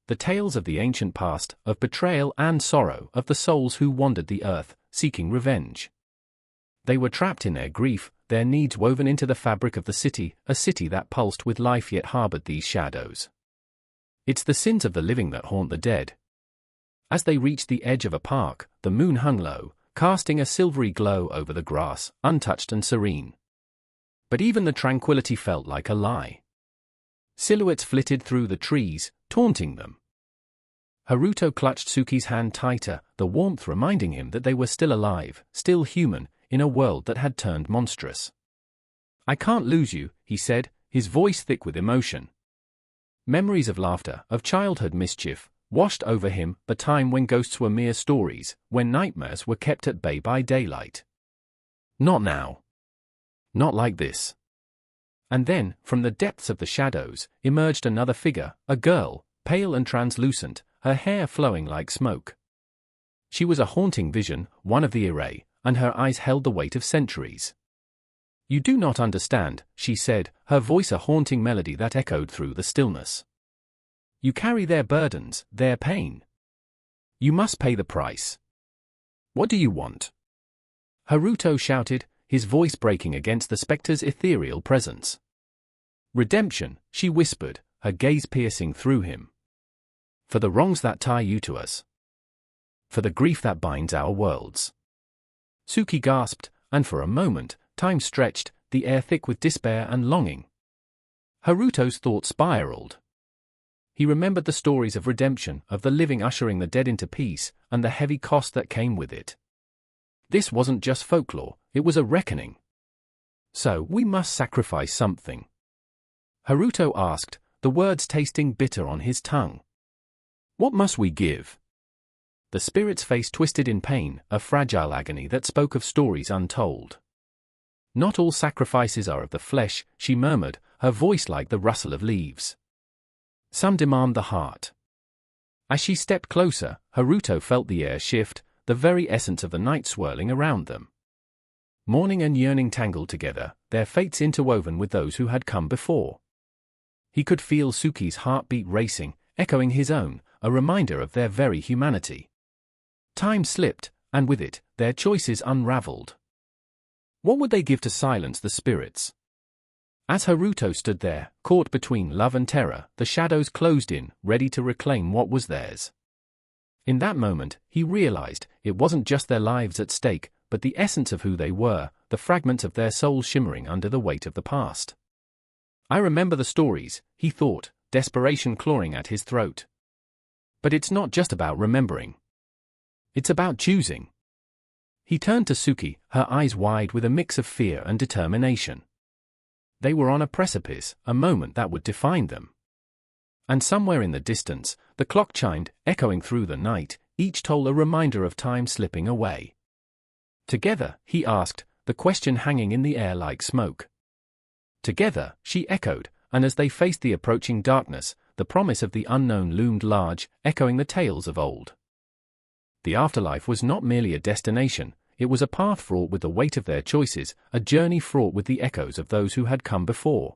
The tales of the ancient past, of betrayal and sorrow, of the souls who wandered the earth, seeking revenge. They were trapped in their grief, their needs woven into the fabric of the city, a city that pulsed with life yet harbored these shadows. It's the sins of the living that haunt the dead. As they reached the edge of a park, the moon hung low, casting a silvery glow over the grass, untouched and serene. But even the tranquility felt like a lie. Silhouettes flitted through the trees, taunting them. Haruto clutched Suki's hand tighter, the warmth reminding him that they were still alive, still human, in a world that had turned monstrous. I can't lose you, he said, his voice thick with emotion. Memories of laughter, of childhood mischief, washed over him, the time when ghosts were mere stories, when nightmares were kept at bay by daylight. Not now. Not like this. And then, from the depths of the shadows, emerged another figure, a girl, pale and translucent, her hair flowing like smoke. She was a haunting vision, one of the Irai, and her eyes held the weight of centuries. You do not understand, she said, her voice a haunting melody that echoed through the stillness. You carry their burdens, their pain. You must pay the price. What do you want? Haruto shouted, his voice breaking against the specter's ethereal presence. Redemption, she whispered, her gaze piercing through him. For the wrongs that tie you to us. For the grief that binds our worlds. Suki gasped, and for a moment, time stretched, the air thick with despair and longing. Haruto's thoughts spiraled. He remembered the stories of redemption, of the living ushering the dead into peace, and the heavy cost that came with it. This wasn't just folklore, it was a reckoning. So, we must sacrifice something. Haruto asked, the words tasting bitter on his tongue. What must we give? The spirit's face twisted in pain, a fragile agony that spoke of stories untold. Not all sacrifices are of the flesh, she murmured, her voice like the rustle of leaves. Some demand the heart. As she stepped closer, Haruto felt the air shift, the very essence of the night swirling around them. Mourning and yearning tangled together, their fates interwoven with those who had come before. He could feel Suki's heartbeat racing, echoing his own, a reminder of their very humanity. Time slipped, and with it, their choices unraveled. What would they give to silence the spirits? As Haruto stood there, caught between love and terror, the shadows closed in, ready to reclaim what was theirs. In that moment, he realized, it wasn't just their lives at stake, but the essence of who they were, the fragments of their souls shimmering under the weight of the past. I remember the stories, he thought, desperation clawing at his throat. But it's not just about remembering. It's about choosing. He turned to Suki, her eyes wide with a mix of fear and determination. They were on a precipice, a moment that would define them. And somewhere in the distance, the clock chimed, echoing through the night, each toll a reminder of time slipping away. Together, he asked, the question hanging in the air like smoke. Together, she echoed, and as they faced the approaching darkness, the promise of the unknown loomed large, echoing the tales of old. The afterlife was not merely a destination, it was a path fraught with the weight of their choices, a journey fraught with the echoes of those who had come before.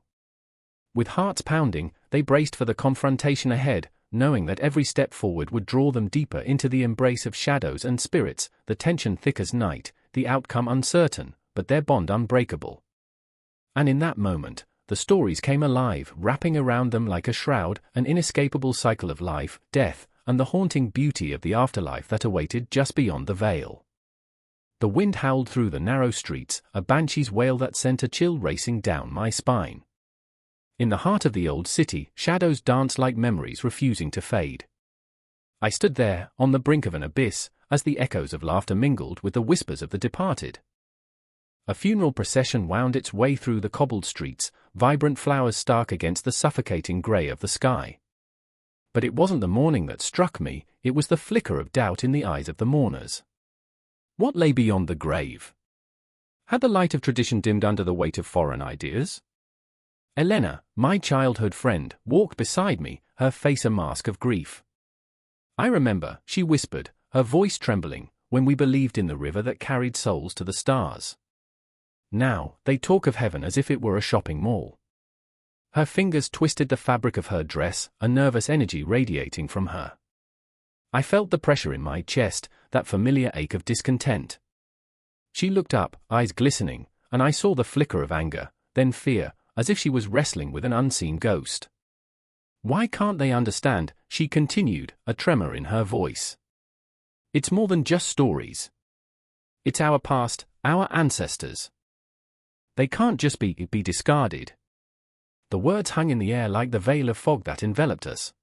With hearts pounding, they braced for the confrontation ahead, knowing that every step forward would draw them deeper into the embrace of shadows and spirits, the tension thick as night, the outcome uncertain, but their bond unbreakable. And in that moment, the stories came alive, wrapping around them like a shroud, an inescapable cycle of life, death, and the haunting beauty of the afterlife that awaited just beyond the veil. The wind howled through the narrow streets, a banshee's wail that sent a chill racing down my spine. In the heart of the old city, shadows danced like memories refusing to fade. I stood there, on the brink of an abyss, as the echoes of laughter mingled with the whispers of the departed. A funeral procession wound its way through the cobbled streets, vibrant flowers stark against the suffocating grey of the sky. But it wasn't the mourning that struck me, it was the flicker of doubt in the eyes of the mourners. What lay beyond the grave? Had the light of tradition dimmed under the weight of foreign ideas? Elena, my childhood friend, walked beside me, her face a mask of grief. I remember, she whispered, her voice trembling, when we believed in the river that carried souls to the stars. Now, they talk of heaven as if it were a shopping mall. Her fingers twisted the fabric of her dress, a nervous energy radiating from her. I felt the pressure in my chest, that familiar ache of discontent. She looked up, eyes glistening, and I saw the flicker of anger, then fear, as if she was wrestling with an unseen ghost. Why can't they understand, she continued, a tremor in her voice. It's more than just stories. It's our past, our ancestors. They can't just be discarded. The words hung in the air like the veil of fog that enveloped us.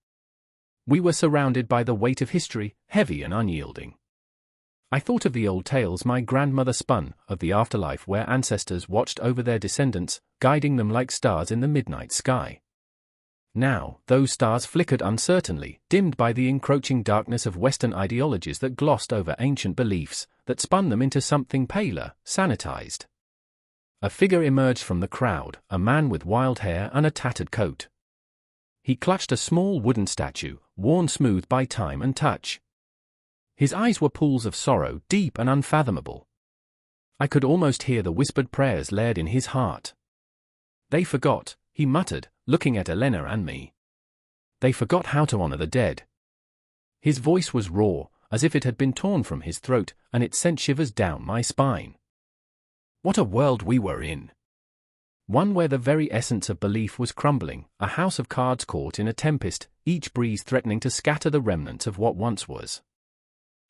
We were surrounded by the weight of history, heavy and unyielding. I thought of the old tales my grandmother spun, of the afterlife where ancestors watched over their descendants, guiding them like stars in the midnight sky. Now, those stars flickered uncertainly, dimmed by the encroaching darkness of Western ideologies that glossed over ancient beliefs, that spun them into something paler, sanitized. A figure emerged from the crowd, a man with wild hair and a tattered coat. He clutched a small wooden statue, worn smooth by time and touch. His eyes were pools of sorrow, deep and unfathomable. I could almost hear the whispered prayers layered in his heart. They forgot, he muttered, looking at Elena and me. They forgot how to honor the dead. His voice was raw, as if it had been torn from his throat, and it sent shivers down my spine. What a world we were in! One where the very essence of belief was crumbling, a house of cards caught in a tempest, each breeze threatening to scatter the remnants of what once was.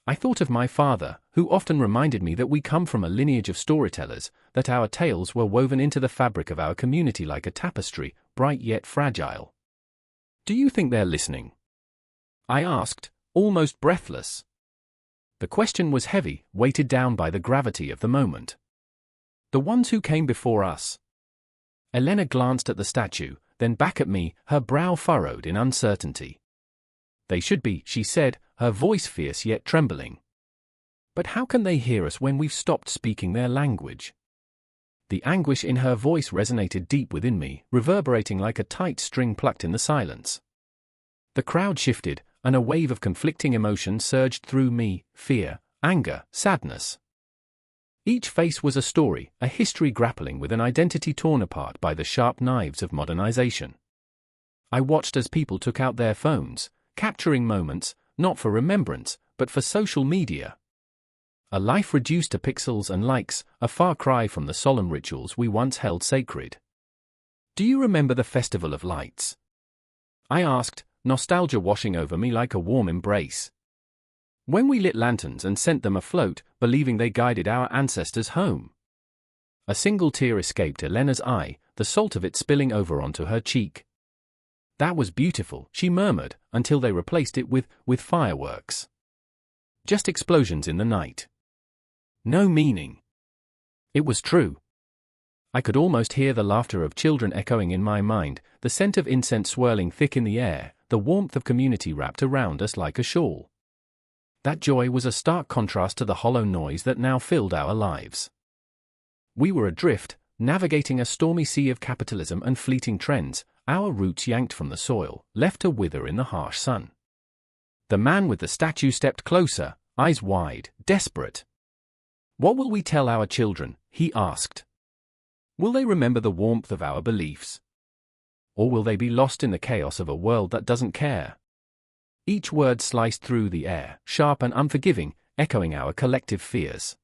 I thought of my father, who often reminded me that we come from a lineage of storytellers, that our tales were woven into the fabric of our community like a tapestry, bright yet fragile. Do you think they're listening? I asked, almost breathless. The question was heavy, weighted down by the gravity of the moment. The ones who came before us. Elena glanced at the statue, then back at me, her brow furrowed in uncertainty. They should be, she said, her voice fierce yet trembling. But how can they hear us when we've stopped speaking their language? The anguish in her voice resonated deep within me, reverberating like a tight string plucked in the silence. The crowd shifted, and a wave of conflicting emotion surged through me: fear, anger, sadness. Each face was a story, a history grappling with an identity torn apart by the sharp knives of modernization. I watched as people took out their phones, capturing moments, not for remembrance, but for social media. A life reduced to pixels and likes, a far cry from the solemn rituals we once held sacred. "Do you remember the Festival of Lights?" I asked, nostalgia washing over me like a warm embrace. "When we lit lanterns and sent them afloat, believing they guided our ancestors home." A single tear escaped Elena's eye, the salt of it spilling over onto her cheek. "That was beautiful," she murmured, until they replaced it with fireworks. Just explosions in the night. No meaning. It was true. I could almost hear the laughter of children echoing in my mind, the scent of incense swirling thick in the air, the warmth of community wrapped around us like a shawl. That joy was a stark contrast to the hollow noise that now filled our lives. We were adrift, navigating a stormy sea of capitalism and fleeting trends, our roots yanked from the soil, left to wither in the harsh sun. The man with the statue stepped closer, eyes wide, desperate. "What will we tell our children?" he asked. "Will they remember the warmth of our beliefs? Or will they be lost in the chaos of a world that doesn't care?" Each word sliced through the air, sharp and unforgiving, echoing our collective fears.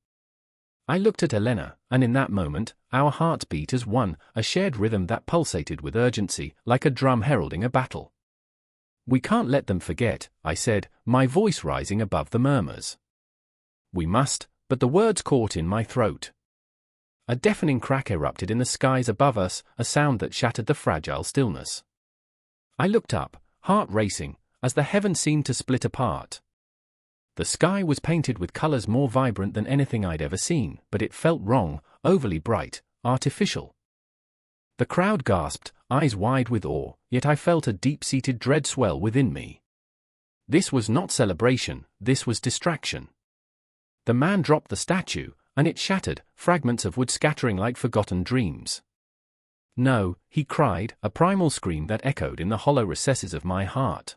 I looked at Elena, and in that moment, our hearts beat as one, a shared rhythm that pulsated with urgency, like a drum heralding a battle. "We can't let them forget," I said, my voice rising above the murmurs. "We must," but the words caught in my throat. A deafening crack erupted in the skies above us, a sound that shattered the fragile stillness. I looked up, heart racing, as the heavens seemed to split apart. The sky was painted with colors more vibrant than anything I'd ever seen, but it felt wrong, overly bright, artificial. The crowd gasped, eyes wide with awe, yet I felt a deep-seated dread swell within me. This was not celebration, this was distraction. The man dropped the statue, and it shattered, fragments of wood scattering like forgotten dreams. "No," he cried, a primal scream that echoed in the hollow recesses of my heart.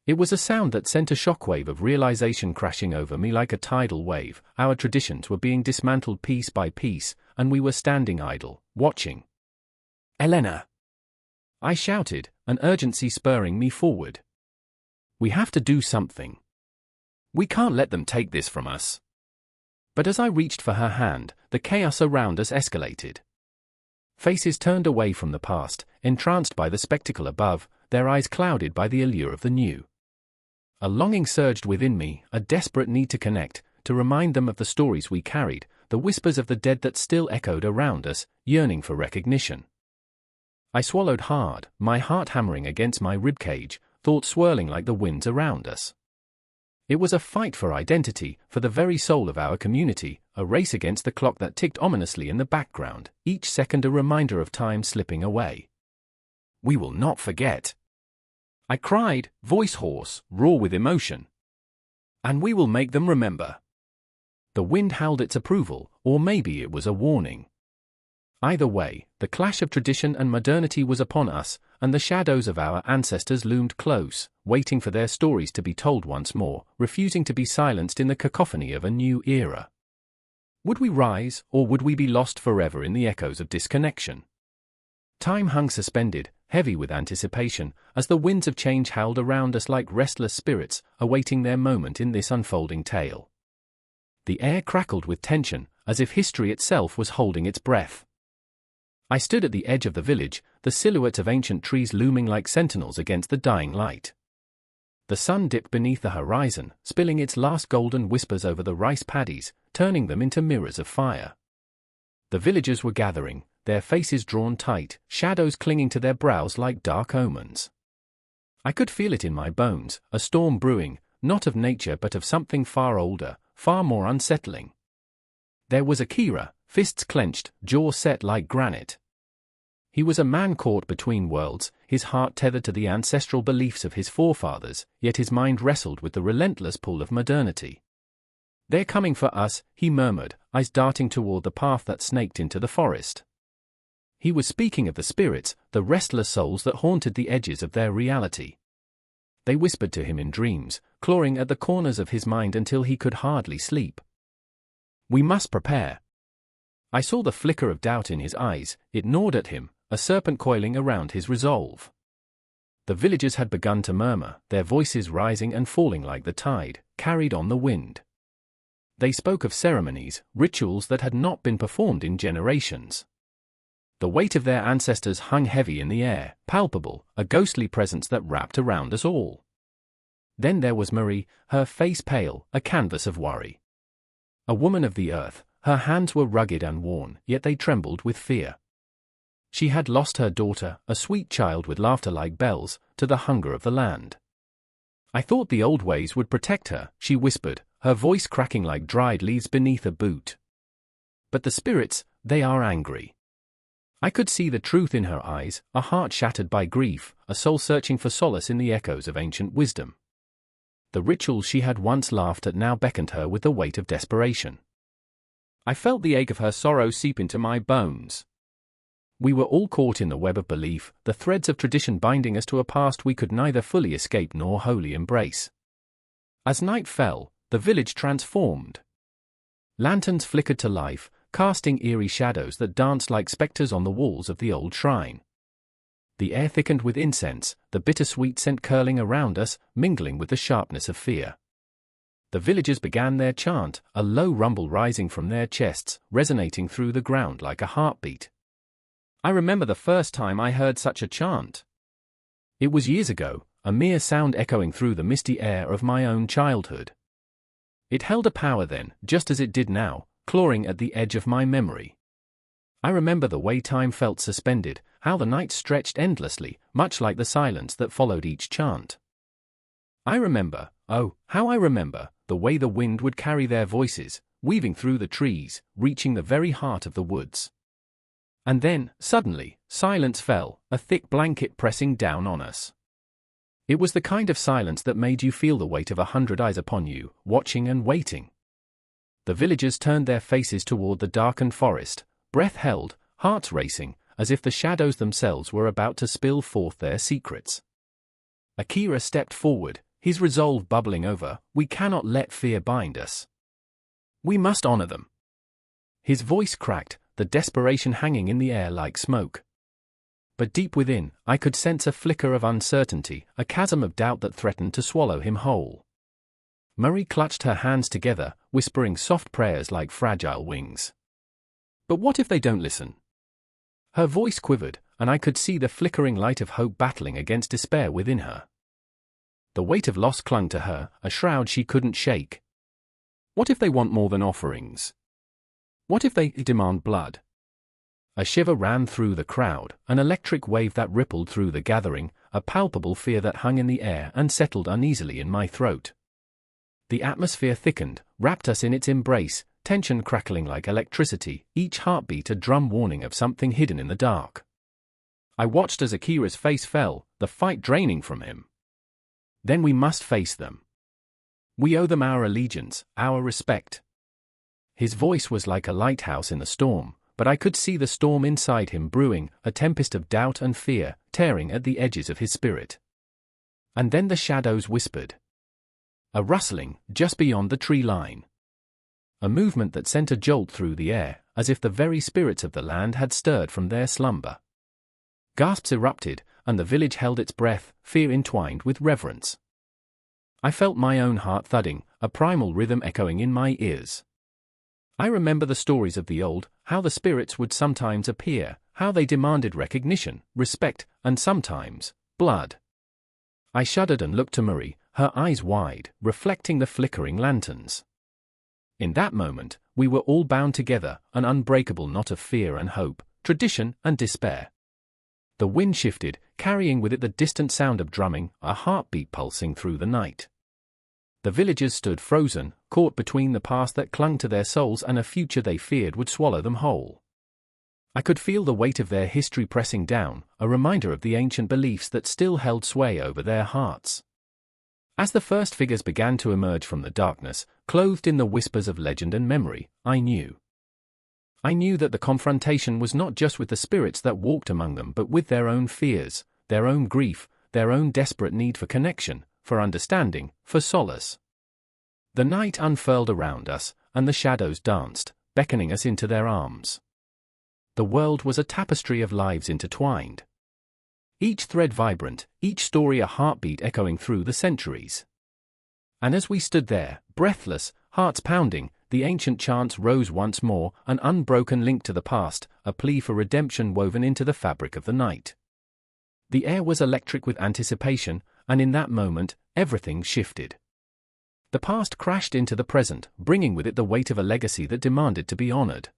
It was a sound that sent a shockwave of realization crashing over me like a tidal wave. Our traditions were being dismantled piece by piece, and we were standing idle, watching. "Elena!" I shouted, an urgency spurring me forward. "We have to do something. We can't let them take this from us." But as I reached for her hand, the chaos around us escalated. Faces turned away from the past, entranced by the spectacle above, their eyes clouded by the allure of the new. A longing surged within me, a desperate need to connect, to remind them of the stories we carried, the whispers of the dead that still echoed around us, yearning for recognition. I swallowed hard, my heart hammering against my ribcage, thoughts swirling like the winds around us. It was a fight for identity, for the very soul of our community, a race against the clock that ticked ominously in the background, each second a reminder of time slipping away. "We will not forget," I cried, voice hoarse, raw with emotion. "And we will make them remember." The wind howled its approval, or maybe it was a warning. Either way, the clash of tradition and modernity was upon us, and the shadows of our ancestors loomed close, waiting for their stories to be told once more, refusing to be silenced in the cacophony of a new era. Would we rise, or would we be lost forever in the echoes of disconnection? Time hung suspended, heavy with anticipation, as the winds of change howled around us like restless spirits, awaiting their moment in this unfolding tale. The air crackled with tension, as if history itself was holding its breath. I stood at the edge of the village, the silhouettes of ancient trees looming like sentinels against the dying light. The sun dipped beneath the horizon, spilling its last golden whispers over the rice paddies, turning them into mirrors of fire. The villagers were gathering, their faces drawn tight, shadows clinging to their brows like dark omens. I could feel it in my bones, a storm brewing, not of nature but of something far older, far more unsettling. There was Akira, fists clenched, jaw set like granite. He was a man caught between worlds, his heart tethered to the ancestral beliefs of his forefathers, yet his mind wrestled with the relentless pull of modernity. "They're coming for us," he murmured, eyes darting toward the path that snaked into the forest. He was speaking of the spirits, the restless souls that haunted the edges of their reality. They whispered to him in dreams, clawing at the corners of his mind until he could hardly sleep. "We must prepare." I saw the flicker of doubt in his eyes. It gnawed at him, a serpent coiling around his resolve. The villagers had begun to murmur, their voices rising and falling like the tide, carried on the wind. They spoke of ceremonies, rituals that had not been performed in generations. The weight of their ancestors hung heavy in the air, palpable, a ghostly presence that wrapped around us all. Then there was Marie, her face pale, a canvas of worry. A woman of the earth, her hands were rugged and worn, yet they trembled with fear. She had lost her daughter, a sweet child with laughter like bells, to the hunger of the land. "I thought the old ways would protect her," she whispered, her voice cracking like dried leaves beneath a boot. "But the spirits, they are angry." I could see the truth in her eyes, a heart shattered by grief, a soul searching for solace in the echoes of ancient wisdom. The rituals she had once laughed at now beckoned her with the weight of desperation. I felt the ache of her sorrow seep into my bones. We were all caught in the web of belief, the threads of tradition binding us to a past we could neither fully escape nor wholly embrace. As night fell, the village transformed. Lanterns flickered to life, casting eerie shadows that danced like specters on the walls of the old shrine. The air thickened with incense, the bittersweet scent curling around us, mingling with the sharpness of fear. The villagers began their chant, a low rumble rising from their chests, resonating through the ground like a heartbeat. I remember the first time I heard such a chant. It was years ago, a mere sound echoing through the misty air of my own childhood. It held a power then, just as it did now, clawing at the edge of my memory. I remember the way time felt suspended, how the night stretched endlessly, much like the silence that followed each chant. I remember, oh, how I remember, the way the wind would carry their voices, weaving through the trees, reaching the very heart of the woods. And then, suddenly, silence fell, a thick blanket pressing down on us. It was the kind of silence that made you feel the weight of 100 eyes upon you, watching and waiting. The villagers turned their faces toward the darkened forest, breath held, hearts racing, as if the shadows themselves were about to spill forth their secrets. Akira stepped forward, his resolve bubbling over. "We cannot let fear bind us. We must honor them." His voice cracked, the desperation hanging in the air like smoke. But deep within, I could sense a flicker of uncertainty, a chasm of doubt that threatened to swallow him whole. Marie clutched her hands together, whispering soft prayers like fragile wings. "But what if they don't listen?" Her voice quivered, and I could see the flickering light of hope battling against despair within her. The weight of loss clung to her, a shroud she couldn't shake. "What if they want more than offerings? What if they demand blood?" A shiver ran through the crowd, an electric wave that rippled through the gathering, a palpable fear that hung in the air and settled uneasily in my throat. The atmosphere thickened, wrapped us in its embrace, tension crackling like electricity, each heartbeat a drum warning of something hidden in the dark. I watched as Akira's face fell, the fight draining from him. "Then we must face them. We owe them our allegiance, our respect." His voice was like a lighthouse in the storm, but I could see the storm inside him brewing, a tempest of doubt and fear, tearing at the edges of his spirit. And then the shadows whispered. A rustling, just beyond the tree line. A movement that sent a jolt through the air, as if the very spirits of the land had stirred from their slumber. Gasps erupted, and the village held its breath, fear entwined with reverence. I felt my own heart thudding, a primal rhythm echoing in my ears. I remember the stories of the old, how the spirits would sometimes appear, how they demanded recognition, respect, and sometimes, blood. I shuddered and looked to Marie, her eyes wide, reflecting the flickering lanterns. In that moment, we were all bound together, an unbreakable knot of fear and hope, tradition and despair. The wind shifted, carrying with it the distant sound of drumming, a heartbeat pulsing through the night. The villagers stood frozen, caught between the past that clung to their souls and a future they feared would swallow them whole. I could feel the weight of their history pressing down, a reminder of the ancient beliefs that still held sway over their hearts. As the first figures began to emerge from the darkness, clothed in the whispers of legend and memory, I knew that the confrontation was not just with the spirits that walked among them but with their own fears, their own grief, their own desperate need for connection, for understanding, for solace. The night unfurled around us, and the shadows danced, beckoning us into their arms. The world was a tapestry of lives intertwined. Each thread vibrant, each story a heartbeat echoing through the centuries. And as we stood there, breathless, hearts pounding, the ancient chants rose once more, an unbroken link to the past, a plea for redemption woven into the fabric of the night. The air was electric with anticipation, and in that moment, everything shifted. The past crashed into the present, bringing with it the weight of a legacy that demanded to be honored.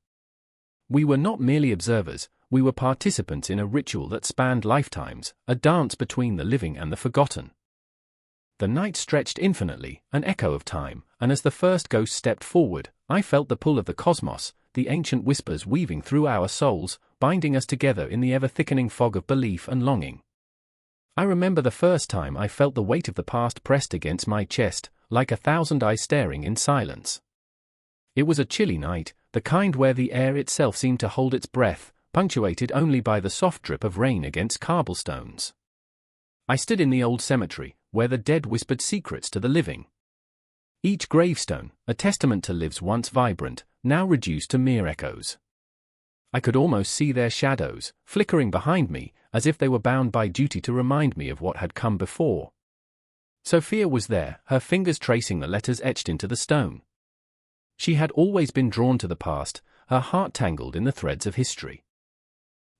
We were not merely observers, we were participants in a ritual that spanned lifetimes, a dance between the living and the forgotten. The night stretched infinitely, an echo of time, and as the first ghost stepped forward, I felt the pull of the cosmos, the ancient whispers weaving through our souls, binding us together in the ever-thickening fog of belief and longing. I remember the first time I felt the weight of the past pressed against my chest, like 1,000 eyes staring in silence. It was a chilly night, the kind where the air itself seemed to hold its breath, punctuated only by the soft drip of rain against cobblestones. I stood in the old cemetery, where the dead whispered secrets to the living. Each gravestone, a testament to lives once vibrant, now reduced to mere echoes. I could almost see their shadows, flickering behind me, as if they were bound by duty to remind me of what had come before. Sophia was there, her fingers tracing the letters etched into the stone. She had always been drawn to the past, her heart tangled in the threads of history.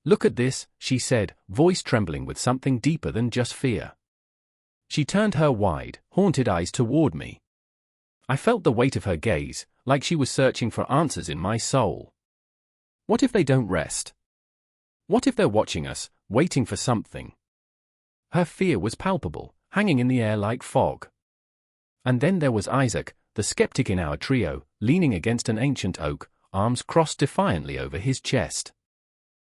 "Look at this," she said, voice trembling with something deeper than just fear. She turned her wide, haunted eyes toward me. I felt the weight of her gaze, like she was searching for answers in my soul. What if they don't rest? What if they're watching us, waiting for something? Her fear was palpable, hanging in the air like fog. And then there was Isaac, the skeptic in our trio, leaning against an ancient oak, arms crossed defiantly over his chest.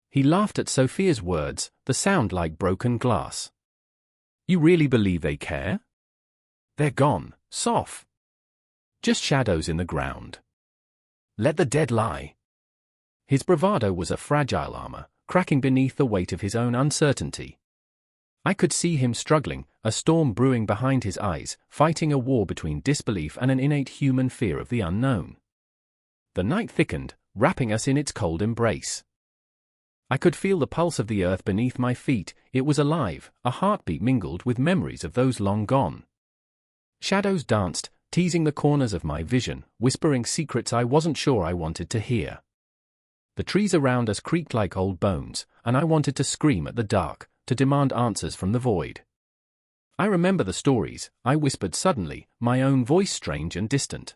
He laughed at Sophia's words, the sound like broken glass. "You really believe they care? They're gone, Soph. Just shadows in the ground. Let the dead lie." His bravado was a fragile armor, cracking beneath the weight of his own uncertainty. I could see him struggling, a storm brewing behind his eyes, fighting a war between disbelief and an innate human fear of the unknown. The night thickened, wrapping us in its cold embrace. I could feel the pulse of the earth beneath my feet. It was alive, a heartbeat mingled with memories of those long gone. Shadows danced, teasing the corners of my vision, whispering secrets I wasn't sure I wanted to hear. The trees around us creaked like old bones, and I wanted to scream at the dark, to demand answers from the void. "I remember the stories," I whispered suddenly, my own voice strange and distant.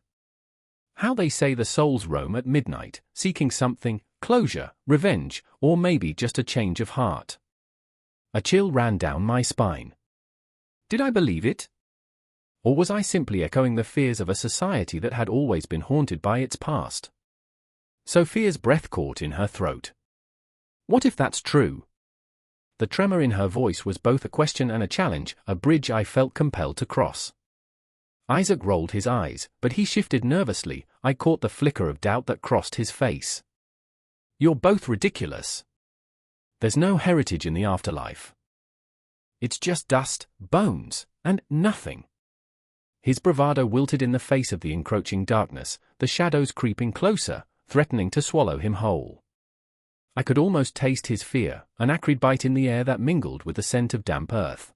"How they say the souls roam at midnight, seeking something, closure, revenge, or maybe just a change of heart." A chill ran down my spine. Did I believe it? Or was I simply echoing the fears of a society that had always been haunted by its past? Sophia's breath caught in her throat. What if that's true? The tremor in her voice was both a question and a challenge, a bridge I felt compelled to cross. Isaac rolled his eyes, but he shifted nervously. I caught the flicker of doubt that crossed his face. "You're both ridiculous. There's no heritage in the afterlife. It's just dust, bones, and nothing." His bravado wilted in the face of the encroaching darkness, the shadows creeping closer, threatening to swallow him whole. I could almost taste his fear, an acrid bite in the air that mingled with the scent of damp earth.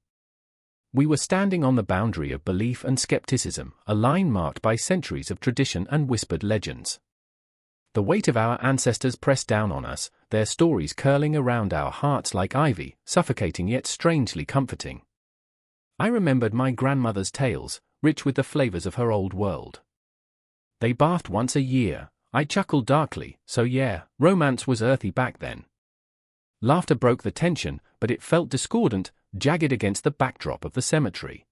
We were standing on the boundary of belief and skepticism, a line marked by centuries of tradition and whispered legends. The weight of our ancestors pressed down on us, their stories curling around our hearts like ivy, suffocating yet strangely comforting. I remembered my grandmother's tales, rich with the flavors of her old world. They bathed once a year. I chuckled darkly, so yeah, romance was earthy back then. Laughter broke the tension, but it felt discordant, jagged against the backdrop of the cemetery.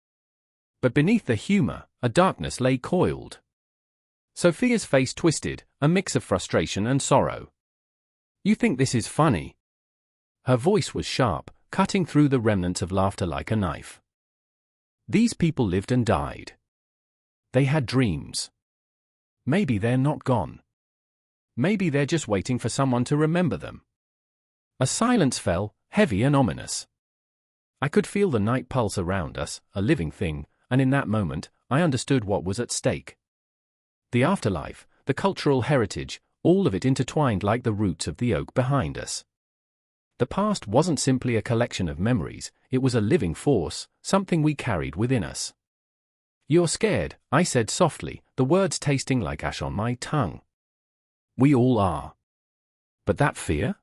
But beneath the humor, a darkness lay coiled. Sophia's face twisted, a mix of frustration and sorrow. "You think this is funny?" Her voice was sharp, cutting through the remnants of laughter like a knife. "These people lived and died. They had dreams. Maybe they're not gone. Maybe they're just waiting for someone to remember them." A silence fell, heavy and ominous. I could feel the night pulse around us, a living thing, and in that moment, I understood what was at stake. The afterlife, the cultural heritage, all of it intertwined like the roots of the oak behind us. The past wasn't simply a collection of memories, it was a living force, something we carried within us. "You're scared," I said softly, the words tasting like ash on my tongue. "We all are. But that fear?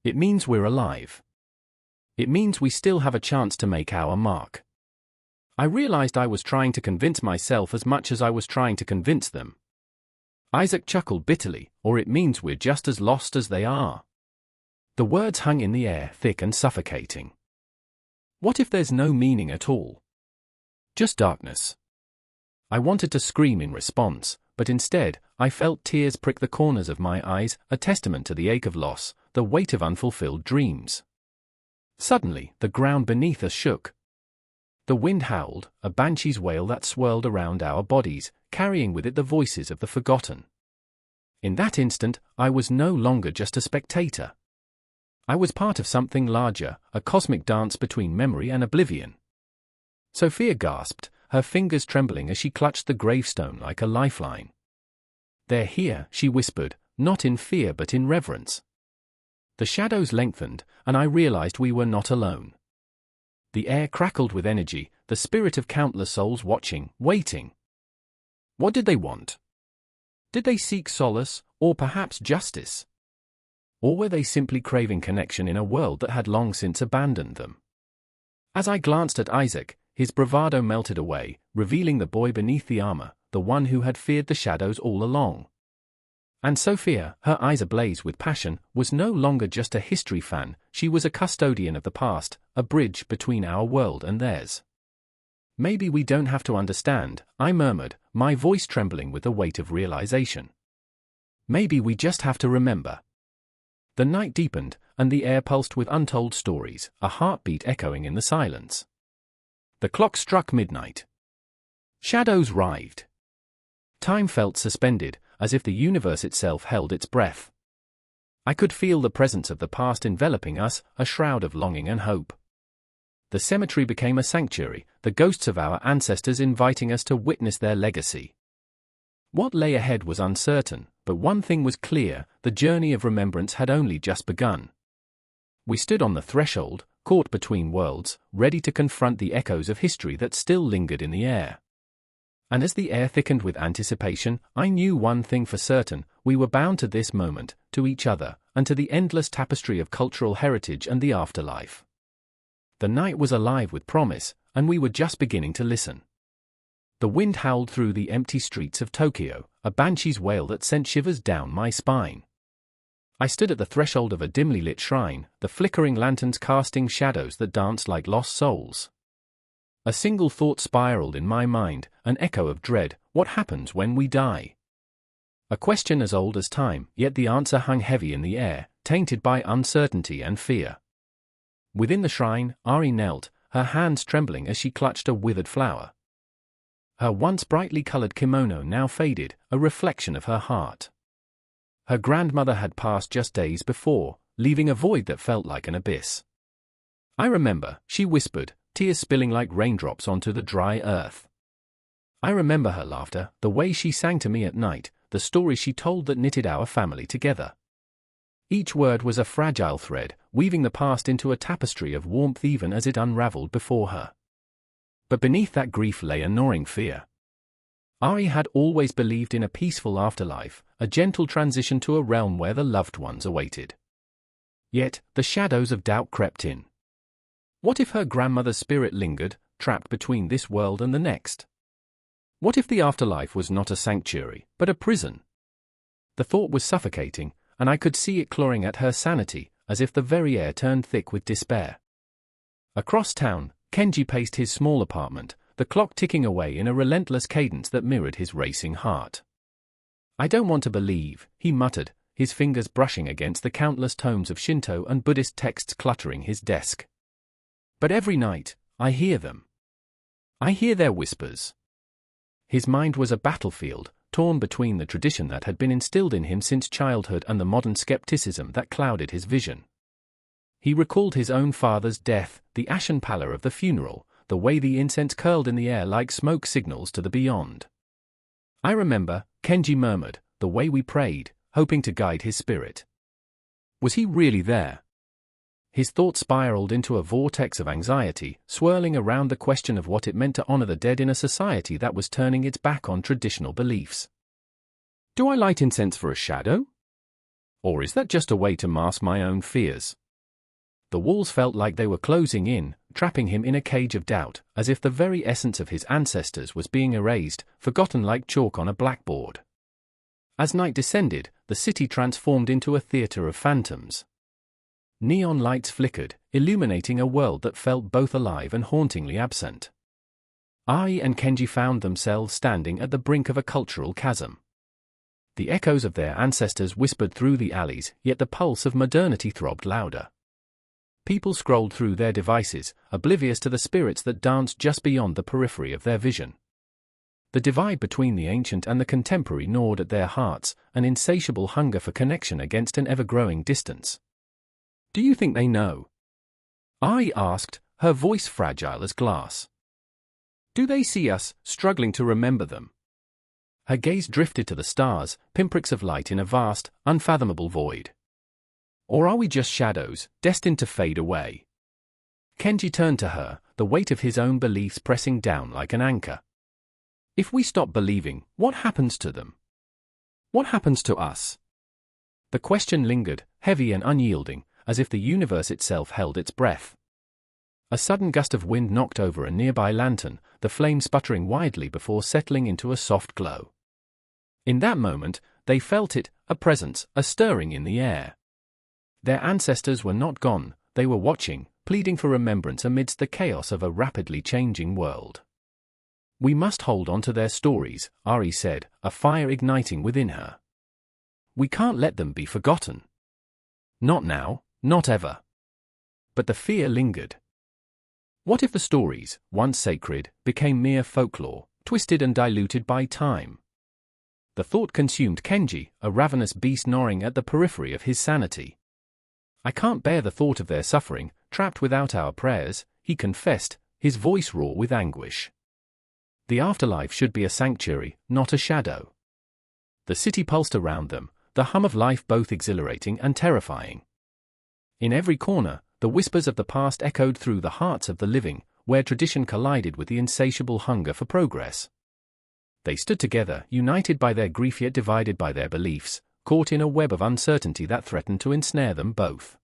It means we're alive. It means we still have a chance to make our mark." I realized I was trying to convince myself as much as I was trying to convince them. Isaac chuckled bitterly, "Or it means we're just as lost as they are." The words hung in the air, thick and suffocating. What if there's no meaning at all? Just darkness? I wanted to scream in response, but instead, I felt tears prick the corners of my eyes, a testament to the ache of loss, the weight of unfulfilled dreams. Suddenly, the ground beneath us shook. The wind howled, a banshee's wail that swirled around our bodies, carrying with it the voices of the forgotten. In that instant, I was no longer just a spectator. I was part of something larger, a cosmic dance between memory and oblivion. Sophia gasped, her fingers trembling as she clutched the gravestone like a lifeline. "They're here," she whispered, not in fear but in reverence. The shadows lengthened, and I realized we were not alone. The air crackled with energy, the spirit of countless souls watching, waiting. What did they want? Did they seek solace, or perhaps justice? Or were they simply craving connection in a world that had long since abandoned them? As I glanced at Isaac, his bravado melted away, revealing the boy beneath the armor, the one who had feared the shadows all along. And Sophia, her eyes ablaze with passion, was no longer just a history fan, she was a custodian of the past, a bridge between our world and theirs. "Maybe we don't have to understand," I murmured, my voice trembling with the weight of realization. "Maybe we just have to remember." The night deepened, and the air pulsed with untold stories, a heartbeat echoing in the silence. The clock struck midnight. Shadows writhed. Time felt suspended, as if the universe itself held its breath. I could feel the presence of the past enveloping us, a shroud of longing and hope. The cemetery became a sanctuary, the ghosts of our ancestors inviting us to witness their legacy. What lay ahead was uncertain, but one thing was clear, the journey of remembrance had only just begun. We stood on the threshold, caught between worlds, ready to confront the echoes of history that still lingered in the air. And as the air thickened with anticipation, I knew one thing for certain, we were bound to this moment, to each other, and to the endless tapestry of cultural heritage and the afterlife. The night was alive with promise, and we were just beginning to listen. The wind howled through the empty streets of Tokyo, a banshee's wail that sent shivers down my spine. I stood at the threshold of a dimly lit shrine, the flickering lanterns casting shadows that danced like lost souls. A single thought spiraled in my mind, an echo of dread: what happens when we die? A question as old as time, yet the answer hung heavy in the air, tainted by uncertainty and fear. Within the shrine, Ari knelt, her hands trembling as she clutched a withered flower. Her once brightly colored kimono now faded, a reflection of her heart. Her grandmother had passed just days before, leaving a void that felt like an abyss. "I remember," she whispered, tears spilling like raindrops onto the dry earth. I remember her laughter, the way she sang to me at night, the stories she told that knitted our family together. Each word was a fragile thread, weaving the past into a tapestry of warmth even as it unraveled before her. But beneath that grief lay a gnawing fear. Ari had always believed in a peaceful afterlife, a gentle transition to a realm where the loved ones awaited. Yet, the shadows of doubt crept in. What if her grandmother's spirit lingered, trapped between this world and the next? What if the afterlife was not a sanctuary, but a prison? The thought was suffocating, and I could see it clawing at her sanity, as if the very air turned thick with despair. Across town, Kenji paced his small apartment, the clock ticking away in a relentless cadence that mirrored his racing heart. "I don't want to believe," he muttered, his fingers brushing against the countless tomes of Shinto and Buddhist texts cluttering his desk. "But every night, I hear them. I hear their whispers." His mind was a battlefield, torn between the tradition that had been instilled in him since childhood and the modern skepticism that clouded his vision. He recalled his own father's death, the ashen pallor of the funeral, the way the incense curled in the air like smoke signals to the beyond. "I remember," Kenji murmured, "the way we prayed, hoping to guide his spirit." Was he really there? His thoughts spiraled into a vortex of anxiety, swirling around the question of what it meant to honor the dead in a society that was turning its back on traditional beliefs. Do I light incense for a shadow? Or is that just a way to mask my own fears? The walls felt like they were closing in, trapping him in a cage of doubt, as if the very essence of his ancestors was being erased, forgotten like chalk on a blackboard. As night descended, the city transformed into a theater of phantoms. Neon lights flickered, illuminating a world that felt both alive and hauntingly absent. Ai and Kenji found themselves standing at the brink of a cultural chasm. The echoes of their ancestors whispered through the alleys, yet the pulse of modernity throbbed louder. People scrolled through their devices, oblivious to the spirits that danced just beyond the periphery of their vision. The divide between the ancient and the contemporary gnawed at their hearts, an insatiable hunger for connection against an ever-growing distance. "Do you think they know?" I asked, her voice fragile as glass. "Do they see us, struggling to remember them?" Her gaze drifted to the stars, pinpricks of light in a vast, unfathomable void. "Or are we just shadows, destined to fade away?" Kenji turned to her, the weight of his own beliefs pressing down like an anchor. "If we stop believing, what happens to them? What happens to us?" The question lingered, heavy and unyielding, as if the universe itself held its breath. A sudden gust of wind knocked over a nearby lantern, the flame sputtering widely before settling into a soft glow. In that moment, they felt it, a presence, a stirring in the air. Their ancestors were not gone, they were watching, pleading for remembrance amidst the chaos of a rapidly changing world. "We must hold on to their stories," Ari said, a fire igniting within her. "We can't let them be forgotten. Not now, not ever." But the fear lingered. What if the stories, once sacred, became mere folklore, twisted and diluted by time? The thought consumed Kenji, a ravenous beast gnawing at the periphery of his sanity. "I can't bear the thought of their suffering, trapped without our prayers," he confessed, his voice raw with anguish. The afterlife should be a sanctuary, not a shadow. The city pulsed around them, the hum of life both exhilarating and terrifying. In every corner, the whispers of the past echoed through the hearts of the living, where tradition collided with the insatiable hunger for progress. They stood together, united by their grief yet divided by their beliefs, caught in a web of uncertainty that threatened to ensnare them both.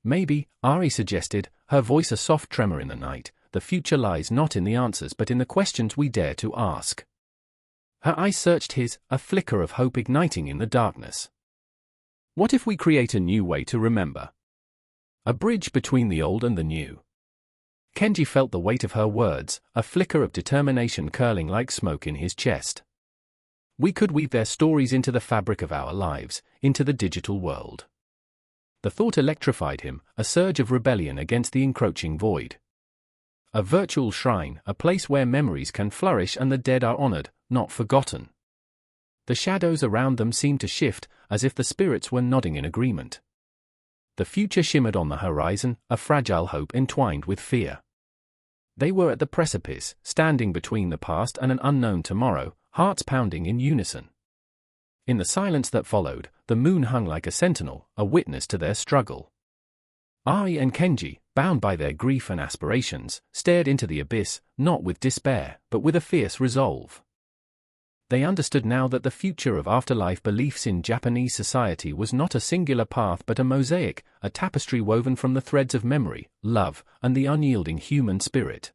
"Maybe," Ari suggested, her voice a soft tremor in the night, "the future lies not in the answers but in the questions we dare to ask." Her eyes searched his, a flicker of hope igniting in the darkness. "What if we create a new way to remember? A bridge between the old and the new?" Kenji felt the weight of her words, a flicker of determination curling like smoke in his chest. "We could weave their stories into the fabric of our lives, into the digital world." The thought electrified him, a surge of rebellion against the encroaching void. A virtual shrine, a place where memories can flourish and the dead are honored, not forgotten. The shadows around them seemed to shift, as if the spirits were nodding in agreement. The future shimmered on the horizon, a fragile hope entwined with fear. They were at the precipice, standing between the past and an unknown tomorrow, hearts pounding in unison. In the silence that followed, the moon hung like a sentinel, a witness to their struggle. Ai and Kenji, bound by their grief and aspirations, stared into the abyss, not with despair, but with a fierce resolve. They understood now that the future of afterlife beliefs in Japanese society was not a singular path but a mosaic, a tapestry woven from the threads of memory, love, and the unyielding human spirit.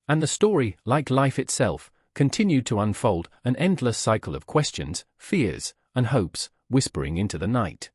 And the story, like life itself, continued to unfold, an endless cycle of questions, fears, and hopes, whispering into the night.